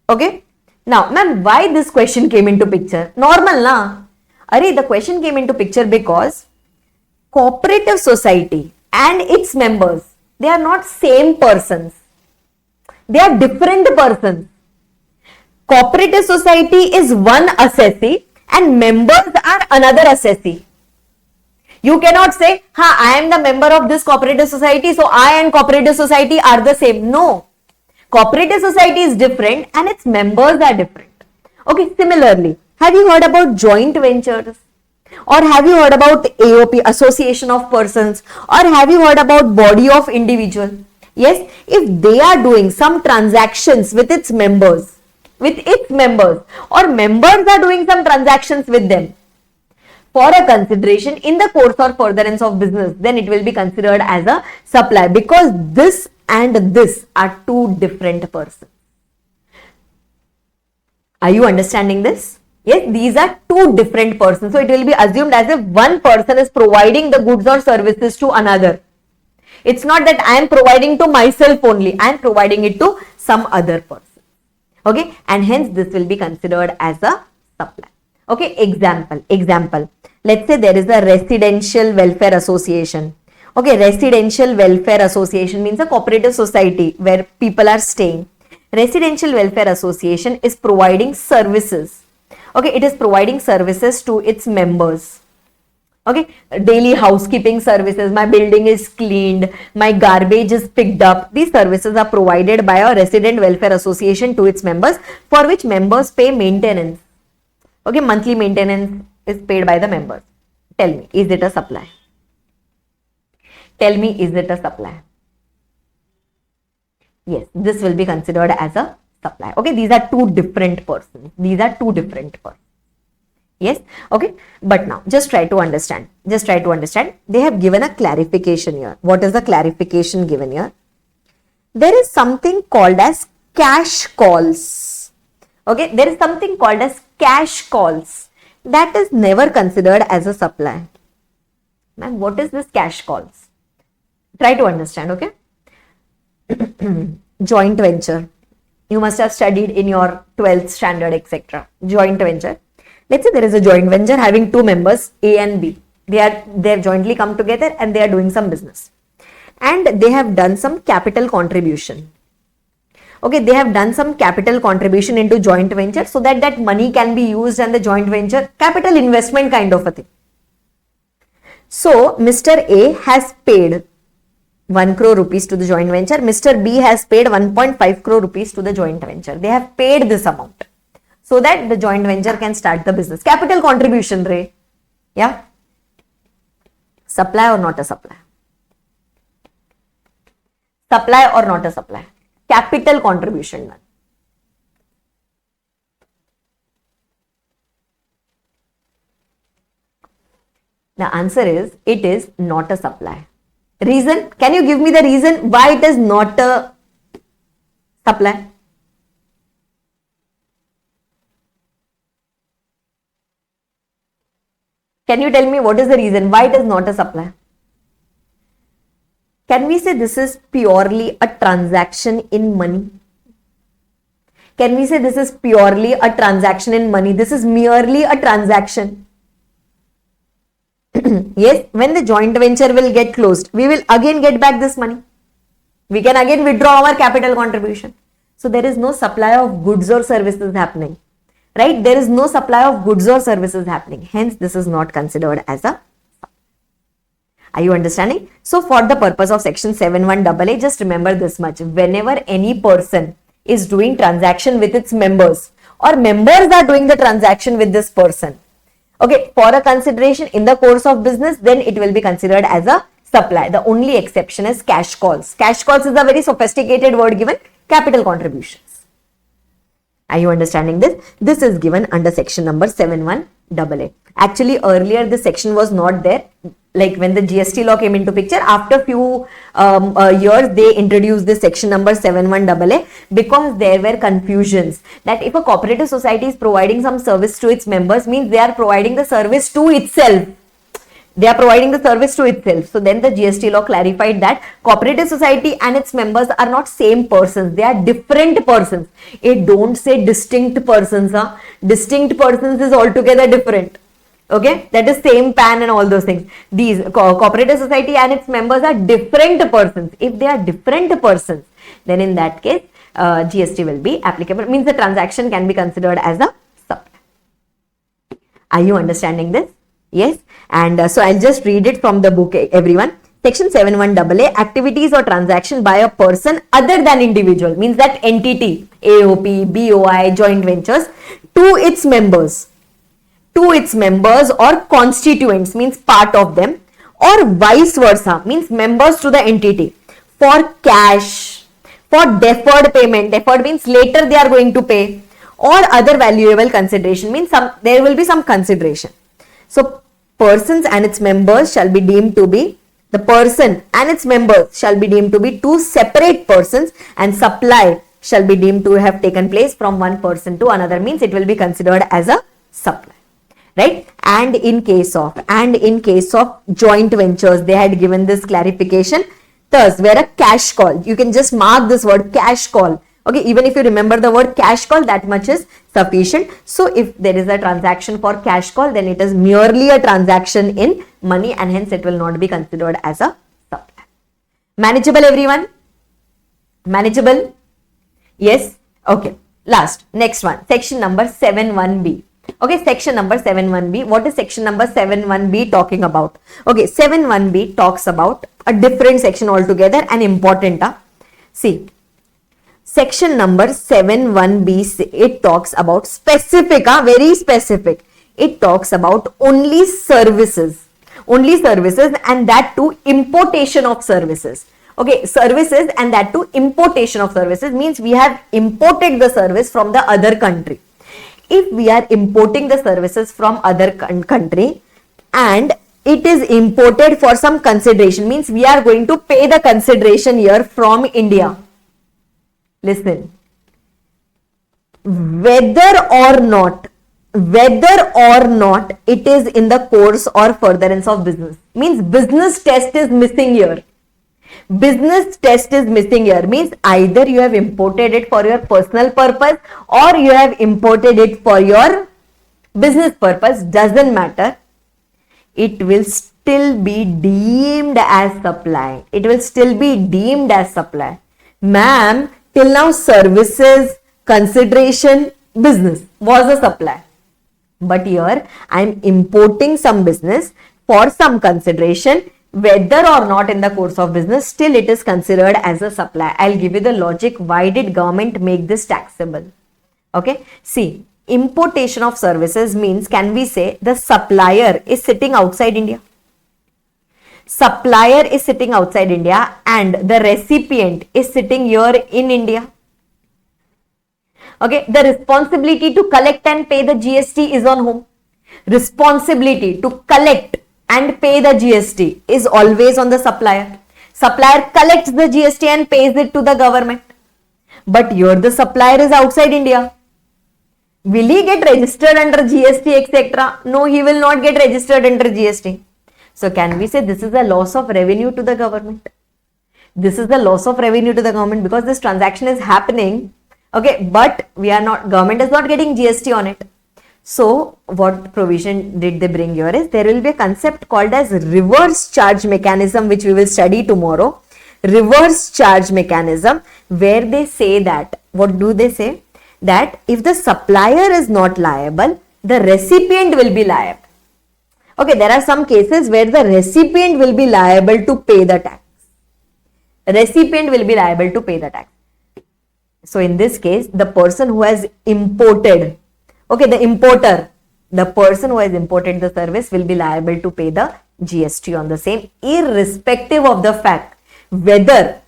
Okay. Now, ma'am, why this question came into picture? Normal, na? The question came into picture because cooperative society and its members, they are not same persons. They are different persons. Cooperative society is one assessee and members are another assessee. You cannot say, I am the member of this cooperative society, so I and cooperative society are the same. No. Cooperative society is different and its members are different. Okay, similarly, have you heard about joint ventures? Or have you heard about AOP, Association of Persons? Or have you heard about body of individual? Yes, if they are doing some transactions with its members, or members are doing some transactions with them for a consideration in the course or furtherance of business, then it will be considered as a supply, because this and this are two different persons. Are you understanding this? Yes, these are two different persons. So it will be assumed as if one person is providing the goods or services to another. It's not that I am providing to myself only. I am providing it to some other person. Okay, and hence this will be considered as a supply. Okay, example. Let's say there is a residential welfare association. Okay, residential welfare association means a cooperative society where people are staying. Residential welfare association is providing services. Okay, it is providing services to its members. Okay, daily housekeeping services, my building is cleaned, my garbage is picked up. These services are provided by a resident welfare association to its members, for which members pay maintenance. Okay, monthly maintenance is paid by the members. Tell me, is it a supply? Tell me, is it a supply? Yes, this will be considered as a supply. Okay, these are two different persons. Yes, okay, but now just try to understand. They have given a clarification here. What is the clarification given here? There is something called as cash calls. Okay, there is something called as cash calls. That is never considered as a supply. Ma'am, what is this cash calls? Try to understand, okay? Joint venture. You must have studied in your 12th standard, etc. Joint venture. Let's say there is a joint venture having two members, A and B. They have jointly come together and they are doing some business. And they have done some capital contribution. Okay, they have done some capital contribution into joint venture so that that money can be used and the joint venture, capital investment kind of a thing. So, Mr. A has paid 1 crore rupees to the joint venture. Mr. B has paid 1.5 crore rupees to the joint venture. They have paid this amount so that the joint venture can start the business. Capital contribution, Ray. Yeah. Supply or not a supply? Supply or not a supply? Capital contribution. The answer is, it is not a supply. Reason? Can you give me the reason why it is not a supply? Can you tell me what is the reason why it is not a supply? Can we say this is purely a transaction in money? Can we say this is purely a transaction in money? This is merely a transaction. Yes, when the joint venture will get closed, we will again get back this money. We can again withdraw our capital contribution. So there is no supply of goods or services happening, right? There is no supply of goods or services happening. Hence, this is not considered as a. Are you understanding? So for the purpose of section 7(1)AA, just remember this much. Whenever any person is doing transaction with its members or members are doing the transaction with this person, okay, for a consideration in the course of business, then it will be considered as a supply. The only exception is cash calls. Cash calls is a very sophisticated word given capital contributions. Are you understanding this? This is given under section number 7(1)AA. Actually, earlier this section was not there. Like when the GST law came into picture, after few years, they introduced this section number 7(1)AA because there were confusions that if a cooperative society is providing some service to its members, means they are providing the service to itself. They are providing the service to itself. So then the GST law clarified that cooperative society and its members are not same persons. They are different persons. It don't say distinct persons. Huh? Distinct persons is altogether different. Okay, that is same PAN and all those things. These cooperative society and its members are different persons. If they are different persons, then in that case, GST will be applicable. Means the transaction can be considered as a supply. Are you understanding this? Yes. And so I'll just read it from the book, everyone. Section 7(1)AA, activities or transaction by a person other than individual, means that entity, AOP, BOI, joint ventures, to its members or constituents, means part of them, or vice versa, means members to the entity, for cash, for deferred payment. Deferred means later they are going to pay, or other valuable consideration, means there will be some consideration. So persons and its members shall be deemed to be, the person and its members shall be deemed to be two separate persons, and supply shall be deemed to have taken place from one person to another, means it will be considered as a supply. Right? And in case of joint ventures, they had given this clarification. Thus, where a cash call, you can just mark this word cash call. Okay, even if you remember the word cash call, that much is sufficient. So if there is a transaction for cash call, then it is merely a transaction in money, and hence it will not be considered as a supply. Manageable, everyone? Manageable? Yes? Okay. Last, next one, section number 7(1)B. Okay, section number 7(1)B. What is section number 7(1)B talking about? Okay, 7(1)B talks about a different section altogether and important. See, section number 7(1)B, it talks about specific, very specific. It talks about only services, and that too importation of services. Okay, services and that too importation of services, means we have imported the service from the other country. If we are importing the services from other country and it is imported for some consideration, means we are going to pay the consideration here from India. Listen, whether or not it is in the course or furtherance of business, means business test is missing here. Business test is missing here, means either you have imported it for your personal purpose or you have imported it for your business purpose, doesn't matter. It will still be deemed as supply. It will still be deemed as supply. Ma'am, till now services, consideration, business was a supply. But here I am importing some business for some consideration. Whether or not in the course of business, still it is considered as a supply. I'll give you the logic. Why did government make this taxable? Okay. See, importation of services means, can we say the supplier is sitting outside India? Supplier is sitting outside India and the recipient is sitting here in India. Okay. The responsibility to collect and pay the GST is on whom? Responsibility to collect and pay the GST is always on the supplier. Supplier collects the GST and pays it to the government. But here the supplier is outside India. Will he get registered under GST, etc.? No, he will not get registered under GST. So can we say this is a loss of revenue to the government? This is the loss of revenue to the government because this transaction is happening, okay, but government is not getting GST on it. So what provision did they bring here is there will be a concept called as reverse charge mechanism, which we will study tomorrow. Reverse charge mechanism, where they say that, what do they say? That if the supplier is not liable, the recipient will be liable. Okay, there are some cases where the recipient will be liable to pay the tax. Recipient will be liable to pay the tax. So in this case, the person who has imported, okay, the importer, the person who has imported the service will be liable to pay the GST on the same, irrespective of the fact whether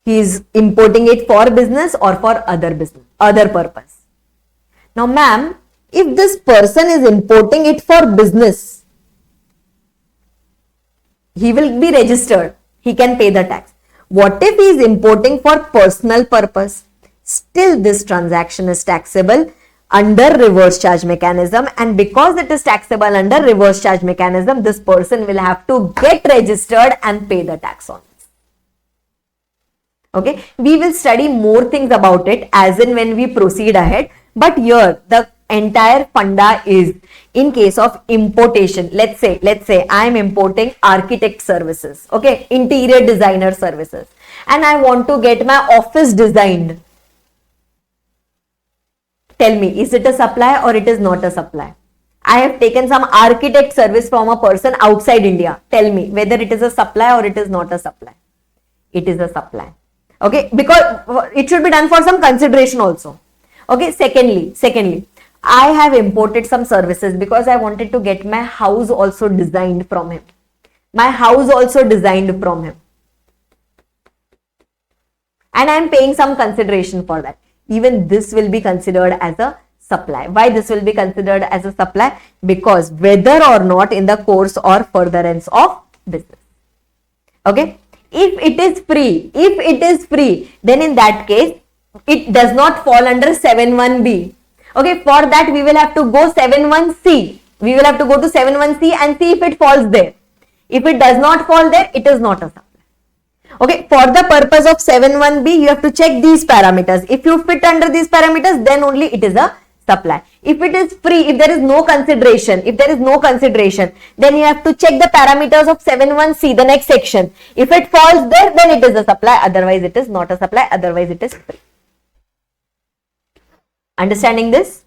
he is importing it for business or for other purpose. Now, ma'am, if this person is importing it for business, he will be registered. He can pay the tax. What if he is importing for personal purpose? Still, this transaction is taxable under reverse charge mechanism, and because it is taxable under reverse charge mechanism, this person will have to get registered and pay the tax on it. Okay, we will study more things about it as in when we proceed ahead, but here the entire funda is in case of importation. Let's say I am importing architect services, okay, interior designer services, and I want to get my office designed. Tell me, is it a supply or it is not a supply? I have taken some architect service from a person outside India. Tell me whether it is a supply or it is not a supply. It is a supply. Okay, because it should be done for some consideration also. Okay, secondly, I have imported some services because I wanted to get my house also designed from him. And I am paying some consideration for that. Even this will be considered as a supply. Why this will be considered as a supply? Because whether or not in the course or furtherance of business. Okay. If it is free, then in that case, it does not fall under 7.1b. Okay. For that, we will have to go 7.1c. We will have to go to 7.1c and see if it falls there. If it does not fall there, it is not a supply. Okay, for the purpose of 7.1b, you have to check these parameters. If you fit under these parameters, then only it is a supply. If it is free, if there is no consideration, then you have to check the parameters of 7.1c, the next section. If it falls there, then it is a supply. Otherwise, it is not a supply. Otherwise, it is free. Understanding this?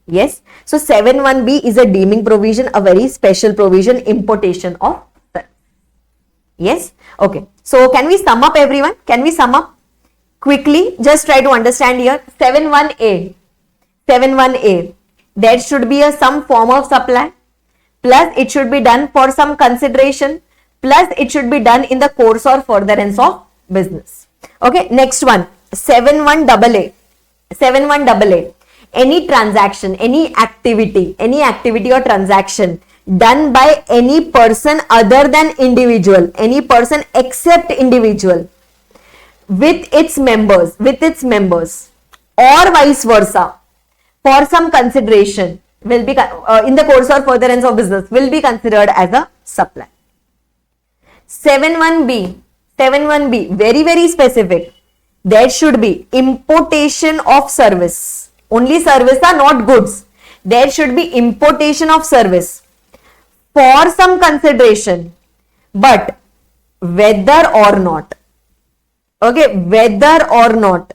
Yes. So 7.1b is a deeming provision, a very special provision, importation of service. Yes. Okay. So can we sum up, everyone? Can we sum up? Quickly, just try to understand here. 7.1a. There should be some form of supply, plus it should be done for some consideration, plus it should be done in the course or furtherance of business. Okay. Next one. 7.1a. Any transaction, any activity or transaction done by any person other than individual, any person except individual, with its members, or vice versa, for some consideration, will be in the course or furtherance of business, will be considered as a supply. 7.1b, very, very specific. There should be importation of service. Only service, not goods. There should be importation of service for some consideration, but whether or not, okay, whether or not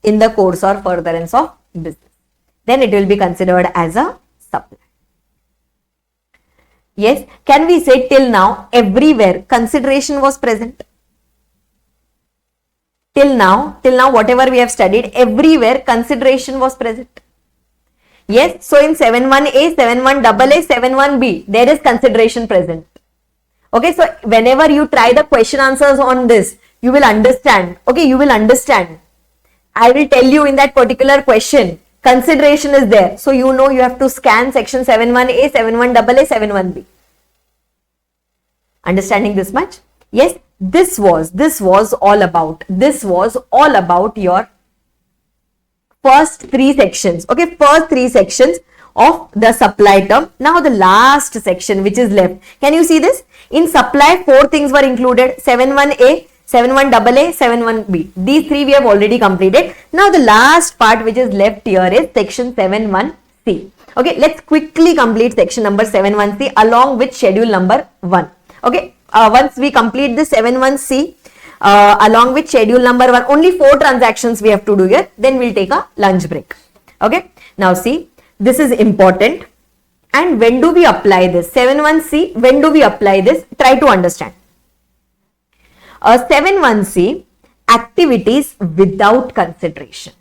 in the course or furtherance of business, then it will be considered as a supply. Yes, can we say till now everywhere consideration was present? Till now whatever we have studied, everywhere consideration was present. Yes, so in 7.1a, 7.1a, 7.1b, there is consideration present. Okay, so whenever you try the question answers on this, you will understand. Okay, you will understand. I will tell you in that particular question, consideration is there. So you know you have to scan section 7.1a, 7.1a, 7.1b. Understanding this much? Yes, this was all about your first three sections. Okay, first three sections of the supply term. Now the last section which is left. Can you see this? In supply, four things were included: 71A, 71AA, 71B. These three we have already completed. Now the last part which is left here is section 71C. Okay, let's quickly complete section number 71C along with schedule number 1. Okay, once we complete the 71C along with schedule number 1, only 4 transactions we have to do here. Then we'll take a lunch break. Okay, now see, this is important. And when do we apply this? 71C, when do we apply this? Try to understand. 71C, activities without consideration.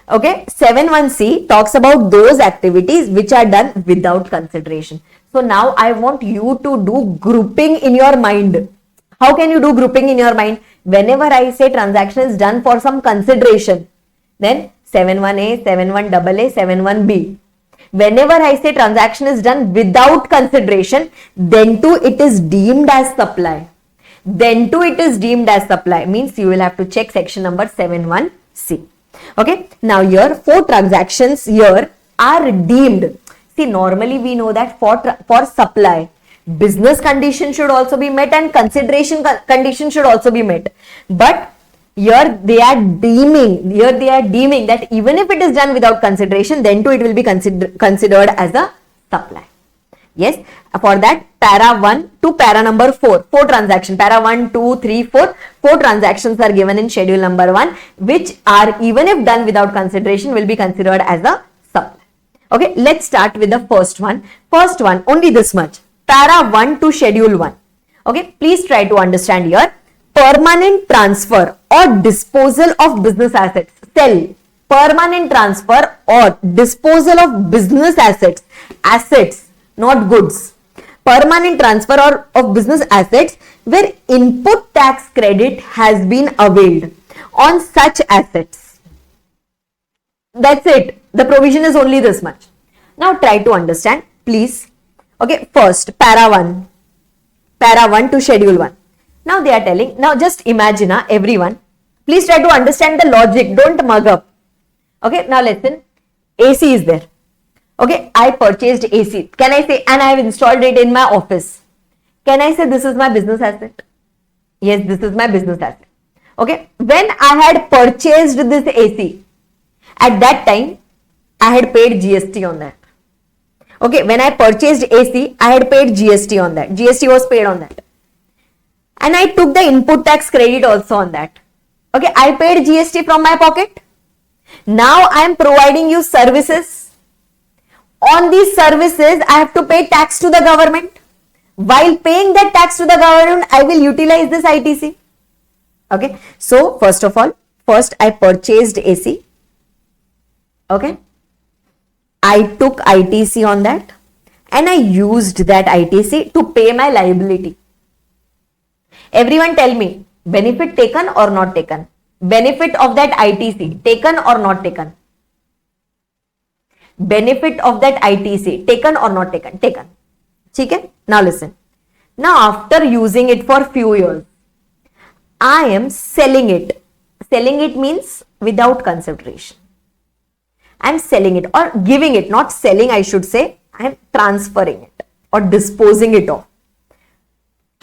Okay, 71C talks about those activities which are done without consideration. So now I want you to do grouping in your mind. How can you do grouping in your mind? Whenever I say transaction is done for some consideration, then 71A, 71AA, 71B. Whenever I say transaction is done without consideration, then too it is deemed as supply. Then too it is deemed as supply. Means you will have to check section number 71C. Okay. Now here 4 transactions here are deemed. See, normally we know that for supply, business condition should also be met and consideration condition should also be met. But here they are deeming that even if it is done without consideration, then too it will be considered as a supply. Yes, for that para 1 to para number 4, 4 transactions, para 1, 2, 3, 4, 4 transactions are given in schedule number 1, which are, even if done without consideration, will be considered as a supply. Okay, let's start with the first one. First one, only this much, para 1 to schedule 1. Okay, please try to understand here. Permanent transfer or disposal of business assets. Sell, permanent transfer or disposal of business assets. Assets, not goods. Permanent transfer of business assets where input tax credit has been availed on such assets. That's it. The provision is only this much. Now try to understand, please. Okay, first para 1 to schedule 1. Now they are telling, now just imagine, everyone, please try to understand the logic, don't mug up. Okay, now listen, AC is there. Okay, I purchased AC. Can I say, and I have installed it in my office. Can I say this is my business asset? Yes, this is my business asset. Okay, when I had purchased this AC, at that time, I had paid GST on that. Okay, when I purchased AC, I had paid GST on that. GST was paid on that. And I took the input tax credit also on that. Okay, I paid GST from my pocket. Now I am providing you services. On these services, I have to pay tax to the government. While paying that tax to the government, I will utilize this ITC. Okay, so first of all, first I purchased AC. Okay, I took ITC on that and I used that ITC to pay my liability. Everyone tell me, benefit taken or not taken? Benefit of that ITC taken or not taken? Benefit of that ITC taken or not taken? Taken. Okay? Now listen. Now after using it for few years, I am selling it. Selling it means without consideration. I am selling it or giving it, not selling, I should say. I am transferring it or disposing it off.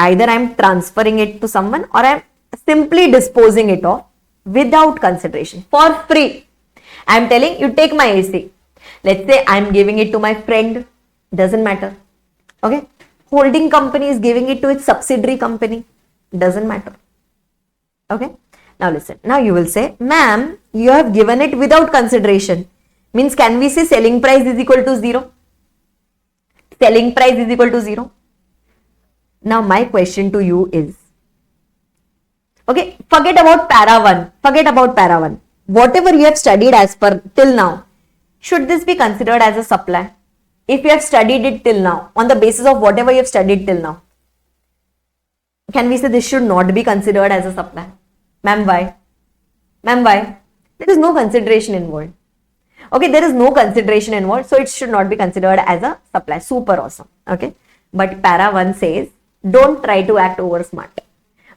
Either I am transferring it to someone or I am simply disposing it off without consideration for free. I am telling you, take my AC. Let's say I am giving it to my friend. Doesn't matter. Okay. Holding company is giving it to its subsidiary company. Doesn't matter. Okay. Now listen. Now you will say, ma'am, you have given it without consideration. Means can we say selling price is equal to 0? Selling price is equal to 0. Now my question to you is, okay, forget about para 1. Forget about para 1. Whatever you have studied as per till now, should this be considered as a supply? If you have studied it till now, on the basis of whatever you have studied till now, can we say this should not be considered as a supply? Ma'am, why? Ma'am, why? There is no consideration involved. Okay, there is no consideration involved, so it should not be considered as a supply. Super awesome. Okay, but para 1 says, don't try to act over smart.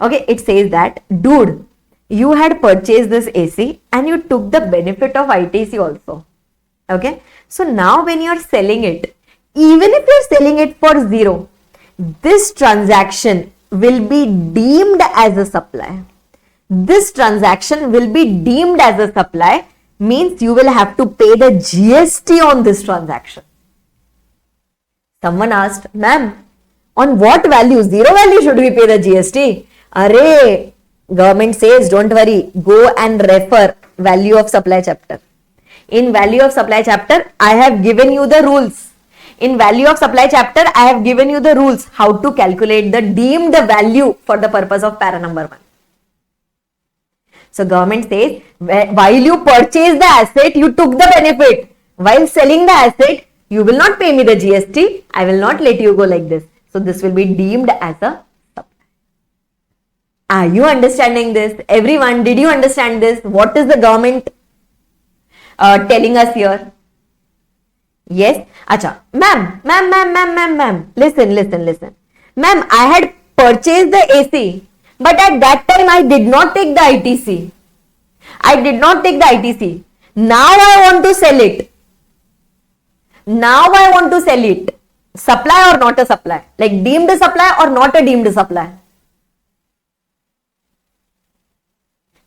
Okay, it says that, dude, you had purchased this AC and you took the benefit of ITC also. Okay, so now when you're selling it, even if you're selling it for 0, this transaction will be deemed as a supply. This transaction will be deemed as a supply, means you will have to pay the GST on this transaction. Someone asked, ma'am, on what value? 0 value should we pay the GST? Array, government says, don't worry, go and refer value of supply chapter. In value of supply chapter, I have given you the rules. In value of supply chapter, I have given you the rules how to calculate the deemed value for the purpose of para number 1. So government says, while you purchase the asset, you took the benefit. While selling the asset, you will not pay me the GST. I will not let you go like this. So this will be deemed as a supply. Are you understanding this? Everyone, did you understand this? What is the government telling us here? Yes. Acha. Ma'am. Listen. Ma'am, I had purchased the AC, but at that time I did not take the ITC. Now I want to sell it. Supply or not a supply? Like deemed supply or not a deemed supply?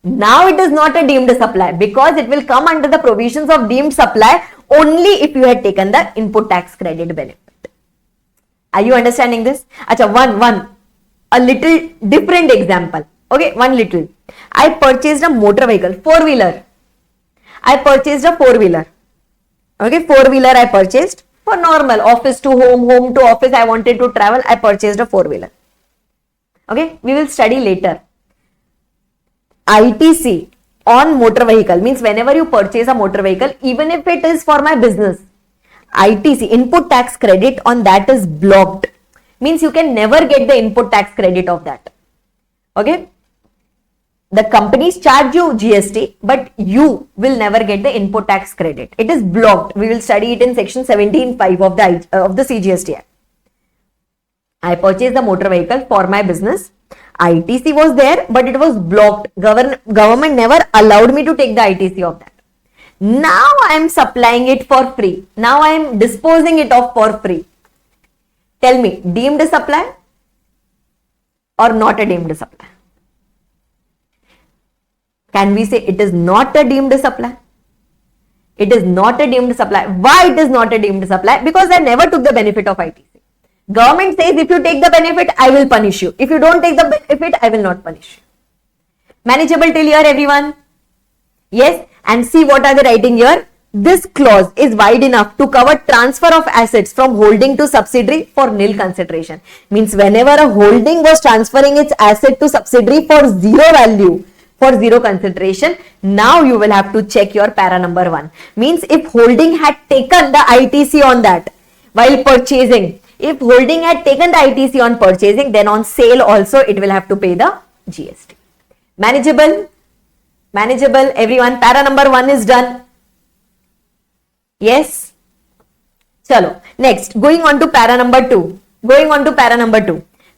Now it is not a deemed supply because it will come under the provisions of deemed supply only if you had taken the input tax credit benefit. Are you understanding this? Acha, a little different example. Okay, one little. I purchased a motor vehicle, 4-wheeler. Okay, 4-wheeler I purchased for normal, office to home, home to office. I wanted to travel. I purchased a 4-wheeler. Okay, we will study later. ITC on motor vehicle means whenever you purchase a motor vehicle, even if it is for my business, ITC, input tax credit on that is blocked. Means you can never get the input tax credit of that. Okay. The companies charge you GST, but you will never get the input tax credit. It is blocked. We will study it in section 17(5) of the CGST Act. I purchased the motor vehicle for my business. ITC was there, but it was blocked. Government never allowed me to take the ITC of that. Now I am supplying it for free. Now I am disposing it off for free. Tell me, deemed supply or not a deemed supply? Can we say it is not a deemed supply? It is not a deemed supply. Why it is not a deemed supply? Because I never took the benefit of ITC. Government says if you take the benefit, I will punish you. If you don't take the benefit, I will not punish you. Manageable till here, everyone? Yes. And see what are they writing here? This clause is wide enough to cover transfer of assets from holding to subsidiary for nil consideration. Means whenever a holding was transferring its asset to subsidiary for 0 value, for 0 consideration, now you will have to check your para number 1. Means if holding had taken the ITC on that while purchasing, if holding had taken the ITC on purchasing, then on sale also it will have to pay the GST. Manageable? Manageable, everyone. Para number 1 is done. Yes? Chalo. Next, going on to para number 2.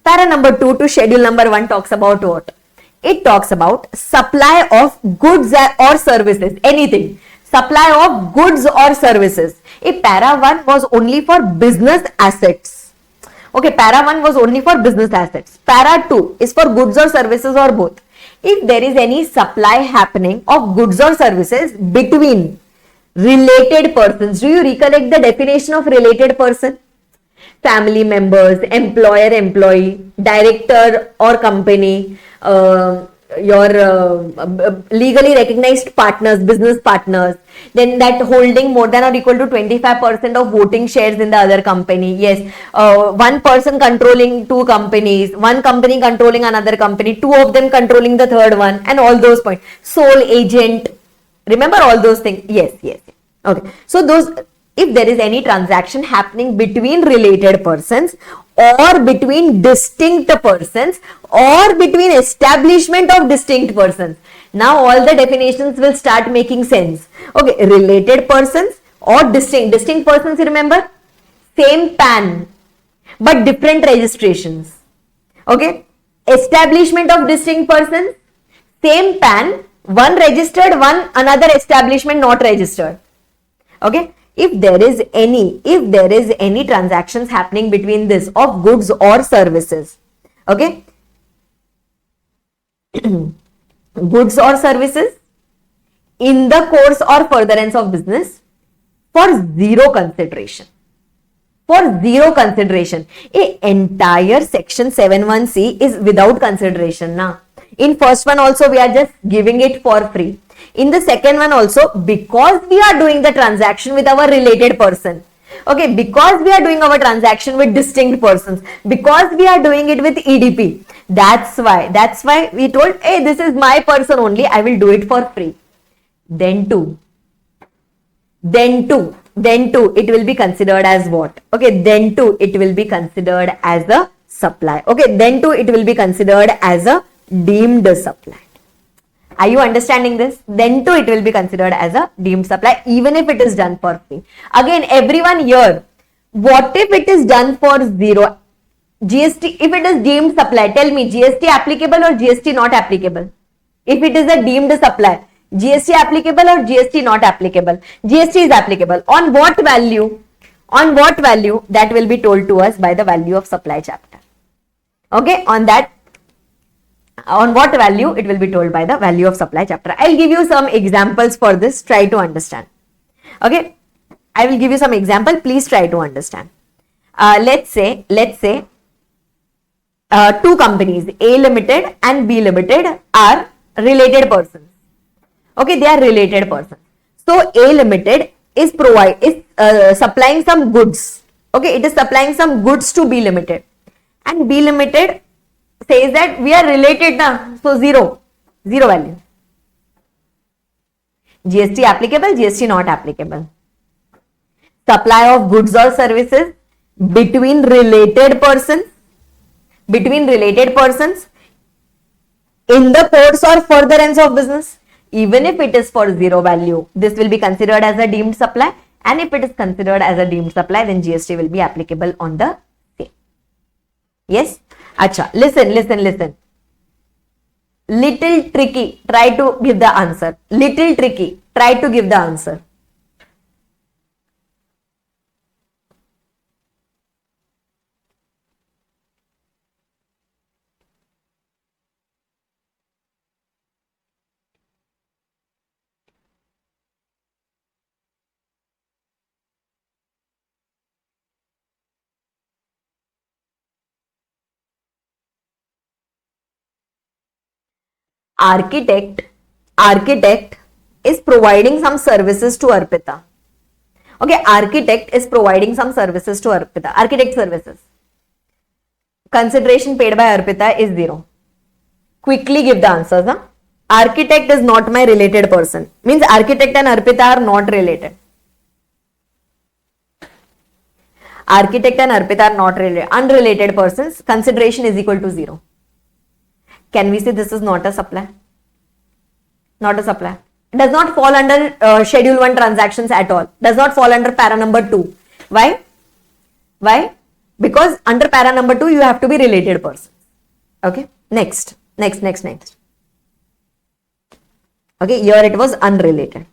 Para number 2 to schedule number 1 talks about what? It talks about supply of goods or services. Anything. Supply of goods or services. If para 1 was only for business assets. Okay, para 1 was only for business assets. Para 2 is for goods or services or both. If there is any supply happening of goods or services between related persons, do you recollect the definition of related person? Family members, employer, employee, director or company, your legally recognized partners, business partners, then that holding more than or equal to 25% of voting shares in the other company. Yes, one person controlling 2 companies, one company controlling another company, 2 of them controlling the third one, and all those points. Sole agent, remember all those things? Yes. Okay, so those, if there is any transaction happening between related persons or between distinct persons or between establishment of distinct persons. Now all the definitions will start making sense. Okay, related persons or distinct persons, remember? Same PAN but different registrations. Okay, Establishment of distinct persons, same PAN, one registered, one another establishment not registered. Okay, if there is any transactions happening between this of goods or services, okay, goods or services in the course or furtherance of business for zero consideration. For zero consideration. A entire section 71C is without consideration now. In first one also we are just giving it for free. In the second one also, because we are doing the transaction with our related person. Okay, because we are doing our transaction with distinct persons, because we are doing it with EDP. That's why we told, hey, this is my person only, I will do it for free. Then too, it will be considered as what? Okay, then too, it will be considered as a supply. Okay, then too, it will be considered as a deemed supply. Are you understanding this? Then too, it will be considered as a deemed supply, even if it is done for free. Again, everyone here, what if it is done for zero? GST, if it is deemed supply, tell me, GST applicable or GST not applicable? If it is a deemed supply, GST applicable or GST not applicable? GST is applicable. On what value? On what value? That will be told to us by the value of supply chapter. Okay, on what value? It will be told by the value of supply chapter. I'll give you some examples for this. Try to understand. Okay, I will give you some example. Please try to understand. Let's say two companies, A Limited and B Limited, are related persons. Okay, they are related persons. So A Limited is supplying some goods. Okay, it is supplying some goods to B Limited, and B Limited says that we are related now, so zero value. GST applicable, GST not applicable. Supply of goods or services between related persons in the course or furtherance of business. Even if it is for zero value, this will be considered as a deemed supply, and if it is considered as a deemed supply, then GST will be applicable on the same. Yes? Acha, listen. Little tricky, try to give the answer. Little tricky, try to give the answer. Architect is providing some services to Arpita. Okay, architect is providing some services to Arpita. Architect services. Consideration paid by Arpita is zero. Quickly give the answers. Huh? Architect is not my related person. Means architect and Arpita are not related. Architect and Arpita are not related. Unrelated persons. Consideration is equal to zero. Can we say this is not a supply? Not a supply. It does not fall under schedule 1 transactions at all. Does not fall under para number 2. Why? Because under para number 2 you have to be related persons. Okay. Next. Okay. Here it was unrelated.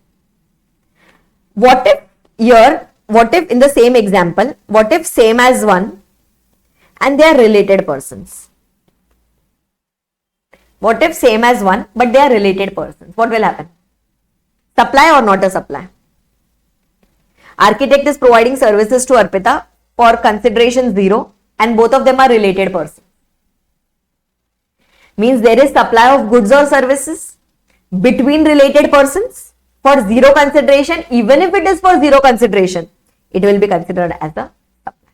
What if in the same example, what if same as 1 and they are related persons? What if same as 1 but they are related persons? What will happen? Supply or not a supply? Architect is providing services to Arpita for consideration 0 and both of them are related persons. Means there is supply of goods or services between related persons for 0 consideration. Even if it is for 0 consideration, it will be considered as a supply.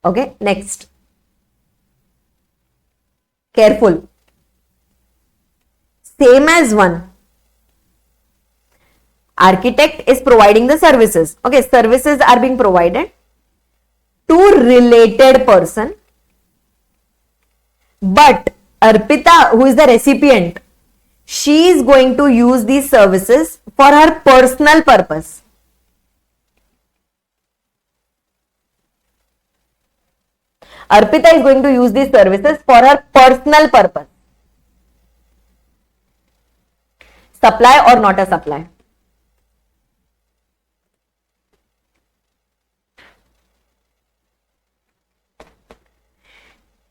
Okay, next. Careful. Same as 1. Architect is providing the services. Okay, services are being provided to related person. But Arpita, who is the recipient, she is going to use these services for her personal purpose. Arpita is going to use these services for her personal purpose. Supply or not a supply?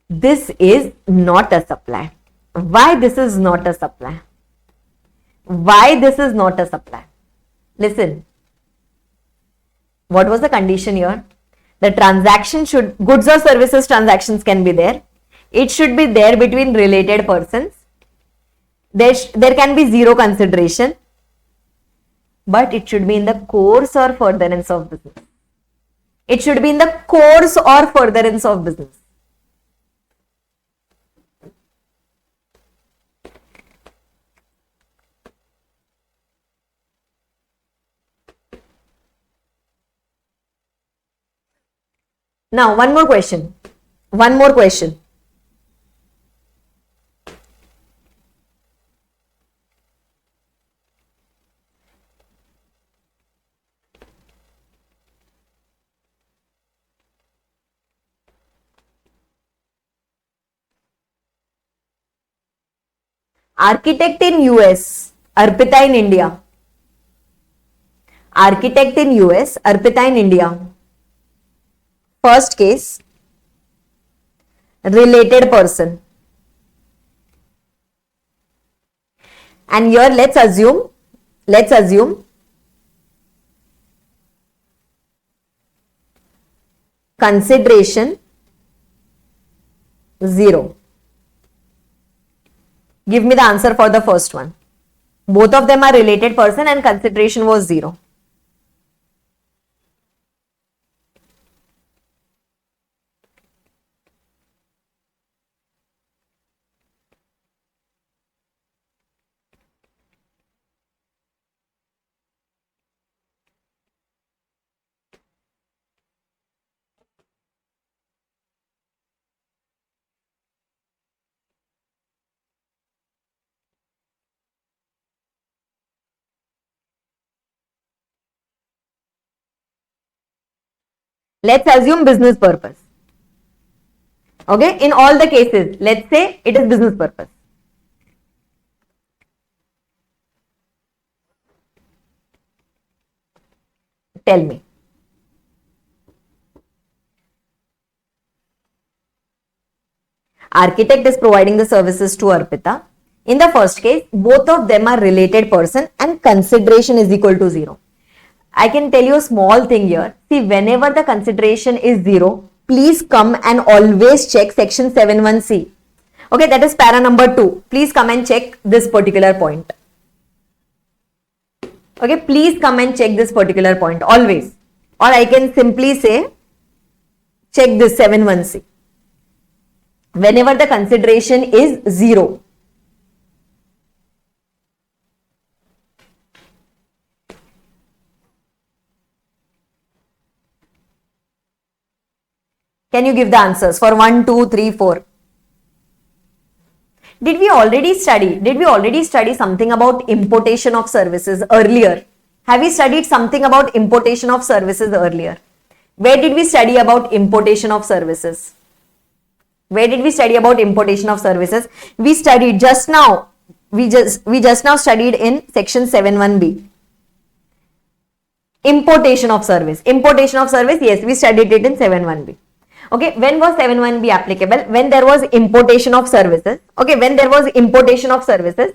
This is not a supply. Why this is not a supply? Why this is not a supply? Listen. What was the condition here? The transaction should, goods or services transactions can be there. It should be there between related persons. There can be zero consideration. But it should be in the course or furtherance of business. It should be in the course or furtherance of business. Now, one more question. One more question. Architect in US, Arpita in India. Architect in US, Arpita in India. First case, related person. And here let's assume consideration 0. Give me the answer for the first one. Both of them are related person and consideration was 0. Let's assume business purpose. Okay, in all the cases, let's say it is business purpose. Tell me. Architect is providing the services to Arpita. In the first case, both of them are related person and consideration is equal to 0. I can tell you a small thing here. See, whenever the consideration is 0, please come and always check section 71C. Okay, that is para number 2. Please come and check this particular point. Okay, please come and check this particular point always. Or I can simply say, check this 71C. Whenever the consideration is 0. Can you give the answers for 1, 2, 3, 4? Did we already study something about importation of services earlier? Have we studied something about importation of services earlier? Where did we study about importation of services? Where did we study about importation of services? We studied just now. We just now studied in section 71B. Importation of service. Importation of service, yes, we studied it in 71B. Okay, when was 71B applicable? When there was importation of services. Okay, when there was importation of services,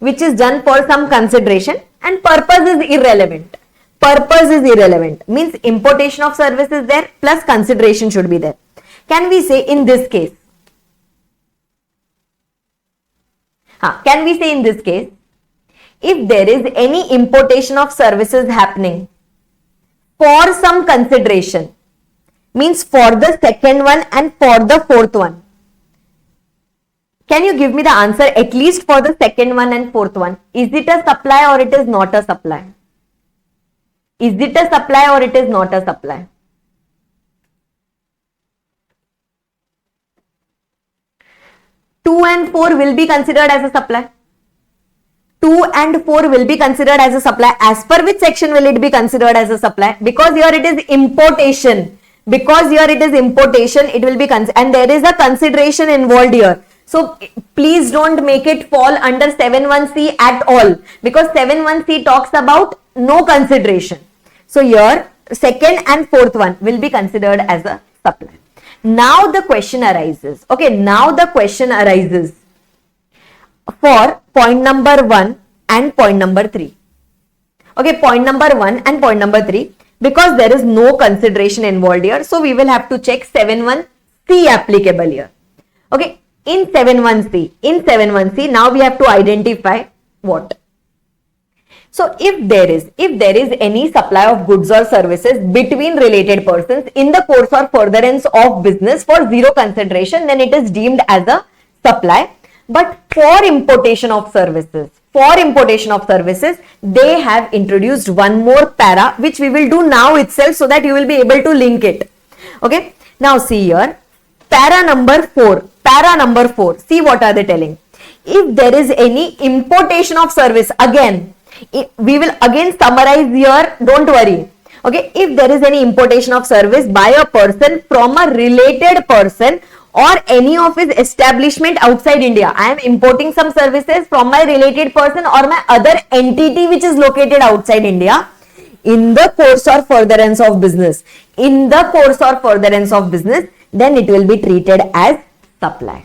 which is done for some consideration and purpose is irrelevant. Purpose is irrelevant. Means importation of service is there plus consideration should be there. Can we say in this case? Can we say in this case, if there is any importation of services happening for some consideration, means for the second one and for the fourth one. Can you give me the answer at least for the second one and fourth one? Is it a supply or it is not a supply? Is it a supply or it is not a supply? Two and 4 will be considered as a supply. 2 and 4 will be considered as a supply. As per which section will it be considered as a supply? Because here it is importation. because here it is importation, it will be and there is a consideration involved here. So please don't make it fall under 7.1c at all, because 7.1c talks about no consideration. So here second and fourth one will be considered as a supply. Now the question arises. Okay, now the question arises for point number 1 and point number 3. Okay, point number 1 and point number 3, because there is no consideration involved here, so we will have to check 7.1c applicable here. Okay, in 7.1c, now we have to identify what? So if there is any supply of goods or services between related persons in the course or furtherance of business for zero consideration, then it is deemed as a supply. But for importation of services, they have introduced one more para, which we will do now itself, so that you will be able to link it. Okay, now see here, para number 4, see what are they telling. If there is any importation of service, again, we will again summarize here, don't worry. Okay, if there is any importation of service by a person from a related person or any of his establishment outside India, I am importing some services from my related person or my other entity which is located outside India in the course or furtherance of business, then it will be treated as supply.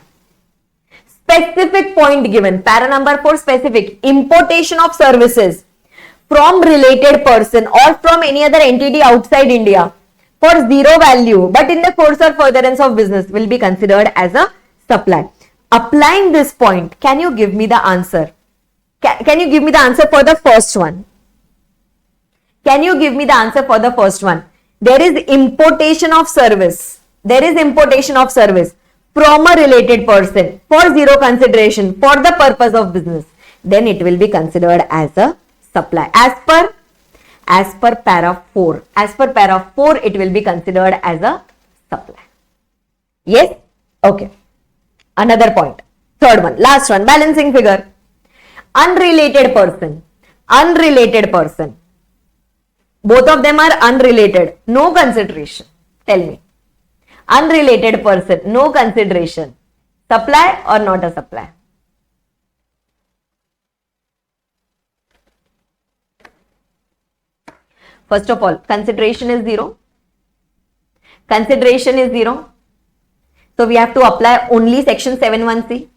Specific point given, para number 4, specific, importation of services from related person or from any other entity outside India for zero value, but in the course or furtherance of business, will be considered as a supply. Applying this point, can you give me the answer? Can you give me the answer for the first one? Can you give me the answer for the first one? There is importation of service. From a related person for zero consideration for the purpose of business, then it will be considered as a supply. As per para 4, it will be considered as a supply. Yes? Okay. Another point. Third one, last one, balancing figure. Unrelated person. Both of them are unrelated. No consideration. Tell me. Unrelated person, no consideration. Supply or not a supply? First of all, consideration is zero. So we have to apply only section 7.1c.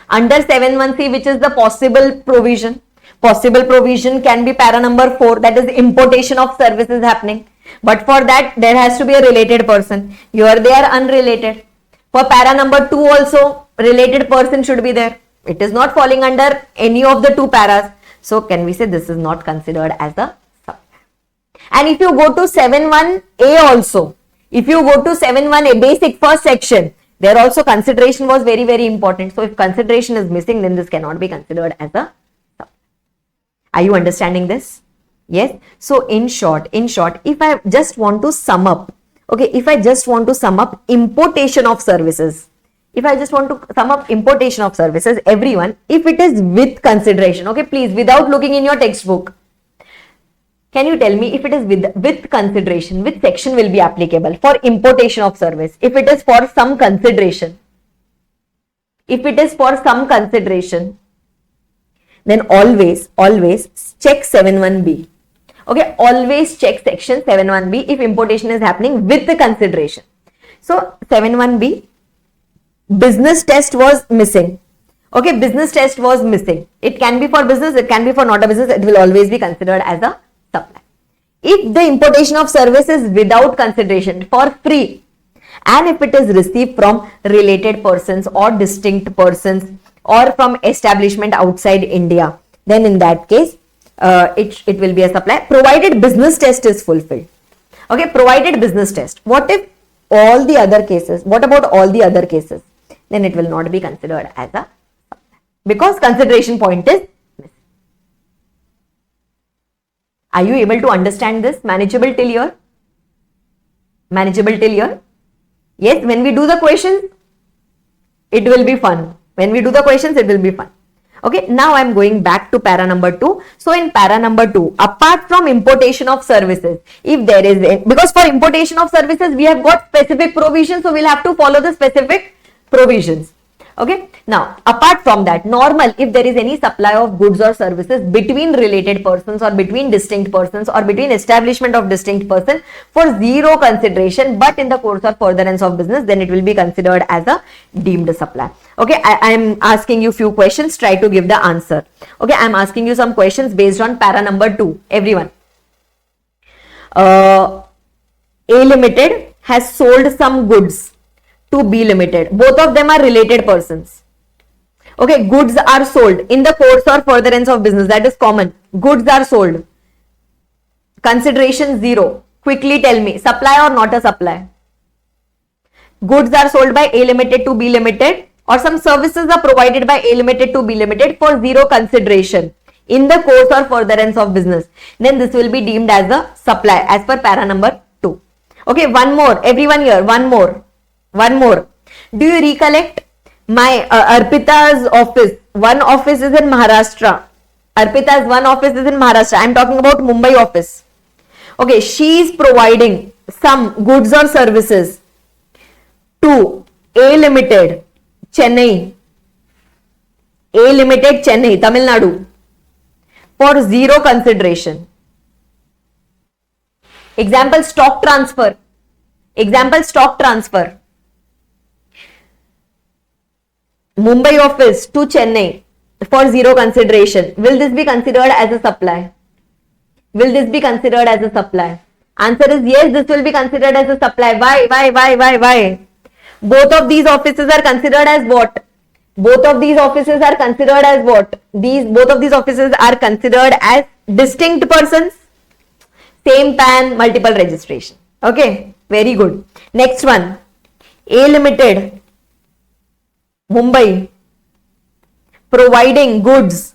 Under 7.1c, which is the possible provision. Possible provision can be para number 4, that is importation of services happening. But for that, there has to be a related person. Here they are unrelated. For para number 2 also, related person should be there. It is not falling under any of the 2 paras. So can we say this is not considered as a supply? And if you go to 7.1a also, basic first section, there also consideration was very, very important. So if consideration is missing, then this cannot be considered as a supply. Are you understanding this? Yes. So in short, if I just want to sum up, importation of services, everyone, if it is with consideration, okay, please, without looking in your textbook, can you tell me if it is with consideration, which section will be applicable for importation of service? If it is for some consideration, then always check 7.1b. Okay, always check section 7.1b if importation is happening with the consideration. So 7.1b, business test was missing. Okay, business test was missing. It can be for business, it can be for not a business, it will always be considered as a supply. If the importation of service is without consideration, for free, and if it is received from related persons or distinct persons or from establishment outside India, then in that case, it will be a supply, provided business test is fulfilled. Okay, provided business test. What if all the other cases? What about all the other cases? Then it will not be considered as a supply, because consideration point is missing. Are you able to understand this? Manageable till here? Yes, when we do the questions, it will be fun. Okay, now I'm going back to para number 2. So in para number 2, apart from importation of services, if there is because for importation of services we have got specific provisions, so we'll have to follow the specific provisions. Okay, now apart from that, normal, if there is any supply of goods or services between related persons or between distinct persons or between establishment of distinct person for zero consideration, but in the course or furtherance of business, then it will be considered as a deemed supply. Okay, I am asking you few questions, try to give the answer. Okay, I am asking you some questions based on para number 2, everyone. A Limited has sold some goods to B Limited. Both of them are related persons. Okay, goods are sold in the course or furtherance of business. That is common. Goods are sold. Consideration 0. Quickly tell me, supply or not a supply? Goods are sold by A Limited to B Limited, or some services are provided by A Limited to B Limited for zero consideration in the course or furtherance of business. Then this will be deemed as a supply as per para number 2. Okay, one more. Everyone here, one more. Do you recollect my Arpita's office? One office is in Maharashtra. Arpita's one office is in Maharashtra. I am talking about Mumbai office. Okay, she is providing some goods or services to A Limited, Chennai. A Limited, Chennai, Tamil Nadu, for zero consideration. Example, stock transfer. Mumbai office to Chennai for zero consideration. Will this be considered as a supply? Answer is yes, this will be considered as a supply. Why? Both of these offices are considered as what? Both of these offices are considered as distinct persons. Same PAN, multiple registration. Okay, very good. Next one, A Limited, Mumbai, providing goods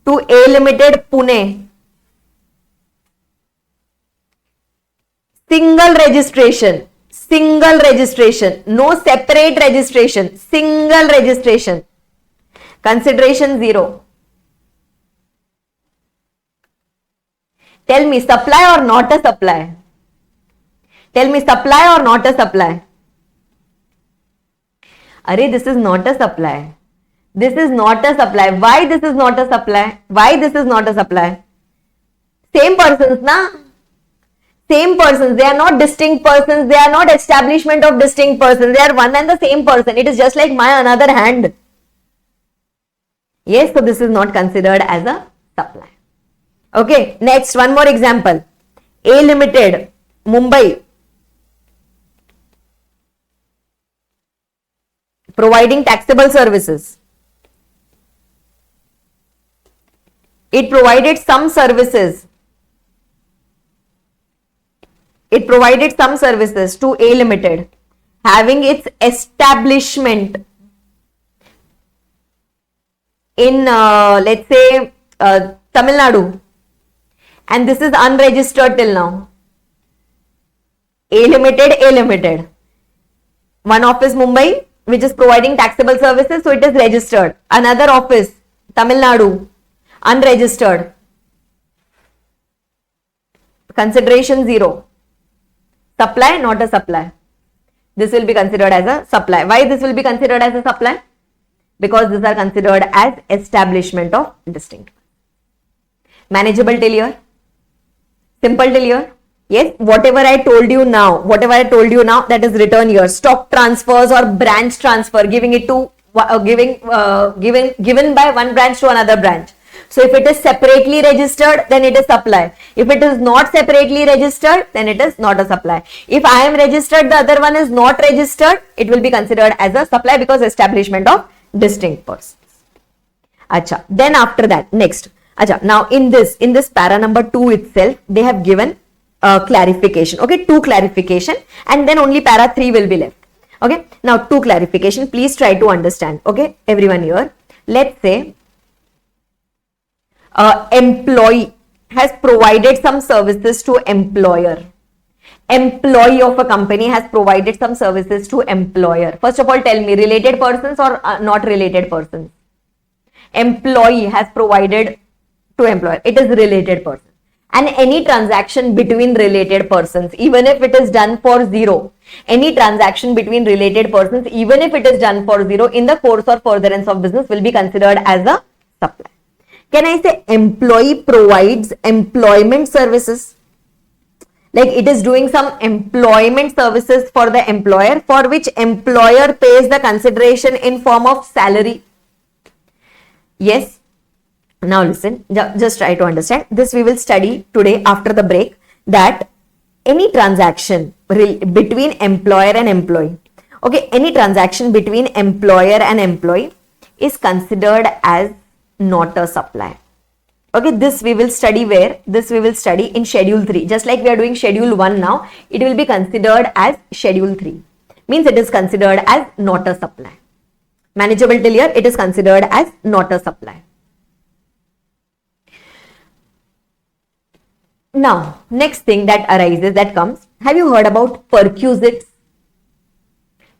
to A Limited, Pune. Single registration, no separate registration, single registration. Consideration 0. Tell me, supply or not a supply? Arey, this is not a supply. Why this is not a supply? Same persons, na? Same persons. They are not distinct persons. They are not establishment of distinct persons. They are one and the same person. It is just like my another hand. Yes, so this is not considered as a supply. Okay, next, one more example. A Limited, Mumbai, providing taxable services. It provided some services to A Limited, having its establishment in, let's say, Tamil Nadu, and this is unregistered till now. A Limited. One office Mumbai, which is providing taxable services, so it is registered. Another office, Tamil Nadu, unregistered. Consideration 0. Supply, not a supply. This will be considered as a supply. Why this will be considered as a supply? Because these are considered as establishment of distinct. Manageable till here? Simple till here? Yes, whatever I told you now, that is written here. Stock transfers or branch transfer, giving it to given by one branch to another branch. So if it is separately registered, then it is supply. If it is not separately registered, then it is not a supply. If I am registered, the other one is not registered, it will be considered as a supply because establishment of distinct persons. Acha. Then after that, next. Acha. Now in this para number 2 itself, they have given clarification. Okay, 2 clarification, and then only para 3 will be left. Okay, now 2 clarification. Please try to understand. Okay, everyone here. Let's say employee has provided some services to employer. Employee of a company has provided some services to employer. First of all, tell me, related persons or not related persons? employee has provided to employer, it is related person. And any transaction between related persons, even if it is done for zero, any transaction between related persons, even if it is done for zero, in the course or furtherance of business will be considered as a supply. Can I say employee provides employment services? Like it is doing some employment services for the employer, for which employer pays the consideration in form of salary. Yes. Now listen, just try to understand. This we will study today after the break, that any transaction between employer and employee, okay, any transaction between employer and employee is considered as not a supply. Okay, this we will study where? This we will study in schedule 3. Just like we are doing schedule 1 now, it will be considered as schedule 3. Means it is considered as not a supply. Manageable till here, it is considered as not a supply. Now, next thing that arises, that comes, have you heard about perquisites?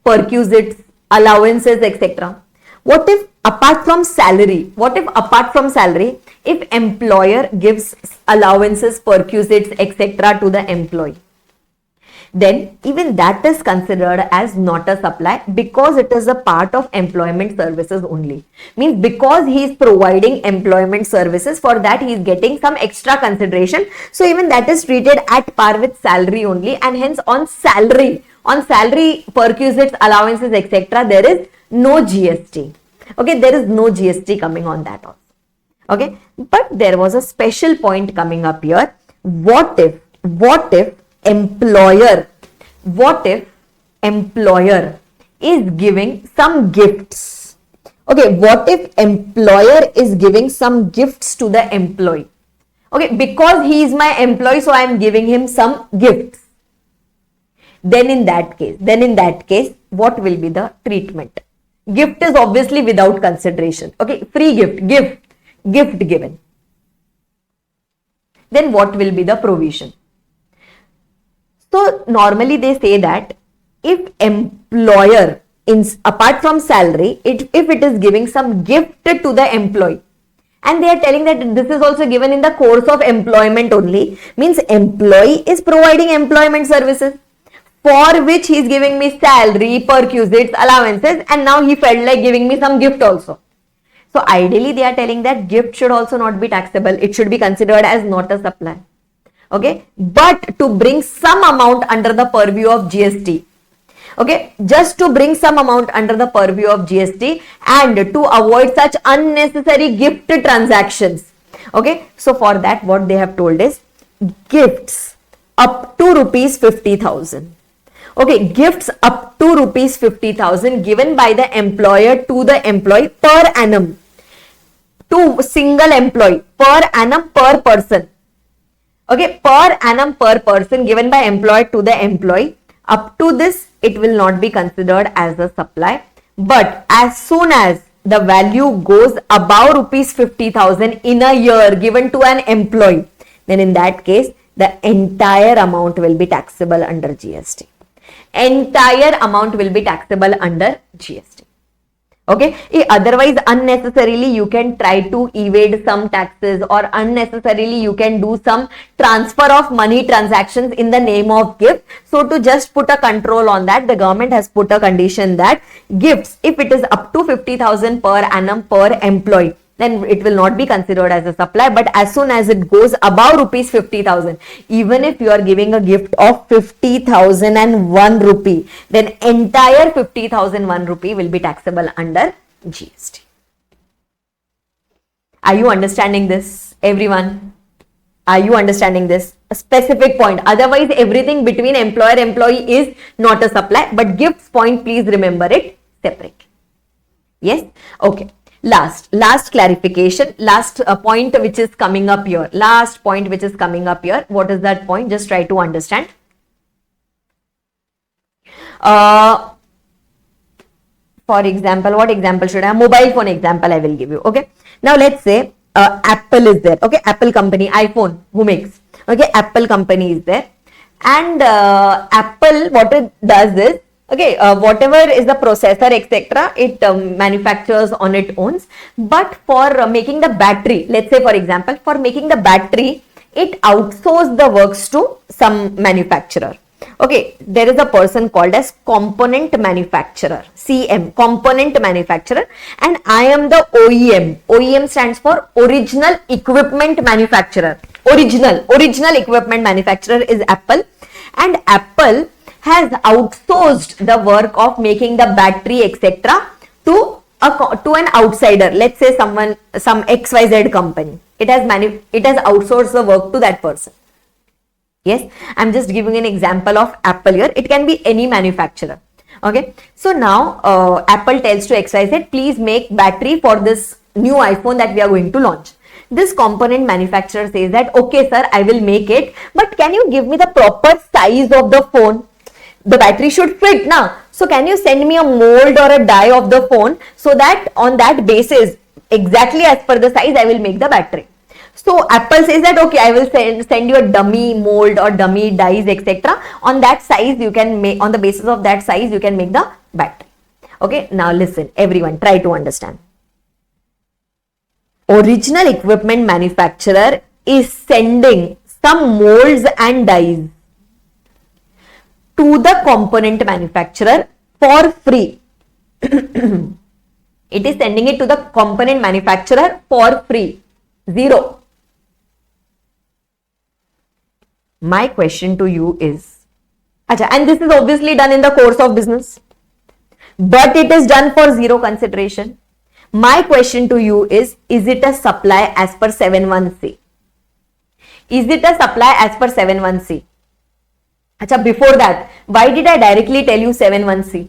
Perquisites, allowances, etc. What if apart from salary, if employer gives allowances, perquisites, etc. to the employee, then even that is considered as not a supply, because it is a part of employment services only. Means because he is providing employment services, for that he is getting some extra consideration. So even that is treated at par with salary only, and hence on salary, perquisites, allowances, etc. there is no GST. Okay, there is no GST coming on that also. Okay, but there was a special point coming up here. What if employer is giving some gifts? Okay, what if employer is giving some gifts to the employee? Okay, because he is my employee, so I am giving him some gifts. Then in that case, what will be the treatment? Gift is obviously without consideration. Okay, free gift given. Then what will be the provision? So normally they say that if employer, apart from salary, if it is giving some gift to the employee, and they are telling that this is also given in the course of employment only, means employee is providing employment services for which he is giving me salary, perquisites, allowances, and now he felt like giving me some gift also. So ideally they are telling that gift should also not be taxable. It should be considered as not a supply. Okay, but to bring some amount under the purview of GST, okay, just to bring some amount under the purview of GST and to avoid such unnecessary gift transactions, okay, so for that what they have told is gifts up to rupees 50,000. Okay, gifts up to rupees 50,000 given by the employer to the employee per annum, to single employee, per annum per person. Okay, per annum per person given by employer to the employee. Up to this, it will not be considered as a supply. But as soon as the value goes above rupees 50,000 in a year given to an employee, then in that case, the entire amount will be taxable under GST. Entire amount will be taxable under GST. Okay, otherwise unnecessarily you can try to evade some taxes, or unnecessarily you can do some transfer of money transactions in the name of gift. So to just put a control on that, the government has put a condition that gifts, if it is up to 50,000 per annum per employee, then it will not be considered as a supply. But as soon as it goes above rupees 50,000, even if you are giving a gift of 50,001 rupee, then entire 50,001 rupee will be taxable under GST. Are you understanding this, everyone? Are you understanding this? A specific point. Otherwise, everything between employer-employee is not a supply. But gifts point, please remember it separate. Yes? Okay. Last clarification, last point which is coming up here. Last point which is coming up here. What is that point? Just try to understand. For example, what example should I have? Mobile phone example I will give you. Okay. Now let's say Apple is there. Okay. Apple company, iPhone, who makes? Okay. Apple company is there. And Apple, what it does is, Okay, whatever is the processor, etc., it manufactures on its own. But for making the battery, let's say for example, for making the battery, it outsources the works to some manufacturer. Okay, there is a person called as component manufacturer, CM, component manufacturer, and I am the OEM. OEM stands for original equipment manufacturer. Original equipment manufacturer is Apple, and Apple has outsourced the work of making the battery, etc., to an outsider. Let's say some XYZ company. It has outsourced the work to that person. Yes, I'm just giving an example of Apple here. It can be any manufacturer. Okay, so now Apple tells to XYZ, please make battery for this new iPhone that we are going to launch. This component manufacturer says that, okay sir, I will make it, but can you give me the proper size of the phone? The battery should fit now. So can you send me a mold or a die of the phone, so that on that basis, exactly as per the size, I will make the battery. So Apple says that, okay, I will send you a dummy mold or dummy dies, etc. On that size, you can make, on the basis of that size, you can make the battery. Okay, now listen, everyone, try to understand. Original equipment manufacturer is sending some molds and dies to the component manufacturer for free. It is sending it to the component manufacturer for free. Zero. My question to you is, and this is obviously done in the course of business, but it is done for zero consideration. My question to you is it a supply as per 7.1c? Is it a supply as per 7.1c? Before that, why did I directly tell you 7.1c?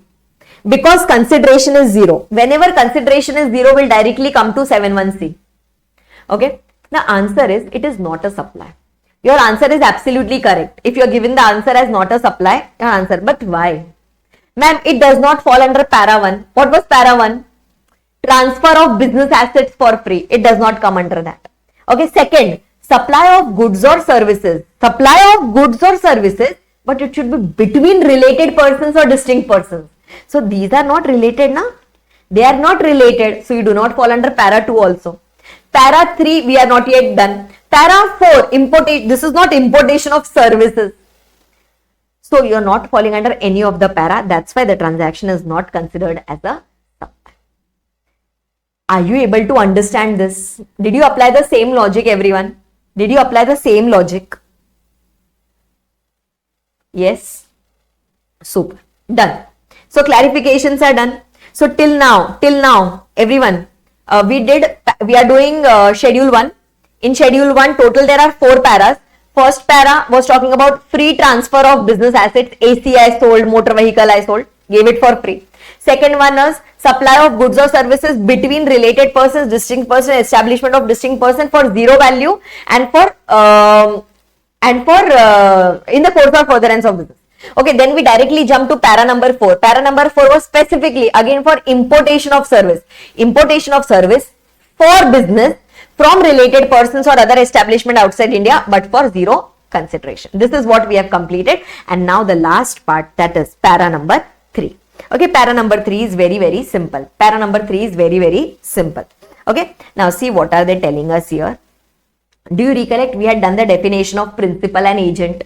Because consideration is zero. Whenever consideration is zero, will directly come to 7.1c. Okay. The answer is, it is not a supply. Your answer is absolutely correct. If you are given the answer as not a supply, your answer. But why? Ma'am, it does not fall under para 1. What was para 1? Transfer of business assets for free. It does not come under that. Okay. Second, supply of goods or services. Supply of goods or services, but it should be between related persons or distinct persons. So these are not related, na? They are not related. So you do not fall under para 2 also. Para 3, we are not yet done. Para 4, importation. This is not importation of services. So you are not falling under any of the para. That's why the transaction is not considered as a supply. Are you able to understand this? Did you apply the same logic, everyone? Did you apply the same logic? Yes. Super. Done. So clarifications are done. So till now, everyone, we are doing schedule 1. In schedule 1, total there are 4 paras. First para was talking about free transfer of business assets. AC I sold, motor vehicle I sold, gave it for free. Second one is supply of goods or services between related persons, distinct person, establishment of distinct person for zero value and for in the course of furtherance of business. Okay, then we directly jump to para number 4. Para number 4 was specifically again for importation of service. Importation of service for business from related persons or other establishment outside India, but for zero consideration. This is what we have completed. And now the last part, that is para number 3. Okay, para number 3 is very, very simple. Para number 3 is very, very simple. Okay, now see what are they telling us here. Do you recollect we had done the definition of principal and agent?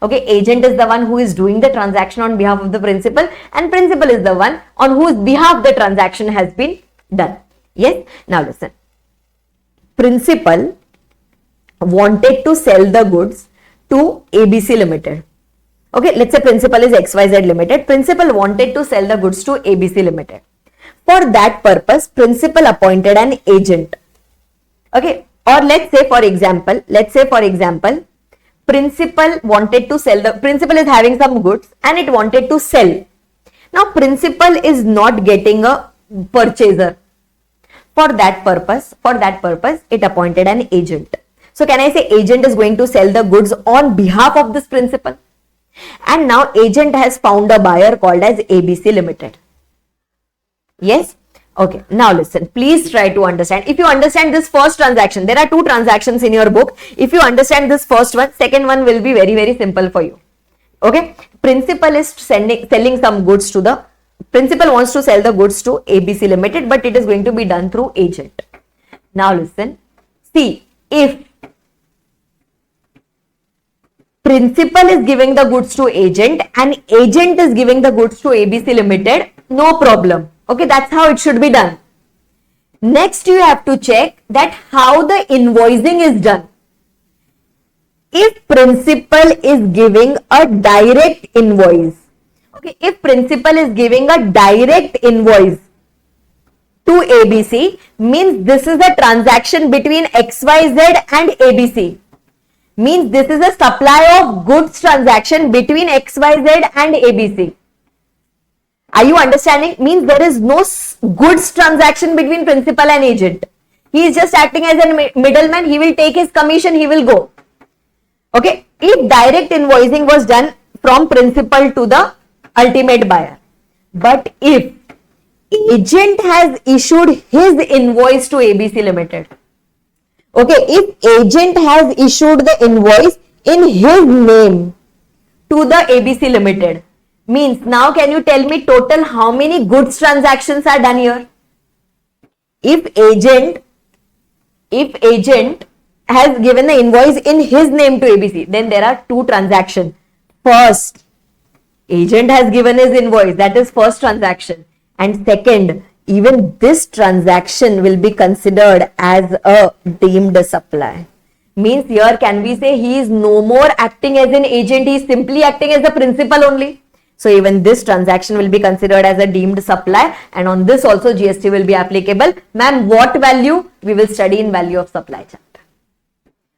Okay, agent is the one who is doing the transaction on behalf of the principal, and principal is the one on whose behalf the transaction has been done. Yes, now listen. Principal wanted to sell the goods to ABC Limited. Okay, let's say principal is XYZ Limited. Principal wanted to sell the goods to ABC Limited. For that purpose, principal appointed an agent. Okay, or let's say for example, principal wanted to sell principal is having some goods and it wanted to sell. Now principal is not getting a purchaser. For that purpose, it appointed an agent. So can I say agent is going to sell the goods on behalf of this principal? And now agent has found a buyer called as ABC Limited. Yes? Okay, now listen, please try to understand. If you understand this first transaction, there are 2 transactions in your book. If you understand this first one, second one will be very, very simple for you. Okay, principal is selling some goods to the principal wants to sell the goods to ABC Limited, but it is going to be done through agent. Now listen, see, if principal is giving the goods to agent and agent is giving the goods to ABC Limited, no problem. Okay, that's how it should be done. Next, you have to check that how the invoicing is done. If principal is giving a direct invoice, okay, if principal is giving a direct invoice to ABC, means this is a transaction between XYZ and ABC. Means this is a supply of goods transaction between XYZ and ABC. Are you understanding? Means there is no goods transaction between principal and agent. He is just acting as a middleman. He will take his commission, he will go. Okay, if direct invoicing was done from principal to the ultimate buyer, but if agent has issued his invoice to ABC Limited, okay, if agent has issued the invoice in his name to the ABC Limited, means now can you tell me total how many goods transactions are done here? If agent has given the invoice in his name to ABC, then there are two transactions. First, agent has given his invoice, that is first transaction. And second, even this transaction will be considered as a deemed supply. Means here can we say he is no more acting as an agent, he is simply acting as a principal only. So even this transaction will be considered as a deemed supply, and on this also GST will be applicable. Ma'am, what value? We will study in value of supply chapter.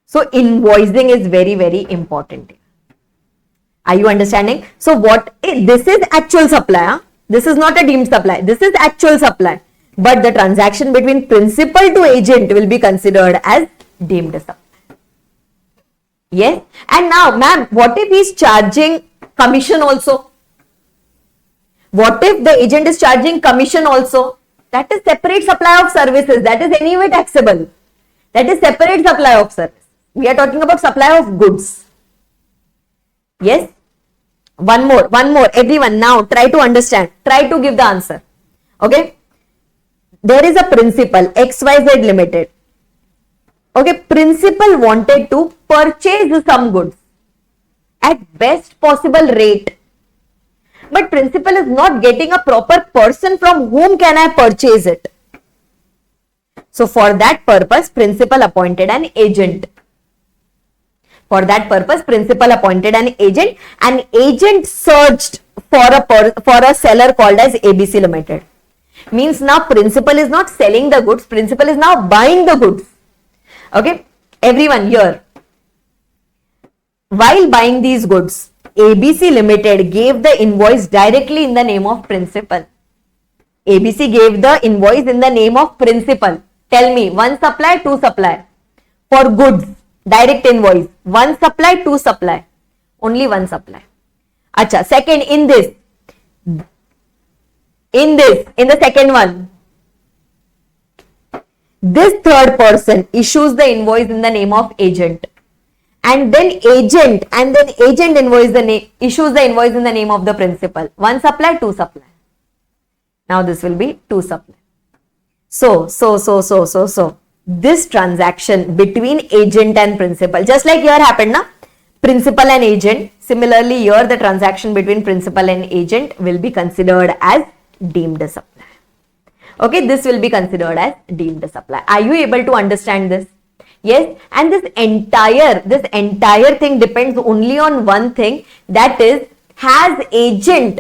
So invoicing is very, very important. Are you understanding? So what, this is actual supply. Huh? This is not a deemed supply. This is actual supply. But the transaction between principal to agent will be considered as deemed supply. Yes. And now, ma'am, what if he is charging commission also? What if the agent is charging commission also? That is separate supply of services. That is anyway taxable. That is separate supply of service. We are talking about supply of goods. Yes. One more. Everyone now try to understand. Try to give the answer. Okay. There is a principal XYZ Limited. Okay. Principal wanted to purchase some goods at best possible rate. But principal is not getting a proper person from whom can I purchase it. So for that purpose, principal appointed an agent. For that purpose, principal appointed an agent, and agent searched for a seller called as ABC Limited. Means now principal is not selling the goods, principal is now buying the goods. Okay, everyone here. While buying these goods, ABC Limited gave the invoice directly in the name of principal. ABC gave the invoice in the name of principal. Tell me, one supply, two supply. For goods, direct invoice, one supply, two supply. Only one supply. Acha, second, in the second one, this third person issues the invoice in the name of agent. And then agent issues the invoice in the name of the principal. One supply, two supply. Now this will be two supply. So, this transaction between agent and principal, just like here happened, na? Principal and agent. Similarly, here the transaction between principal and agent will be considered as deemed supply. Okay, this will be considered as deemed supply. Are you able to understand this? Yes, and this entire thing depends only on one thing, that is, has agent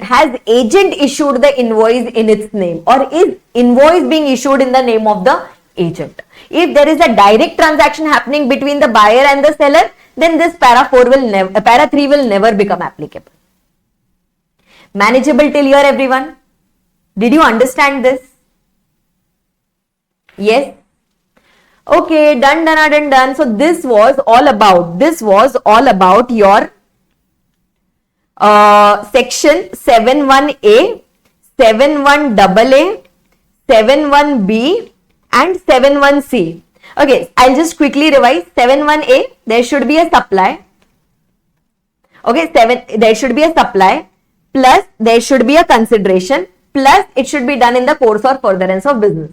issued the invoice in its name, or is invoice being issued in the name of the agent? If there is a direct transaction happening between the buyer and the seller, then this para 3 will never become applicable. Manageable till here, everyone? Did you understand this? Yes. Okay, done. So this was all about your section 71A, 71AA, 71B and 71C. Okay, I'll just quickly revise. 71A, there should be a supply. Okay, 7, there should be a supply, plus there should be a consideration, plus it should be done in the course or furtherance of business.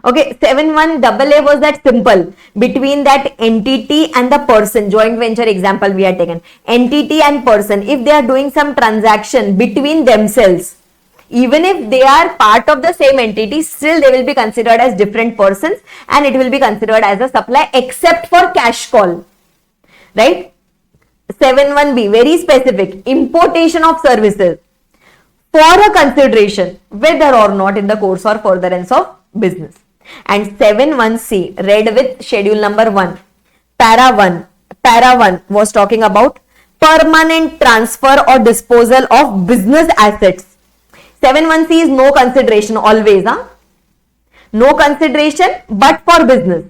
Okay, 7(1) was that simple between that entity and the person. Joint venture example we had taken. Entity and person, if they are doing some transaction between themselves, even if they are part of the same entity, still they will be considered as different persons and it will be considered as a supply except for cash call. Right? 7(1)(b), very specific, importation of services for a consideration whether or not in the course or furtherance of business. And 7(1)(c), read with schedule number 1. Para 1 was talking about permanent transfer or disposal of business assets. 7(1)(c) is no consideration always, no consideration but for business.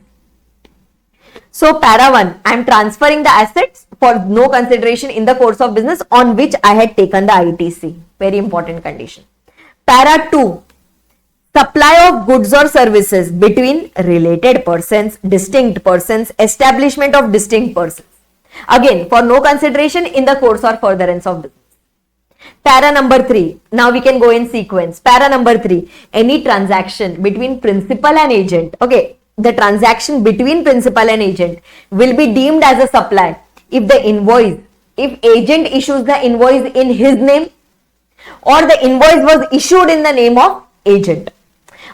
So para 1, I am transferring the assets for no consideration in the course of business on which I had taken the ITC. Very important condition. Para 2, supply of goods or services between related persons, distinct persons, establishment of distinct persons. Again, for no consideration in the course or furtherance of business. Para number 3, now we can go in sequence. Para number 3, any transaction between principal and agent. Okay, the transaction between principal and agent will be deemed as a supply if the invoice, if agent issues the invoice in his name or the invoice was issued in the name of agent.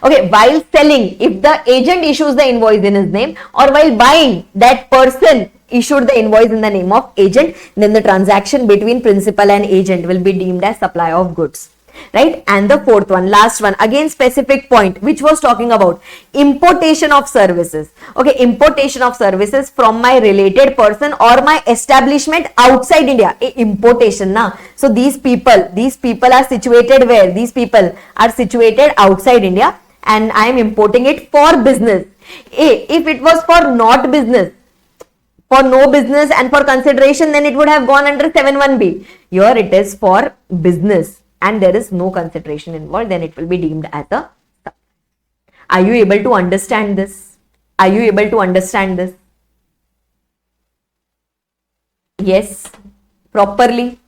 Okay, while selling, if the agent issues the invoice in his name, or while buying, that person issued the invoice in the name of agent, then the transaction between principal and agent will be deemed as supply of goods. Right? And the fourth one, last one, again specific point, which was talking about importation of services. Okay, importation of services from my related person or my establishment outside India. Importation, na. So these people are situated where? These people are situated outside India and I am importing it for business. If it was for not business, for no business and for consideration, then it would have gone under 7(1)(b). Here it is for business and there is no consideration involved, then it will be deemed as a supply. Are you able to understand this? Are you able to understand this? Yes, properly.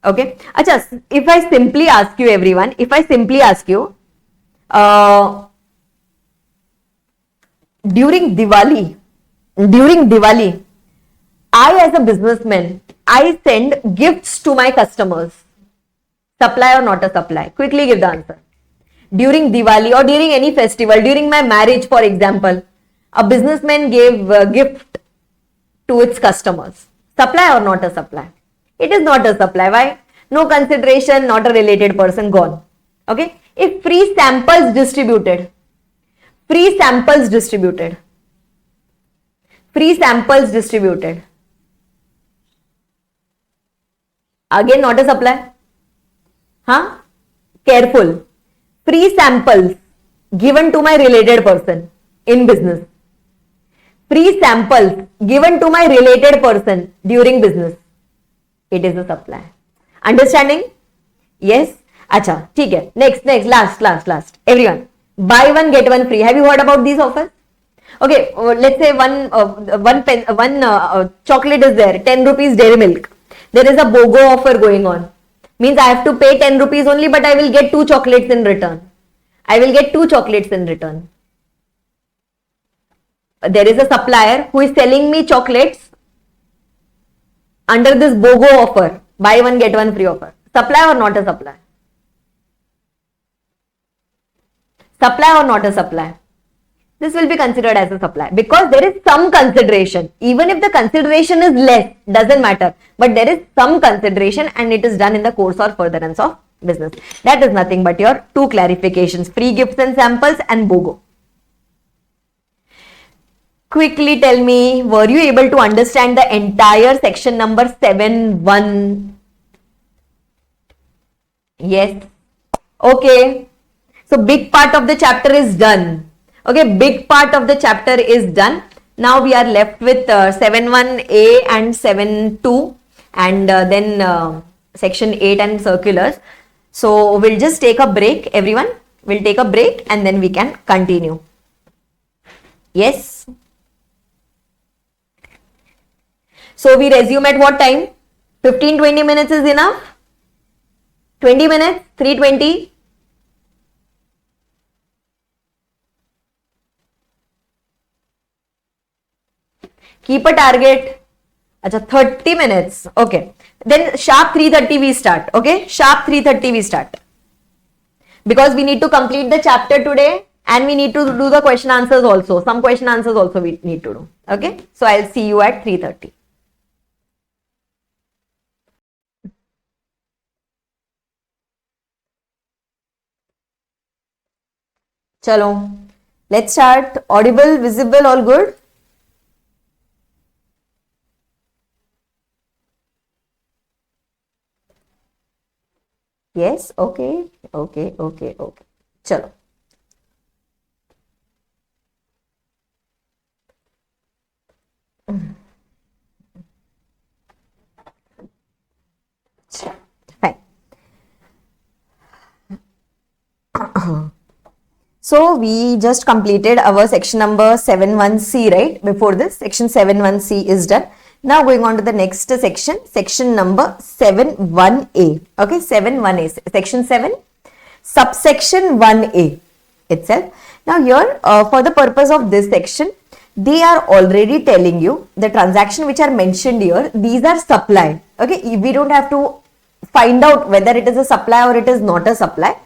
Okay. Achha, if I simply ask you, everyone, if I simply ask you, during Diwali, I as a businessman, I send gifts to my customers. Supply or not a supply? Quickly give the answer. During Diwali or during any festival, during my marriage, for example, a businessman gave a gift to its customers. Supply or not a supply? It is not a supply. Why? No consideration, not a related person, gone. Okay. If free samples distributed, again not a supply. Huh? Careful. Free samples given to my related person in business. Free samples given to my related person during business. It is a supply. Understanding? Yes? Acha, ठीक है. Next, last. Everyone, buy one get one free. Have you heard about these offers? Okay, let's say one chocolate is there, 10 rupees dairy milk. There is a BOGO offer going on. Means I have to pay 10 rupees only, but I will get 2 chocolates in return. There is a supplier who is selling me chocolates under this BOGO offer, buy one get one free offer. Supply or not a supply? Supply or not a supply? This will be considered as a supply because there is some consideration. Even if the consideration is less, doesn't matter. But there is some consideration and it is done in the course or furtherance of business. That is nothing but your 2 clarifications, free gifts and samples and BOGO. Quickly tell me, were you able to understand the entire section number 7(1)? Yes. Okay. So big part of the chapter is done. Okay, big part of the chapter is done. Now we are left with 7(1)(a) and 7(2) and then section 8 and circulars. So we'll just take a break, everyone. We'll take a break and then we can continue. Yes. So we resume at what time? 15-20 minutes is enough? 20 minutes? 320? Keep a target. Acha, 30 minutes. Okay. Then sharp 3:30 we start. Okay. Sharp 3:30 we start. Because we need to complete the chapter today and we need to do the question answers also. Some question answers also we need to do. Okay. So I'll see you at 3:30. Chalo. Let's start. Audible, visible, all good? Yes, okay. Chalo. Fine. So we just completed our section number 7.1c, right? Before this, section 7.1c is done. Now going on to the next section, section number 7.1a. Okay, 7.1a, section 7, subsection 1a itself. Now here, for the purpose of this section, they are already telling you the transaction which are mentioned here, these are supply. Okay, we don't have to find out whether it is a supply or it is not a supply.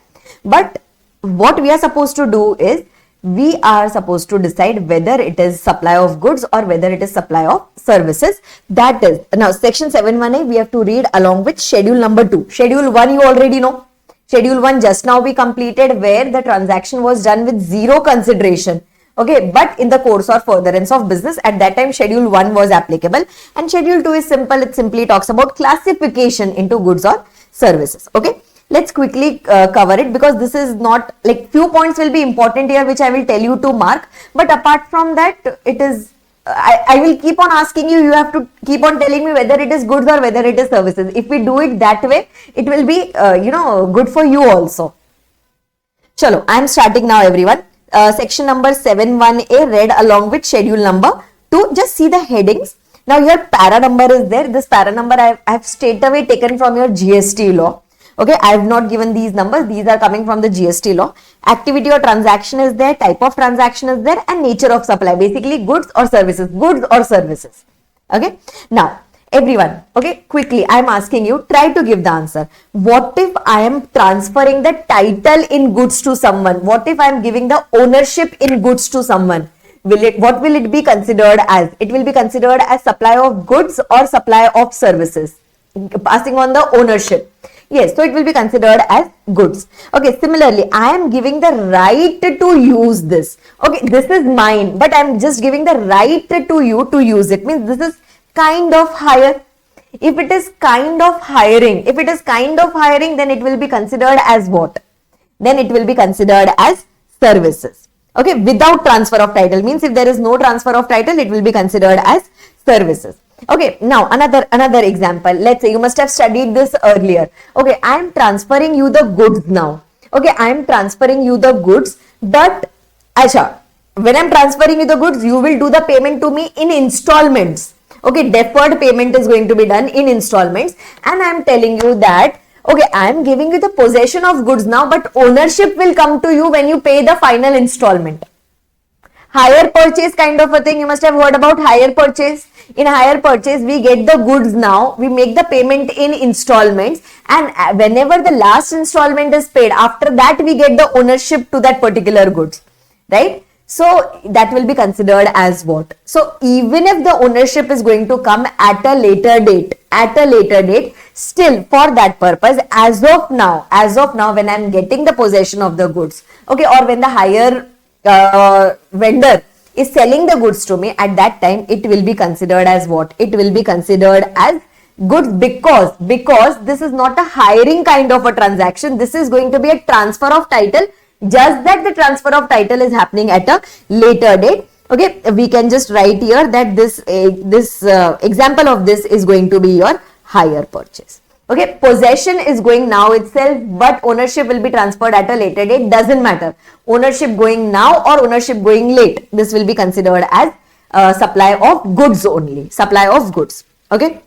But what we are supposed to do is, we are supposed to decide whether it is supply of goods or whether it is supply of services. That is, now section 7.1a we have to read along with schedule number 2. Schedule 1 you already know. Schedule 1 just now we completed, where the transaction was done with zero consideration. Okay, but in the course or furtherance of business, at that time schedule 1 was applicable, and schedule 2 is simple. It simply talks about classification into goods or services. Okay. Let's quickly cover it, because this is not, like, few points will be important here which I will tell you to mark, but apart from that, it is, I will keep on asking you, you have to keep on telling me whether it is goods or whether it is services. If we do it that way, it will be, good for you also. Chalo, I am starting now, everyone. Section number 7.1a read along with schedule number 2. Just see the headings. Now your para number is there. This para number I have straight away taken from your GST law. Okay, I have not given these numbers. These are coming from the GST law. Activity or transaction is there, type of transaction is there, and nature of supply. Basically, goods or services. Goods or services. Okay. Now, everyone, okay, quickly, I am asking you, try to give the answer. What if I am transferring the title in goods to someone? What if I am giving the ownership in goods to someone? What will it be considered as? It will be considered as supply of goods or supply of services. Passing on the ownership. Yes, so it will be considered as goods. Okay, similarly, I am giving the right to use this. Okay, this is mine, but I am just giving the right to you to use it. Means this is kind of hire. If it is kind of hiring, then it will be considered as what? Then it will be considered as services. Okay, without transfer of title. Means if there is no transfer of title, it will be considered as services. Okay, now another example. Let's say you must have studied this earlier. Okay, I am transferring you the goods now. Okay, I am transferring you the goods, but when I am transferring you the goods, you will do the payment to me in installments. Okay, deferred payment is going to be done in installments, and I am telling you that, okay, I am giving you the possession of goods now, but ownership will come to you when you pay the final installment. Hire purchase kind of a thing. You must have heard about hire purchase. In hire purchase, we get the goods now, we make the payment in installments, and whenever the last installment is paid, after that we get the ownership to that particular goods, right? So that will be considered as what? So even if the ownership is going to come at a later date, still for that purpose, as of now, when I am getting the possession of the goods, okay, or when the hire vendor is selling the goods to me, at that time it will be considered as what? It will be considered as goods, because this is not a hiring kind of a transaction. This is going to be a transfer of title, just that the transfer of title is happening at a later date. Okay, we can just write here that this example of this is going to be your hire purchase. Okay, possession is going now itself, but ownership will be transferred at a later date. Doesn't matter. Ownership going now or ownership going late. This will be considered as supply of goods only. Supply of goods. Okay.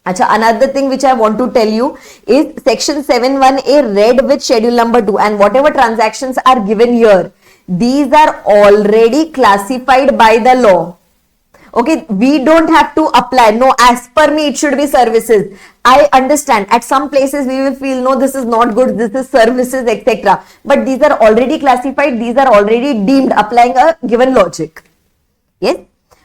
Acha, another thing which I want to tell you is section 7(1)(a) read with schedule number 2, and whatever transactions are given here, these are already classified by the law. Okay, we don't have to apply. No, as per me, it should be services. I understand. At some places, we will feel, no, this is not good, this is services, etc. But these are already classified. These are already deemed, applying a given logic. Yes?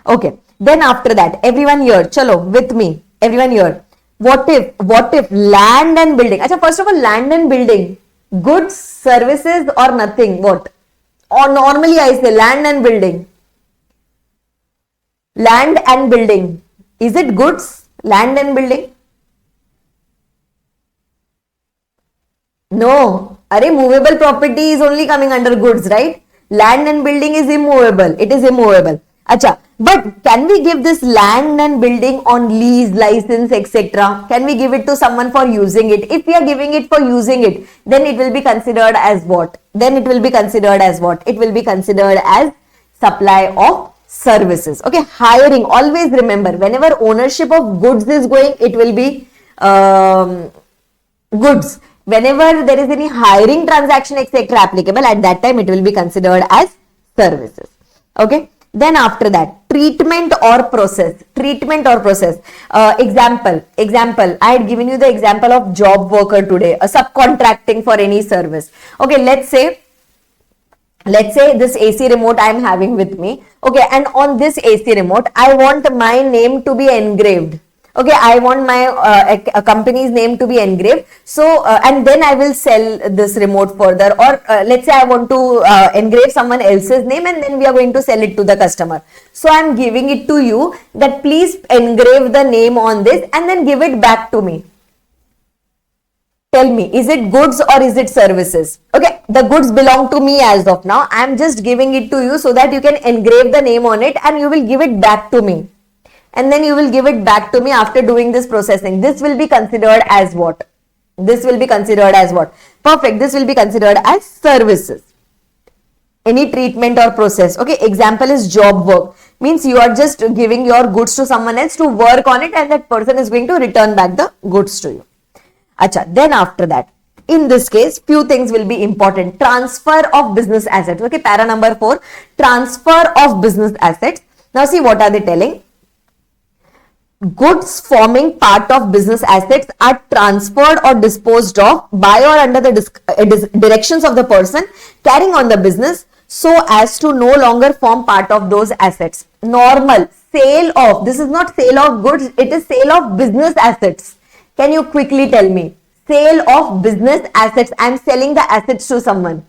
Okay. Then after that, everyone here, chalo, with me. Everyone here. What if land and building? Achha, first of all, land and building. Goods, services or nothing. What? Or normally I say land and building. Land and building. Is it goods? Land and building? No. Arey, movable property is only coming under goods, right? Land and building is immovable. It is immovable. Acha. But can we give this land and building on lease, license, etc.? Can we give it to someone for using it? If we are giving it for using it, then it will be considered as what? Then it will be considered as what? It will be considered as supply of services. Okay, hiring. Always remember, whenever ownership of goods is going, it will be goods. Whenever there is any hiring transaction, etc. applicable, at that time it will be considered as services. Okay. Then after that, treatment or process. Treatment or process. Example. I had given you the example of job worker today, a subcontracting for any service. Okay, let's say this AC remote I am having with me. Okay, and on this AC remote, I want my name to be engraved. Okay, I want my company's name to be engraved. So, and then I will sell this remote further. Or let's say I want to engrave someone else's name, and then we are going to sell it to the customer. So, I am giving it to you that please engrave the name on this and then give it back to me. Tell me, is it goods or is it services? Okay, the goods belong to me as of now. I am just giving it to you so that you can engrave the name on it and you will give it back to me. And then you will give it back to me after doing this processing. This will be considered as what? This will be considered as what? Perfect. This will be considered as services. Any treatment or process. Okay, example is job work. Means you are just giving your goods to someone else to work on it, and that person is going to return back the goods to you. Acha, then after that, in this case, few things will be important. Transfer of business assets. Okay, para number 4. Transfer of business assets. Now see what are they telling? Goods forming part of business assets are transferred or disposed of by or under the directions of the person carrying on the business so as to no longer form part of those assets. Normal sale of, this is not sale of goods, it is sale of business assets. Can you quickly tell me? Sale of business assets. I am selling the assets to someone.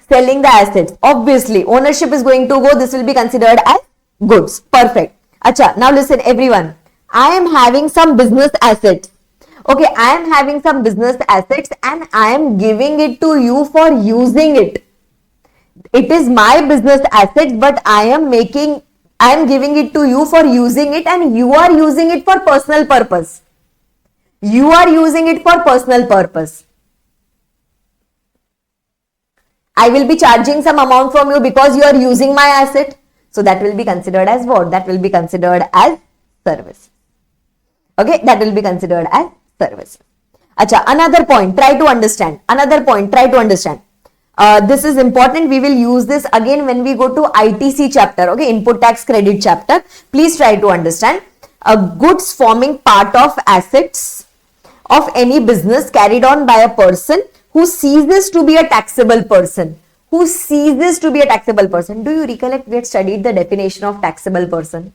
Selling the assets. Obviously, ownership is going to go. This will be considered as goods. Perfect. Acha, now listen everyone. I am having some business assets. Okay, I am having some business assets and I am giving it to you for using it. It is my business assets, but I am giving it to you for using it, and you are using it for personal purpose. You are using it for personal purpose. I will be charging some amount from you because you are using my asset. So that will be considered as what? That will be considered as service. Okay, that will be considered as service. Acha, another point, try to understand. Another point, try to understand. This is important. We will use this again when we go to ITC chapter. Okay, input tax credit chapter. Please try to understand. Goods forming part of assets of any business carried on by a person who ceases to be a taxable person. Who ceases to be a taxable person. Do you recollect we had studied the definition of taxable person?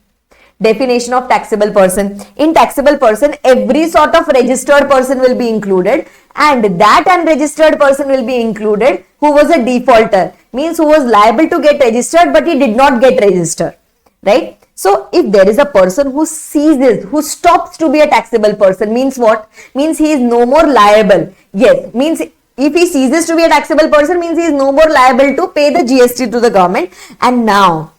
Definition of taxable person. In taxable person, every sort of registered person will be included, and that unregistered person will be included who was a defaulter. Means who was liable to get registered but he did not get registered. Right? So, if there is a person who ceases, who stops to be a taxable person, means what? Means he is no more liable. Yes, means if he ceases to be a taxable person, means he is no more liable to pay the GST to the government. And now,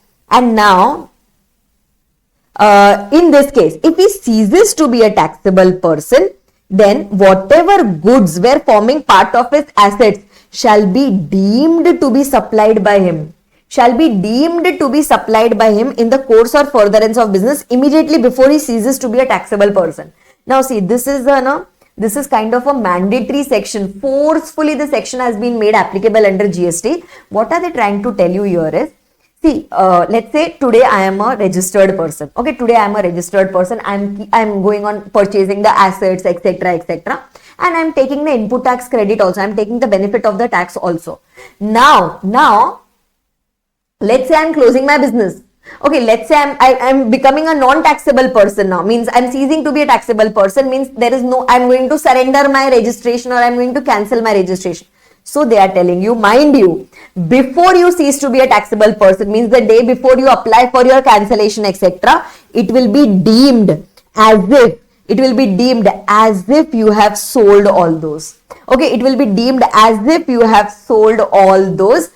in this case, if he ceases to be a taxable person, then whatever goods were forming part of his assets shall be deemed to be supplied by him. shall be deemed to be supplied by him in the course or furtherance of business immediately before he ceases to be a taxable person. Now see, this is kind of a mandatory section. Forcefully the section has been made applicable under GST. What are they trying to tell you here is, see, let's say today I am a registered person. Okay, today I am a registered person. I'm going on purchasing the assets, etc., etc. And I'm taking the input tax credit also. I'm taking the benefit of the tax also. Now, let's say I'm closing my business. Okay, let's say I'm becoming a non-taxable person now. Means I'm ceasing to be a taxable person. Means there is no, I'm going to surrender my registration or I'm going to cancel my registration. So they are telling you, mind you, before you cease to be a taxable person, means the day before you apply for your cancellation, etc., it will be deemed as if you have sold all those. Okay, it will be deemed as if you have sold all those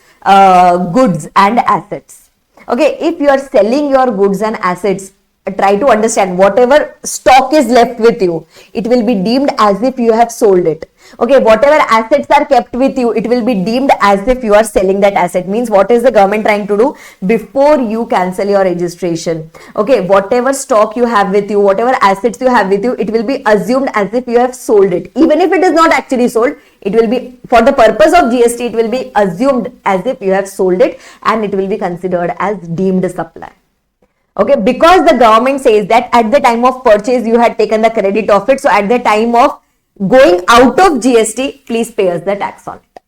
goods and assets. Okay, if you are selling your goods and assets, try to understand whatever stock is left with you, it will be deemed as if you have sold it. Okay, whatever assets are kept with you, it will be deemed as if you are selling that asset. Means what is the government trying to do? Before you cancel your registration, okay, whatever stock you have with you, whatever assets you have with you, it will be assumed as if you have sold it. Even if it is not actually sold, it will be, for the purpose of GST, it will be assumed as if you have sold it and it will be considered as deemed supply. Okay, because the government says that at the time of purchase you had taken the credit of it, so at the time of going out of GST, please pay us the tax on it.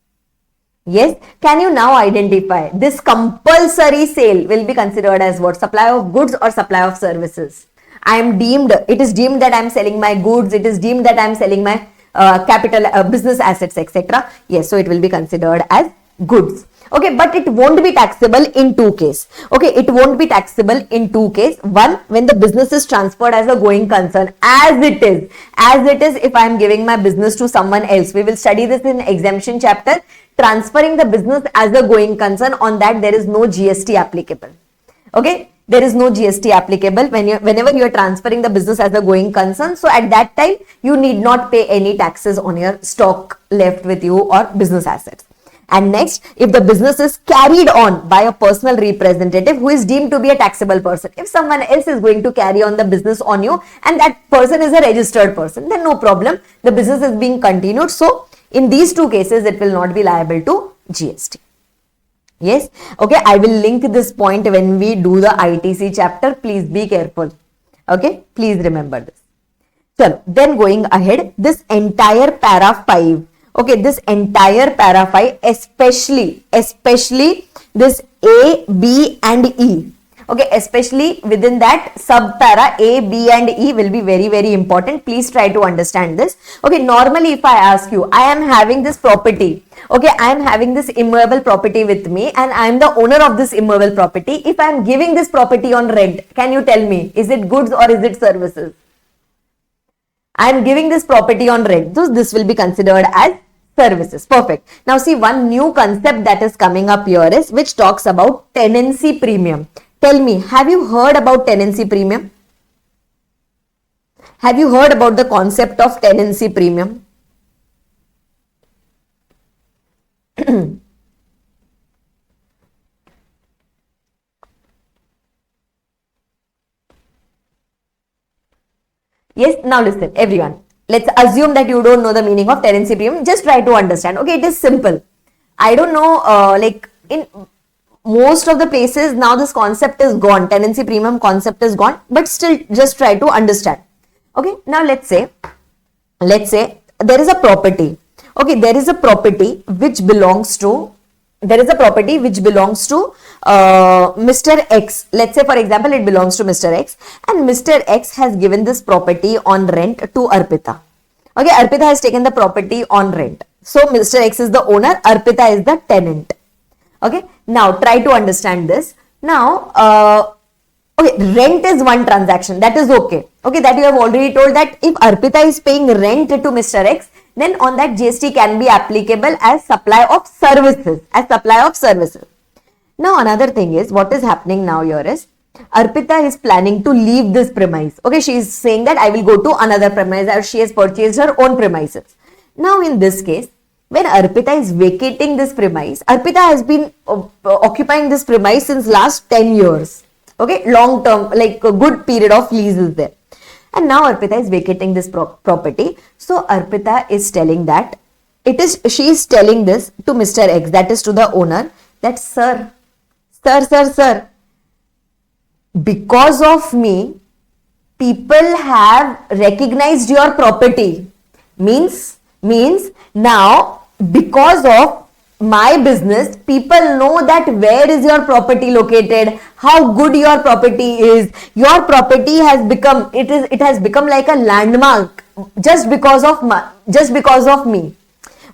Yes, can you now identify this compulsory sale will be considered as what? Supply of goods or supply of services? It is deemed that I am selling my goods, it is deemed that I am selling my capital, business assets, etc. Yes, so it will be considered as goods. Okay, but it won't be taxable in two cases. Okay, it won't be taxable in two cases. One, when the business is transferred as a going concern, as it is if I am giving my business to someone else. We will study this in exemption chapter. Transferring the business as a going concern, on that there is no GST applicable. Okay, there is no GST applicable whenever you are transferring the business as a going concern. So at that time, you need not pay any taxes on your stock left with you or business assets. And next, if the business is carried on by a personal representative who is deemed to be a taxable person, if someone else is going to carry on the business on you and that person is a registered person, then no problem, the business is being continued. So in these two cases, it will not be liable to GST. Yes, okay, I will link this point when we do the ITC chapter. Please be careful. Okay, please remember this. So then going ahead, this entire para 5. Okay, this entire para 5, especially this A, B and E. Okay, especially within that sub para A, B and E will be very, very important. Please try to understand this. Okay, normally if I ask you, I am having this property. Okay, I am having this immovable property with me and I am the owner of this immovable property. If I am giving this property on rent, can you tell me, is it goods or is it services? I am giving this property on rent. So this will be considered as services. Perfect. Now see, one new concept that is coming up here is which talks about tenancy premium. Tell me, have you heard about tenancy premium? Have you heard about the concept of tenancy premium? Yes, now listen everyone. Let's assume that you don't know the meaning of tenancy premium. Just try to understand. Okay, it is simple. I don't know, like in most of the places now this concept is gone. Tenancy premium concept is gone, but still just try to understand. Okay, now let's say there is a property. Okay, there is a property which belongs to Mr. X. Let's say for example it belongs to Mr. X and Mr. X has given this property on rent to Arpita. Okay, Arpita has taken the property on rent. So Mr. X is the owner, Arpita is the tenant. Okay, now try to understand this. Now, okay, rent is one transaction, that is okay. Okay, that you have already told that if Arpita is paying rent to Mr. X, then on that GST can be applicable as supply of services, Now another thing is, what is happening now here is, Arpita is planning to leave this premise. Okay, she is saying that I will go to another premise, or she has purchased her own premises. Now in this case, When Arpita is vacating this premise, Arpita has been occupying this premise since last 10 years. Okay, long term, like a good period of lease is there. And now Arpita is vacating this property. So Arpita is telling that she is telling this to Mr. X, that is to the owner, that sir, because of me, people have recognized your property. Means now, because of my business, people know that where is your property located, how good your property is. Your property has become, it has become like a landmark just because of me.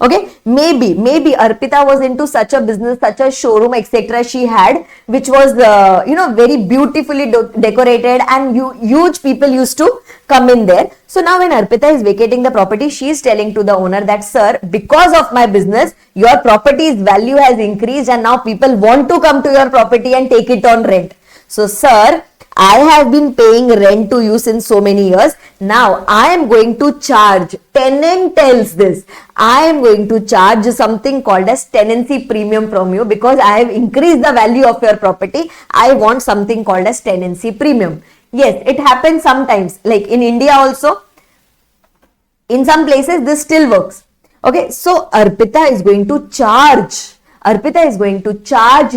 Okay, maybe Arpita was into such a business, such a showroom, etc. she had, which was very beautifully decorated, and huge people used to come in there. So now when Arpita is vacating the property, she is telling to the owner that sir, because of my business, your property's value has increased, and now people want to come to your property and take it on rent. So sir, I have been paying rent to you since so many years. Now I am going to charge, tenant tells this, I am going to charge something called as tenancy premium from you because I have increased the value of your property. I want something called as tenancy premium. Yes, it happens sometimes, like in India also. In some places this still works. Okay, so Arpita is going to charge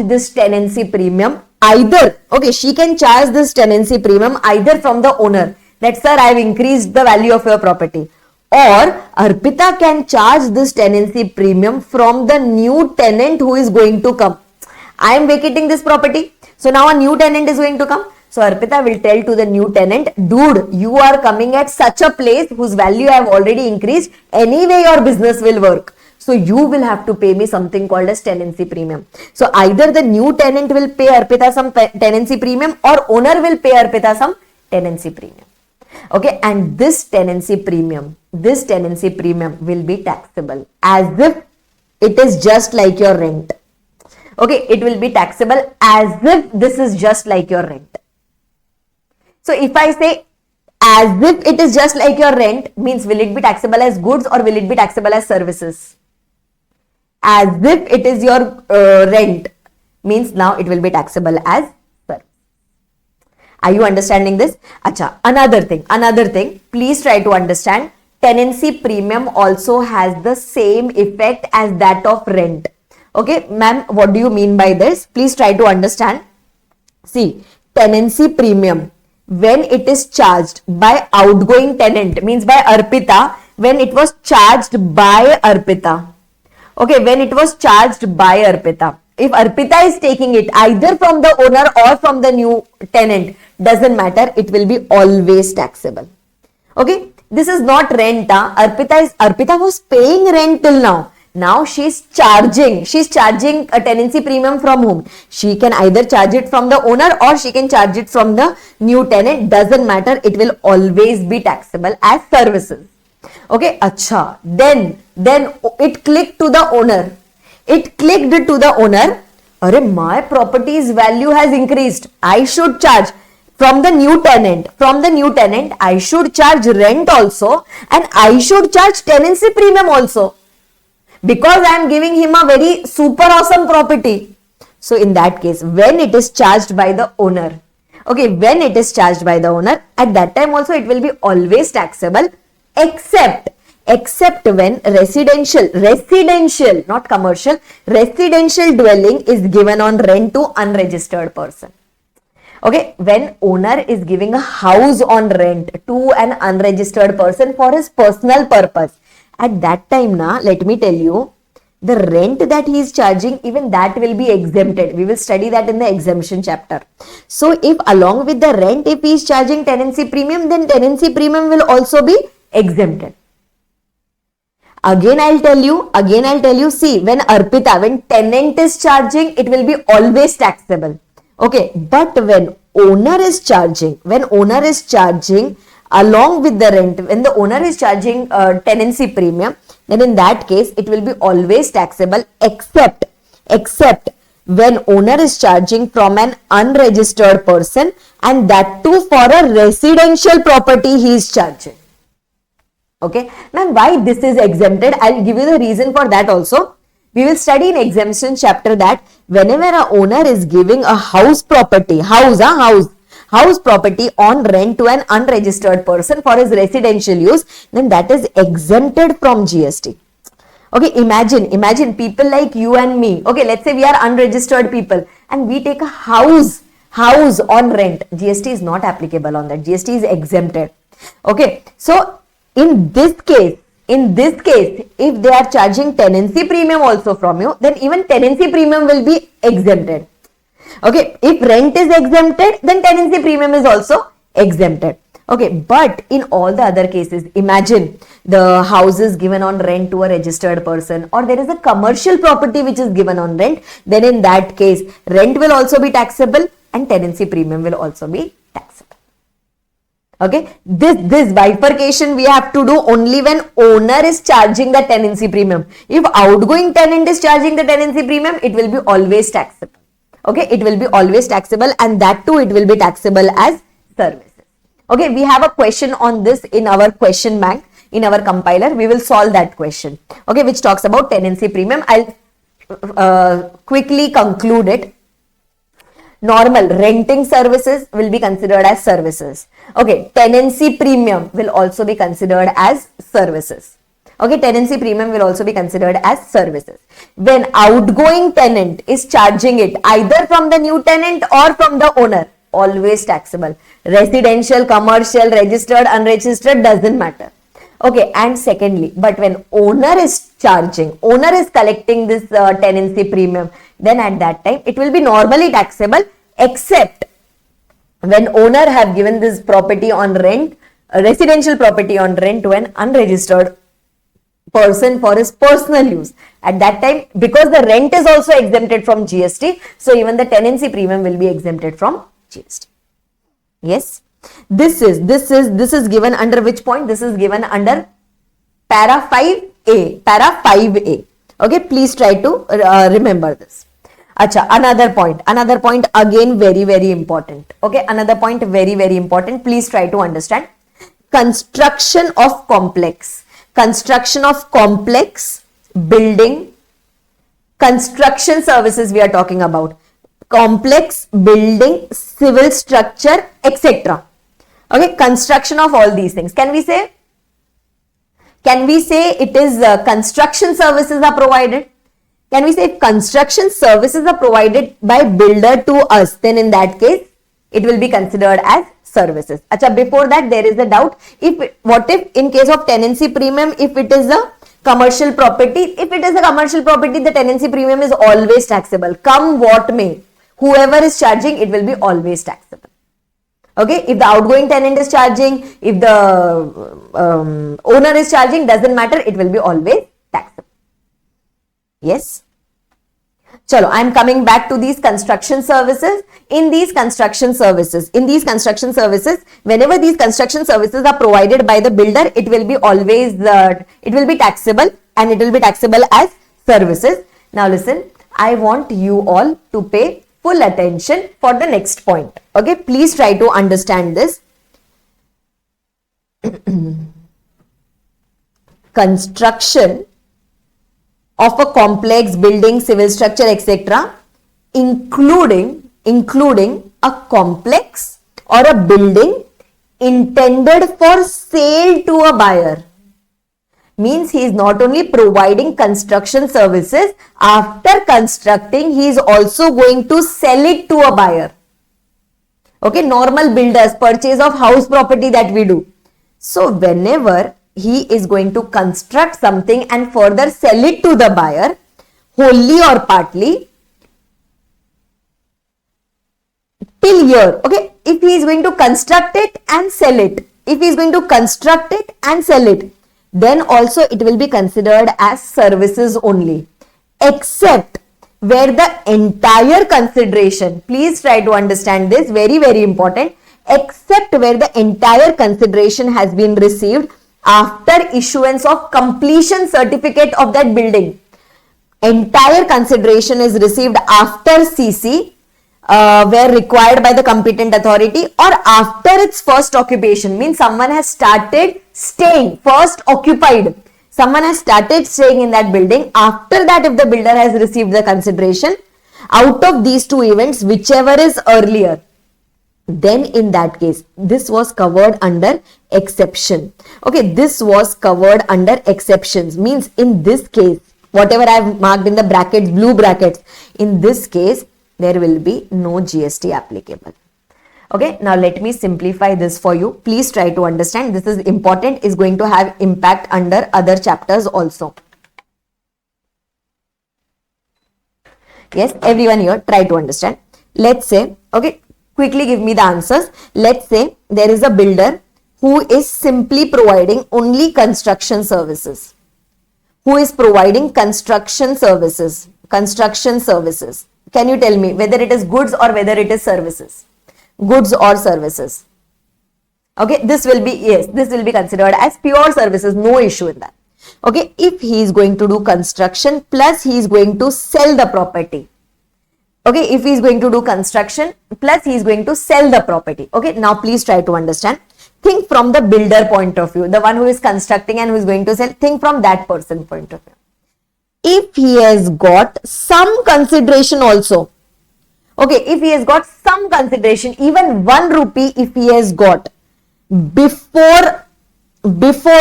this tenancy premium. Either, okay, she can charge this tenancy premium either from the owner, that sir, I have increased the value of your property, or Arpita can charge this tenancy premium from the new tenant who is going to come. I am vacating this property, so now a new tenant is going to come. So Arpita will tell to the new tenant, dude, you are coming at such a place whose value I have already increased. Anyway, your business will work. So you will have to pay me something called as tenancy premium. So either the new tenant will pay Arpita some tenancy premium, or owner will pay Arpita some tenancy premium. Okay, and this tenancy premium will be taxable as if it is just like your rent. Okay, it will be taxable as if this is just like your rent. So if I say as if it is just like your rent, means will it be taxable as goods or will it be taxable as services? As if it is your rent, means now it will be taxable as service. Are you understanding this? Acha, another thing, please try to understand. Tenancy premium also has the same effect as that of rent. Okay, ma'am, what do you mean by this? Please try to understand. See, tenancy premium, when it is charged by outgoing tenant, means by Arpita, when it was charged by Arpita. Okay, when it was charged by Arpita. If Arpita is taking it either from the owner or from the new tenant, doesn't matter, it will be always taxable. Okay, this is not rent. Arpita was paying rent till now. Now she's charging a tenancy premium from whom? She can either charge it from the owner or she can charge it from the new tenant. Doesn't matter, it will always be taxable as services. Okay, acha. Then it clicked to the owner. Arey, my property's value has increased. I should charge from the new tenant. I should charge rent also, and I should charge tenancy premium also, because I am giving him a very super awesome property. So in that case, when it is charged by the owner, okay, at that time also it will be always taxable, except when residential, not commercial, residential dwelling is given on rent to unregistered person. Okay, when owner is giving a house on rent to an unregistered person for his personal purpose, at that time, let me tell you, the rent that he is charging, even that will be exempted. We will study that in the exemption chapter. So if along with the rent, if he is charging tenancy premium, then tenancy premium will also be exempted. Again I'll tell you, see, when tenant is charging, it will be always taxable. Okay, but when owner is charging along with the rent, when the owner is charging tenancy premium, then in that case, it will be always taxable, except when owner is charging from an unregistered person, and that too for a residential property he is charging. Okay, ma'am, why this is exempted? I'll give you the reason for that also. We will study in exemption chapter that whenever a owner is giving a house property, house property on rent to an unregistered person for his residential use, then that is exempted from GST. Okay, imagine people like you and me. Okay, let's say we are unregistered people and we take a house on rent. GST is not applicable on that. GST is exempted. Okay, so in this case, if they are charging tenancy premium also from you, then even tenancy premium will be exempted. Okay, if rent is exempted, then tenancy premium is also exempted. Okay, but in all the other cases, imagine the house is given on rent to a registered person, or there is a commercial property which is given on rent, then in that case, rent will also be taxable and tenancy premium will also be taxable. Okay, this bifurcation we have to do only when owner is charging the tenancy premium. If outgoing tenant is charging the tenancy premium, it will be always taxable. Okay, it will be always taxable, and that too it will be taxable as services. Okay, we have a question on this in our question bank, in our compiler. We will solve that question. Okay, which talks about tenancy premium. I'll quickly conclude it. Normal renting services will be considered as services. Okay, tenancy premium will also be considered as services. Okay, tenancy premium will also be considered as services. When outgoing tenant is charging it either from the new tenant or from the owner, always taxable. Residential, commercial, registered, unregistered, doesn't matter. Okay, and secondly, but when owner is charging, owner is collecting this tenancy premium, then at that time it will be normally taxable, except when owner have given this property on rent, a residential property on rent to an unregistered person for his personal use. At that time, because the rent is also exempted from GST, so even the tenancy premium will be exempted from GST. Yes, this is given under which point? This is given under para 5A. Okay, please try to remember this. Acha, another point again very important. Okay, another point very important. Please try to understand. Construction of complex building, construction services we are talking about. Complex building, civil structure, etc. Okay, construction of all these things. Can we say it is construction services are provided? Can we say if construction services are provided by builder to us, then in that case it will be considered as services. Acha, before that there is a doubt. What if in case of tenancy premium, if it is a commercial property, the tenancy premium is always taxable. Come what may, whoever is charging, it will be always taxable. Okay, if the outgoing tenant is charging, if the owner is charging, doesn't matter, it will be always taxable. Yes. Chalo, I am coming back to these construction services. In these construction services, whenever these construction services are provided by the builder, it will be always, it will be taxable, and it will be taxable as services. Now listen, I want you all to pay full attention for the next point. Okay, please try to understand this. Construction of a complex building, civil structure, etc., including a complex or a building intended for sale to a buyer. Means he is not only providing construction services, after constructing he is also going to sell it to a buyer. Okay, normal builders, purchase of house property that we do. So whenever he is going to construct something and further sell it to the buyer, wholly or partly, till here. Okay, if he is going to construct it and sell it, then also it will be considered as services only, except where the entire consideration, please try to understand this, very important, except where the entire consideration has been received after issuance of completion certificate of that building. Entire consideration is received after CC, were required by the competent authority, or after its first occupation, means someone has started staying, first occupied, someone has started staying in that building. After that, if the builder has received the consideration, out of these two events, whichever is earlier, then in that case, this was covered under exception. Okay, this was covered under exceptions, means in this case, whatever I have marked in the brackets, blue brackets, in this case, there will be no GST applicable. Okay, now let me simplify this for you. Please try to understand. This is important, is going to have impact under other chapters also. Yes, everyone here, try to understand. Let's say, okay, quickly give me the answers. Let's say there is a builder who is simply providing only construction services. Who is providing construction services? Construction services. Can you tell me whether it is goods or whether it is services? Goods or services? Okay, this will be, yes, this will be considered as pure services, no issue in that. Okay, if he is going to do construction plus he is going to sell the property. Okay, if he is going to do construction plus he is going to sell the property. Okay, now please try to understand. Think from the builder point of view, the one who is constructing and who is going to sell. Think from that person point of view. If he has got some consideration also, okay, if he has got some consideration, even 1 rupee if he has got before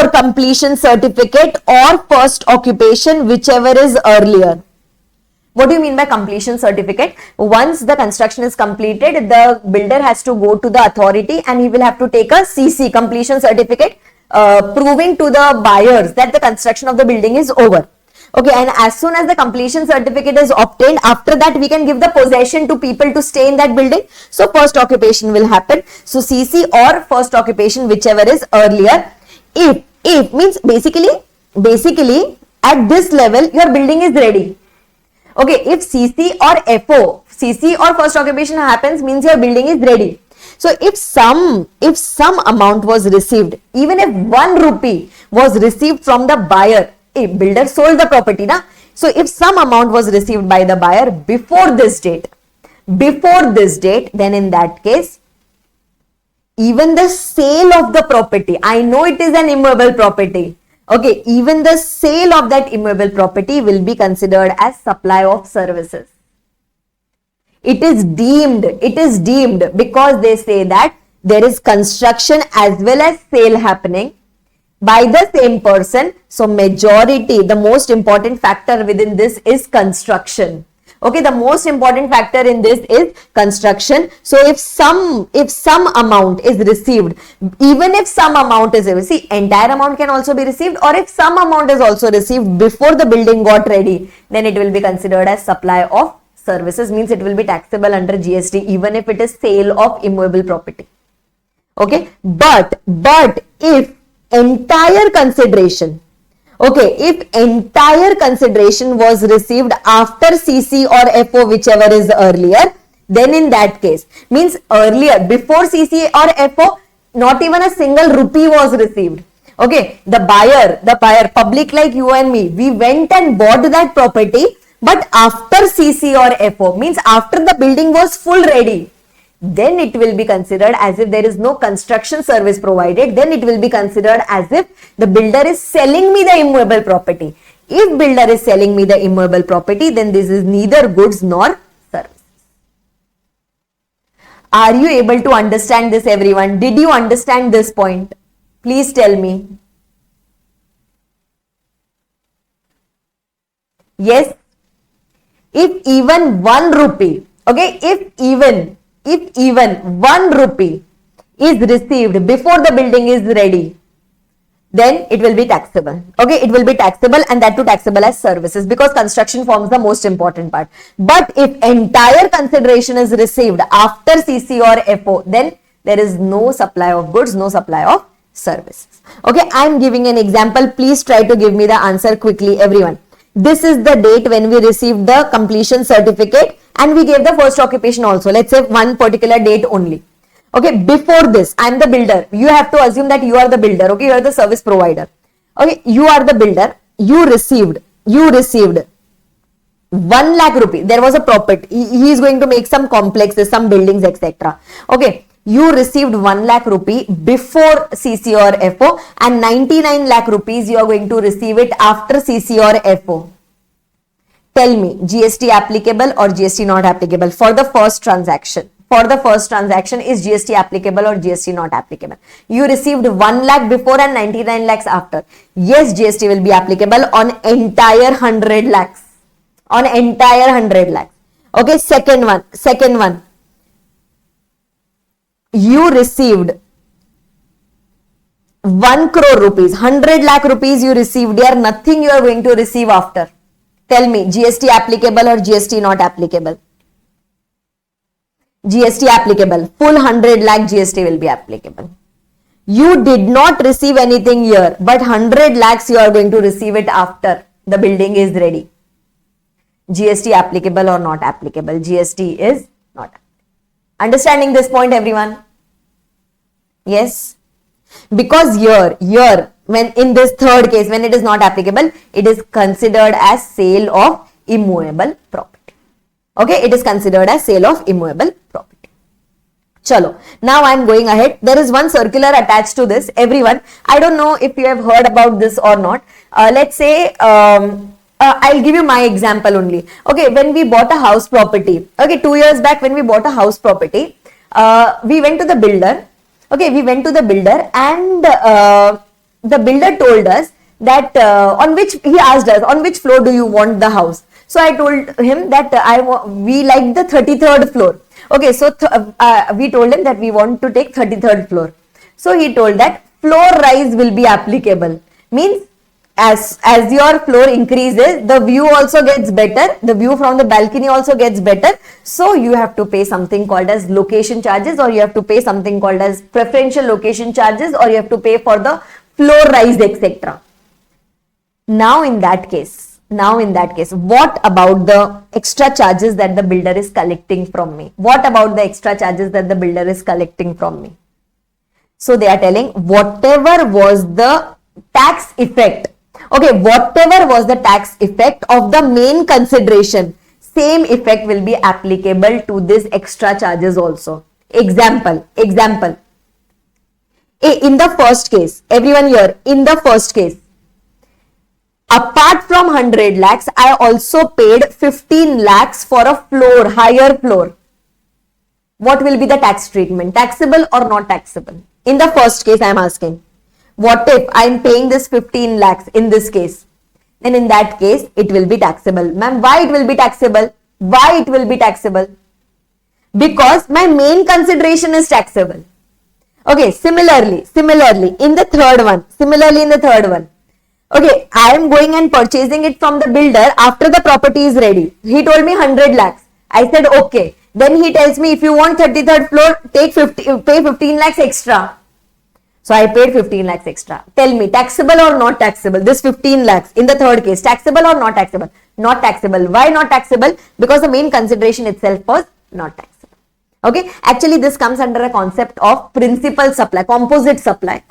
completion certificate or first occupation, whichever is earlier. What do you mean by completion certificate? Once the construction is completed, the builder has to go to the authority and he will have to take a CC, completion certificate, proving to the buyers that the construction of the building is over. Okay, and as soon as the completion certificate is obtained, after that we can give the possession to people to stay in that building. So first occupation will happen. So CC or first occupation, whichever is earlier. If means basically at this level your building is ready. Okay, if CC or FO, CC or first occupation happens, means your building is ready. So if some amount was received, even if 1 rupee was received from the buyer, a builder sold the property, na? So if some amount was received by the buyer before this date, then in that case, even the sale of the property, I know it is an immovable property. Okay, even the sale of that immovable property will be considered as supply of services. It is deemed because they say that there is construction as well as sale happening by the same person. So majority, the most important factor within this is construction. Okay, the most important factor in this is construction. So if some amount is received, even if some amount is received, see, entire amount can also be received, or if some amount is also received before the building got ready, then it will be considered as supply of services, means it will be taxable under GST even if it is sale of immovable property. Okay, but if entire consideration, okay, if entire consideration was received after CC or FO, whichever is earlier, then in that case, means earlier, before CC or FO, not even a single rupee was received. Okay, the buyer, public like you and me, we went and bought that property, but after CC or FO, means after the building was full ready, then it will be considered as if there is no construction service provided. Then it will be considered as if the builder is selling me the immovable property. If builder is selling me the immovable property, then this is neither goods nor services. Are you able to understand this, everyone? Did you understand this point? Please tell me. Yes? If even 1 rupee, okay, if even 1 rupee is received before the building is ready, then it will be taxable. Okay, it will be taxable, and that too taxable as services, because construction forms the most important part. But if entire consideration is received after CC or FO, then there is no supply of goods, no supply of services. Okay, I am giving an example. Please try to give me the answer quickly, everyone. This is the date when we received the completion certificate, and we gave the first occupation also. Let's say one particular date only. Okay, before this, I am the builder. You have to assume that you are the builder. Okay, you are the service provider. Okay, you are the builder. You received 1 lakh rupee, there was a property, he is going to make some complexes, some buildings, etc. Okay, you received 1 lakh rupee before CC or FO, and 99 lakh rupees you are going to receive it after CC or FO. Tell me, GST applicable or GST not applicable for the first transaction? For the first transaction, is GST applicable or GST not applicable? You received 1 lakh before and 99 lakhs after. Yes, GST will be applicable on entire 100 lakhs. On entire 100 lakhs. Okay, second one. You received 1 crore rupees, 100 lakh rupees you received here, nothing you are going to receive after. Tell me, GST applicable or GST not applicable? GST applicable. Full 100 lakh GST will be applicable. You did not receive anything here, but 100 lakhs you are going to receive it after the building is ready. GST applicable or not applicable? GST is not applicable. Understanding this point, everyone? Yes? Because here, when in this third case, when it is not applicable, it is considered as sale of immovable property. Okay, it is considered as sale of immovable property. Chalo, now I am going ahead. There is one circular attached to this. Everyone, I don't know if you have heard about this or not. Let's say, I'll give you my example only. Okay, when we bought a house property, okay, 2 years back when we bought a house property, we went to the builder. Okay, we went to the builder and the builder told us that he asked us, on which floor do you want the house? So I told him that we like the 33rd floor. Okay, so we told him that we want to take 33rd floor. So he told that floor rise will be applicable. Means as your floor increases, the view also gets better. The view from the balcony also gets better. So you have to pay something called as location charges, or you have to pay something called as preferential location charges, or you have to pay for the floor rise, etc. Now in that case, what about the extra charges that the builder is collecting from me? What about the extra charges that the builder is collecting from me? So they are telling whatever was the tax effect. Okay, whatever was the tax effect of the main consideration, same effect will be applicable to this extra charges also. Example. In the first case, everyone here, in the first case, apart from 100 lakhs, I also paid 15 lakhs for a floor, higher floor. What will be the tax treatment? Taxable or not taxable? In the first case, I am asking. What if I am paying this 15 lakhs in this case? Then in that case, it will be taxable. Ma'am, why it will be taxable? Why it will be taxable? Because my main consideration is taxable. Okay, similarly, in the third one. Okay, I am going and purchasing it from the builder after the property is ready. He told me 100 lakhs. I said, okay. Then he tells me, if you want 33rd floor, pay 15 lakhs extra. So I paid 15 lakhs extra. Tell me, taxable or not taxable? This 15 lakhs in the third case, taxable or not taxable? Not taxable. Why not taxable? Because the main consideration itself was not taxable. Okay, actually this comes under a concept of principal supply, composite supply,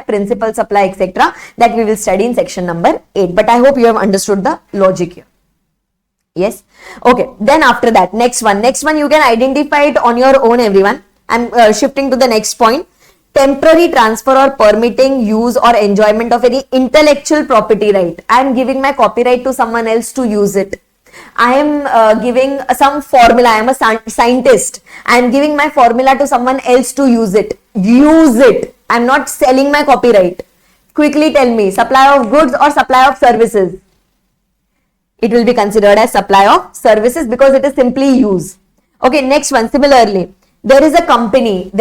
principal supply, etc. that we will study in section number 8. But I hope you have understood the logic here. Yes. Okay. Then after that, next one you can identify it on your own, everyone. I'm shifting to the next point. Temporary transfer or permitting use or enjoyment of any intellectual property right. I am giving my copyright to someone else to use it. I am giving some formula. I am a scientist. I am giving my formula to someone else to use it. Use it. I am not selling my copyright. Quickly tell me, supply of goods or supply of services? It will be considered as supply of services because it is simply use. Okay, next one. Similarly, there is a company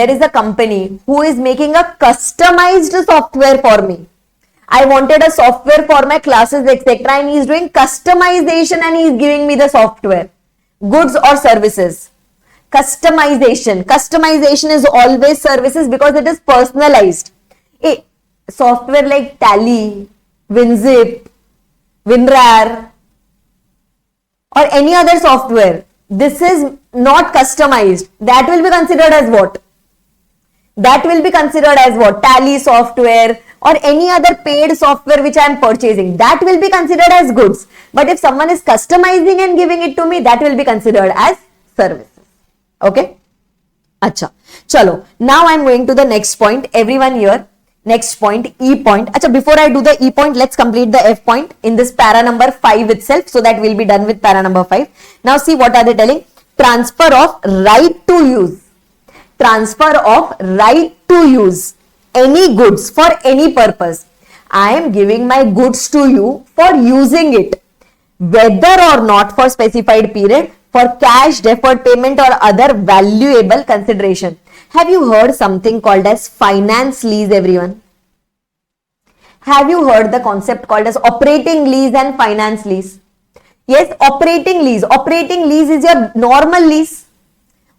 who is making a customized software for me. I wanted a software for my classes, etc. and he is doing customization and he is giving me the software. Goods or services? Customization. Customization is always services because it is personalized. A software like Tally, WinZip, WinRAR or any other software, this is not customized. That will be considered as what? Tally software or any other paid software which I am purchasing, that will be considered as goods. But if someone is customizing and giving it to me, that will be considered as services. Okay? Acha. Chalo. Now I am going to the next point. Everyone here. Next point, E point. Acha, before I do the E point, let's complete the F point in this para number 5 itself, so that we'll be done with para number 5. Now see what are they telling? Transfer of right to use. Transfer of right to use any goods for any purpose. I am giving my goods to you for using it, whether or not for specified period, for cash, deferred payment or other valuable consideration. Have you heard something called as finance lease, everyone? Have you heard the concept called as operating lease and finance lease? Yes, operating lease. Operating lease is your normal lease.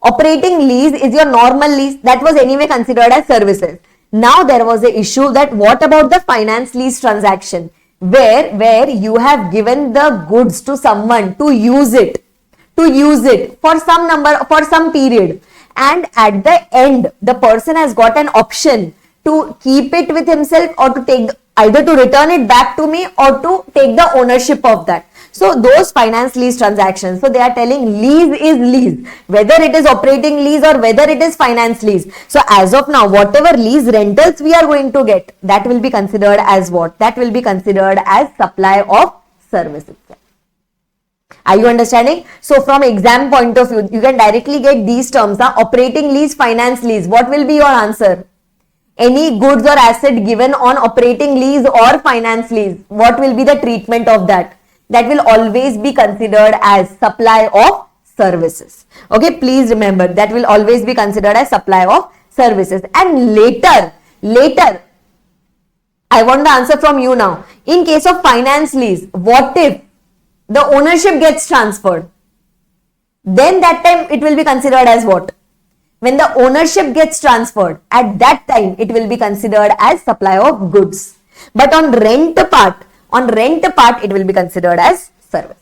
Operating lease is your normal lease. That was anyway considered as services. Now there was a issue that what about the finance lease transaction, where you have given the goods to someone to use it for some number, for some period, and at the end the person has got an option to keep it with himself or to take, either to return it back to me or to take the ownership of that. So those finance lease transactions, so they are telling lease is lease, whether it is operating lease or whether it is finance lease. So as of now, whatever lease rentals we are going to get, that will be considered as what? That will be considered as supply of services. Are you understanding? So from exam point of view, you can directly get these terms, operating lease, finance lease. What will be your answer? Any goods or asset given on operating lease or finance lease, what will be the treatment of that? That will always be considered as supply of services. Okay, please remember that will always be considered as supply of services. And later, I want the answer from you now. In case of finance lease, what if the ownership gets transferred? Then that time it will be considered as what? When the ownership gets transferred, at that time it will be considered as supply of goods. But on rent part, it will be considered as service.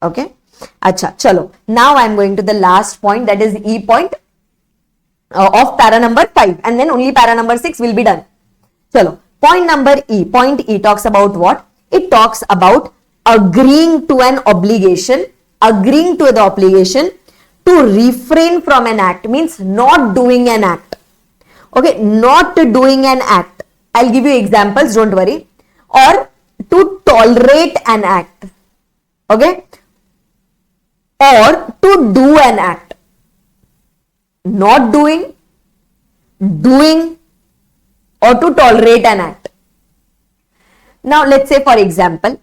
Okay? Acha, chalo. Now I am going to the last point, that is E point of para number 5, and then only para number 6 will be done. Chalo. Point number E. Point E talks about what? It talks about agreeing to an obligation, agreeing to the obligation to refrain from an act, means not doing an act. Okay, not doing an act. I'll give you examples, don't worry. Or to tolerate an act. Okay, or to do an act. Not doing, doing, or to tolerate an act. Now let's say for example,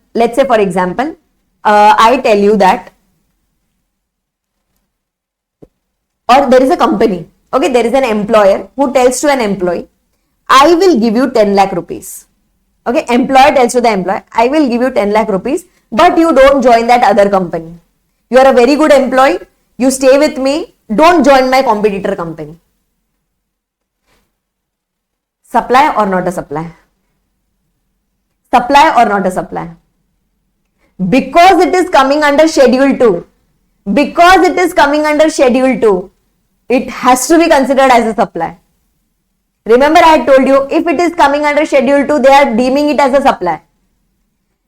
I tell you that, or there is a company, okay, there is an employer who tells to an employee, I will give you 10 lakh rupees. Okay, employer tells to the employee, I will give you 10 lakh rupees, but you don't join that other company. You are a very good employee, you stay with me, don't join my competitor company. Supply or not a supply? Supply or not a supply? Because it is coming under schedule 2. Because it is coming under schedule 2, it has to be considered as a supply. Remember I had told you, if it is coming under schedule 2, they are deeming it as a supply.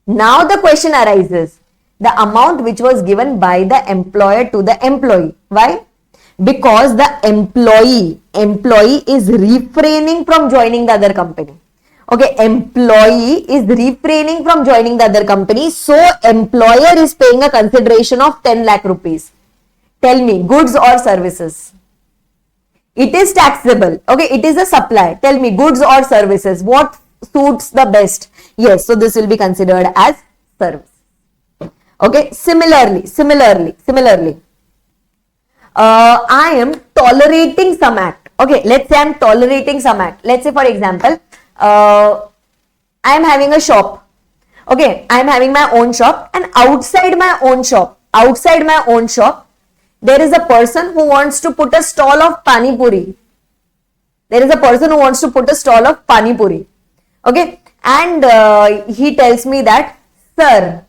Now the question arises, the amount which was given by the employer to the employee. Why? Because the employee is refraining from joining the other company. Okay, employee is refraining from joining the other company. So employer is paying a consideration of 10 lakh rupees. Tell me, goods or services? It is taxable. Okay, it is a supply. Tell me, goods or services? What suits the best? Yes, so this will be considered as service. Okay, similarly, I am tolerating some act. Okay, let's say I am tolerating some act. Let's say for example, I am having a shop. Okay, I am having my own shop, and outside my own shop, there is a person who wants to put a stall of pani puri. Okay, and he tells me that, sir,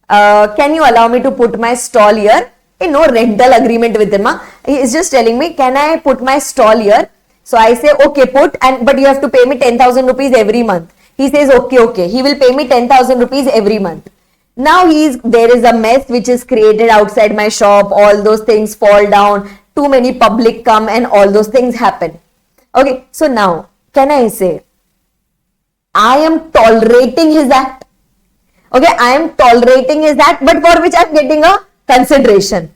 can you allow me to put my stall here? No rental agreement with him. He is just telling me, can I put my stall here? So I say, okay, put, but you have to pay me 10,000 rupees every month. He says, okay, he will pay me 10,000 rupees every month. Now there is a mess which is created outside my shop, all those things fall down, too many public come and all those things happen. Okay, so now, can I say, I am tolerating his act. Okay, I am tolerating his act, but for which I am getting a consideration.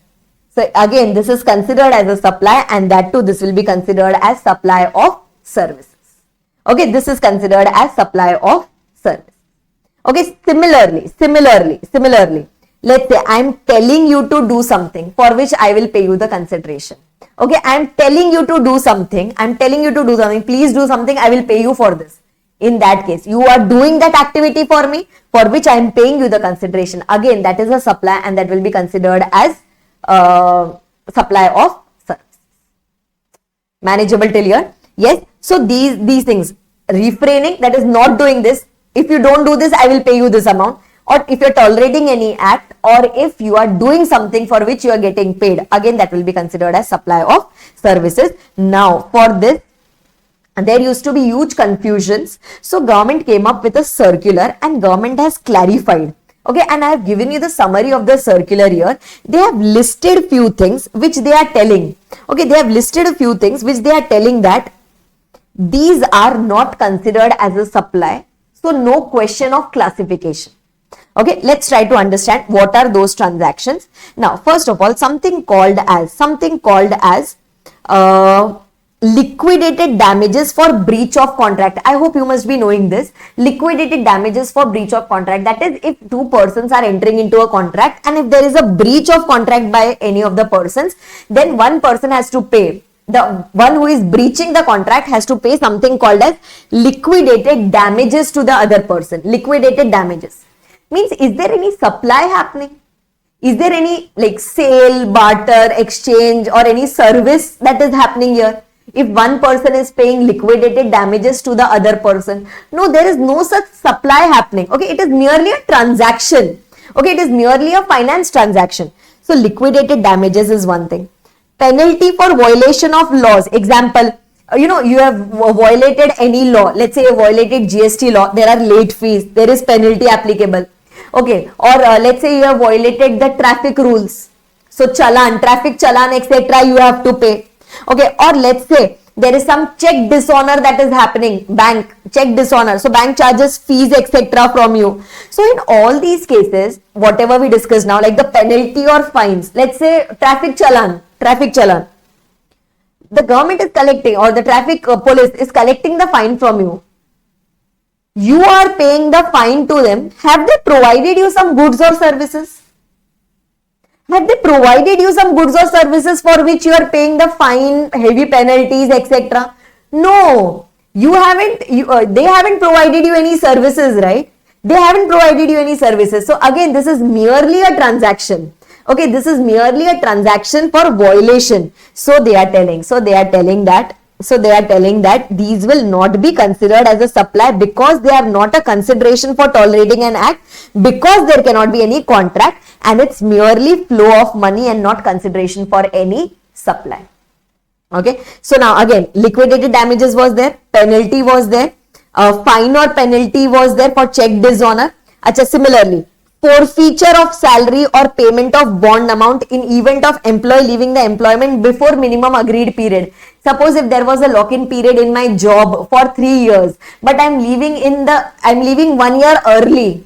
So again, this is considered as a supply, and that too, this will be considered as supply of services. Okay, this is considered as supply of service. Okay, similarly, let's say I am telling you to do something for which I will pay you the consideration. Okay, I am telling you to do something, please do something, I will pay you for this. In that case, you are doing that activity for me, for which I am paying you the consideration. Again, that is a supply, and that will be considered as supply of service. Manageable till here? Yes. So these things, refraining, that is not doing this. If you don't do this, I will pay you this amount. Or if you are tolerating any act, or if you are doing something for which you are getting paid, again that will be considered as supply of services. Now for this, there used to be huge confusions. So government came up with a circular, and government has clarified. Okay, and I have given you the summary of the circular here. They have listed few things which they are telling. Okay, they have listed a few things which they are telling that these are not considered as a supply. So no question of classification. Okay, let's try to understand what are those transactions. Now, first of all, something called as liquidated damages for breach of contract. I hope you must be knowing this. Liquidated damages for breach of contract. That is, if two persons are entering into a contract, and if there is a breach of contract by any of the persons, then one person has to pay. The one who is breaching the contract has to pay something called as liquidated damages to the other person. Liquidated damages means, is there any supply happening? Is there any like sale, barter, exchange, or any service that is happening here? If one person is paying liquidated damages to the other person, no, there is no such supply happening. Okay, it is merely a transaction. Okay, it is merely a finance transaction. So liquidated damages is one thing. Penalty for violation of laws. Example, you have violated any law. Let's say you violated GST law. There are late fees. There is penalty applicable. Okay, or let's say you have violated the traffic rules. So challan, traffic challan, etc. you have to pay. Okay, or let's say there is some check dishonor that is happening. Bank check dishonor. So bank charges fees, etc. from you. So in all these cases, whatever we discussed now, like the penalty or fines, let's say traffic challan. The government is collecting, or the traffic police is collecting the fine from you. You are paying the fine to them. Have they provided you some goods or services? Have they provided you some goods or services for which you are paying the fine, heavy penalties, etc.? No, you haven't. They haven't provided you any services, right? They haven't provided you any services. So again, this is merely a transaction. Okay, this is merely a transaction for violation. So they are telling that these will not be considered as a supply, because they are not a consideration for tolerating an act, because there cannot be any contract, and it's merely flow of money and not consideration for any supply. Okay, so now again, liquidated damages was there, penalty was there, fine or penalty was there for check dishonor. Acha, similarly, forfeiture of salary or payment of bond amount in event of employee leaving the employment before minimum agreed period. Suppose if there was a lock-in period in my job for 3 years, but I'm leaving 1 year early,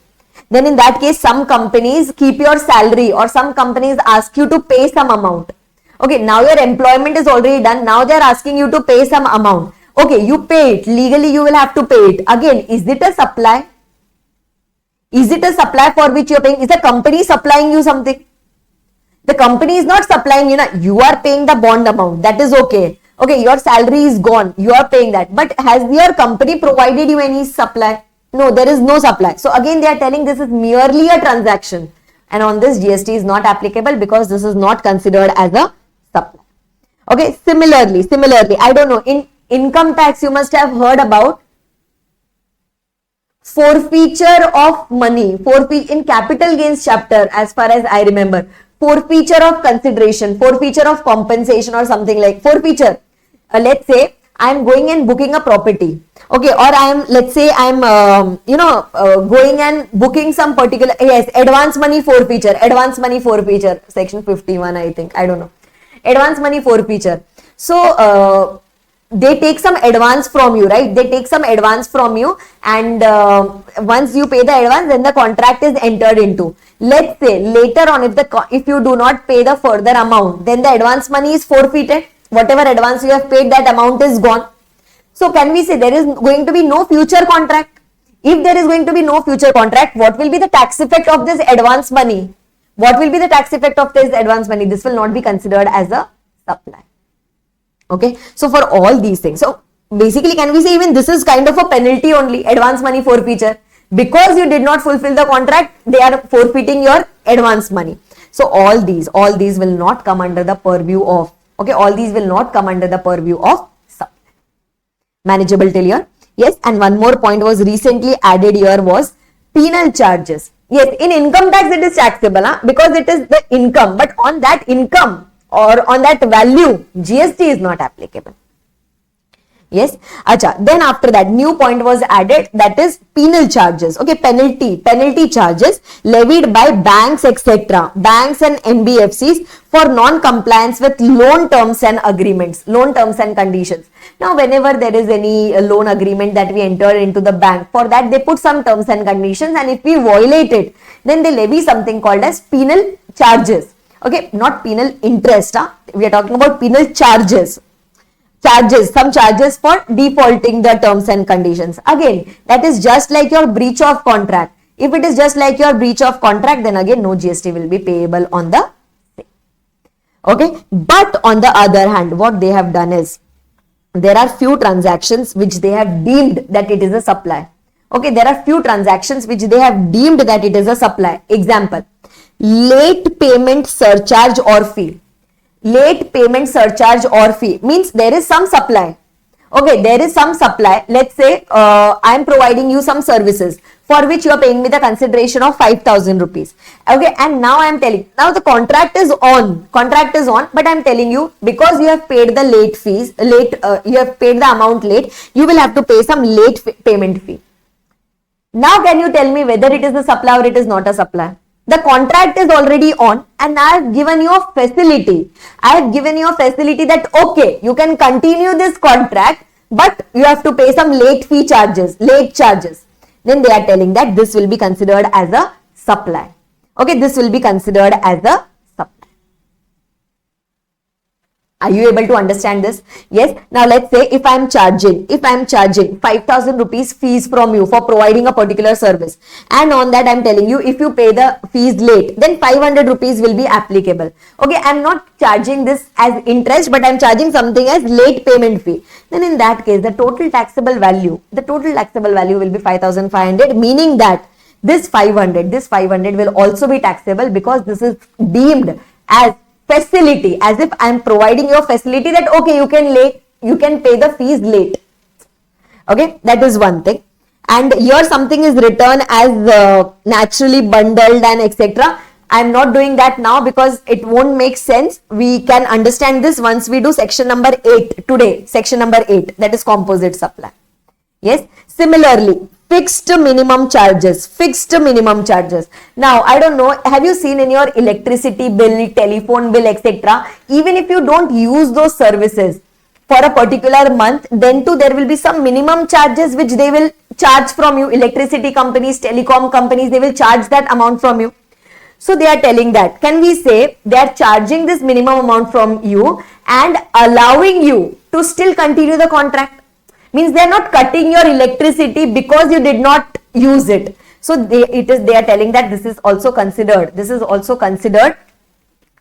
then in that case, some companies keep your salary, or some companies ask you to pay some amount. Okay, now your employment is already done. Now they are asking you to pay some amount. Okay, you pay it. Legally, you will have to pay it. Again, is it a supply? Is it a supply for which you are paying? Is the company supplying you something? The company is not supplying you. You are paying the bond amount. That is okay. Okay, your salary is gone. You are paying that. But has your company provided you any supply? No, there is no supply. So again, they are telling this is merely a transaction. And on this, GST is not applicable, because this is not considered as a supply. Okay, similarly, I don't know, in income tax, you must have heard about forfeiture of money. In capital gains chapter, as far as I remember, forfeiture of consideration, forfeiture of compensation, or something like forfeiture. Let's say I'm going and booking a property, okay, or let's say I'm going and booking some particular, yes, advance money forfeiture, section 51, I think, I don't know, advance money forfeiture. So they take some advance from you, right? They take some advance from you, and once you pay the advance, then the contract is entered into. Let's say later on, if you do not pay the further amount, then the advance money is forfeited. Whatever advance you have paid, that amount is gone. So can we say there is going to be no future contract? If there is going to be no future contract, what will be the tax effect of this advance money? What will be the tax effect of this advance money? This will not be considered as a supply. Okay, so for all these things, so basically can we say even this is kind of a penalty only, advance money forfeiture, because you did not fulfill the contract, they are forfeiting your advance money. So all these will not come under the purview of, okay, all these will not come under the purview of supply. Manageable till here? Yes, and one more point was recently added here was penal charges. Yes, in income tax it is taxable, because it is the income, but on that income or on that value, GST is not applicable. Yes, acha. Then after that, new point was added, that is penal charges. Okay, penalty charges levied by banks, etc., banks and NBFCs for non-compliance with loan terms and agreements, loan terms and conditions. Now, whenever there is any loan agreement that we enter into the bank, for that they put some terms and conditions, and if we violate it, then they levy something called as penal charges. Okay, not penal interest. We are talking about penal charges. Some charges for defaulting the terms and conditions. Again, that is just like your breach of contract. If it is just like your breach of contract, then again no GST will be payable on the same. Okay, but on the other hand, what they have done is, there are few transactions which they have deemed that it is a supply. Okay, there are few transactions which they have deemed that it is a supply. Example, late payment surcharge or fee. Late payment surcharge or fee means there is some supply. Okay, there is some supply. Let's say I am providing you some services for which you are paying me the consideration of 5,000 rupees. Okay, and now I am telling, now the contract is on, but I am telling you, because you have paid the late fees, you have paid the amount late, you will have to pay some late payment fee. Now can you tell me whether it is a supply or it is not a supply? The contract is already on, and I have given you a facility. I have given you a facility that, okay, you can continue this contract, but you have to pay some late charges. Then they are telling that this will be considered as a supply. Okay, this will be considered as a supply. Are you able to understand this? Yes. Now let's say if I am charging 5,000 rupees fees from you for providing a particular service, and on that I am telling you, if you pay the fees late, then 500 rupees will be applicable. Okay, I am not charging this as interest, but I am charging something as late payment fee. Then in that case, the total taxable value will be 5,500, meaning that this 500 will also be taxable, because this is deemed as facility, as if I am providing you a facility that, okay, you can pay the fees late. Okay, that is one thing. And here something is written as naturally bundled and etc. I am not doing that now because it won't make sense. We can understand this once we do section number 8 today. Section number 8, that is composite supply. Yes, similarly, fixed minimum charges. Now, I don't know, have you seen in your electricity bill, telephone bill, etc., even if you don't use those services for a particular month, then too there will be some minimum charges which they will charge from you. Electricity companies, telecom companies, they will charge that amount from you. So they are telling that, can we say they are charging this minimum amount from you and allowing you to still continue the contract? Means they are not cutting your electricity because you did not use it. So they are telling that this is also considered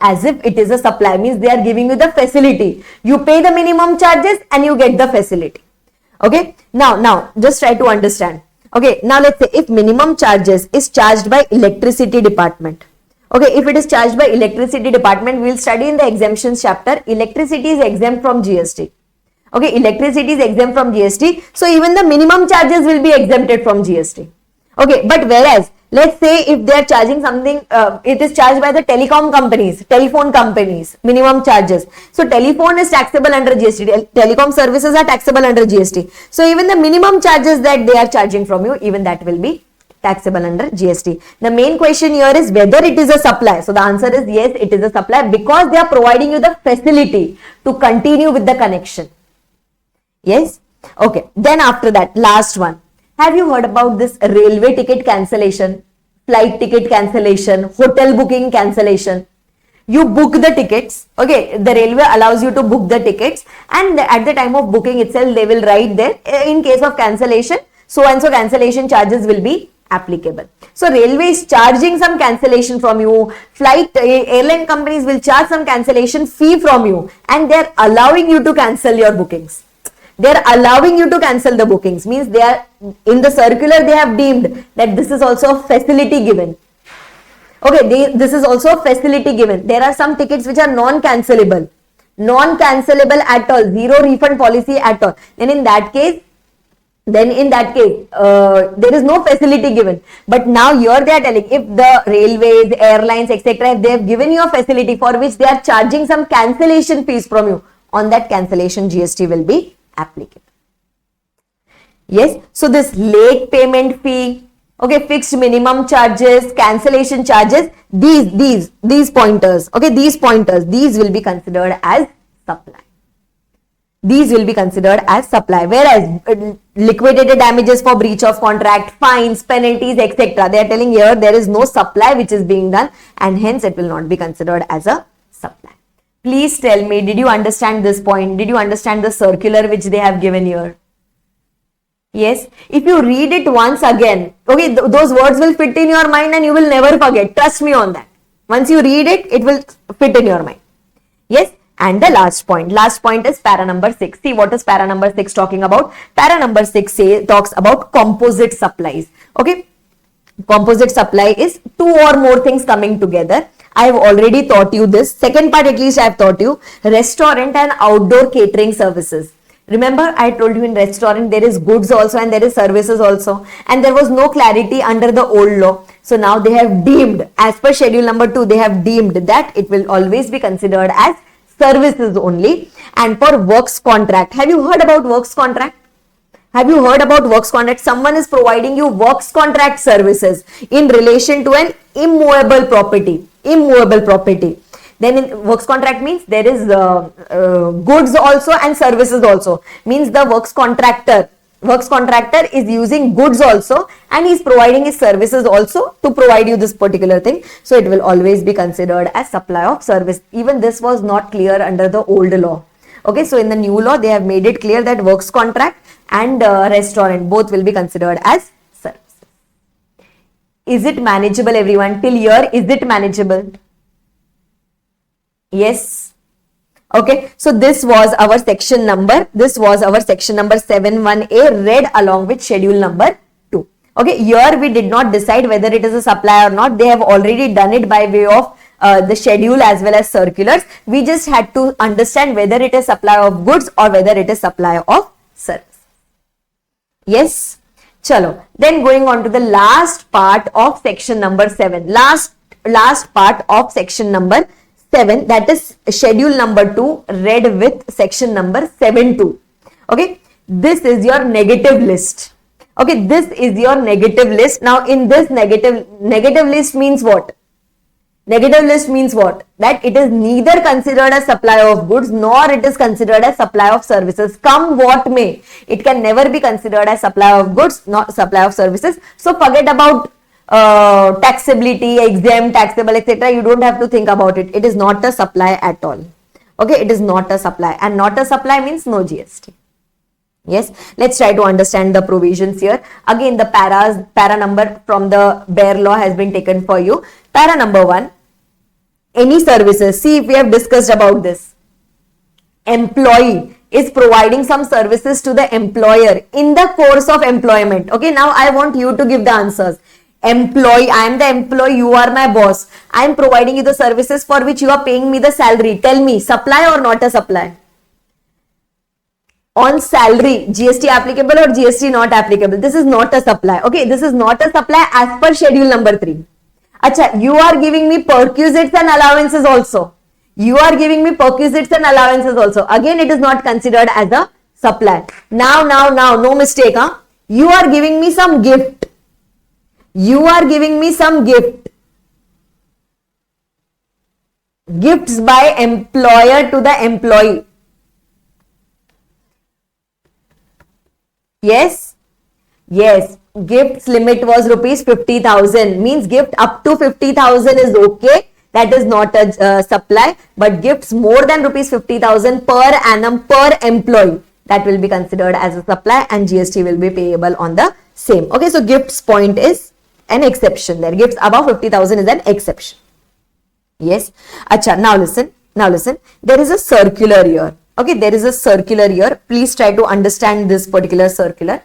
as if it is a supply. Means they are giving you the facility. You pay the minimum charges and you get the facility. Okay. Now just try to understand. Okay. Now let's say if minimum charges is charged by electricity department. Okay. If it is charged by electricity department, we will study in the exemptions chapter. Electricity is exempt from GST. Okay, electricity is exempt from GST. So even the minimum charges will be exempted from GST. Okay, but whereas Let's say if they are charging something, it is charged by the telephone companies, minimum charges. So telephone is taxable under GST. Telecom services are taxable under GST. So even the minimum charges that they are charging from you, even that will be taxable under GST. The main question here is whether it is a supply. So the answer is yes, it is a supply because they are providing you the facility to continue with the connection. Yes. Okay. Then after that, last one. Have you heard about this railway ticket cancellation, flight ticket cancellation, hotel booking cancellation? You book the tickets, okay, the railway allows you to book the tickets, and at the time of booking itself, they will write there, in case of cancellation, so and so cancellation charges will be applicable. So railway is charging some cancellation from you, airline companies will charge some cancellation fee from you, and they are allowing you to cancel your bookings. They are allowing you to cancel the bookings, means they are in the circular, they have deemed that this is also a facility given. Okay, this is also a facility given. There are some tickets which are non-cancelable at all, zero refund policy at all. Then in that case, there is no facility given. But now here they are telling, if the railways, airlines, etc., if they have given you a facility for which they are charging some cancellation fees from you, on that cancellation GST will be applicable. Yes, so this late payment fee, okay, fixed minimum charges, cancellation charges, these pointers, okay, these will be considered as supply. These will be considered as supply, whereas liquidated damages for breach of contract, fines, penalties, etc., they are telling here there is no supply which is being done, and hence it will not be considered as a supply. Please tell me, did you understand this point? Did you understand the circular which they have given here? Yes. If you read it once again, okay, those words will fit in your mind and you will never forget. Trust me on that. Once you read it, it will fit in your mind. Yes. And the last point is para number 6. See, what is para number 6 talking about? Para number 6 talks about composite supplies. Okay. Composite supply is two or more things coming together. I have already taught you this. Second part at least I have taught you. Restaurant and outdoor catering services. Remember, I told you in restaurant there is goods also and there is services also, and there was no clarity under the old law. So now they have deemed, as per schedule number 2, they have deemed that it will always be considered as services only. And for works contract, have you heard about works contract? Have you heard about works contract? Someone is providing you works contract services in relation to an immovable property. Then in works contract means there is goods also and services also. Means the works contractor is using goods also and he is providing his services also to provide you this particular thing. So it will always be considered as supply of service. Even this was not clear under the old law. Okay, so in the new law they have made it clear that works contract and restaurant both will be considered as services. Is it manageable, everyone? Till here, is it manageable? Yes. Okay, so this was our section number 71A read along with schedule number 2. Okay, here we did not decide whether it is a supply or not. They have already done it by way of the schedule as well as circulars. We just had to understand whether it is supply of goods or whether it is supply of service. Yes. Chalo. Then going on to the last part of section number 7. Last part of section number 7, that is schedule number 2 read with section number 7.2. Okay, this is your negative list. Okay, this is your negative list. Now in this negative list means what? Negative list means what? That it is neither considered as supply of goods nor it is considered as supply of services. Come what may, it can never be considered as supply of goods, not supply of services. So forget about taxability, exempt, taxable, etc. You don't have to think about it. It is not a supply at all. Okay, it is not a supply, and not a supply means no GST. Yes, let's try to understand the provisions here. Again, the para number from the bare law has been taken for you. Para number 1, any services. See, if we have discussed about this. Employee is providing some services to the employer in the course of employment. Okay, now I want you to give the answers. Employee, I am the employee, you are my boss. I am providing you the services for which you are paying me the salary. Tell me, supply or not a supply? On salary, GST applicable or GST not applicable? This is not a supply. Okay, this is not a supply as per schedule number 3. Acha, you are giving me perquisites and allowances also. You are giving me perquisites and allowances also. Again, it is not considered as a supply. Now, no mistake, huh? You are giving me some gift. You are giving me some gift. Gifts by employer to the employee. Yes? Yes. Gifts limit was rupees 50,000. Means gift up to 50,000 is okay. That is not a supply. But gifts more than rupees 50,000 per annum per employee, that will be considered as a supply and GST will be payable on the same. Okay, so gifts point is an exception there. Gifts above 50,000 is an exception. Yes. Acha, now listen. There is a circular here. Okay, there is a circular here. Please try to understand this particular circular.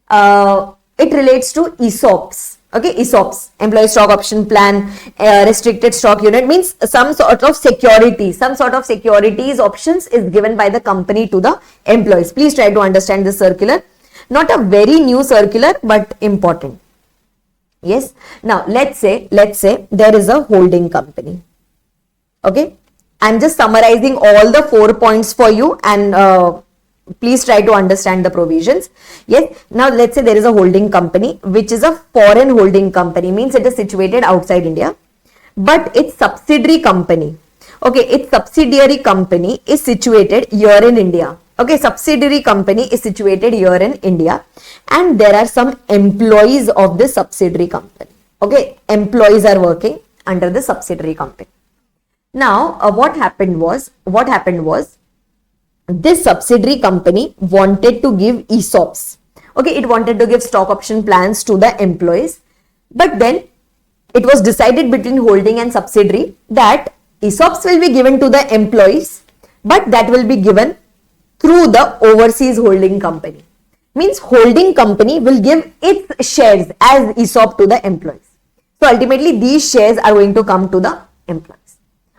It relates to ESOPs. Okay, ESOPs, employee stock option plan, restricted stock unit, means some sort of securities options is given by the company to the employees. Please try to understand this circular. Not a very new circular, but important. Yes. Now, let's say there is a holding company. Okay. I'm just summarizing all the 4 points for you and please try to understand the provisions. Yes. Now, let's say there is a holding company, which is a foreign holding company, means it is situated outside India, but its subsidiary company, okay, its subsidiary company is situated here in India. Okay, subsidiary company is situated here in India and there are some employees of this subsidiary company. Okay, employees are working under the subsidiary company. Now, what happened was, this subsidiary company wanted to give ESOPs. Okay, it wanted to give stock option plans to the employees. But then it was decided between holding and subsidiary that ESOPs will be given to the employees, but that will be given through the overseas holding company. Means holding company will give its shares as ESOP to the employees. So ultimately these shares are going to come to the employees.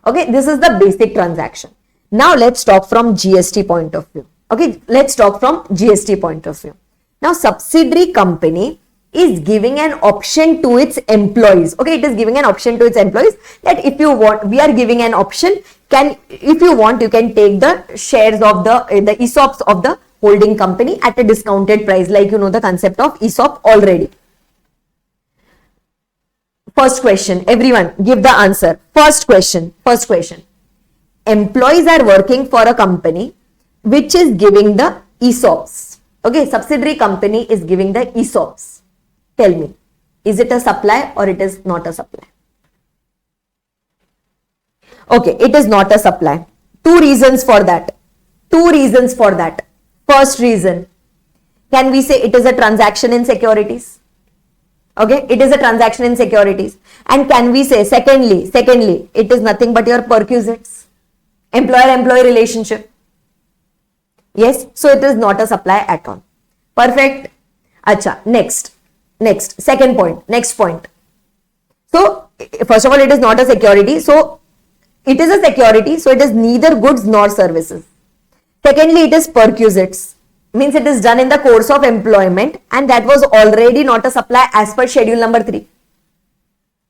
Okay, this is the basic transaction. Now let's talk from GST point of view. Okay, let's talk from GST point of view. Now subsidiary company is giving an option to its employees. Okay, it is giving an option to its employees that if you want, we are giving an option, if you want, you can take the shares of the ESOPs of the holding company at a discounted price, like you know the concept of ESOP already. First question, everyone give the answer. First question. Employees are working for a company which is giving the ESOPs. Okay, subsidiary company is giving the ESOPs. Tell me, is it a supply or it is not a supply? Okay, it is not a supply. Two reasons for that. First reason, can we say it is a transaction in securities? Okay, it is a transaction in securities. And can we say, secondly, it is nothing but your perquisites, employer-employee relationship. Yes, so it is not a supply at all. Perfect. Acha, next, second point, next point. So, first of all, it is not a security. So, it is a security. So, it is neither goods nor services. Secondly, it is perquisites. Means it is done in the course of employment and that was already not a supply as per schedule number 3.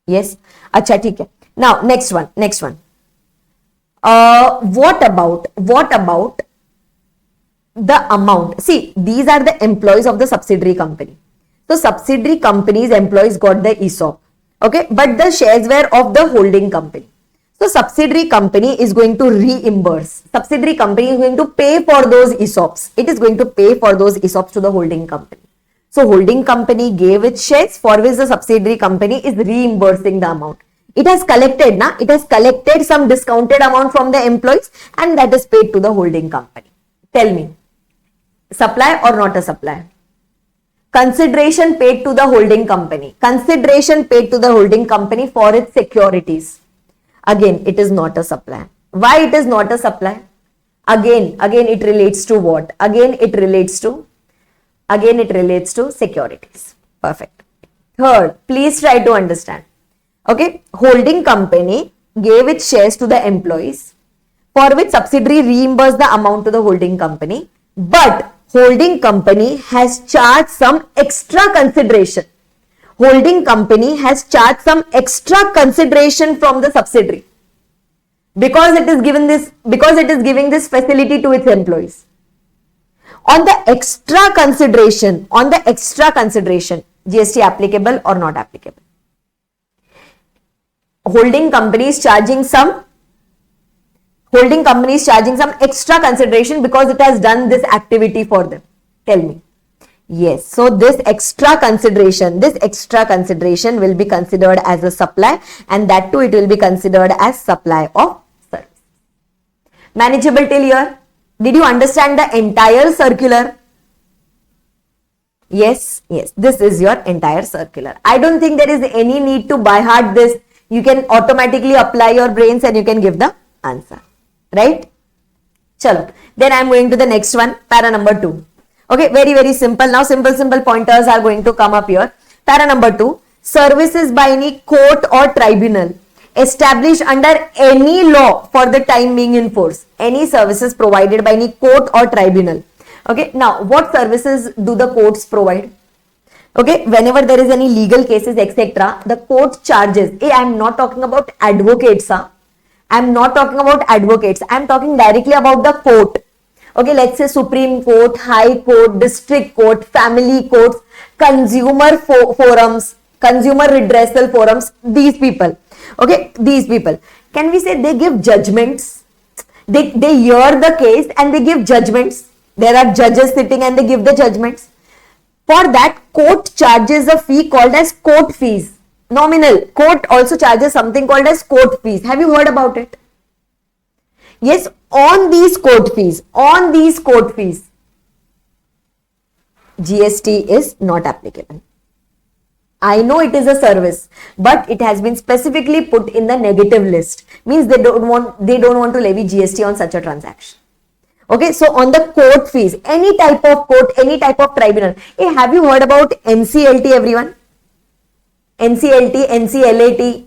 Yes. Acha, theek hai. Now, next one. What about the amount? See, these are the employees of the subsidiary company. So, subsidiary company's employees got the ESOP. Okay. But the shares were of the holding company. So, subsidiary company is going to reimburse. Subsidiary company is going to pay for those ESOPs. It is going to pay for those ESOPs to the holding company. So, holding company gave its shares for which the subsidiary company is reimbursing the amount. It has collected, it has collected some discounted amount from the employees and that is paid to the holding company. Tell me, supply or not a supply? Consideration paid to the holding company. Consideration paid to the holding company for its securities. Again, it is not a supply. Why it is not a supply? Again, it relates to what? Again, it relates to securities. Perfect. Third, please try to understand. Okay, holding company gave its shares to the employees for which subsidiary reimbursed the amount to the holding company. but holding company has charged some extra consideration. Holding company has charged some extra consideration from the subsidiary because it is giving this facility to its employees. On the extra consideration, GST applicable or not applicable? Holding company is charging some extra consideration because it has done this activity for them. Tell me. Yes, so this extra consideration will be considered as a supply, and that too it will be considered as supply of service. Manageable till here? Did you understand the entire circular? Yes, this is your entire circular. I don't think there is any need to by heart this. You can automatically apply your brains and you can give the answer, right? Chalo. Then I am going to the next one, para number 2. Okay, very simple. Now simple pointers are going to come up here. Para number 2, services by any court or tribunal established under any law for the time being in force. Any services provided by any court or tribunal. Okay, now what services do the courts provide? Okay, whenever there is any legal cases, etc., the court charges. I am not talking about advocates. I am not talking about advocates. I am talking directly about the court. Okay, let's say Supreme Court, High Court, District Court, Family Courts, Consumer Forums, Consumer Redressal Forums, these people. Okay, these people. Can we say they give judgments? They hear the case and they give judgments. There are judges sitting and they give the judgments. For that, court charges a fee called as court fees. Nominal. Court also charges something called as court fees. Have you heard about it? Yes, on these court fees, GST is not applicable. I know it is a service, but it has been specifically put in the negative list. Means they don't want to levy GST on such a transaction. Okay, so on the court fees, any type of court, any type of tribunal. Hey, have you heard about NCLT, everyone? NCLT, NCLAT.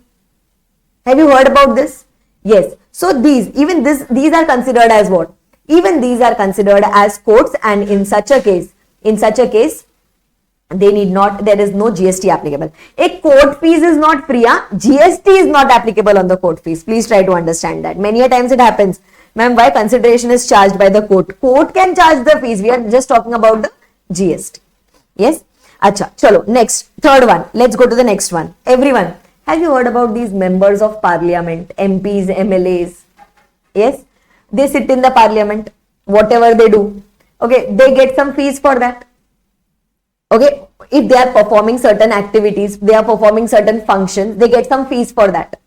Have you heard about this? Yes. So these are considered as what? Even these are considered as courts, and in such a case, there is no GST applicable. A court fees is not free. GST is not applicable on the court fees. Please try to understand that. Many a times it happens. Ma'am, why consideration is charged by the court? Court can charge the fees. We are just talking about the GST. Yes? Acha, chalo, next, third one. Let's go to the next one. Everyone, have you heard about these members of parliament, MPs, MLAs? Yes? They sit in the parliament. Whatever they do. Okay, they get some fees for that. Okay, if they are performing certain activities, they are performing certain functions, they get some fees for that.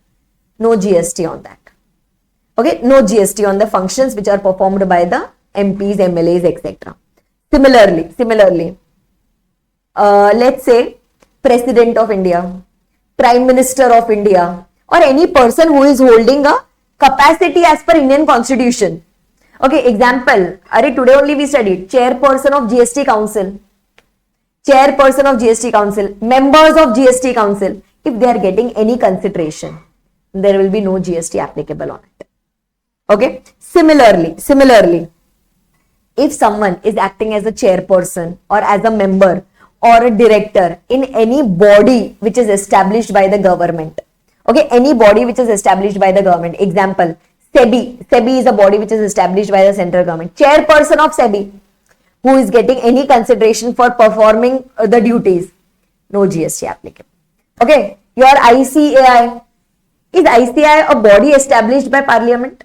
No GST on that. Okay, no GST on the functions which are performed by the MPs, MLAs, etc. Similarly, let's say President of India, Prime Minister of India, or any person who is holding a capacity as per Indian Constitution. Okay, example, today only we studied Chairperson of GST Council, members of GST Council. If they are getting any consideration, there will be no GST applicable on it. Okay, similarly, if someone is acting as a chairperson or as a member or a director in any body which is established by the government, okay, any body which is established by the government, example, SEBI is a body which is established by the central government, chairperson of SEBI, who is getting any consideration for performing the duties, no GST applicable. Okay, your ICAI, is ICAI a body established by parliament?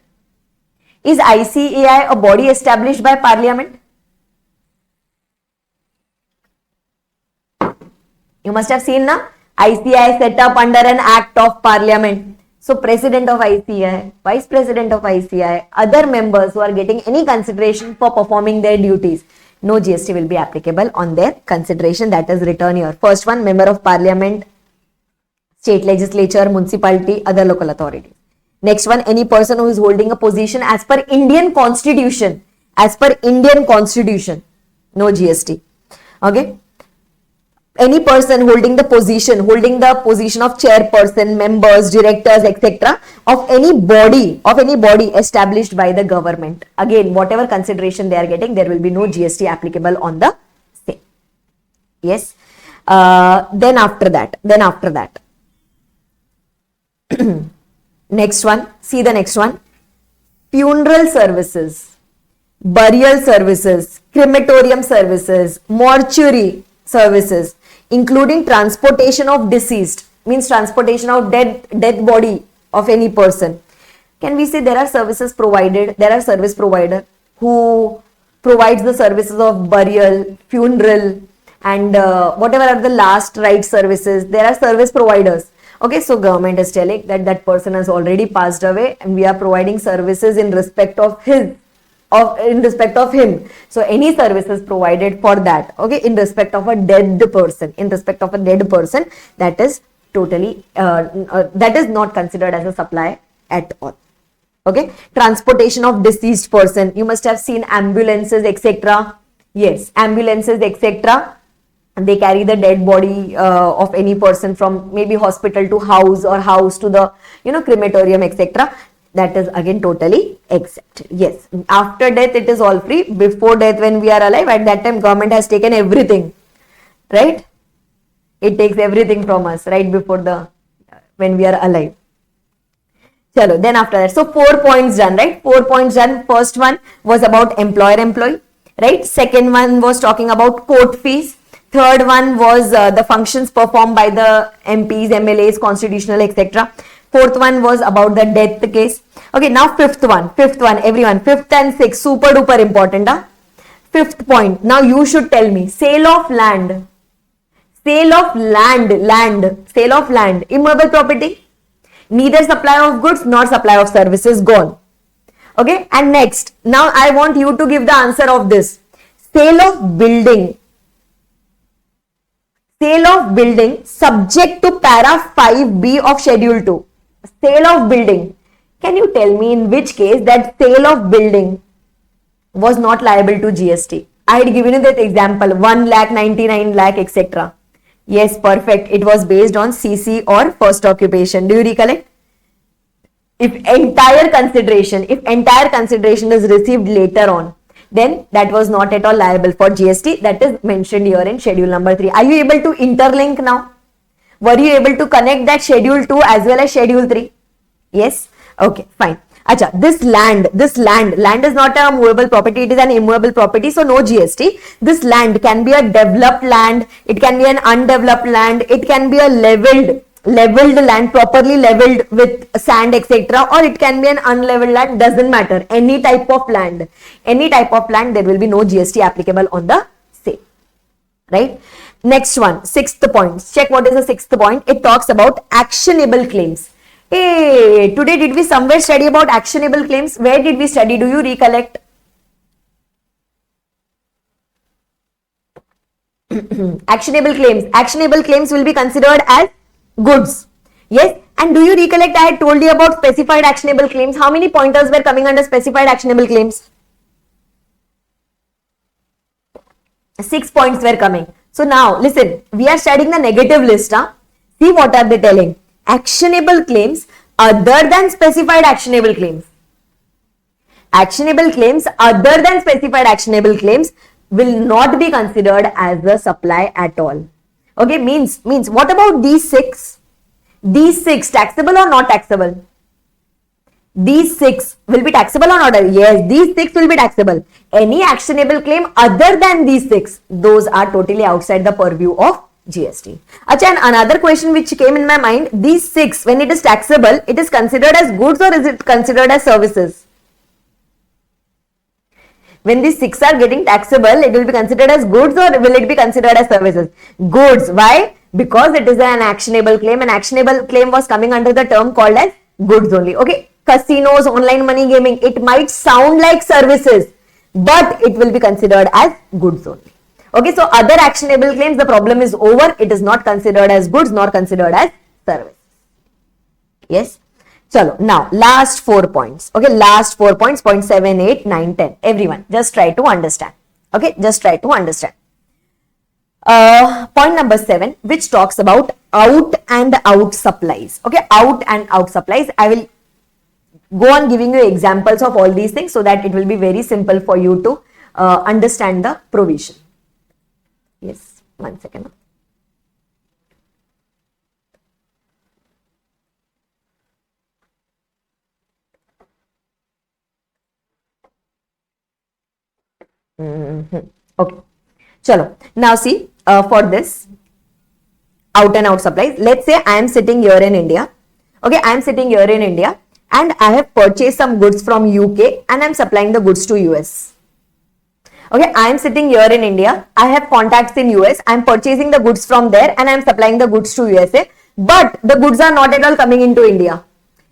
Is ICAI a body established by parliament? You must have seen na? ICAI set up under an act of parliament. So president of ICAI, vice president of ICAI, other members who are getting any consideration for performing their duties, no GST will be applicable on their consideration that is written here. First one, member of parliament, state legislature, municipality, other local authorities. Next one, any person who is holding a position as per Indian Constitution, no GST. Okay. any person holding the position of chairperson, members, directors, etc. of any body established by the government. Again, whatever consideration they are getting, there will be no GST applicable on the same. Yes. Then after that, next one, see the next one. Funeral services, burial services, crematorium services, mortuary services, including transportation of deceased, means transportation of dead body of any person. Can we say there are service provider who provides the services of burial, funeral, and whatever are the last right services, there are service providers. Okay, so government is telling that that person has already passed away and we are providing services in respect of him. So any services provided for that, okay, in respect of a dead person, that is totally, that is not considered as a supply at all. Okay, transportation of deceased person, you must have seen ambulances, etc. Yes, ambulances, etc. They carry the dead body of any person from maybe hospital to house or house to the crematorium, etc. That is again totally exempt. Yes, after death it is all free. Before death, when we are alive, at that time government has taken everything, right? It takes everything from us right before when we are alive. Chalo, then after that, so 4 points done, right? 4 points done. First one was about employer-employee, right? Second one was talking about court fees. Third one was the functions performed by the MPs, MLAs, constitutional, etc. Fourth one was about the death case. Okay, now fifth one, everyone, fifth and sixth, super duper important. Fifth point, now you should tell me, sale of land, immovable property, neither supply of goods nor supply of services, gone. Okay, and next, now I want you to give the answer of this. Sale of building subject to para 5B of schedule 2. Sale of building. Can you tell me in which case that sale of building was not liable to GST? I had given you that example, 1 lakh, 99 lakh, etc. Yes, perfect. It was based on CC or first occupation. Do you recollect? If entire consideration is received later on, then that was not at all liable for GST. That is mentioned here in schedule number 3. Are you able to interlink now? Were you able to connect that schedule 2 as well as schedule 3? Yes? Okay, fine. Acha, this land is not a movable property, it is an immovable property, so no GST. This land can be a developed land, it can be an undeveloped land, it can be a leveled land, properly leveled with sand, etc. or it can be an unleveled land, doesn't matter. Any type of land, there will be no GST applicable on the same. Right? Next one, sixth point. Check what is the sixth point. It talks about actionable claims. Hey, today did we somewhere study about actionable claims? Where did we study? Do you recollect? Actionable claims will be considered as goods. Yes, and do you recollect I had told you about specified actionable claims? How many pointers were coming under specified actionable claims? 6 points were coming. So now listen, we are studying the negative list. See what are they telling? Actionable claims other than specified actionable claims. Actionable claims other than specified actionable claims will not be considered as a supply at all. Okay, means what about these 6? These 6 taxable or not taxable? These 6 will be taxable or not? Yes, these 6 will be taxable. Any actionable claim other than these 6, those are totally outside the purview of GST. Achha, and another question which came in my mind, these 6, when it is taxable, it is considered as goods or is it considered as services? When these 6 are getting taxable, it will be considered as goods or will it be considered as services? Goods. Why? Because it is an actionable claim. An actionable claim was coming under the term called as goods only. Okay. Casinos, online money gaming, it might sound like services, but it will be considered as goods only. Okay, so other actionable claims, the problem is over. It is not considered as goods nor considered as services. Yes. Chalo, now last 4 points. Okay, last 4 points, point 7, 8, 9, 10. Everyone, just try to understand. Okay, just try to understand. Point number 7, which talks about out and out supplies. Okay, out and out supplies. I will go on giving you examples of all these things so that it will be very simple for you to understand the provision. Yes, 1 second. Okay, chalo. Now see, for this out and out supplies, let's say I am sitting here in India. Okay, I am sitting here in India and I have purchased some goods from UK and I am supplying the goods to US. Okay, I am sitting here in India, I have contacts in US, I am purchasing the goods from there and I am supplying the goods to USA, but the goods are not at all coming into India.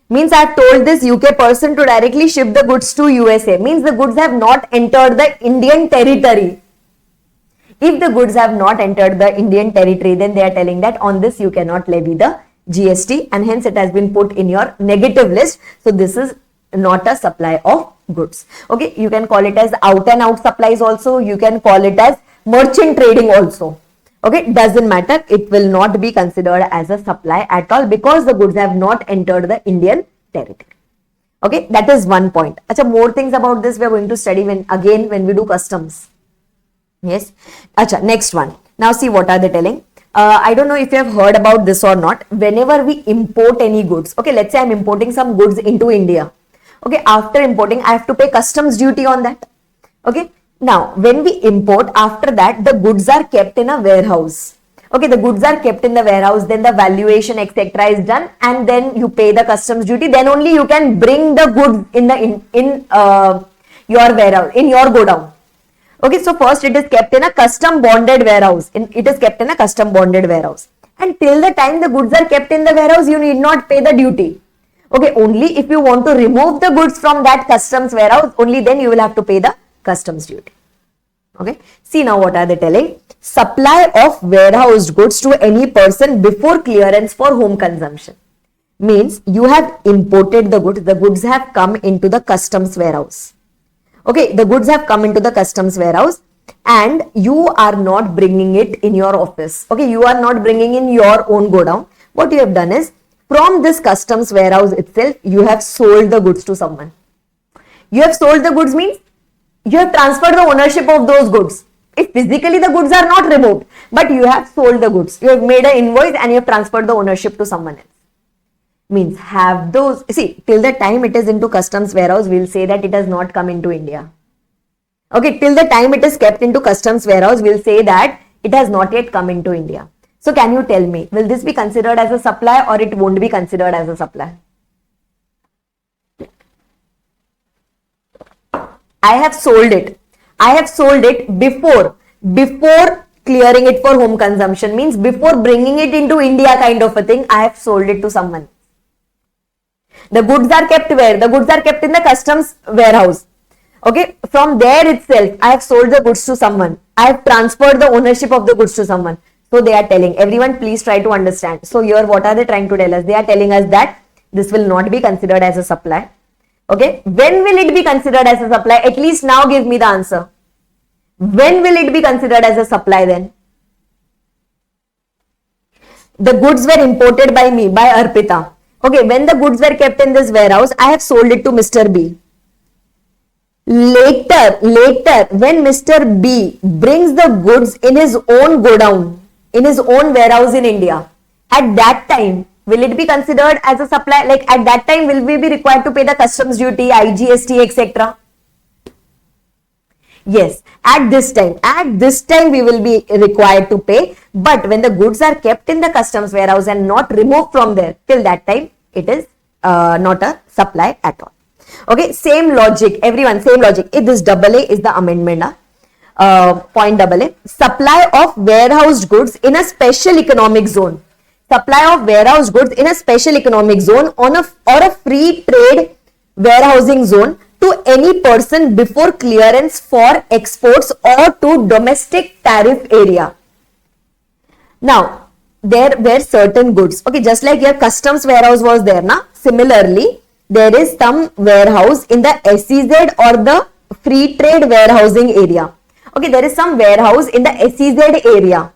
Means I have told this UK person to directly ship the goods to USA. Means the goods have not entered the Indian territory. If the goods have not entered the Indian territory, then they are telling that on this you cannot levy the GST and hence it has been put in your negative list. So this is not a supply of goods. Okay, you can call it as out and out supplies also. You can call it as merchant trading also. Okay, doesn't matter. It will not be considered as a supply at all because the goods have not entered the Indian territory. Okay, that is one point. Acha, more things about this we are going to study when we do customs. Yes. Acha, next one. Now see what are they telling. I don't know if you have heard about this or not. Whenever we import any goods, okay, let's say I'm importing some goods into India. Okay, after importing, I have to pay customs duty on that. Okay, now when we import, after that, the goods are kept in a warehouse. Okay, the goods are kept in the warehouse, then the valuation, etc. is done, and then you pay the customs duty. Then only you can bring the goods in your warehouse, in your godown. Okay, so first it is kept in a custom bonded warehouse. It is kept in a custom bonded warehouse. And till the time the goods are kept in the warehouse, you need not pay the duty. Okay, only if you want to remove the goods from that customs warehouse, only then you will have to pay the customs duty. Okay, see now what are they telling? Supply of warehoused goods to any person before clearance for home consumption. Means you have imported the goods have come into the customs warehouse. Okay, the goods have come into the customs warehouse and you are not bringing it in your office. Okay, you are not bringing in your own godown. What you have done is, from this customs warehouse itself, you have sold the goods to someone. You have sold the goods means you have transferred the ownership of those goods. If physically the goods are not removed, but you have sold the goods. You have made an invoice and you have transferred the ownership to someone else. Means have those, see, till the time it is into customs warehouse, we will say that it has not come into India. Okay, till the time it is kept into customs warehouse, we will say that it has not yet come into India. So can you tell me, will this be considered as a supply or it won't be considered as a supply? I have sold it. I have sold it before clearing it for home consumption, means before bringing it into India kind of a thing, I have sold it to someone. The goods are kept where? The goods are kept in the customs warehouse. Okay, from there itself, I have sold the goods to someone. I have transferred the ownership of the goods to someone. So they are telling, everyone please try to understand. So here what are they trying to tell us? They are telling us that this will not be considered as a supply. Okay, when will it be considered as a supply? At least now give me the answer. When will it be considered as a supply then? The goods were imported by me, by Arpita. Okay, when the goods were kept in this warehouse, I have sold it to Mr. B. Later, when Mr. B brings the goods in his own godown, in his own warehouse in India, at that time, will it be considered as a supply? Like at that time, will we be required to pay the customs duty, IGST, etc.? Yes, at this time we will be required to pay, but when the goods are kept in the customs warehouse and not removed from there, till that time it is not a supply at all. Okay, same logic, everyone, same logic. If this AA is the amendment, point AA, supply of warehoused goods in a special economic zone. Supply of warehoused goods in a special economic zone or a free trade warehousing zone to any person before clearance for exports or to domestic tariff area. Now, there were certain goods. Okay, just like your customs warehouse was there, na? Similarly, there is some warehouse in the SEZ or the free trade warehousing area. Okay, there is some warehouse in the SEZ area.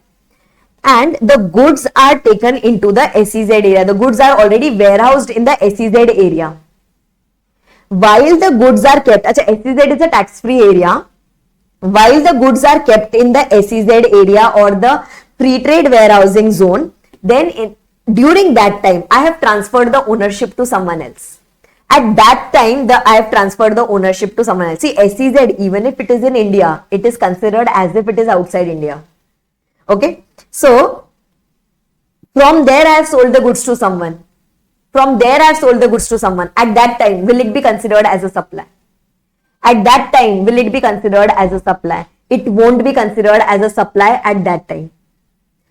and the goods are taken into the SEZ area. The goods are already warehoused in the SEZ area. While the goods are kept, SEZ is a tax-free area. While the goods are kept in the SEZ area or the free trade warehousing zone, then during that time, I have transferred the ownership to someone else. At that time, I have transferred the ownership to someone else. See, SEZ, even if it is in India, it is considered as if it is outside India. Okay. So, from there I have sold the goods to someone. From there I have sold the goods to someone. At that time, will it be considered as a supply? At that time, will it be considered as a supply? It won't be considered as a supply at that time.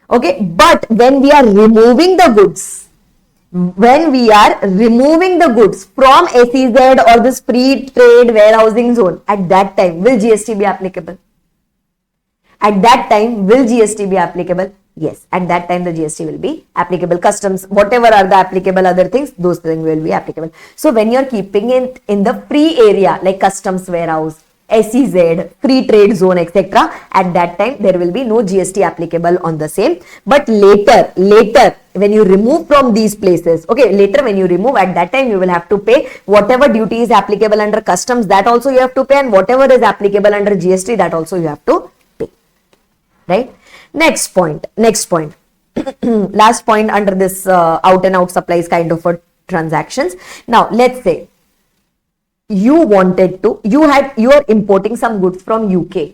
Okay. But when we are removing the goods, from SEZ or this free trade warehousing zone, at that time, will GST be applicable? At that time, will GST be applicable? Yes, at that time the GST will be applicable. Customs, whatever are the applicable other things, those things will be applicable. So when you are keeping it in the free area like customs warehouse, SEZ, free trade zone, etc., at that time there will be no GST applicable on the same. But later, when you remove from these places, okay, later when you remove, at that time you will have to pay whatever duty is applicable under customs, that also you have to pay, and whatever is applicable under GST, that also you have to pay. Right? Next point. Last point under this out and out supplies kind of a transactions. Now, let's say you are importing some goods from UK.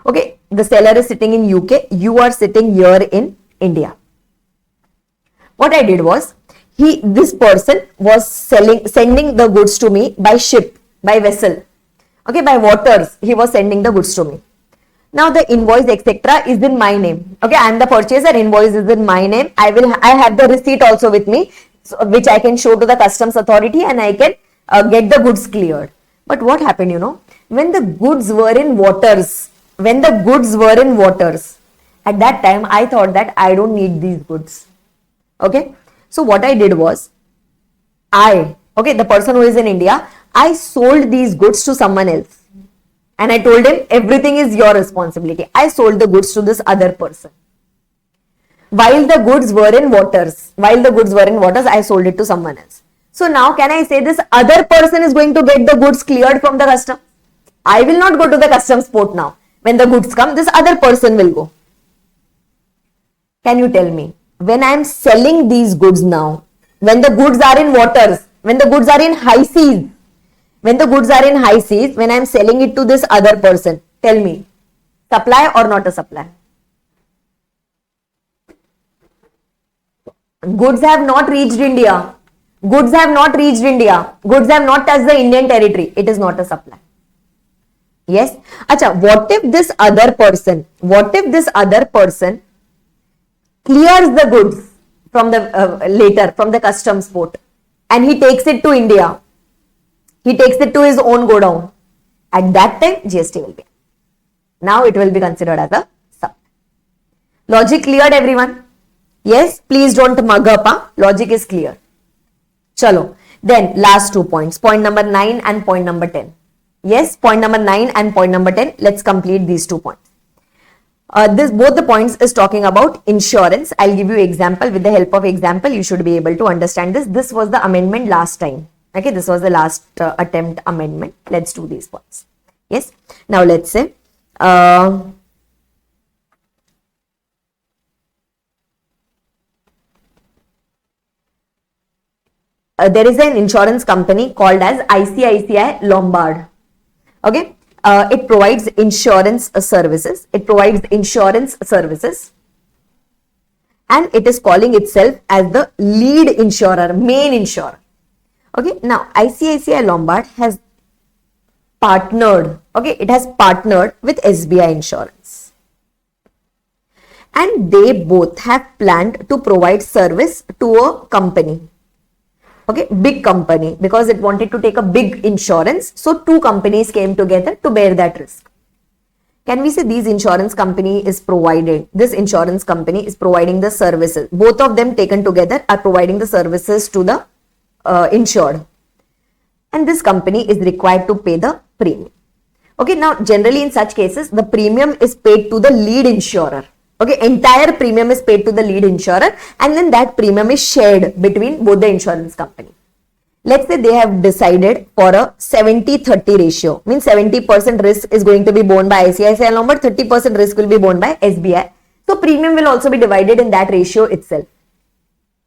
Okay, the seller is sitting in UK, you are sitting here in India. What I did was, this person was sending the goods to me by ship, by vessel. Okay, by waters, he was sending the goods to me. Now the invoice etc. is in my name. Okay, I am the purchaser, invoice is in my name. I have the receipt also with me, so, which I can show to the customs authority, and I can get the goods cleared. But what happened, when the goods were in waters, at that time I thought that I don't need these goods. Okay, so what I did was, the person who is in India, I sold these goods to someone else. And I told him, everything is your responsibility. I sold the goods to this other person. While the goods were in waters, I sold it to someone else. So now can I say this other person is going to get the goods cleared from the customs? I will not go to the customs port now. When the goods come, this other person will go. Can you tell me? When I am selling these goods now, when the goods are in waters, when the goods are in high seas, when I am selling it to this other person, tell me, supply or not a supply? Goods have not reached India. Goods have not touched the Indian territory. It is not a supply. Yes? Acha, what if this other person clears the goods from the later from the customs port and he takes it to India? He takes it to his own godown. At that time, GST will be. Now it will be considered as a supply. Logic cleared, everyone? Yes, please don't mug up. Logic is clear. Chalo. Then last 2 points. Point number 9 and point number 10. Yes, point number 9 and point number 10. Let's complete these 2 points. Both the points is talking about insurance. I'll give you example. With the help of example, you should be able to understand this. This was the amendment last time. Okay, this was the last attempt amendment. Let's do these points. Yes. Now let's say there is an insurance company called as ICAI Lombard. Okay, it provides insurance services. And it is calling itself as the lead insurer, main insurer. Okay, now ICAI Lombard has partnered. Okay, it has partnered with SBI Insurance, and they both have planned to provide service to a company. Okay, big company, because it wanted to take a big insurance. So 2 companies came together to bear that risk. Can we say this insurance company is providing the services? Both of them taken together are providing the services to the insured. And this company is required to pay the premium. Okay, now generally in such cases, the premium is paid to the lead insurer. Okay, entire premium is paid to the lead insurer and then that premium is shared between both the insurance company. Let's say they have decided for a 70-30 ratio, means 70% risk is going to be borne by ICICI Lombard, 30% risk will be borne by SBI. So premium will also be divided in that ratio itself.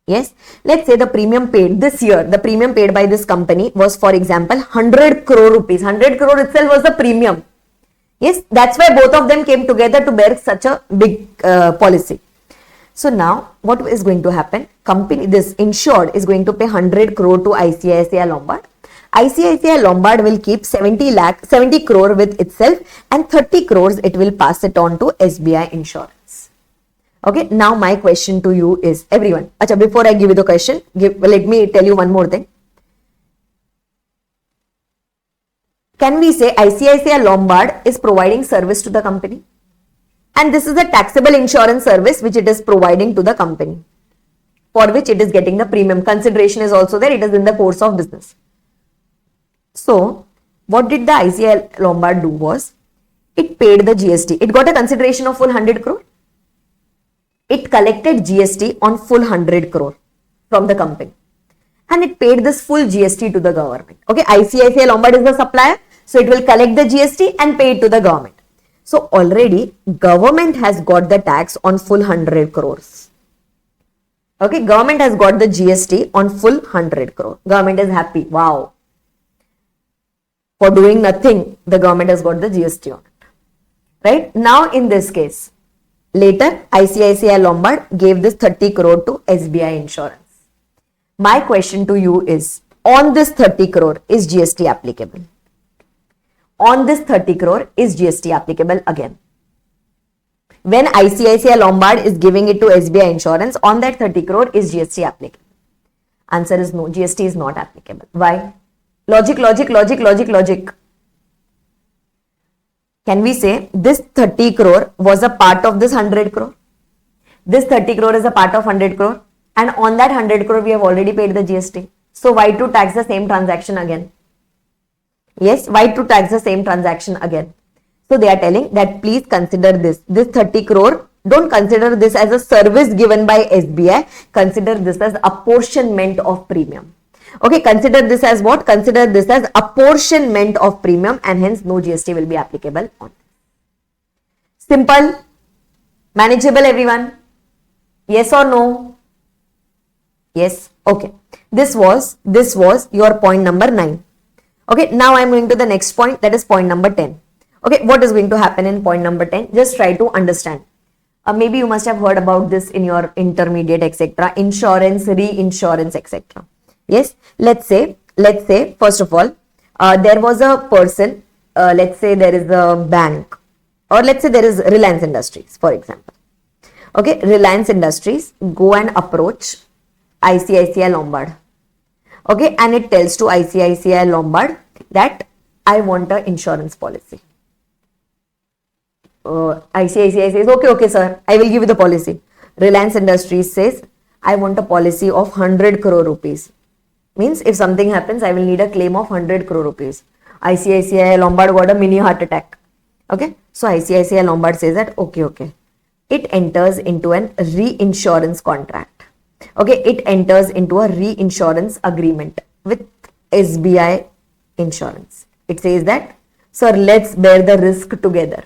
Yes, let's say the premium paid this year, the premium paid by this company was, for example, 100 crore rupees. 100 crore itself was the premium. Yes, that's why both of them came together to bear such a big policy. So now what is going to happen? Company, this insured is going to pay 100 crore to ICICI Lombard. ICICI Lombard will keep 70 crore with itself and 30 crores it will pass it on to SBI Insurance. Okay, now my question to you is, everyone, acha, before I give you the question, let me tell you one more thing. Can we say ICICI Lombard is providing service to the company? And this is a taxable insurance service which it is providing to the company, for which it is getting the premium. Consideration is also there, it is in the course of business. So, what did the ICICI Lombard do was, it paid the GST. It got a consideration of full 100 crore. It collected GST on full 100 crore from the company. And it paid this full GST to the government. Okay, ICICI Lombard is the supplier. So, it will collect the GST and pay it to the government. So, already government has got the tax on full 100 crores. Okay, government has got the GST on full 100 crore. Government is happy. Wow. For doing nothing, the government has got the GST on it. Right? Now, in this case, later ICICI Lombard gave this 30 crore to SBI Insurance. My question to you is, on this 30 crore, is GST applicable? On this 30 crore, is GST applicable again? When ICICI Lombard is giving it to SBI Insurance, on that 30 crore, is GST applicable? Answer is no, GST is not applicable. Why? Logic. Can we say this 30 crore was a part of this 100 crore? This 30 crore is a part of 100 crore and on that 100 crore we have already paid the GST. So why to tax the same transaction again? Yes, why to tax the same transaction again? So they are telling that please consider this 30 crore, don't consider this as a service given by SBI, consider this as apportionment of premium. Okay, consider this as what? Consider this as apportionment of premium and hence no GST will be applicable on this. Simple, manageable everyone? Yes or no? Yes, okay. This was your point number 9. Okay, now I am going to the next point, that is point number 10. Okay, what is going to happen in point number 10? Just try to understand. Maybe you must have heard about this in your intermediate, etc. Insurance, reinsurance, etc. Yes, let's say, first of all, there was a person, let's say there is a bank, or let's say there is Reliance Industries, for example. Okay, Reliance Industries go and approach ICICI Lombard. Okay, and it tells to ICICI Lombard that I want an insurance policy. ICICI says, okay, sir, I will give you the policy. Reliance Industries says, I want a policy of 100 crore rupees. Means if something happens, I will need a claim of 100 crore rupees. ICICI Lombard got a mini heart attack. Okay, so ICICI Lombard says that, okay. It enters into an reinsurance contract. Okay, it enters into a reinsurance agreement with SBI Insurance. It says that, sir, let's bear the risk together.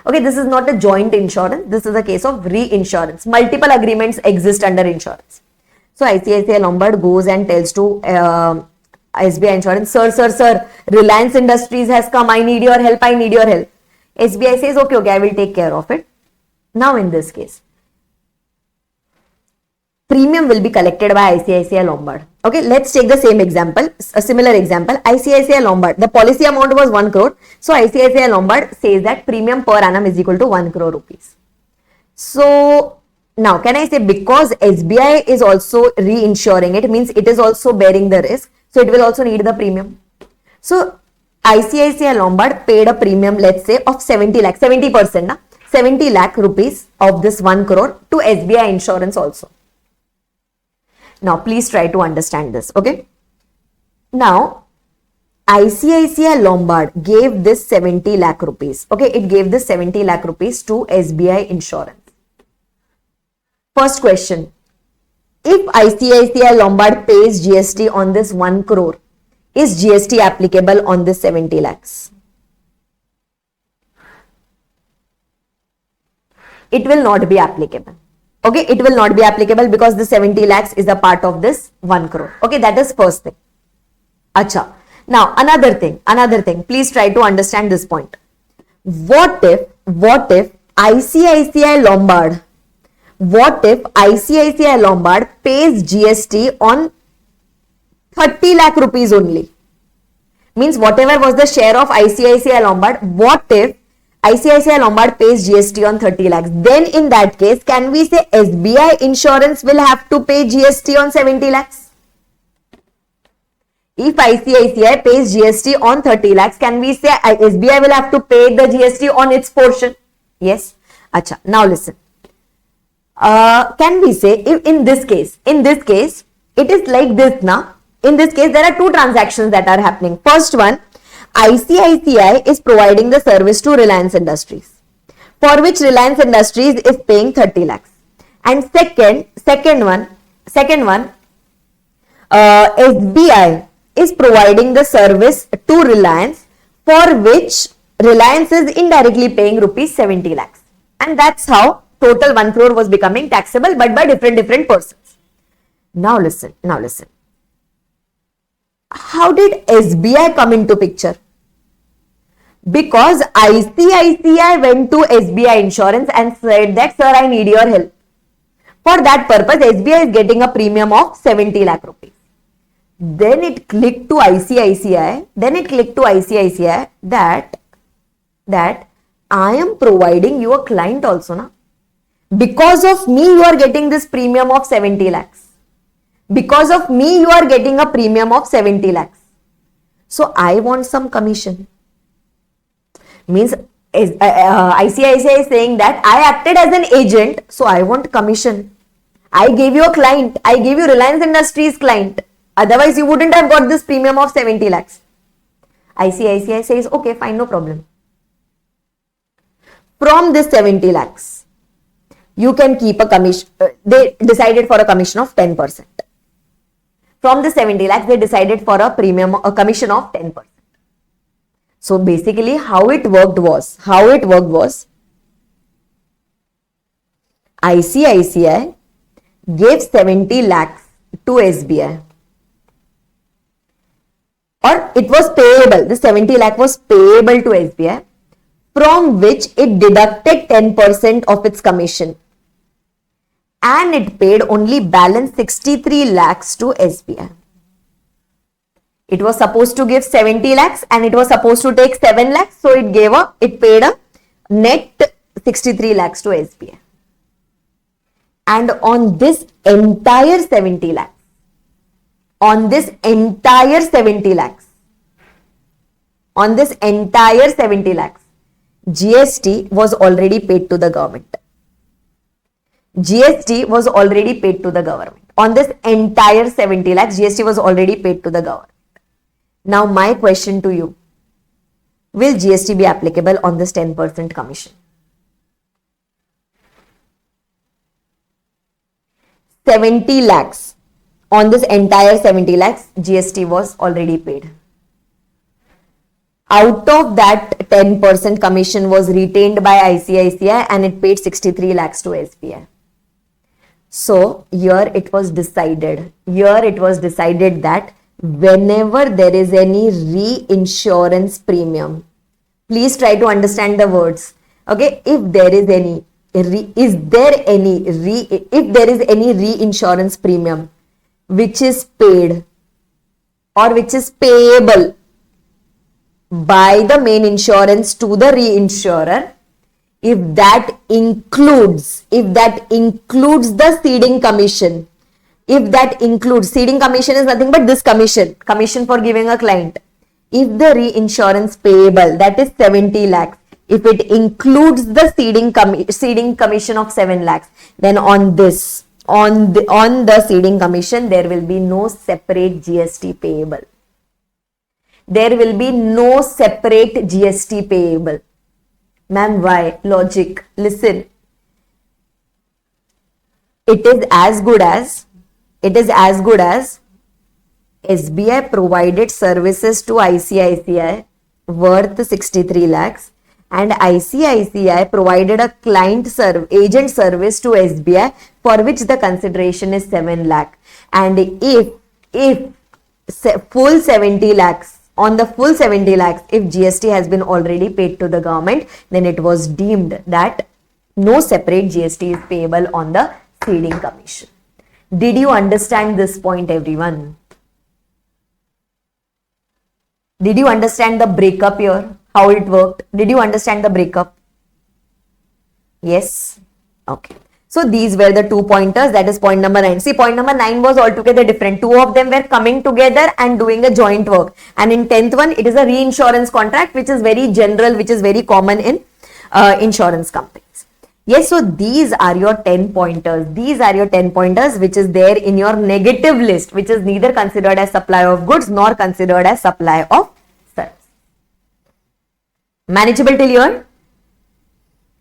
Okay, this is not a joint insurance. This is a case of reinsurance. Multiple agreements exist under insurance. So ICICI Lombard goes and tells to SBI Insurance, sir, Reliance Industries has come. I need your help. SBI says, okay, I will take care of it. Now in this case, premium will be collected by ICICI Lombard. Okay, let's take the same example, a similar example. ICICI Lombard, the policy amount was 1 crore. So ICICI Lombard says that premium per annum is equal to 1 crore rupees. So now, can I say because SBI is also reinsuring it, means it is also bearing the risk, so it will also need the premium. So ICICI Lombard paid a premium, let's say, of 70 lakh, 70%, na? 70 lakh rupees of this 1 crore to SBI Insurance also. Now, please try to understand this, okay? Now, ICICI Lombard gave this 70 lakh rupees, okay? It gave this 70 lakh rupees to SBI Insurance. First question. If ICICI Lombard pays GST on this 1 crore, is GST applicable on this 70 lakhs? It will not be applicable. Okay, it will not be applicable because the 70 lakhs is a part of this 1 crore. Okay, that is first thing. Acha. Now, another thing, please try to understand this point. What if ICICI Lombard pays GST on 30 lakh rupees only? Means whatever was the share of ICICI Lombard, what if ICICI Lombard pays GST on 30 lakhs? Then in that case, can we say SBI Insurance will have to pay GST on 70 lakhs? If ICICI pays GST on 30 lakhs, can we say SBI will have to pay the GST on its portion? Yes. Acha. Now listen. Can we say if in this case, it is like this now. In this case, there are two transactions that are happening. First one, ICICI is providing the service to Reliance Industries, for which Reliance Industries is paying 30 lakhs. And second one, SBI is providing the service to Reliance, for which Reliance is indirectly paying rupees 70 lakhs. And that's how total 1 crore was becoming taxable, but by different persons. Now listen. How did SBI come into picture? Because ICICI went to SBI Insurance and said that, sir, I need your help. For that purpose, SBI is getting a premium of 70 lakh rupees. Then it clicked to ICICI that I am providing you a client also, na? Because of me, you are getting this premium of 70 lakhs. Because of me, you are getting a premium of 70 lakhs. So I want some commission. Means ICICI is saying that I acted as an agent, so I want commission. I gave you a client. I gave you Reliance Industries client. Otherwise, you wouldn't have got this premium of 70 lakhs. ICICI says, okay, fine, no problem. From this 70 lakhs, you can keep a commission. They decided for a commission of 10%. From the 70 lakhs, they decided for a commission of 10%. So basically, how it worked was, ICICI gave 70 lakhs to SBI. Or it was payable, the 70 lakh was payable to SBI, from which it deducted 10% of its commission. And it paid only balance 63 lakhs to SBI. It was supposed to give 70 lakhs and it was supposed to take 7 lakhs. So it paid a net 63 lakhs to SBI. And on this entire 70 lakhs, GST was already paid to the government. On this entire 70 lakhs, GST was already paid to the government. Now my question to you, will GST be applicable on this 10% commission? 70 lakhs. On this entire 70 lakhs, GST was already paid. Out of that, 10% commission was retained by ICICI and it paid 63 lakhs to SBI. So here it was decided that whenever there is any reinsurance premium, please try to understand the words. Okay, if there is any reinsurance premium which is paid or which is payable by the main insurance to the reinsurer, if that includes the ceding commission, ceding commission is nothing but this commission for giving a client. If the reinsurance payable, that is 70 lakhs, if it includes the ceding commission of 7 lakhs, then on the ceding commission, there will be no separate GST payable. Ma'am, why? Logic. Listen. it is as good as SBI provided services to ICICI worth 63 lakhs and ICICI provided a agent service to SBI for which the consideration is 7 lakh. And if full 70 lakhs, on the full 70 lakhs, if GST has been already paid to the government, then it was deemed that no separate GST is payable on the ceding commission. Did you understand this point, everyone? Did you understand the breakup here? How it worked? Did you understand the breakup? Yes? Okay. So these were the 2 pointers. That is point number 9. See, point number 9 was altogether different. 2 of them were coming together and doing a joint work. And in 10th one, it is a reinsurance contract, which is very general, which is very common in insurance companies. Yes, so these are your 10 pointers. These are your 10 pointers, which is there in your negative list, which is neither considered as supply of goods nor considered as supply of service. Manageable till here?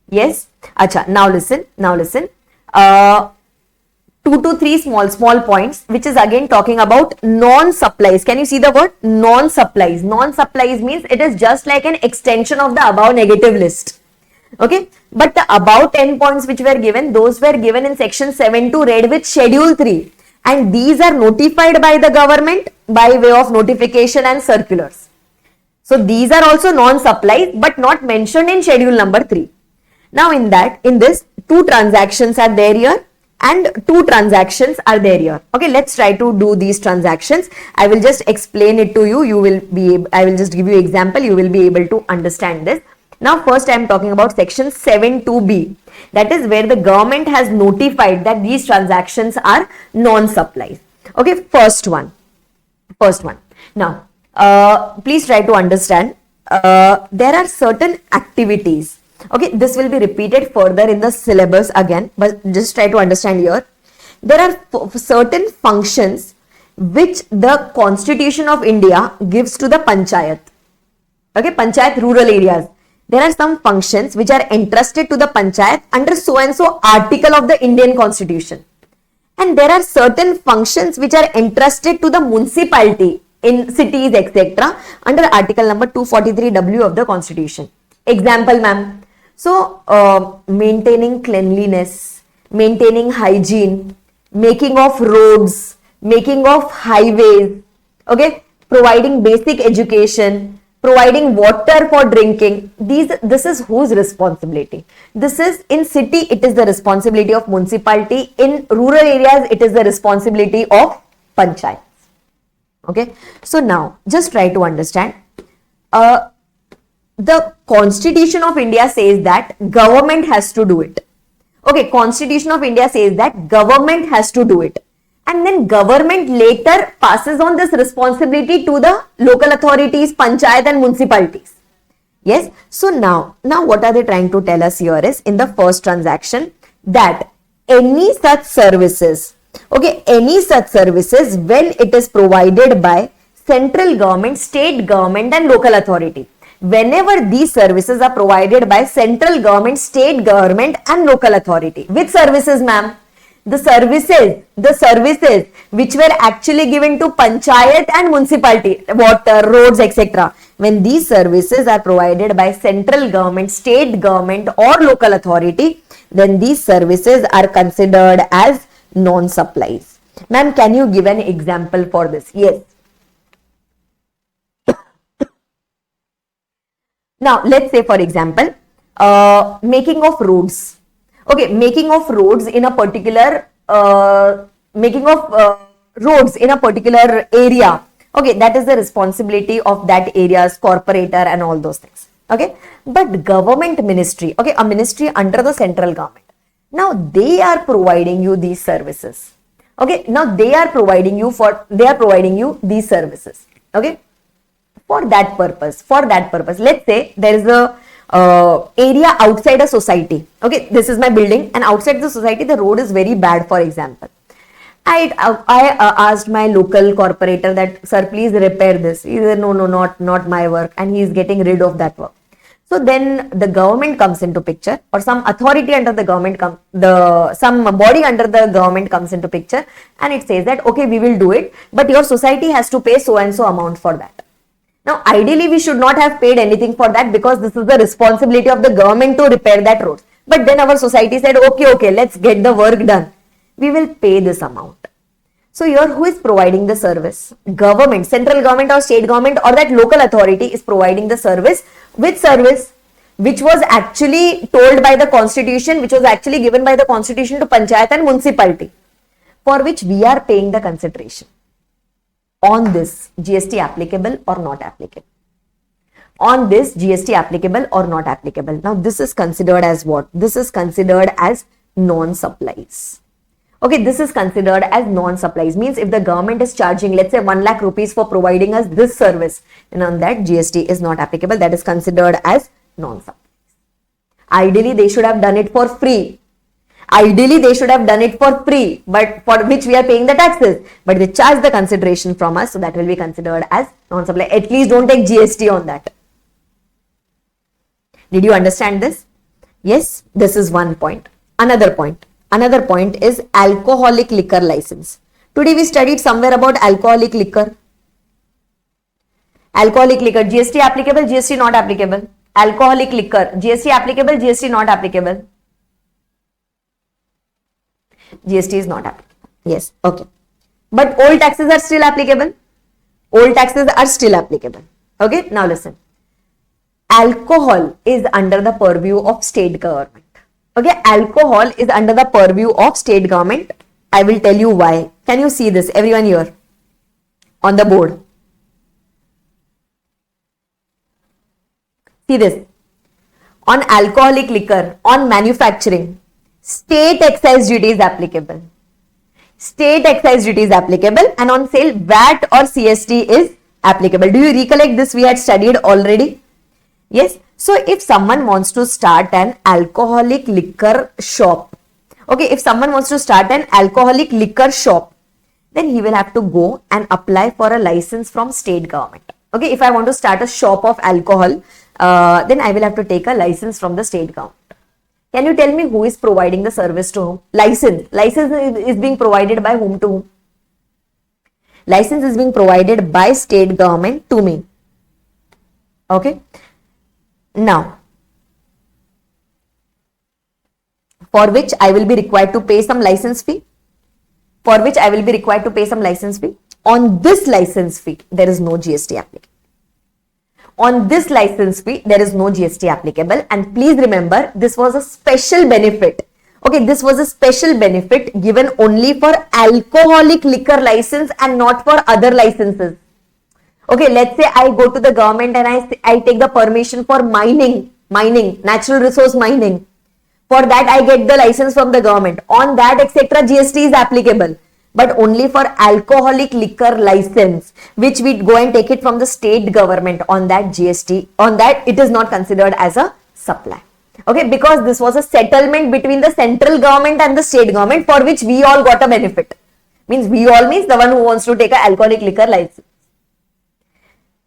Yes? Acha, now listen. 2 to 3 small points, which is again talking about non-supplies. Can you see the word non-supplies? Non-supplies means it is just like an extension of the above negative list. Okay, but the above 10 points which were given, those were given in section 7.2 read with schedule 3, and these are notified by the government by way of notification and circulars. So these are also non-supplies but not mentioned in schedule number 3. Now in this 2 transactions are there here and 2 transactions are there here. Okay, let's try to do these transactions. I will just explain it to you. I will just give you example. You will be able to understand this. Now first I am talking about section 7.2b. That is where the government has notified that these transactions are non-supplies. Okay, first one. Now please try to understand. There are certain activities. Okay, this will be repeated further in the syllabus again, but just try to understand here. There are certain functions which the Constitution of India gives to the panchayat. Okay, panchayat rural areas. There are some functions which are entrusted to the panchayat under so and so article of the Indian Constitution. And there are certain functions which are entrusted to the municipality in cities, etc. under article number 243W of the Constitution. Example, ma'am. So, maintaining cleanliness, maintaining hygiene, making of roads, making of highways, okay, providing basic education, providing water for drinking. This is whose responsibility? This is in city, it is the responsibility of municipality. In rural areas, it is the responsibility of panchayats. Okay, so now just try to understand. The Constitution of India says that government has to do it. Okay, Constitution of India says that government has to do it. And then government later passes on this responsibility to the local authorities, panchayat and municipalities. Yes. So now what are they trying to tell us here is in the first transaction that any such services, okay, any such services when it is provided by central government, state government and local authority. Whenever these services are provided by central government, state government and local authority. Which services, ma'am? The services which were actually given to panchayat and municipality, water, roads, etc. When these services are provided by central government, state government or local authority, then these services are considered as non-supplies. Ma'am, can you give an example for this? Yes. Now, let's say for example, making of roads. Okay, making of roads in a particular area. Okay, that is the responsibility of that area's corporator and all those things. Okay, but government ministry, okay, a ministry under the central government. Now they are providing you these services. Okay, now they are providing you these services. Okay, for that purpose, let's say there is a area outside a society. Okay, this is my building and outside the society the road is very bad, for example. I asked my local corporator that, sir, please repair this. He said, no, not my work, and he is getting rid of that work. So then the government comes into picture, or some authority under the government some body under the government comes into picture, and it says that okay, we will do it, but your society has to pay so and so amount for that. Now ideally we should not have paid anything for that, because this is the responsibility of the government to repair that road. But then our society said okay, let's get the work done, we will pay this amount. So here who is providing the service? Government, central government or state government, or that local authority is providing the service. Which service? Which was actually told by the constitution, which was actually given by the constitution to panchayat and municipality, for which we are paying the consideration. On this, GST applicable or not applicable? On this, GST applicable or not applicable? Now this is considered as what? This is considered as non-supplies. Okay, this is considered as non-supplies. Means if the government is charging, let's say 1 lakh rupees for providing us this service, and on that GST is not applicable. That is considered as non-supplies. Ideally, they should have done it for free. Ideally, they should have done it for free, but for which we are paying the taxes. But they charge the consideration from us, so that will be considered as non-supply. At least don't take GST on that. Did you understand this? Yes, this is one point. Another point is alcoholic liquor license. Today we studied somewhere about alcoholic liquor. Alcoholic liquor, GST applicable, GST not applicable. Alcoholic liquor, GST applicable, GST not applicable. GST is not applicable. Yes, okay. But old taxes are still applicable. Old taxes are still applicable. Okay, now listen. Alcohol is under the purview of state government. Okay, alcohol is under the purview of state government. I will tell you why. Can you see this, everyone here on the board? See this. On alcoholic liquor, on manufacturing, state excise duty is applicable. State excise duty is applicable, and on sale, VAT or CST is applicable. Do you recollect this? We had studied already. Yes. So if someone wants to start an alcoholic liquor shop, okay, if someone wants to start an alcoholic liquor shop, then he will have to go and apply for a license from state government. Okay, if I want to start a shop of alcohol, then I will have to take a license from the state government. Can you tell me who is providing the service to whom? License is being provided by whom to whom? License is being provided by state government to me. Okay. Now, for which I will be required to pay some license fee. For which I will be required to pay some license fee. On this license fee, there is no GST applicable. On this license fee, there is no GST applicable. And please remember, this was a special benefit. Okay, this was a special benefit given only for alcoholic liquor license and not for other licenses. Okay, let's say I go to the government and I take the permission for mining, natural resource mining. For that, I get the license from the government. On that, etc., GST is applicable. But only for alcoholic liquor license, which we go and take it from the state government, on that GST, on that it is not considered as a supply. Okay, because this was a settlement between the central government and the state government, for which we all got a benefit. Means we all means the one who wants to take an alcoholic liquor license.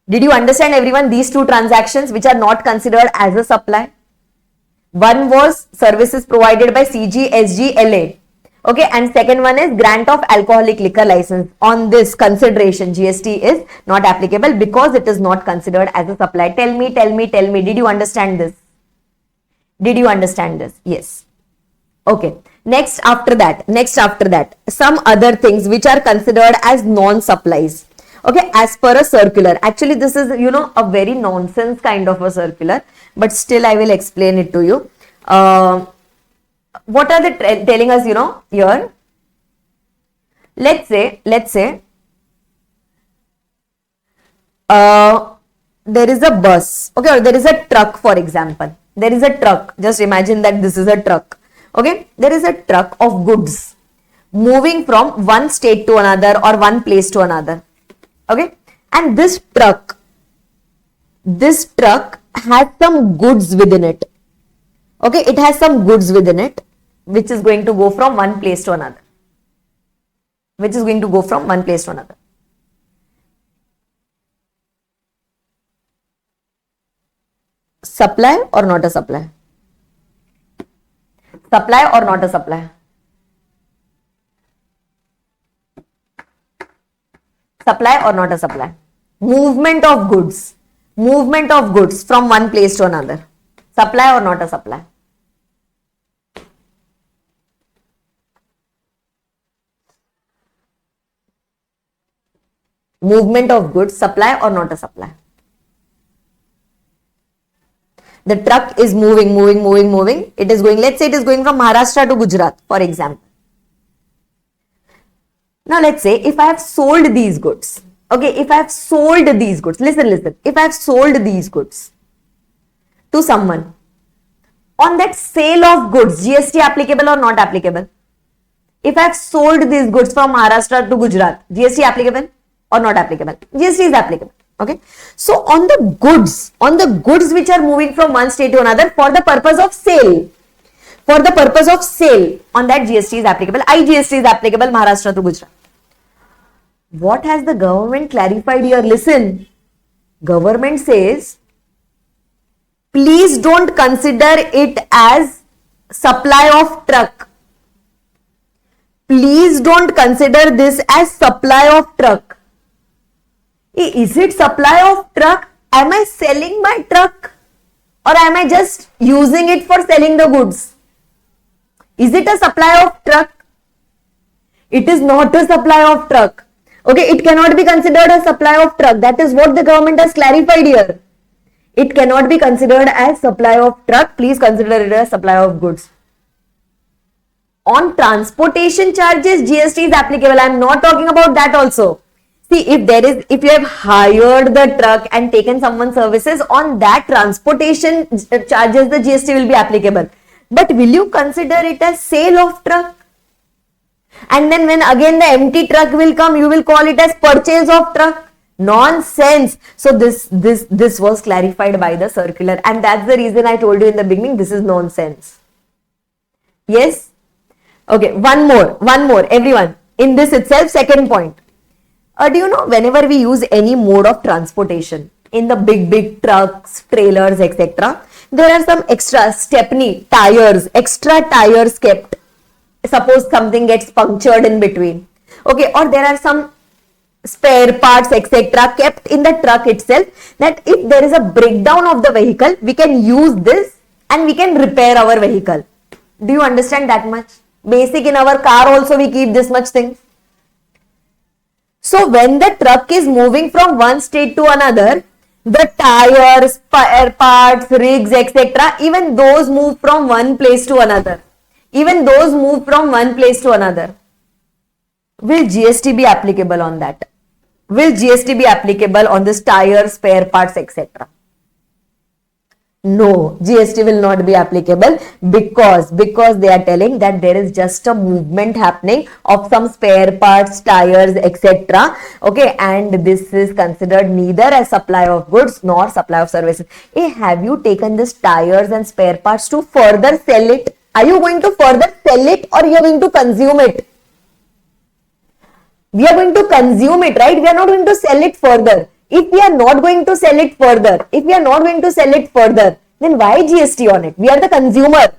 Did you understand, everyone, these two transactions which are not considered as a supply? One was services provided by CG, SG, LA. Okay, and second one is grant of alcoholic liquor license. On this consideration, GST is not applicable because it is not considered as a supply. Tell me, did you understand this? Did you understand this? Yes. Okay. Next after that, some other things which are considered as non-supplies. Okay, as per a circular. Actually, this is, a very nonsense kind of a circular, but still I will explain it to you. What are they telling us, here? Let's say, there is a bus, okay, or there is a truck, for example. There is a truck. Just imagine that this is a truck. Okay, there is a truck of goods moving from one state to another or one place to another. Okay, and this truck has some goods within it. Okay, it has some goods within it, which is going to go from one place to another. Supply or not a supply? Supply or not a supply? Supply or not a supply? Movement of goods. Movement of goods from one place to another. Supply or not a supply? Movement of goods, supply or not a supply? The truck is moving. It is going, let's say it is going from Maharashtra to Gujarat, for example. Now let's say if I have sold these goods, okay, if I have sold these goods, listen, if I have sold these goods to someone, on that sale of goods, GST applicable or not applicable? If I have sold these goods from Maharashtra to Gujarat, GST applicable or not applicable? GST is applicable. Okay. So on the goods which are moving from one state to another for the purpose of sale, on that GST is applicable. IGST is applicable Maharashtra to Gujarat. What has the government clarified here? Listen, government says, please don't consider it as supply of truck. Please don't consider this as supply of truck. Is it supply of truck? Am I selling my truck or am I just using it for selling the goods? Is it a supply of truck? It is not a supply of truck. Okay, it cannot be considered a supply of truck. That is what the government has clarified here. It cannot be considered as supply of truck. Please consider it as supply of goods. On transportation charges, GST is applicable. I am not talking about that also. See, if you have hired the truck and taken someone's services, on that transportation charges, the GST will be applicable. But will you consider it as sale of truck? And then when again the empty truck will come, you will call it as purchase of truck? Nonsense. So this was clarified by the circular, and that's the reason I told you in the beginning, this is nonsense. Yes? Okay, one more, everyone. In this itself, second point. Do you know, whenever we use any mode of transportation, in the big trucks, trailers, etc., there are some extra stepney, tires, extra tires kept. Suppose something gets punctured in between. Okay, or there are some spare parts, etc., kept in the truck itself, that if there is a breakdown of the vehicle, we can use this and we can repair our vehicle. Do you understand that much? Basic, in our car also we keep this much thing. So when the truck is moving from one state to another, the tires, spare parts, rigs, etc., even those move from one place to another. Will GST be applicable on that? Will GST be applicable on this tire, spare parts, etc.? No, GST will not be applicable because they are telling that there is just a movement happening of some spare parts, tires, etc. Okay, and this is considered neither as supply of goods nor supply of services. Hey, have you taken this tires and spare parts to further sell it? Are you going to further sell it or you are going to consume it? We are going to consume it, right? We are not going to sell it further. If we are not going to sell it further, then why GST on it? We are the consumer.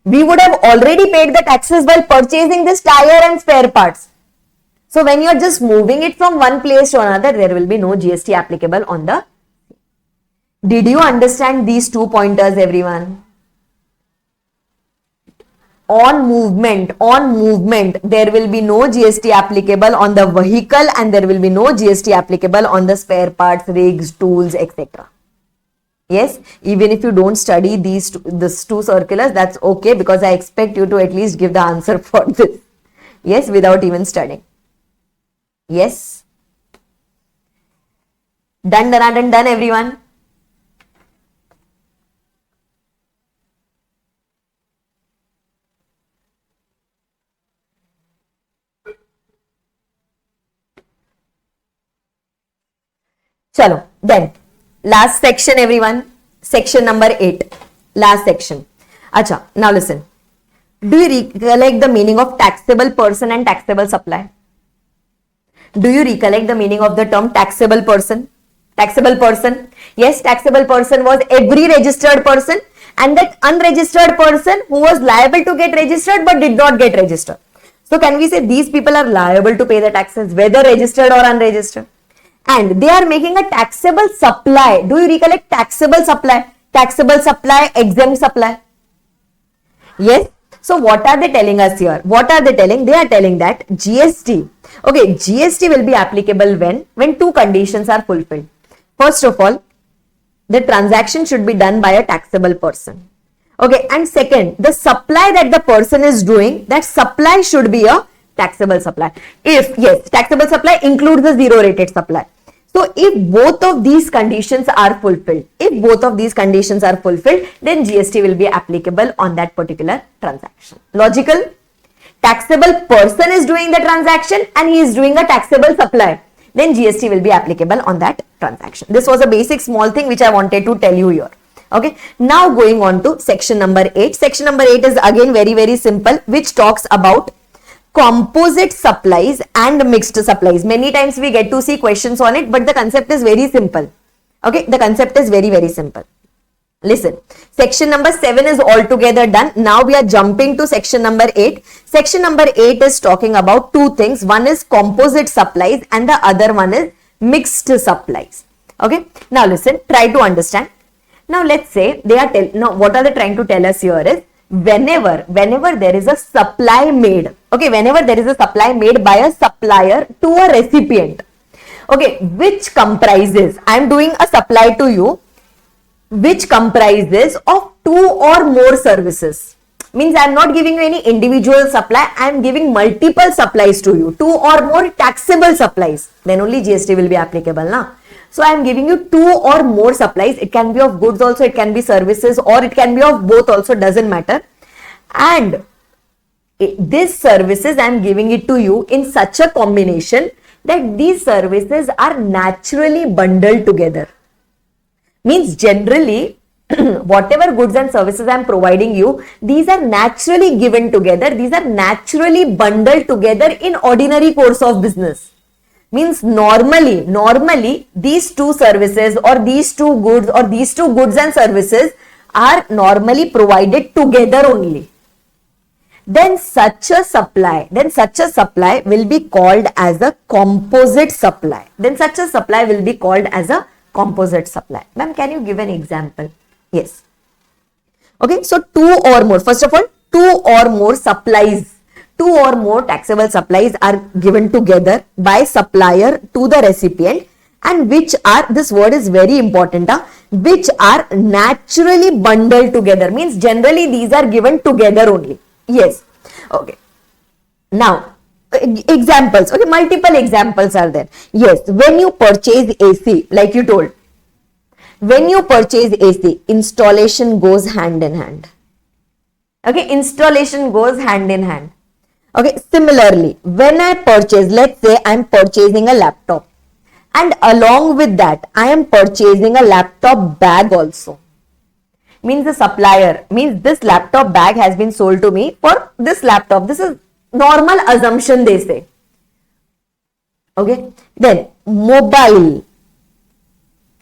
We would have already paid the taxes while purchasing this tire and spare parts. So when you are just moving it from one place to another, there will be no GST applicable on the. Did you understand these 2 pointers, everyone? On movement, there will be no GST applicable on the vehicle and there will be no GST applicable on the spare parts, rigs, tools, etc. Yes, even if you don't study these two circulars, that's okay, because I expect you to at least give the answer for this. Yes, without even studying. Yes. Done, everyone. Chalo, then last section, everyone, section number 8, last section. Acha, now listen. Do you recollect the meaning of taxable person and taxable supply? Do you recollect the meaning of the term taxable person? Taxable person. Yes, taxable person was every registered person, and that unregistered person who was liable to get registered but did not get registered. So can we say these people are liable to pay the taxes whether registered or unregistered? And they are making a taxable supply. Do you recollect taxable supply? Taxable supply, exempt supply. Yes. So what are they telling us here? What are they telling? They are telling that GST. Okay, GST will be applicable when two conditions are fulfilled. First of all, the transaction should be done by a taxable person. Okay, and second, the supply that the person is doing, that supply should be a taxable supply. If, yes, taxable supply includes the zero rated supply. So if both of these conditions are fulfilled, then GST will be applicable on that particular transaction. Logical? Taxable person is doing the transaction and he is doing a taxable supply. Then GST will be applicable on that transaction. This was a basic small thing which I wanted to tell you here. Okay. Now going on to section number 8. Section number 8 is again very simple, which talks about composite supplies and mixed supplies. Many times we get to see questions on it, but the concept is very simple. Okay. The concept is very simple. Listen, section number 7 is altogether done. Now we are jumping to section number 8. Section number 8 is talking about two things. One is composite supplies and the other one is mixed supplies. Okay. Now listen, try to understand. Now let's say they are what are they trying to tell us here is whenever there is a supply made, okay, whenever there is a supply made by a supplier to a recipient, okay, which comprises, I am doing a supply to you, which comprises of two or more services. Means I am not giving you any individual supply, I am giving multiple supplies to you, two or more taxable supplies. Then only GST will be applicable, na? So I am giving you two or more supplies. It can be of goods also, it can be services, or it can be of both also, doesn't matter. And these services I am giving it to you in such a combination that these services are naturally bundled together. Means generally, whatever goods and services I am providing you, these are naturally given together. These are naturally bundled together in ordinary course of business. Means normally these two services or these two goods and services are normally provided together only. Then such a supply will be called as a composite supply. Ma'am, can you give an example? Yes. Okay, so two or more. First of all, two or more supplies, two or more taxable supplies are given together by supplier to the recipient, and which are, this word is very important, which are naturally bundled together. Means generally these are given together only. Yes. Okay. Now, examples. Okay, multiple examples are there. Yes, when you purchase AC, like you told, when you purchase AC, installation goes hand in hand. Okay, installation goes hand in hand. Okay, similarly, when I purchase, let's say I am purchasing a laptop, and along with that, I am purchasing a laptop bag also. Means the supplier, means this laptop bag has been sold to me for this laptop. This is normal assumption they say. Okay, then mobile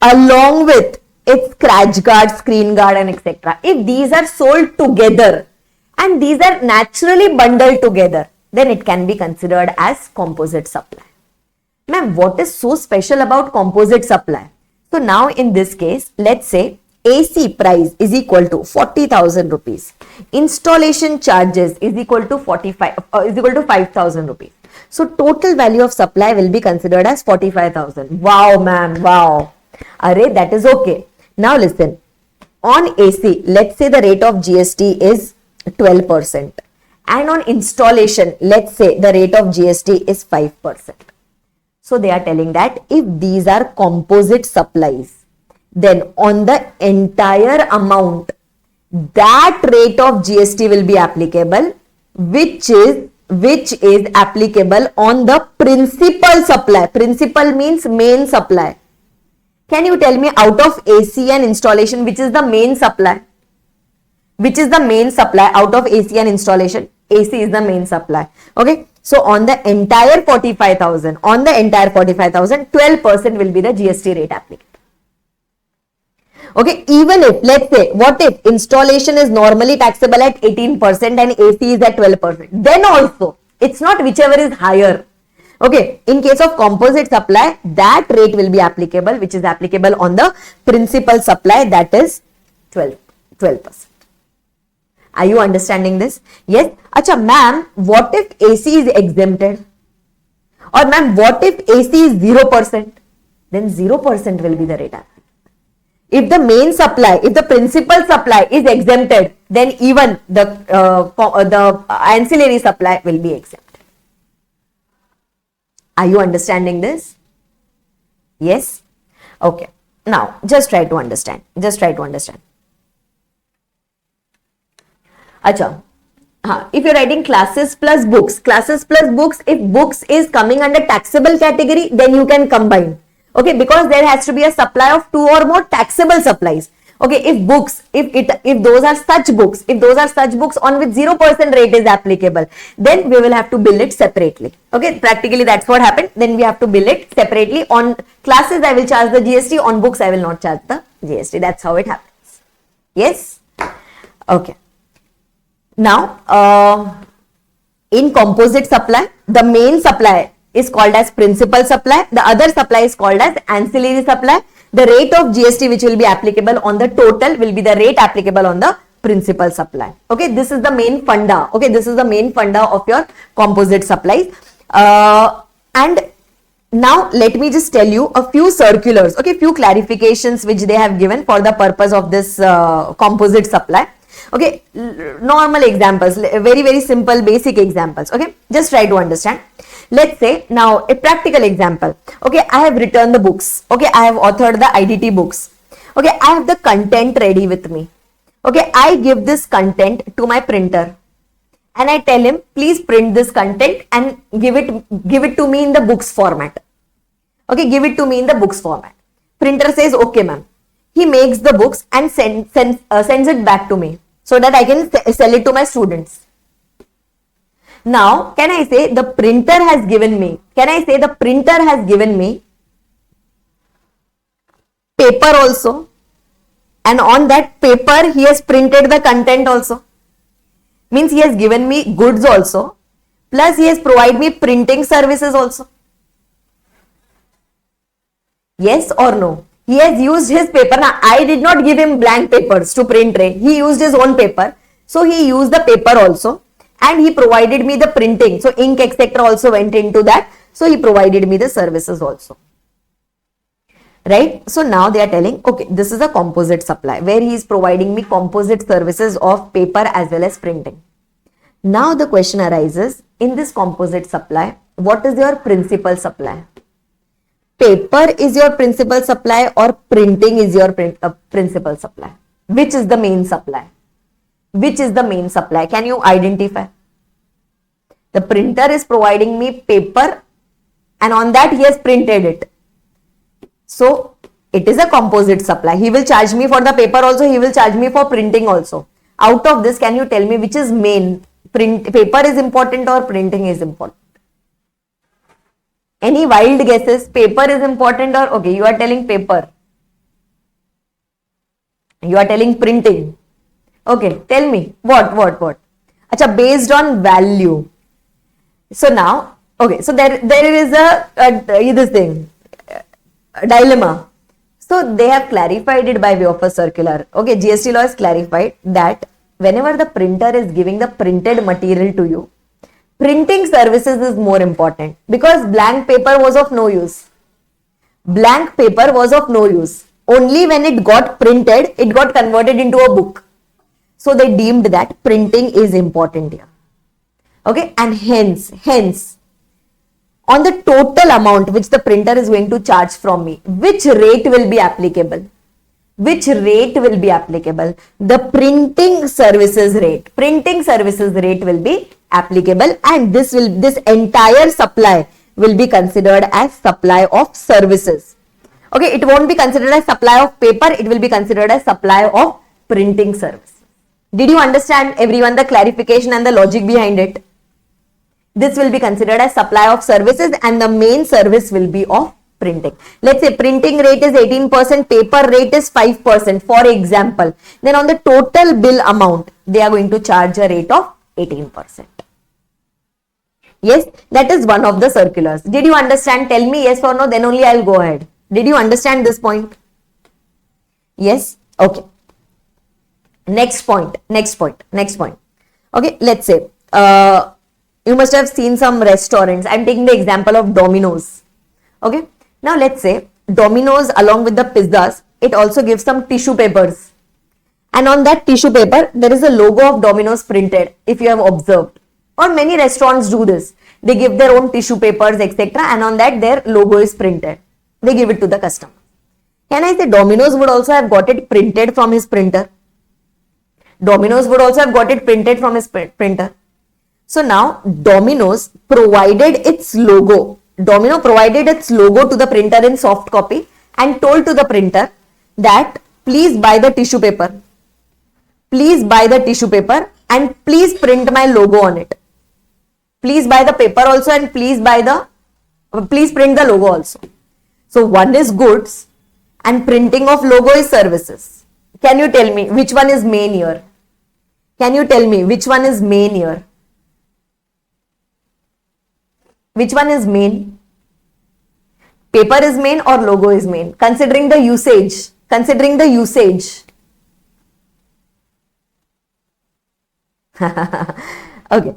along with its scratch guard, screen guard and etc. If these are sold together and these are naturally bundled together, then it can be considered as composite supply. Ma'am, what is so special about composite supply? So now in this case, let's say AC price is equal to 40,000 rupees. Installation charges is equal to 5,000 rupees. So total value of supply will be considered as 45,000. Wow, ma'am, wow. Array, that is okay. Now listen, on AC, let's say the rate of GST is 12%. And on installation, let's say the rate of GST is 5%. So they are telling that if these are composite supplies, then on the entire amount, that rate of GST will be applicable, which is applicable on the principal supply. Principal means main supply. Can you tell me out of AC and installation, which is the main supply? Which is the main supply out of AC and installation? AC is the main supply. Okay. So on the entire 45,000, 12% will be the GST rate applicable. Okay, even if, let's say, what if installation is normally taxable at 18% and AC is at 12%, then also, it's not whichever is higher. Okay, in case of composite supply, that rate will be applicable, which is applicable on the principal supply, that is 12%. Are you understanding this? Yes. Acha, ma'am, what if AC is exempted? Or ma'am, what if AC is 0%? Then 0% will be the rate applicable. If the main supply, if the principal supply is exempted, then even the ancillary supply will be exempted. Are you understanding this? Yes? Okay. Now, just try to understand. Acha. If you're writing classes plus books, if books is coming under taxable category, then you can combine. Okay, because there has to be a supply of 2 or more taxable supplies. Okay, if those are such books on which 0% rate is applicable, then we will have to bill it separately. Okay, practically that's what happened. Then we have to bill it separately. On classes, I will charge the GST. On books, I will not charge the GST. That's how it happens. Yes? Okay. Now, in composite supply, the main supply is called as principal supply. The other supply is called as ancillary supply. The rate of GST which will be applicable on the total will be the rate applicable on the principal supply. Okay, this is the main funda. Okay, this is the main funda of your composite supplies. And now let me just tell you a few circulars. Okay, few clarifications which they have given for the purpose of this composite supply. Okay, normal examples, very simple basic examples. Okay, just try to understand. Let's say now a practical example. Okay, I have returned the books. Okay, I have authored the IDT books. Okay, I have the content ready with me. Okay, I give this content to my printer and I tell him, please print this content and give it to me in the books format. Okay, give it to me in the books format. Printer says, okay ma'am. He makes the books and sends it back to me so that I can sell it to my students. Now, can I say the printer has given me paper also, and on that paper he has printed the content also. Means he has given me goods also, plus he has provided me printing services also. Yes or no? He has used his paper. Now, I did not give him blank papers to print. He used his own paper. So, he used the paper also. And he provided me the printing. So, ink etc. also went into that. So, he provided me the services also. Right? So, now they are telling, okay, this is a composite supply where he is providing me composite services of paper as well as printing. Now, the question arises, in this composite supply, what is your principal supply? Paper is your principal supply or printing is your principal supply? Which is the main supply? Which is the main supply? Can you identify? The printer is providing me paper and on that he has printed it. So, it is a composite supply. He will charge me for the paper also, he will charge me for printing also. Out of this, can you tell me which is main? Paper is important or printing is important? Any wild guesses? Paper is important or, okay, you are telling paper. You are telling printing. Okay, tell me, what? Acha, based on value. So now, okay, so there is a dilemma. So they have clarified it by way of a circular. Okay, GST law has clarified that whenever the printer is giving the printed material to you, printing services is more important because blank paper was of no use. Blank paper was of no use. Only when it got printed, it got converted into a book. So they deemed that printing is important here. Okay, and hence, on the total amount which the printer is going to charge from me, which rate will be applicable? Which rate will be applicable? The printing services rate. Printing services rate will be applicable, and this entire supply will be considered as supply of services. Okay, it won't be considered as supply of paper, it will be considered as supply of printing service. Did you understand, everyone, the clarification and the logic behind it? This will be considered as supply of services and the main service will be of printing. Let's say printing rate is 18%, paper rate is 5%, for example. Then on the total bill amount, they are going to charge a rate of 18%. Yes, that is one of the circulars. Did you understand? Tell me yes or no, then only I'll go ahead. Did you understand this point? Yes? Okay. Next point. Okay, let's say, you must have seen some restaurants. I'm taking the example of Domino's. Okay. Now let's say Domino's along with the pizzas, it also gives some tissue papers. And on that tissue paper, there is a logo of Domino's printed, if you have observed. Or many restaurants do this. They give their own tissue papers, etc. And on that, their logo is printed. They give it to the customer. Can I say Domino's would also have got it printed from his printer? Domino's would also have got it printed from his printer. So now Domino's provided its logo. Domino provided its logo to the printer in soft copy and told to the printer that please buy the tissue paper. Please buy the tissue paper and please print my logo on it. Please buy the paper also and please print the logo also. So one is goods and printing of logo is services. Can you tell me which one is main here? Can you tell me which one is main here? Which one is main? Paper is main or logo is main? Considering the usage. Okay.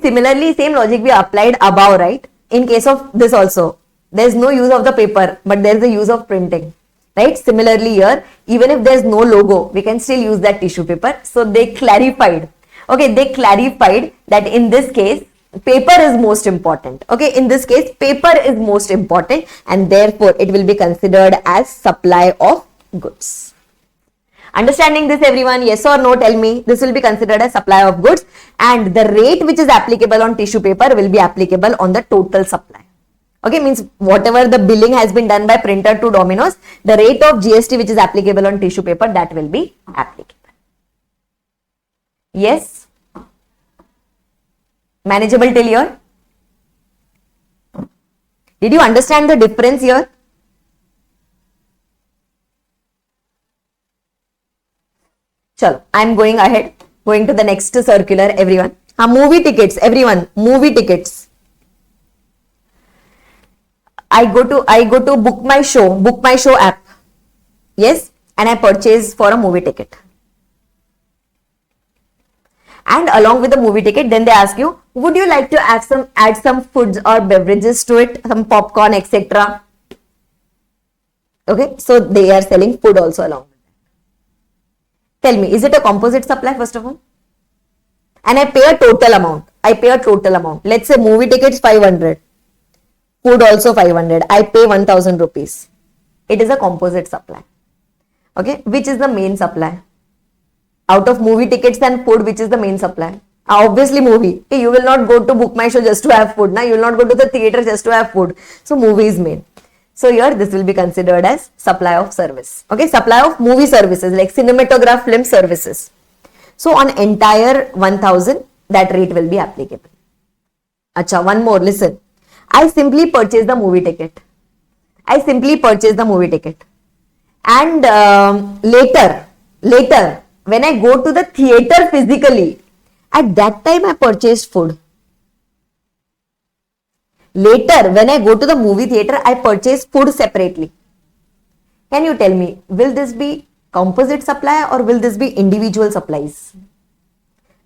Similarly, same logic we applied above, right? In case of this also, there is no use of the paper, but there is a use of printing, right? Similarly here, even if there is no logo, we can still use that tissue paper. So they clarified, okay, they clarified that in this case, paper is most important. Okay, in this case, paper is most important and therefore it will be considered as supply of goods. Understanding this, everyone? Yes or no? Tell me. This will be considered as supply of goods and the rate which is applicable on tissue paper will be applicable on the total supply. Okay, means whatever the billing has been done by printer to Domino's, the rate of GST which is applicable on tissue paper, that will be applicable. Yes? Manageable till here? Did you understand the difference here? Chalo, I am going ahead, going to the next circular, everyone. Movie tickets, everyone, movie tickets. I go to book my show app. Yes, and I purchase for a movie ticket. And along with the movie ticket, then they ask you, would you like to add some foods or beverages to it, some popcorn, etc. Okay, so they are selling food also along with that. Tell me, is it a composite supply first of all? And I pay a total amount. Let's say movie tickets 500, food also 500. I pay 1000 rupees. It is a composite supply. Okay, which is the main supply? Out of movie tickets and food, which is the main supply? Obviously movie. You will not go to book my show just to have food. You will not go to the theater just to have food. So movie is main. So here this will be considered as supply of service. Okay, supply of movie services like cinematograph film services. So on entire 1000, that rate will be applicable. Acha, one more, listen. I simply purchase the movie ticket. And later, when I go to the theater physically, at that time I purchased food. Later, when I go to the movie theater, I purchase food separately. Can you tell me, will this be composite supply or will this be individual supplies?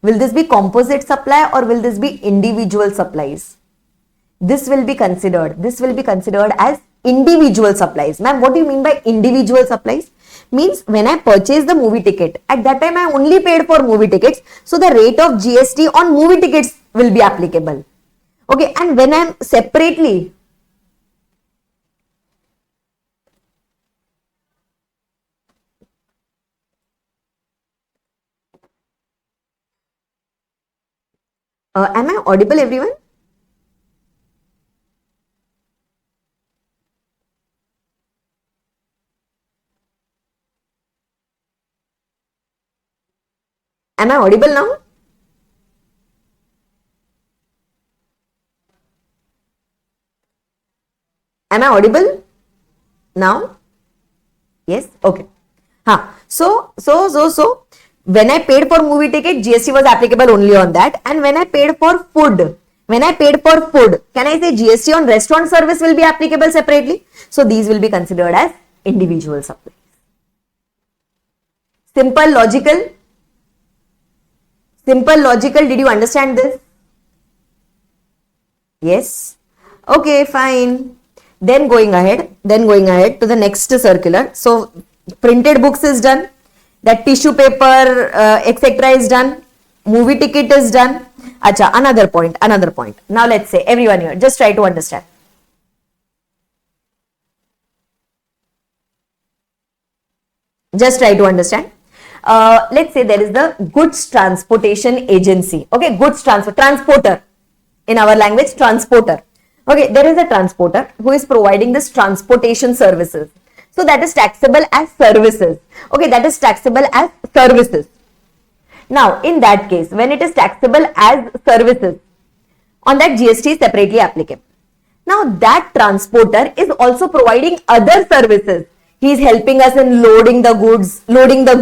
Will this be composite supply or will this be individual supplies? This will be considered as individual supplies. Ma'am, what do you mean by individual supplies? Means when I purchase the movie ticket, at that time I only paid for movie tickets. So the rate of GST on movie tickets will be applicable. Okay, and when I'm separately, am I audible, everyone? Am I audible now? Am I audible now? Yes, okay. So when I paid for movie ticket, GST was applicable only on that. And when I paid for food, can I say GST on restaurant service will be applicable separately? So these will be considered as individual supplies. Simple, logical. Did you understand this? Yes. Okay, fine. Then going ahead to the next circular. So printed books is done. That tissue paper, etc. is done. Movie ticket is done. Acha, another point. Now let's say everyone here, just try to understand. Let's say there is the goods transportation agency. Okay, transporter. In our language, transporter. Okay, there is a transporter who is providing this transportation services. So that is taxable as services. Okay, that is taxable as services. Now, in that case, when it is taxable as services, on that GST is separately applicable. Now, that transporter is also providing other services. He is helping us in loading the goods, unloading the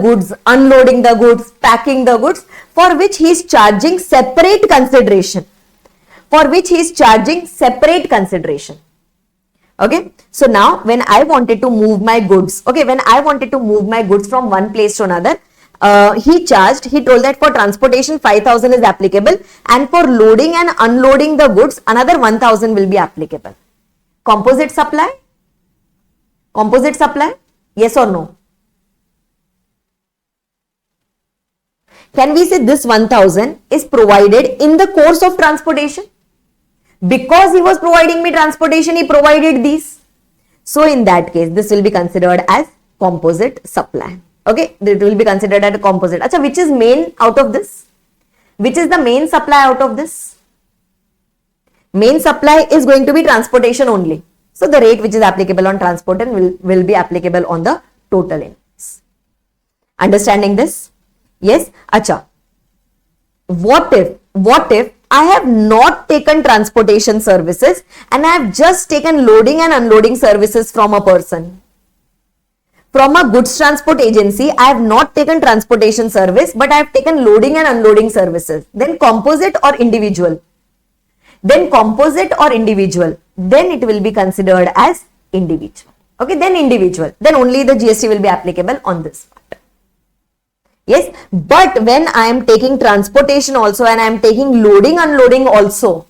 goods, packing the goods, for which he is charging separate consideration. Okay, so now when I wanted to move my goods, from one place to another, he told that for transportation 5,000 is applicable, and for loading and unloading the goods another 1,000 will be applicable. Composite supply? Yes or no? Can we say this 1,000 is provided in the course of transportation? Because he was providing me transportation, he provided these. So in that case, this will be considered as composite supply. Okay, it will be considered as a composite. Achha, which is main out of this? Which is the main supply out of this? Main supply is going to be transportation only. So the rate which is applicable on transportation will be applicable on the total invoice. Understanding this? Yes. Achha. What if I have not taken transportation services and I have just taken loading and unloading services from a person? From a goods transport agency, I have not taken transportation service, but I have taken loading and unloading services. Then composite or individual? Then it will be considered as individual. Okay, then individual. Then only the GST will be applicable on this part. Yes, but when I am taking transportation also and I am taking loading, unloading also,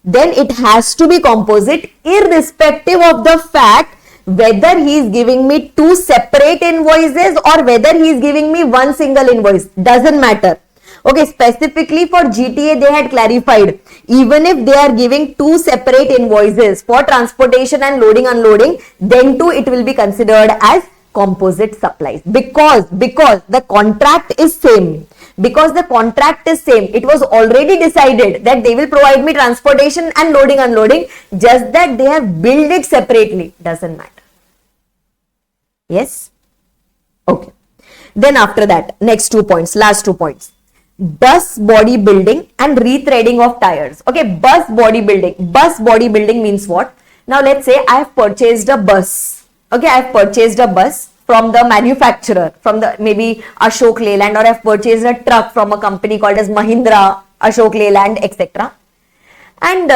then it has to be composite irrespective of the fact whether he is giving me two separate invoices or whether he is giving me one single invoice. Doesn't matter. Okay, specifically for GTA they had clarified, even if they are giving two separate invoices for transportation and loading, unloading, then too it will be considered as composite supplies because the contract is same. It was already decided that they will provide me transportation and loading, unloading, just that they have billed it separately. Doesn't matter. Yes? Okay. Then after that, last 2 points. Bus body building and rethreading of tires. Okay, bus body building means what? Now let's say I have purchased a bus. Okay, I have purchased a bus from the manufacturer, from the maybe Ashok Leyland, or I have purchased a truck from a company called as Mahindra, Ashok Leyland, etc. And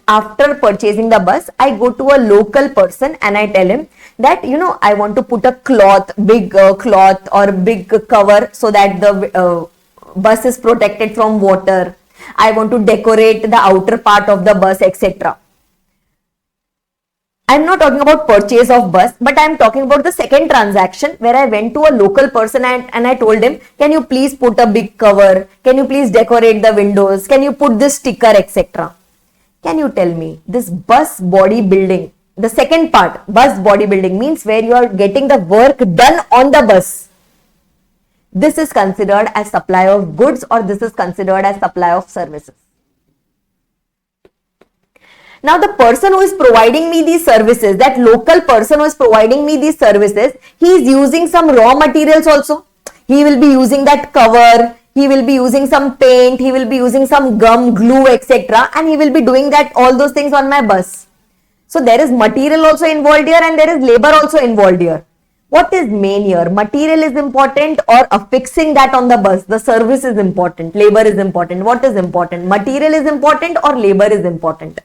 after purchasing the bus, I go to a local person and I tell him that, I want to put a big cloth or big cover so that the bus is protected from water. I want to decorate the outer part of the bus, etc. I'm not talking about purchase of bus, but I'm talking about the second transaction where I went to a local person and I told him, can you please put a big cover? Can you please decorate the windows? Can you put this sticker, etc.? Can you tell me this bus body building, the second part, bus body building, means where you are getting the work done on the bus. This is considered as supply of goods or this is considered as supply of services. Now the person who is providing me these services, that local person who is providing me these services, he is using some raw materials also. He will be using that cover, he will be using some paint, he will be using some gum, glue, etc. and he will be doing all those things on my bus. So there is material also involved here and there is labor also involved here. What is main here? Material is important or affixing that on the bus? The service is important, labor is important. What is important? Material is important or labor is important?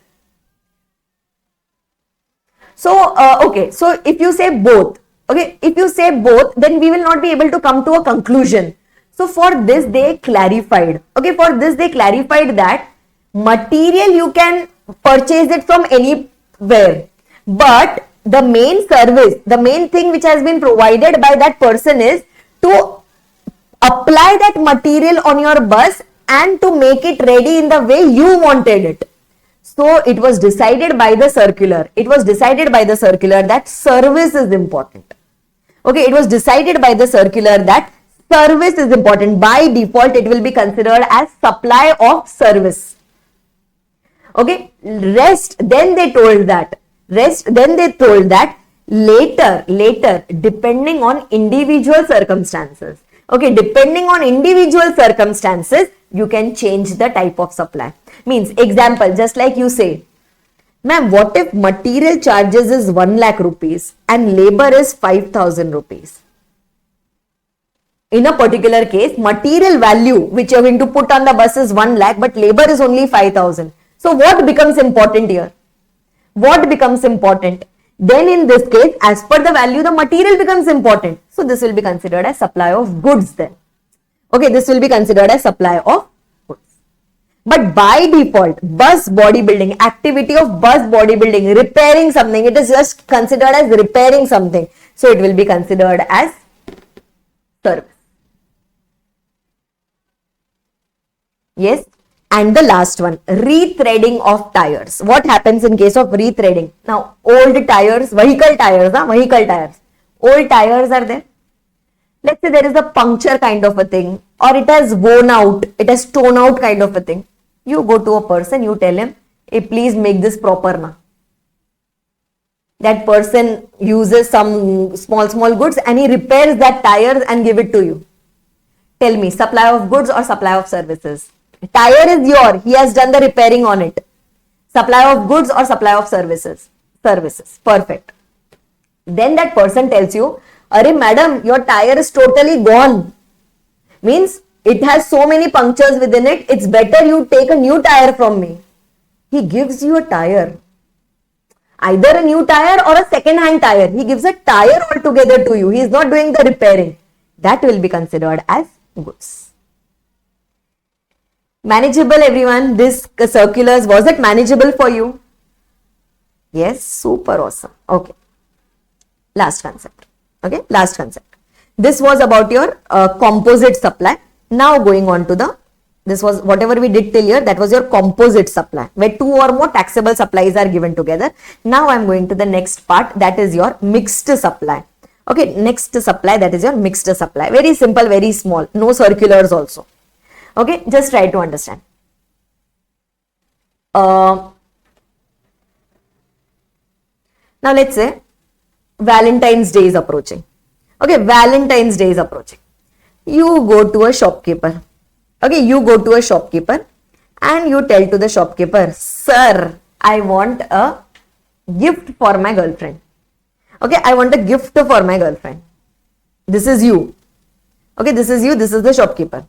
So, okay, so if you say both, okay, if you say both, then we will not be able to come to a conclusion. So for this they clarified, okay, for this they clarified that material you can purchase it from anywhere, but the main service, the main thing which has been provided by that person is to apply that material on your bus and to make it ready in the way you wanted it. So it was decided by the circular. It was decided by the circular that service is important. Okay, it was decided by the circular that service is important. By default, it will be considered as supply of service. Okay, then they told that later, depending on individual circumstances. Okay, depending on individual circumstances, you can change the type of supply. Means, example, just like you say, ma'am, what if material charges is 1 lakh rupees and labor is 5,000 rupees? In a particular case, material value which you are going to put on the bus is 1 lakh, but labor is only 5,000. So what becomes important here? What becomes important? Then in this case, as per the value, the material becomes important. So this will be considered as supply of goods then. Okay, this will be considered as supply of goods. But by default, bus bodybuilding, activity of bus bodybuilding, repairing something, it is just considered as repairing something. So it will be considered as service. Yes. And the last one, rethreading of tires. What happens in case of rethreading? Now, old tires, vehicle tires, old tires are there. Let's say there is a puncture kind of a thing, or it has worn out, it has torn out kind of a thing. You go to a person, you tell him, hey, please make this proper now. That person uses some small goods and he repairs that tire and give it to you. Tell me, supply of goods or supply of services? Tire is yours, he has done the repairing on it. Supply of goods or supply of services? Services. Perfect. Then that person tells you, Arey madam, your tire is totally gone. Means it has so many punctures within it, it's better you take a new tire from me. He gives you a tire. Either a new tire or a second-hand tire. He gives a tire altogether to you. He is not doing the repairing. That will be considered as goods. Manageable, everyone. This circulars, was it manageable for you? Yes, super awesome. Okay. Last concept. Okay, last concept. This was about your composite supply. Now going on to this was whatever we did till here, that was your composite supply, where 2 or more taxable supplies are given together. Now I am going to the next part, that is your mixed supply. Okay, next supply, that is your mixed supply. Very simple, very small, no circulars also. Okay, just try to understand. Now let's say Valentine's Day is approaching. Okay, Valentine's Day is approaching. You go to a shopkeeper. Okay, you go to a shopkeeper and you tell to the shopkeeper, sir, I want a gift for my girlfriend. Okay, I want a gift for my girlfriend. This is you. Okay, this is you, this is the shopkeeper.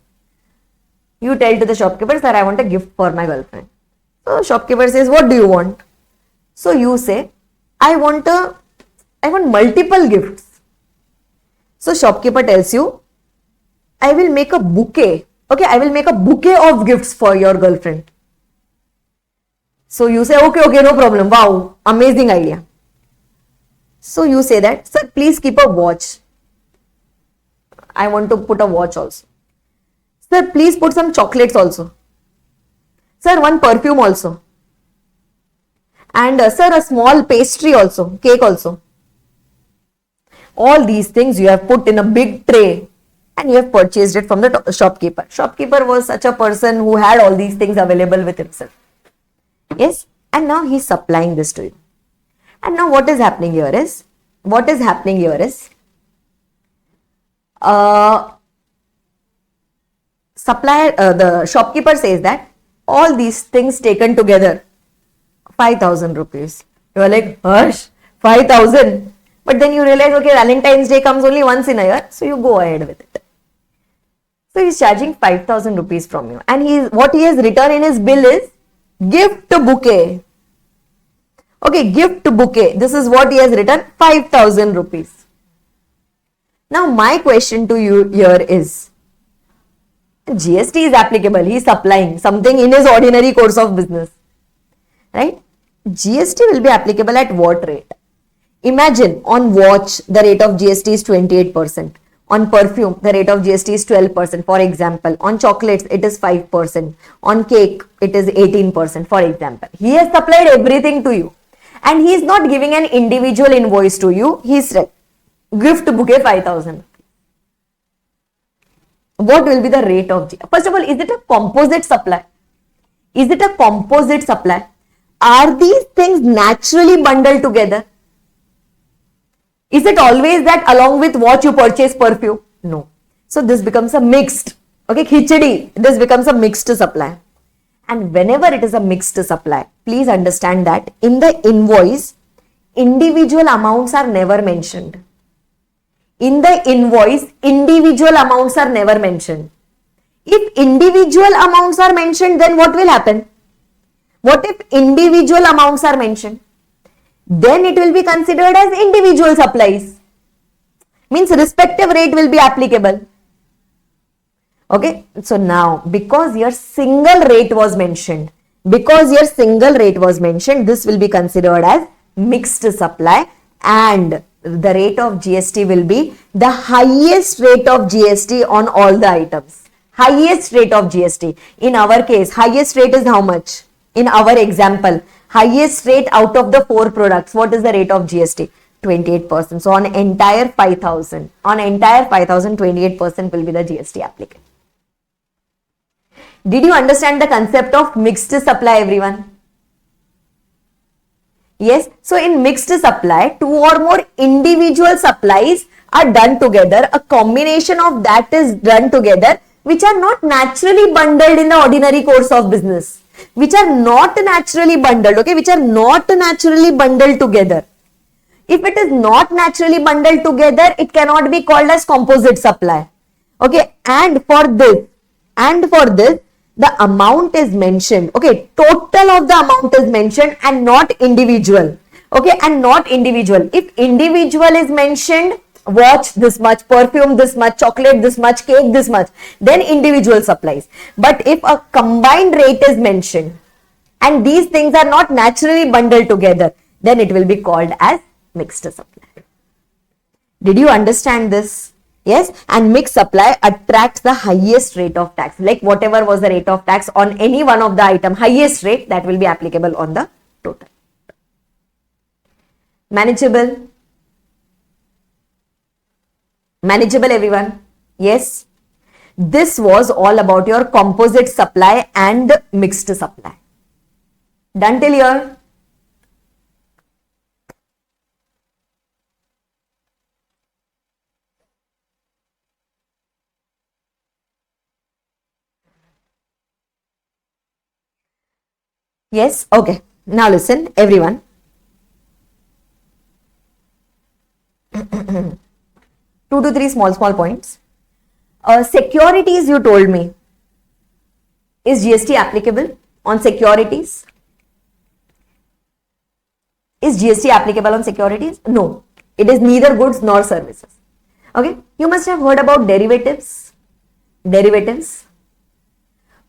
You tell to the shopkeeper, sir, I want a gift for my girlfriend. So shopkeeper says, what do you want? So you say, I want multiple gifts. So shopkeeper tells you, I will make a bouquet. Okay, I will make a bouquet of gifts for your girlfriend. So you say, okay, no problem. Wow, amazing idea. So you say that, sir, please keep a watch. I want to put a watch also. Sir, please put some chocolates also. Sir, one perfume also. And sir, a small pastry also, cake also. All these things you have put in a big tray and you have purchased it from the shopkeeper. Shopkeeper was such a person who had all these things available with himself. Yes, and now he is supplying this to you. And now what is happening here is, the shopkeeper says that all these things taken together, 5,000 rupees. You are like, hush, 5,000. But then you realize, okay, Valentine's Day comes only once in a year, so you go ahead with it. So he's charging 5,000 rupees from you, and what he has written in his bill is gift bouquet. Okay, gift bouquet. This is what he has written, 5,000 rupees. Now my question to you here is, GST is applicable. He is supplying something in his ordinary course of business, right? GST will be applicable at what rate? Imagine on watch the rate of GST is 28%. On perfume the rate of GST is 12%, for example. On chocolates it is 5%. On cake it is 18%, for example. He has supplied everything to you and he is not giving an individual invoice to you. He said gift bouquet 5,000. What will be the rate of GST? First of all, is it a composite supply? Is it a composite supply? Are these things naturally bundled together? Is it always that along with what you purchase perfume? No. So this becomes a mixed, okay, khichdi. This becomes a mixed supply. And whenever it is a mixed supply, please understand that in the invoice, individual amounts are never mentioned. In the invoice, individual amounts are never mentioned. If individual amounts are mentioned, then what will happen? What if individual amounts are mentioned? Then it will be considered as individual supplies. Means respective rate will be applicable. Okay. So now, because your single rate was mentioned, this will be considered as mixed supply, and the rate of GST will be the highest rate of GST on all the items. Highest rate of GST. In our case, highest rate is how much? In our example, highest rate out of the 4 products, what is the rate of GST? 28%. So on entire 5,000, 28% will be the GST applicable. Did you understand the concept of mixed supply, everyone? Yes. So in mixed supply, 2 or more individual supplies are done together. A combination of that is done together, which are not naturally bundled in the ordinary course of business. Which are not naturally bundled, okay, which are not naturally bundled together. If it is not naturally bundled together, it cannot be called as composite supply. Okay, and for this, the amount is mentioned, okay, total of the amount is mentioned and not individual, okay, and not individual. If individual is mentioned, watch this much, perfume this much, chocolate this much, cake this much, then individual supplies. But if a combined rate is mentioned and these things are not naturally bundled together, then it will be called as mixed supply. Did you understand this? Yes. And mixed supply attracts the highest rate of tax, like whatever was the rate of tax on any one of the item, highest rate that will be applicable on the total. Manageable? Manageable, everyone? Yes. This was all about your composite supply and mixed supply. Done till here? Yes. Okay. Now listen, everyone. 2 to 3 small points. Securities, you told me. Is GST applicable on securities? Is GST applicable on securities? No. It is neither goods nor services. Okay. You must have heard about derivatives. Derivatives.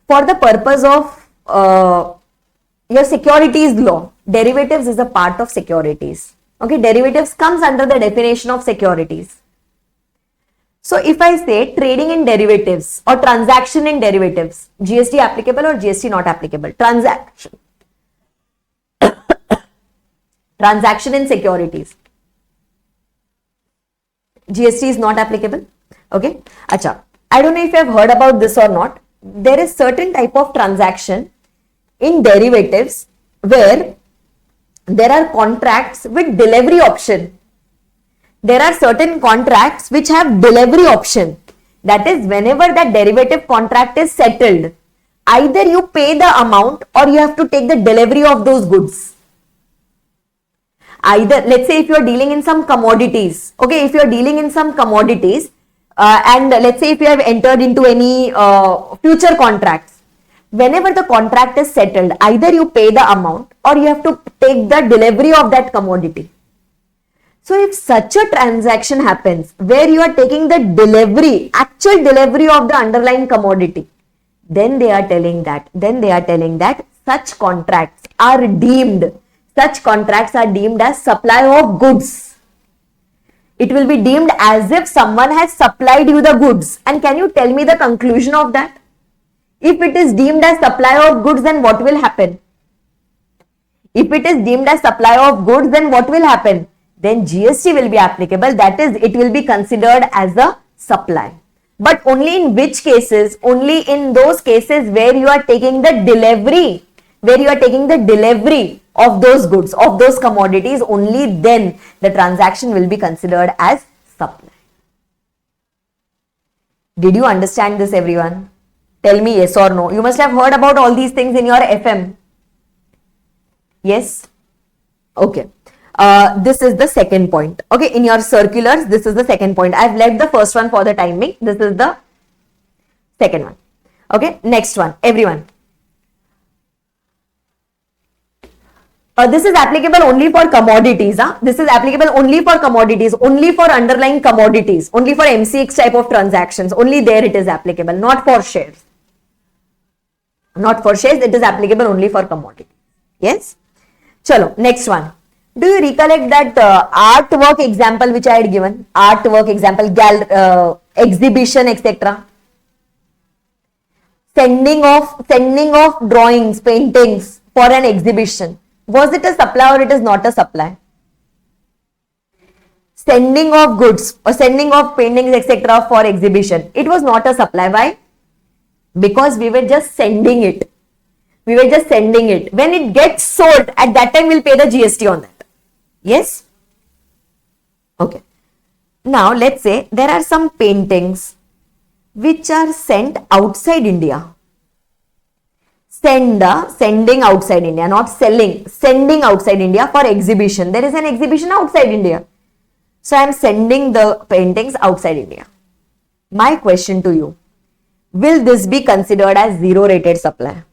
For the purpose of your securities law, derivatives is a part of securities. Okay. Derivatives comes under the definition of securities. So if I say trading in derivatives or transaction in derivatives, GST applicable or GST not applicable? Transaction. Transaction in securities. GST is not applicable. Okay. Acha. I don't know if you have heard about this or not. There is certain type of transaction in derivatives where there are contracts with delivery option. There are certain contracts which have delivery option. That is, whenever that derivative contract is settled, either you pay the amount or you have to take the delivery of those goods. Either, let's say if you are dealing in some commodities, okay, if you are dealing in some commodities, and let's say if you have entered into any future contracts, whenever the contract is settled, either you pay the amount or you have to take the delivery of that commodity. So if such a transaction happens where you are taking the delivery, actual delivery of the underlying commodity, then they are telling that such contracts are deemed as supply of goods. It will be deemed as if someone has supplied you the goods. And can you tell me the conclusion of that? If it is deemed as supply of goods, then what will happen? If it is deemed as supply of goods, then what will happen? Then GST will be applicable. That is, it will be considered as a supply. But only in which cases? Only in those cases where you are taking the delivery, of those goods, of those commodities, only then the transaction will be considered as supply. Did you understand this, everyone? Tell me yes or no. You must have heard about all these things in your FM. Yes? Okay. This is the second point. Okay, in your circulars, this is the second point. I've left the first one for the time being. This is the second one. Okay, next one, everyone. This is applicable only for commodities. This is applicable only for commodities, only for underlying commodities, only for MCX type of transactions. Only there it is applicable, not for shares. Not for shares, it is applicable only for commodities. Yes? Chalo, next one. Do you recollect that artwork example which I had given? Artwork example, exhibition, etc. Sending of drawings, paintings for an exhibition. Was it a supply or it is not a supply? Sending of goods or sending of paintings, etc. for exhibition. It was not a supply. Why? Because we were just sending it. When it gets sold, at that time we'll pay the GST on that. Yes? Okay. Now let's say there are some paintings which are sent outside India. Sending outside India, not selling. Sending outside India for exhibition. There is an exhibition outside India. So I am sending the paintings outside India. My question to you, will this be considered as zero rated supply?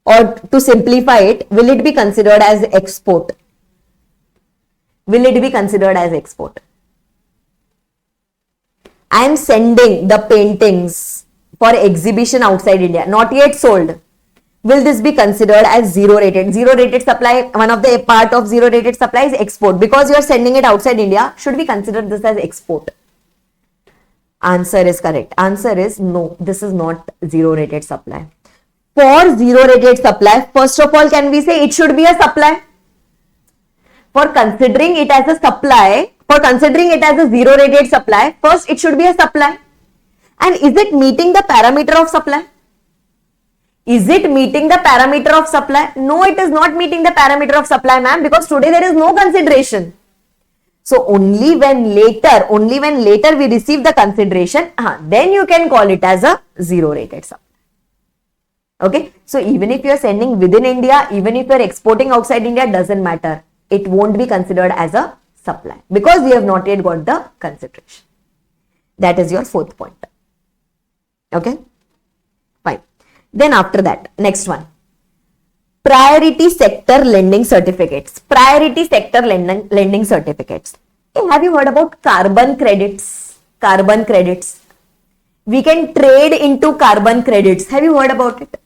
Or to simplify it, will it be considered as export? Will it be considered as export? I am sending the paintings for exhibition outside India, not yet sold. Will this be considered as zero rated? Zero rated supply, one of the part of zero rated supply is export. Because you are sending it outside India, should we consider this as export? Answer is correct. Answer is no, this is not zero rated supply. For zero rated supply, first of all, can we say it should be a supply? For considering it as a supply, for considering it as a zero rated supply, first it should be a supply. And is it meeting the parameter of supply? Is it meeting the parameter of supply? No, it is not meeting the parameter of supply, ma'am, because today there is no consideration. So only when later we receive the consideration, then you can call it as a zero rated supply. Okay, so even if you are sending within India, even if you are exporting outside India, doesn't matter. It won't be considered as a supply because we have not yet got the consideration. That is your fourth point. Okay, fine. Then after that, next one. Priority sector lending certificates. Priority sector lending certificates. Hey, have you heard about carbon credits? Carbon credits. We can trade into carbon credits. Have you heard about it?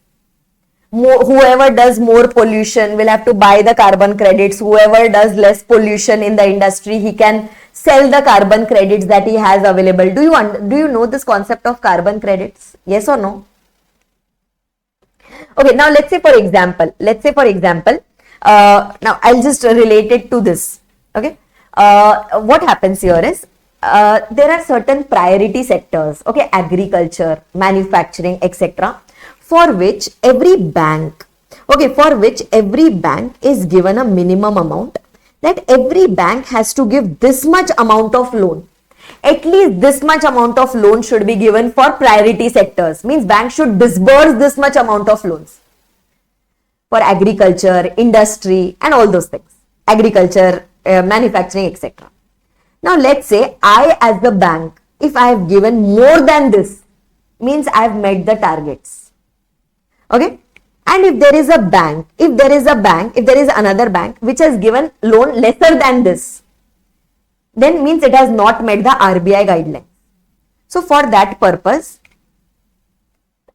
Whoever does more pollution will have to buy the carbon credits. Whoever does less pollution in the industry, he can sell the carbon credits that he has available. Do you know this concept of carbon credits? Yes or no? Okay, now let's say for example, now I'll just relate it to this. Okay, what happens here is there are certain priority sectors, okay, agriculture, manufacturing, etc., for which every bank is given a minimum amount, that every bank has to give this much amount of loan. At least this much amount of loan should be given for priority sectors. Means bank should disburse this much amount of loans for agriculture, industry and all those things. agriculture, manufacturing, etc. Now let's say I as the bank, if I have given more than this, means I have met the targets. Okay. And if there is a bank, if there is another bank which has given loan lesser than this, then means it has not met the RBI guidelines. So for that purpose,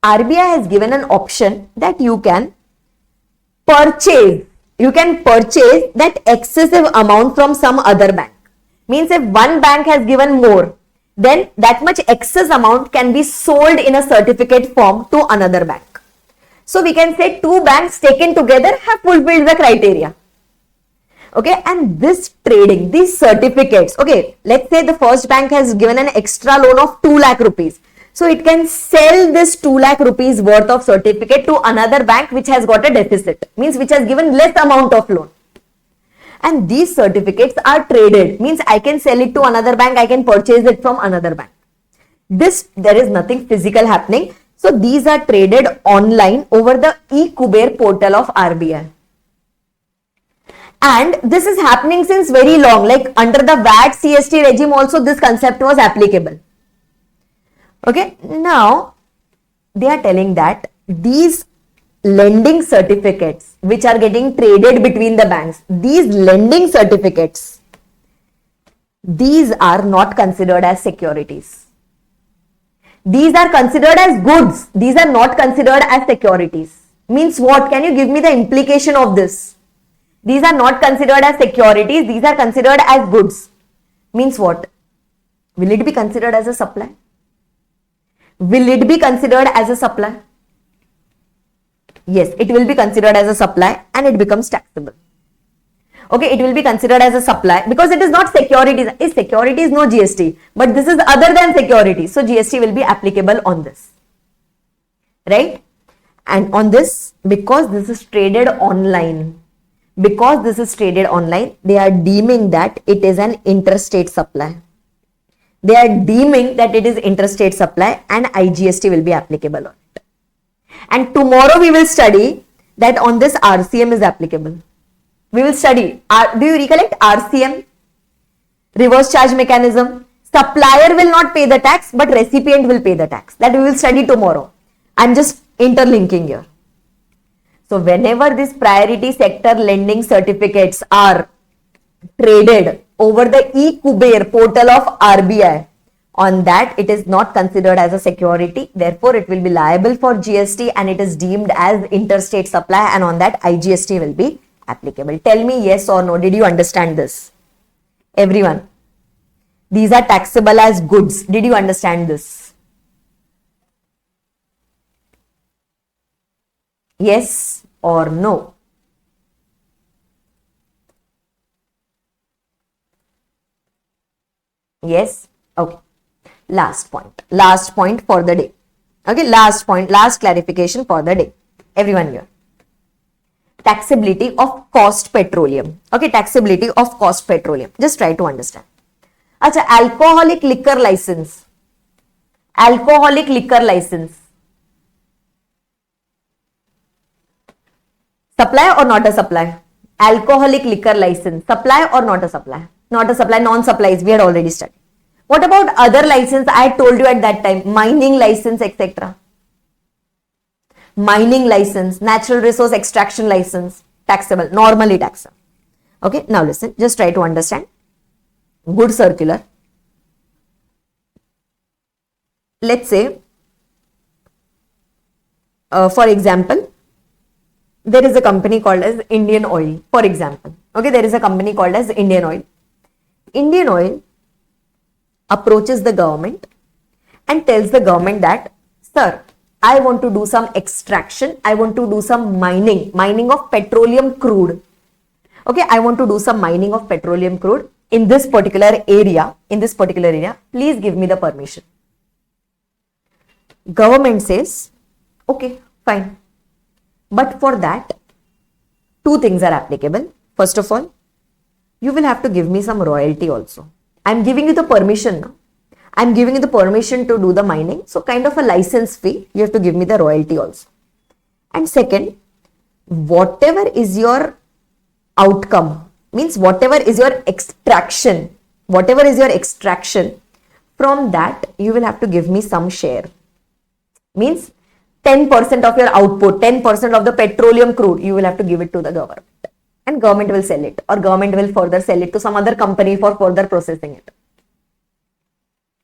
RBI has given an option that you can purchase that excessive amount from some other bank. Means if one bank has given more, then that much excess amount can be sold in a certificate form to another bank. So we can say two banks taken together have fulfilled the criteria. Okay, and this trading, these certificates, okay, let's say the first bank has given an extra loan of 2 lakh rupees. So it can sell this 2 lakh rupees worth of certificate to another bank which has got a deficit, means which has given less amount of loan. And these certificates are traded, means I can sell it to another bank, I can purchase it from another bank. There is nothing physical happening. So these are traded online over the eKuber portal of RBI. And this is happening since very long, like under the VAT CST regime also this concept was applicable. Okay, now they are telling that these lending certificates which are getting traded between the banks, these lending certificates, these are not considered as securities. These are considered as goods. These are not considered as securities. Means what? Can you give me the implication of this? These are not considered as securities. These are considered as goods. Means what? Will it be considered as a supply? Will it be considered as a supply? Yes, it will be considered as a supply and it becomes taxable. Okay, it will be considered as a supply because it is not securities. Is securities no GST, but this is other than securities. So GST will be applicable on this. Right? And on this, because this is traded online, they are deeming that it is an interstate supply. They are deeming that it is interstate supply and IGST will be applicable on it. And tomorrow we will study that on this RCM is applicable. We will study, do you recollect RCM? Reverse charge mechanism. Supplier will not pay the tax, but recipient will pay the tax. That we will study tomorrow. I'm just interlinking here. So whenever these priority sector lending certificates are traded over the eKuber portal of RBI, on that it is not considered as a security. Therefore, it will be liable for GST and it is deemed as interstate supply, and on that IGST will be applicable. Tell me yes or no. Did you understand this? Everyone. These are taxable as goods. Did you understand this? Yes or no? Yes? Okay. Last point for the day. Okay, last clarification for the day. Everyone here. Taxability of cost petroleum. Okay, taxability of cost petroleum. Just try to understand. Acha, alcoholic liquor license. Supply or not a supply? Alcoholic liquor license. Supply or not a supply? Not a supply, non-supplies. We had already studied. What about other license? I told you at that time, mining license, etc. Mining license, natural resource extraction license, taxable, normally taxable. Okay, now listen, just try to understand. Good circular. Let's say, for example, there is a company called as Indian Oil, for example. Okay, there is a company called as Indian Oil. Indian Oil approaches the government and tells the government that, sir, I want to do some extraction. I want to do some mining of petroleum crude. Okay, I want to do some mining of petroleum crude in this particular area. Please give me the permission. Government says, okay, fine. But for that, two things are applicable. First of all, you will have to give me some royalty also. I'm giving you the permission now. I'm giving you the permission to do the mining. So kind of a license fee, you have to give me the royalty also. And second, whatever is your outcome, means whatever is your extraction, from that you will have to give me some share. Means 10% of your output, 10% of the petroleum crude, you will have to give it to the government. And government will sell it, or government will further sell it to some other company for further processing it.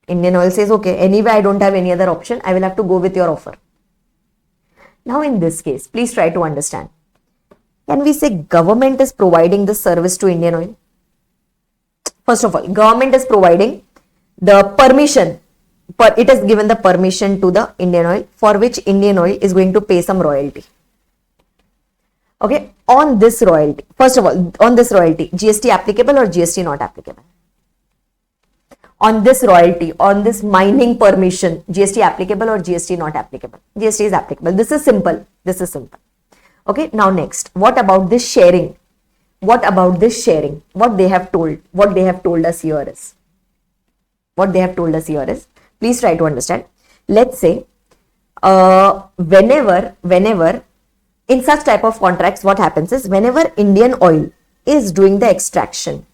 Indian Oil says, okay, anyway, I don't have any other option. I will have to go with your offer. Now, in this case, please try to understand. Can we say government is providing this service to Indian Oil? First of all, government is providing the permission, it has given the permission to the Indian Oil, for which Indian Oil is going to pay some royalty. Okay, on this royalty, first of all, on this royalty, GST applicable or GST not applicable? On this royalty, on this mining permission, GST applicable or GST not applicable? GST is applicable. This is simple. Okay, now next, what about this sharing? What they have told us here is, please try to understand. Let's say, whenever, in such type of contracts, what happens is, whenever Indian Oil is doing the extraction,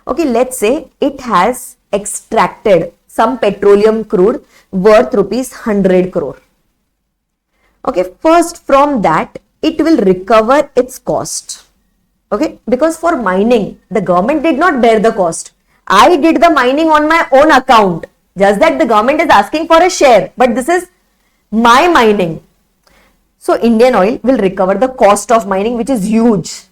okay, let's say it has extracted some petroleum crude worth rupees 100 crore. Okay, first from that, it will recover its cost. Okay, because for mining, the government did not bear the cost. I did the mining on my own account. Just that the government is asking for a share, but this is my mining. So Indian Oil will recover the cost of mining, which is huge.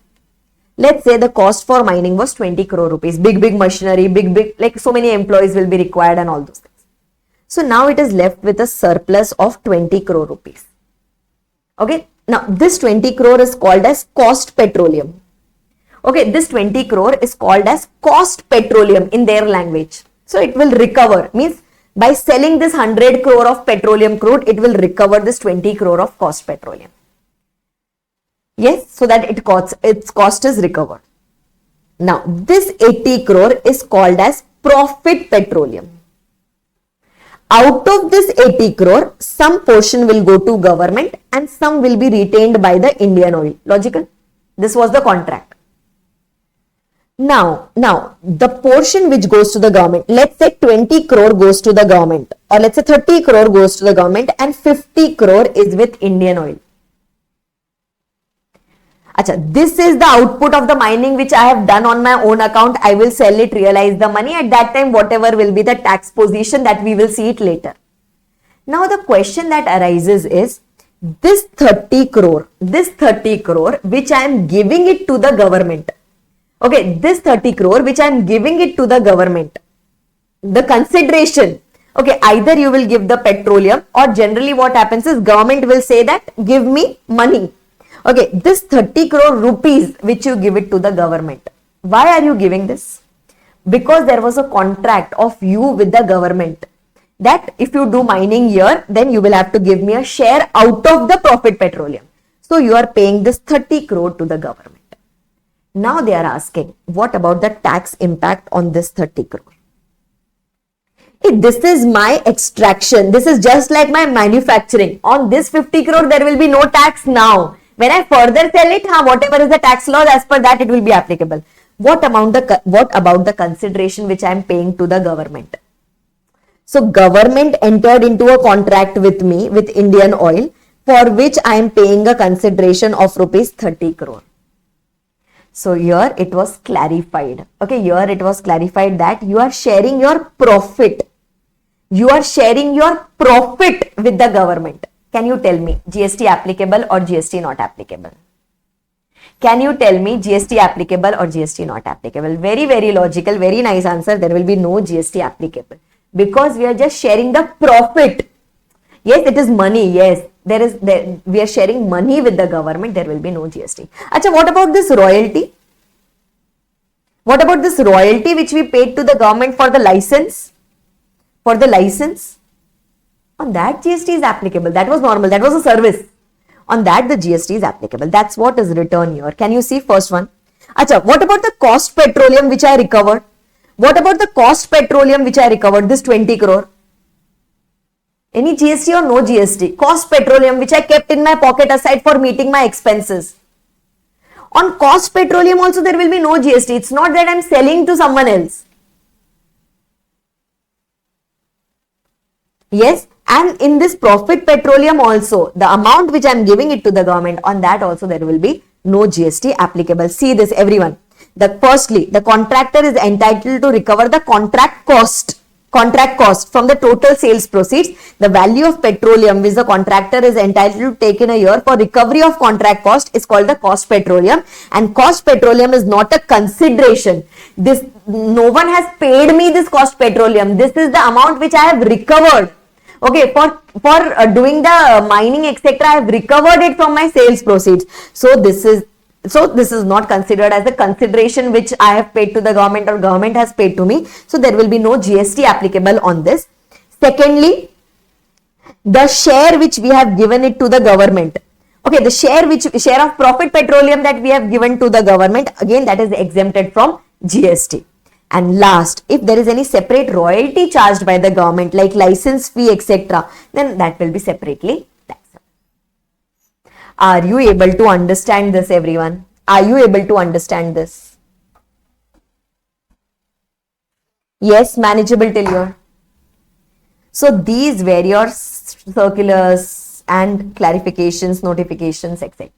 Let's say the cost for mining was 20 crore rupees. Big machinery, big, like so many employees will be required and all those things. So now it is left with a surplus of 20 crore rupees. Okay, now this 20 crore is called as cost petroleum. Okay, this 20 crore is called as cost petroleum in their language. So it will recover, means by selling this 100 crore of petroleum crude, it will recover this 20 crore of cost petroleum. Yes, so that its cost is recovered. Now, this 80 crore is called as profit petroleum. Out of this 80 crore, some portion will go to government and some will be retained by the Indian Oil. Logical? This was the contract. Now, the portion which goes to the government, let's say 20 crore goes to the government, or let's say 30 crore goes to the government and 50 crore is with Indian Oil. Achha, this is the output of the mining which I have done on my own account. I will sell it, realize the money. At that time, whatever will be the tax position, that we will see it later. Now, the question that arises is, this 30 crore which I am giving it to the government. Okay, this 30 crore which I am giving it to the government, the consideration, okay, either you will give the petroleum, or generally what happens is government will say that give me money. Okay, this 30 crore rupees which you give it to the government. Why are you giving this? Because there was a contract of you with the government that if you do mining here, then you will have to give me a share out of the profit petroleum. So you are paying this 30 crore to the government. Now they are asking, what about the tax impact on this 30 crore? If this is my extraction, this is just like my manufacturing. On this 50 crore, there will be no tax now. When I further sell it, whatever is the tax law, as per that, it will be applicable. What about the consideration which I am paying to the government? So government entered into a contract with me, with Indian Oil, for which I am paying a consideration of rupees 30 crore. So here it was clarified. Okay, here it was clarified that you are sharing your profit. You are sharing your profit with the government. Can you tell me GST applicable or GST not applicable? Can you tell me GST applicable or GST not applicable? Very, very logical, very nice answer. There will be no GST applicable because we are just sharing the profit. Yes, it is money. Yes, we are sharing money with the government. There will be no GST. Achha, what about this royalty? What about this royalty which we paid to the government for the license? For the license? On that GST is applicable. That was normal. That was a service. On that the GST is applicable. That's what is written here. Can you see first one? Achha, what about the cost petroleum which I recovered? What about the cost petroleum which I recovered? This 20 crore. Any GST or no GST? Cost petroleum which I kept in my pocket aside for meeting my expenses. On cost petroleum also there will be no GST. It's not that I'm selling to someone else. Yes, and in this profit petroleum also, the amount which I'm giving it to the government, on that also there will be no GST applicable. See this, everyone. Firstly, the contractor is entitled to recover the contract cost from the total sales proceeds. The value of petroleum which the contractor is entitled to take in a year for recovery of contract cost is called the cost petroleum, and cost petroleum is not a consideration. No one has paid me this cost petroleum. This is the amount which I have recovered. Okay, for doing the mining, etc., I have recovered it from my sales proceeds. So this is not considered as a consideration which I have paid to the government or government has paid to me. So there will be no GST applicable on this. Secondly, the share which we have given it to the government. Okay, the share of profit petroleum that we have given to the government, again that is exempted from GST. And last, if there is any separate royalty charged by the government like license fee, etc., then that will be separately taxable. Are you able to understand this, everyone? Are you able to understand this? Yes, manageable till here. So these were your circulars and clarifications, notifications, etc.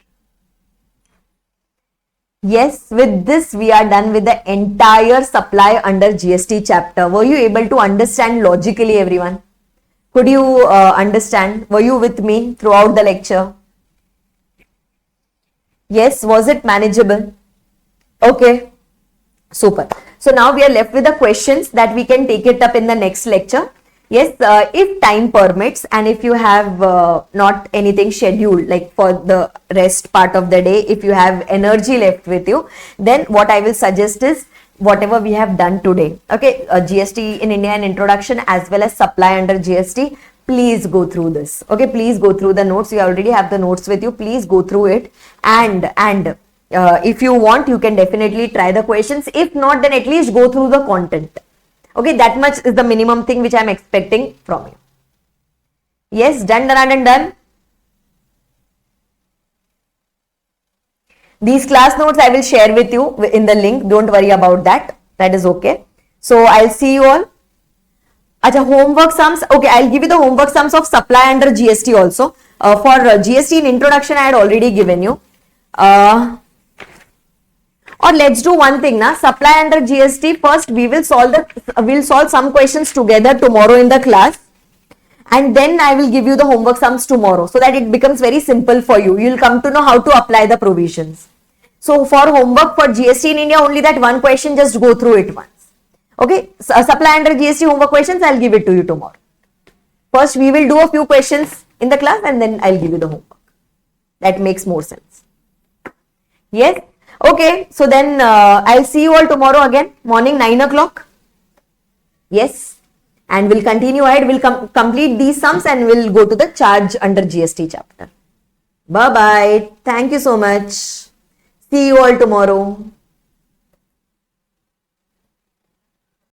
Yes, with this we are done with the entire supply under GST chapter. Were you able to understand logically, everyone? Could you understand? Were you with me throughout the lecture? Yes, was it manageable? Okay, super. So now we are left with the questions that we can take it up in the next lecture. Yes, if time permits and if you have not anything scheduled like for the rest part of the day, if you have energy left with you, then what I will suggest is whatever we have done today. Okay, GST in India and introduction as well as supply under GST. Please go through this. Okay, please go through the notes. You already have the notes with you. Please go through it and if you want, you can definitely try the questions. If not, then at least go through the content. Okay, that much is the minimum thing which I am expecting from you. Yes, done and done. These class notes I will share with you in the link. Don't worry about that. That is okay. So I'll see you all. Acha, homework sums. Okay, I'll give you the homework sums of supply under GST also. For GST in introduction, I had already given you. Or let's do one thing, na. Supply under GST. First, we'll solve some questions together tomorrow in the class, and then I will give you the homework sums tomorrow, so that it becomes very simple for you. You'll come to know how to apply the provisions. So for homework for GST in India, only that one question, just go through it once. Okay, so, supply under GST homework questions, I'll give it to you tomorrow. First, we will do a few questions in the class, and then I'll give you the homework. That makes more sense. Yes. Okay, so then I'll see you all tomorrow again, morning 9 o'clock. Yes, and we'll continue ahead. We'll complete these sums and we'll go to the charge under GST chapter. Bye-bye. Thank you so much. See you all tomorrow.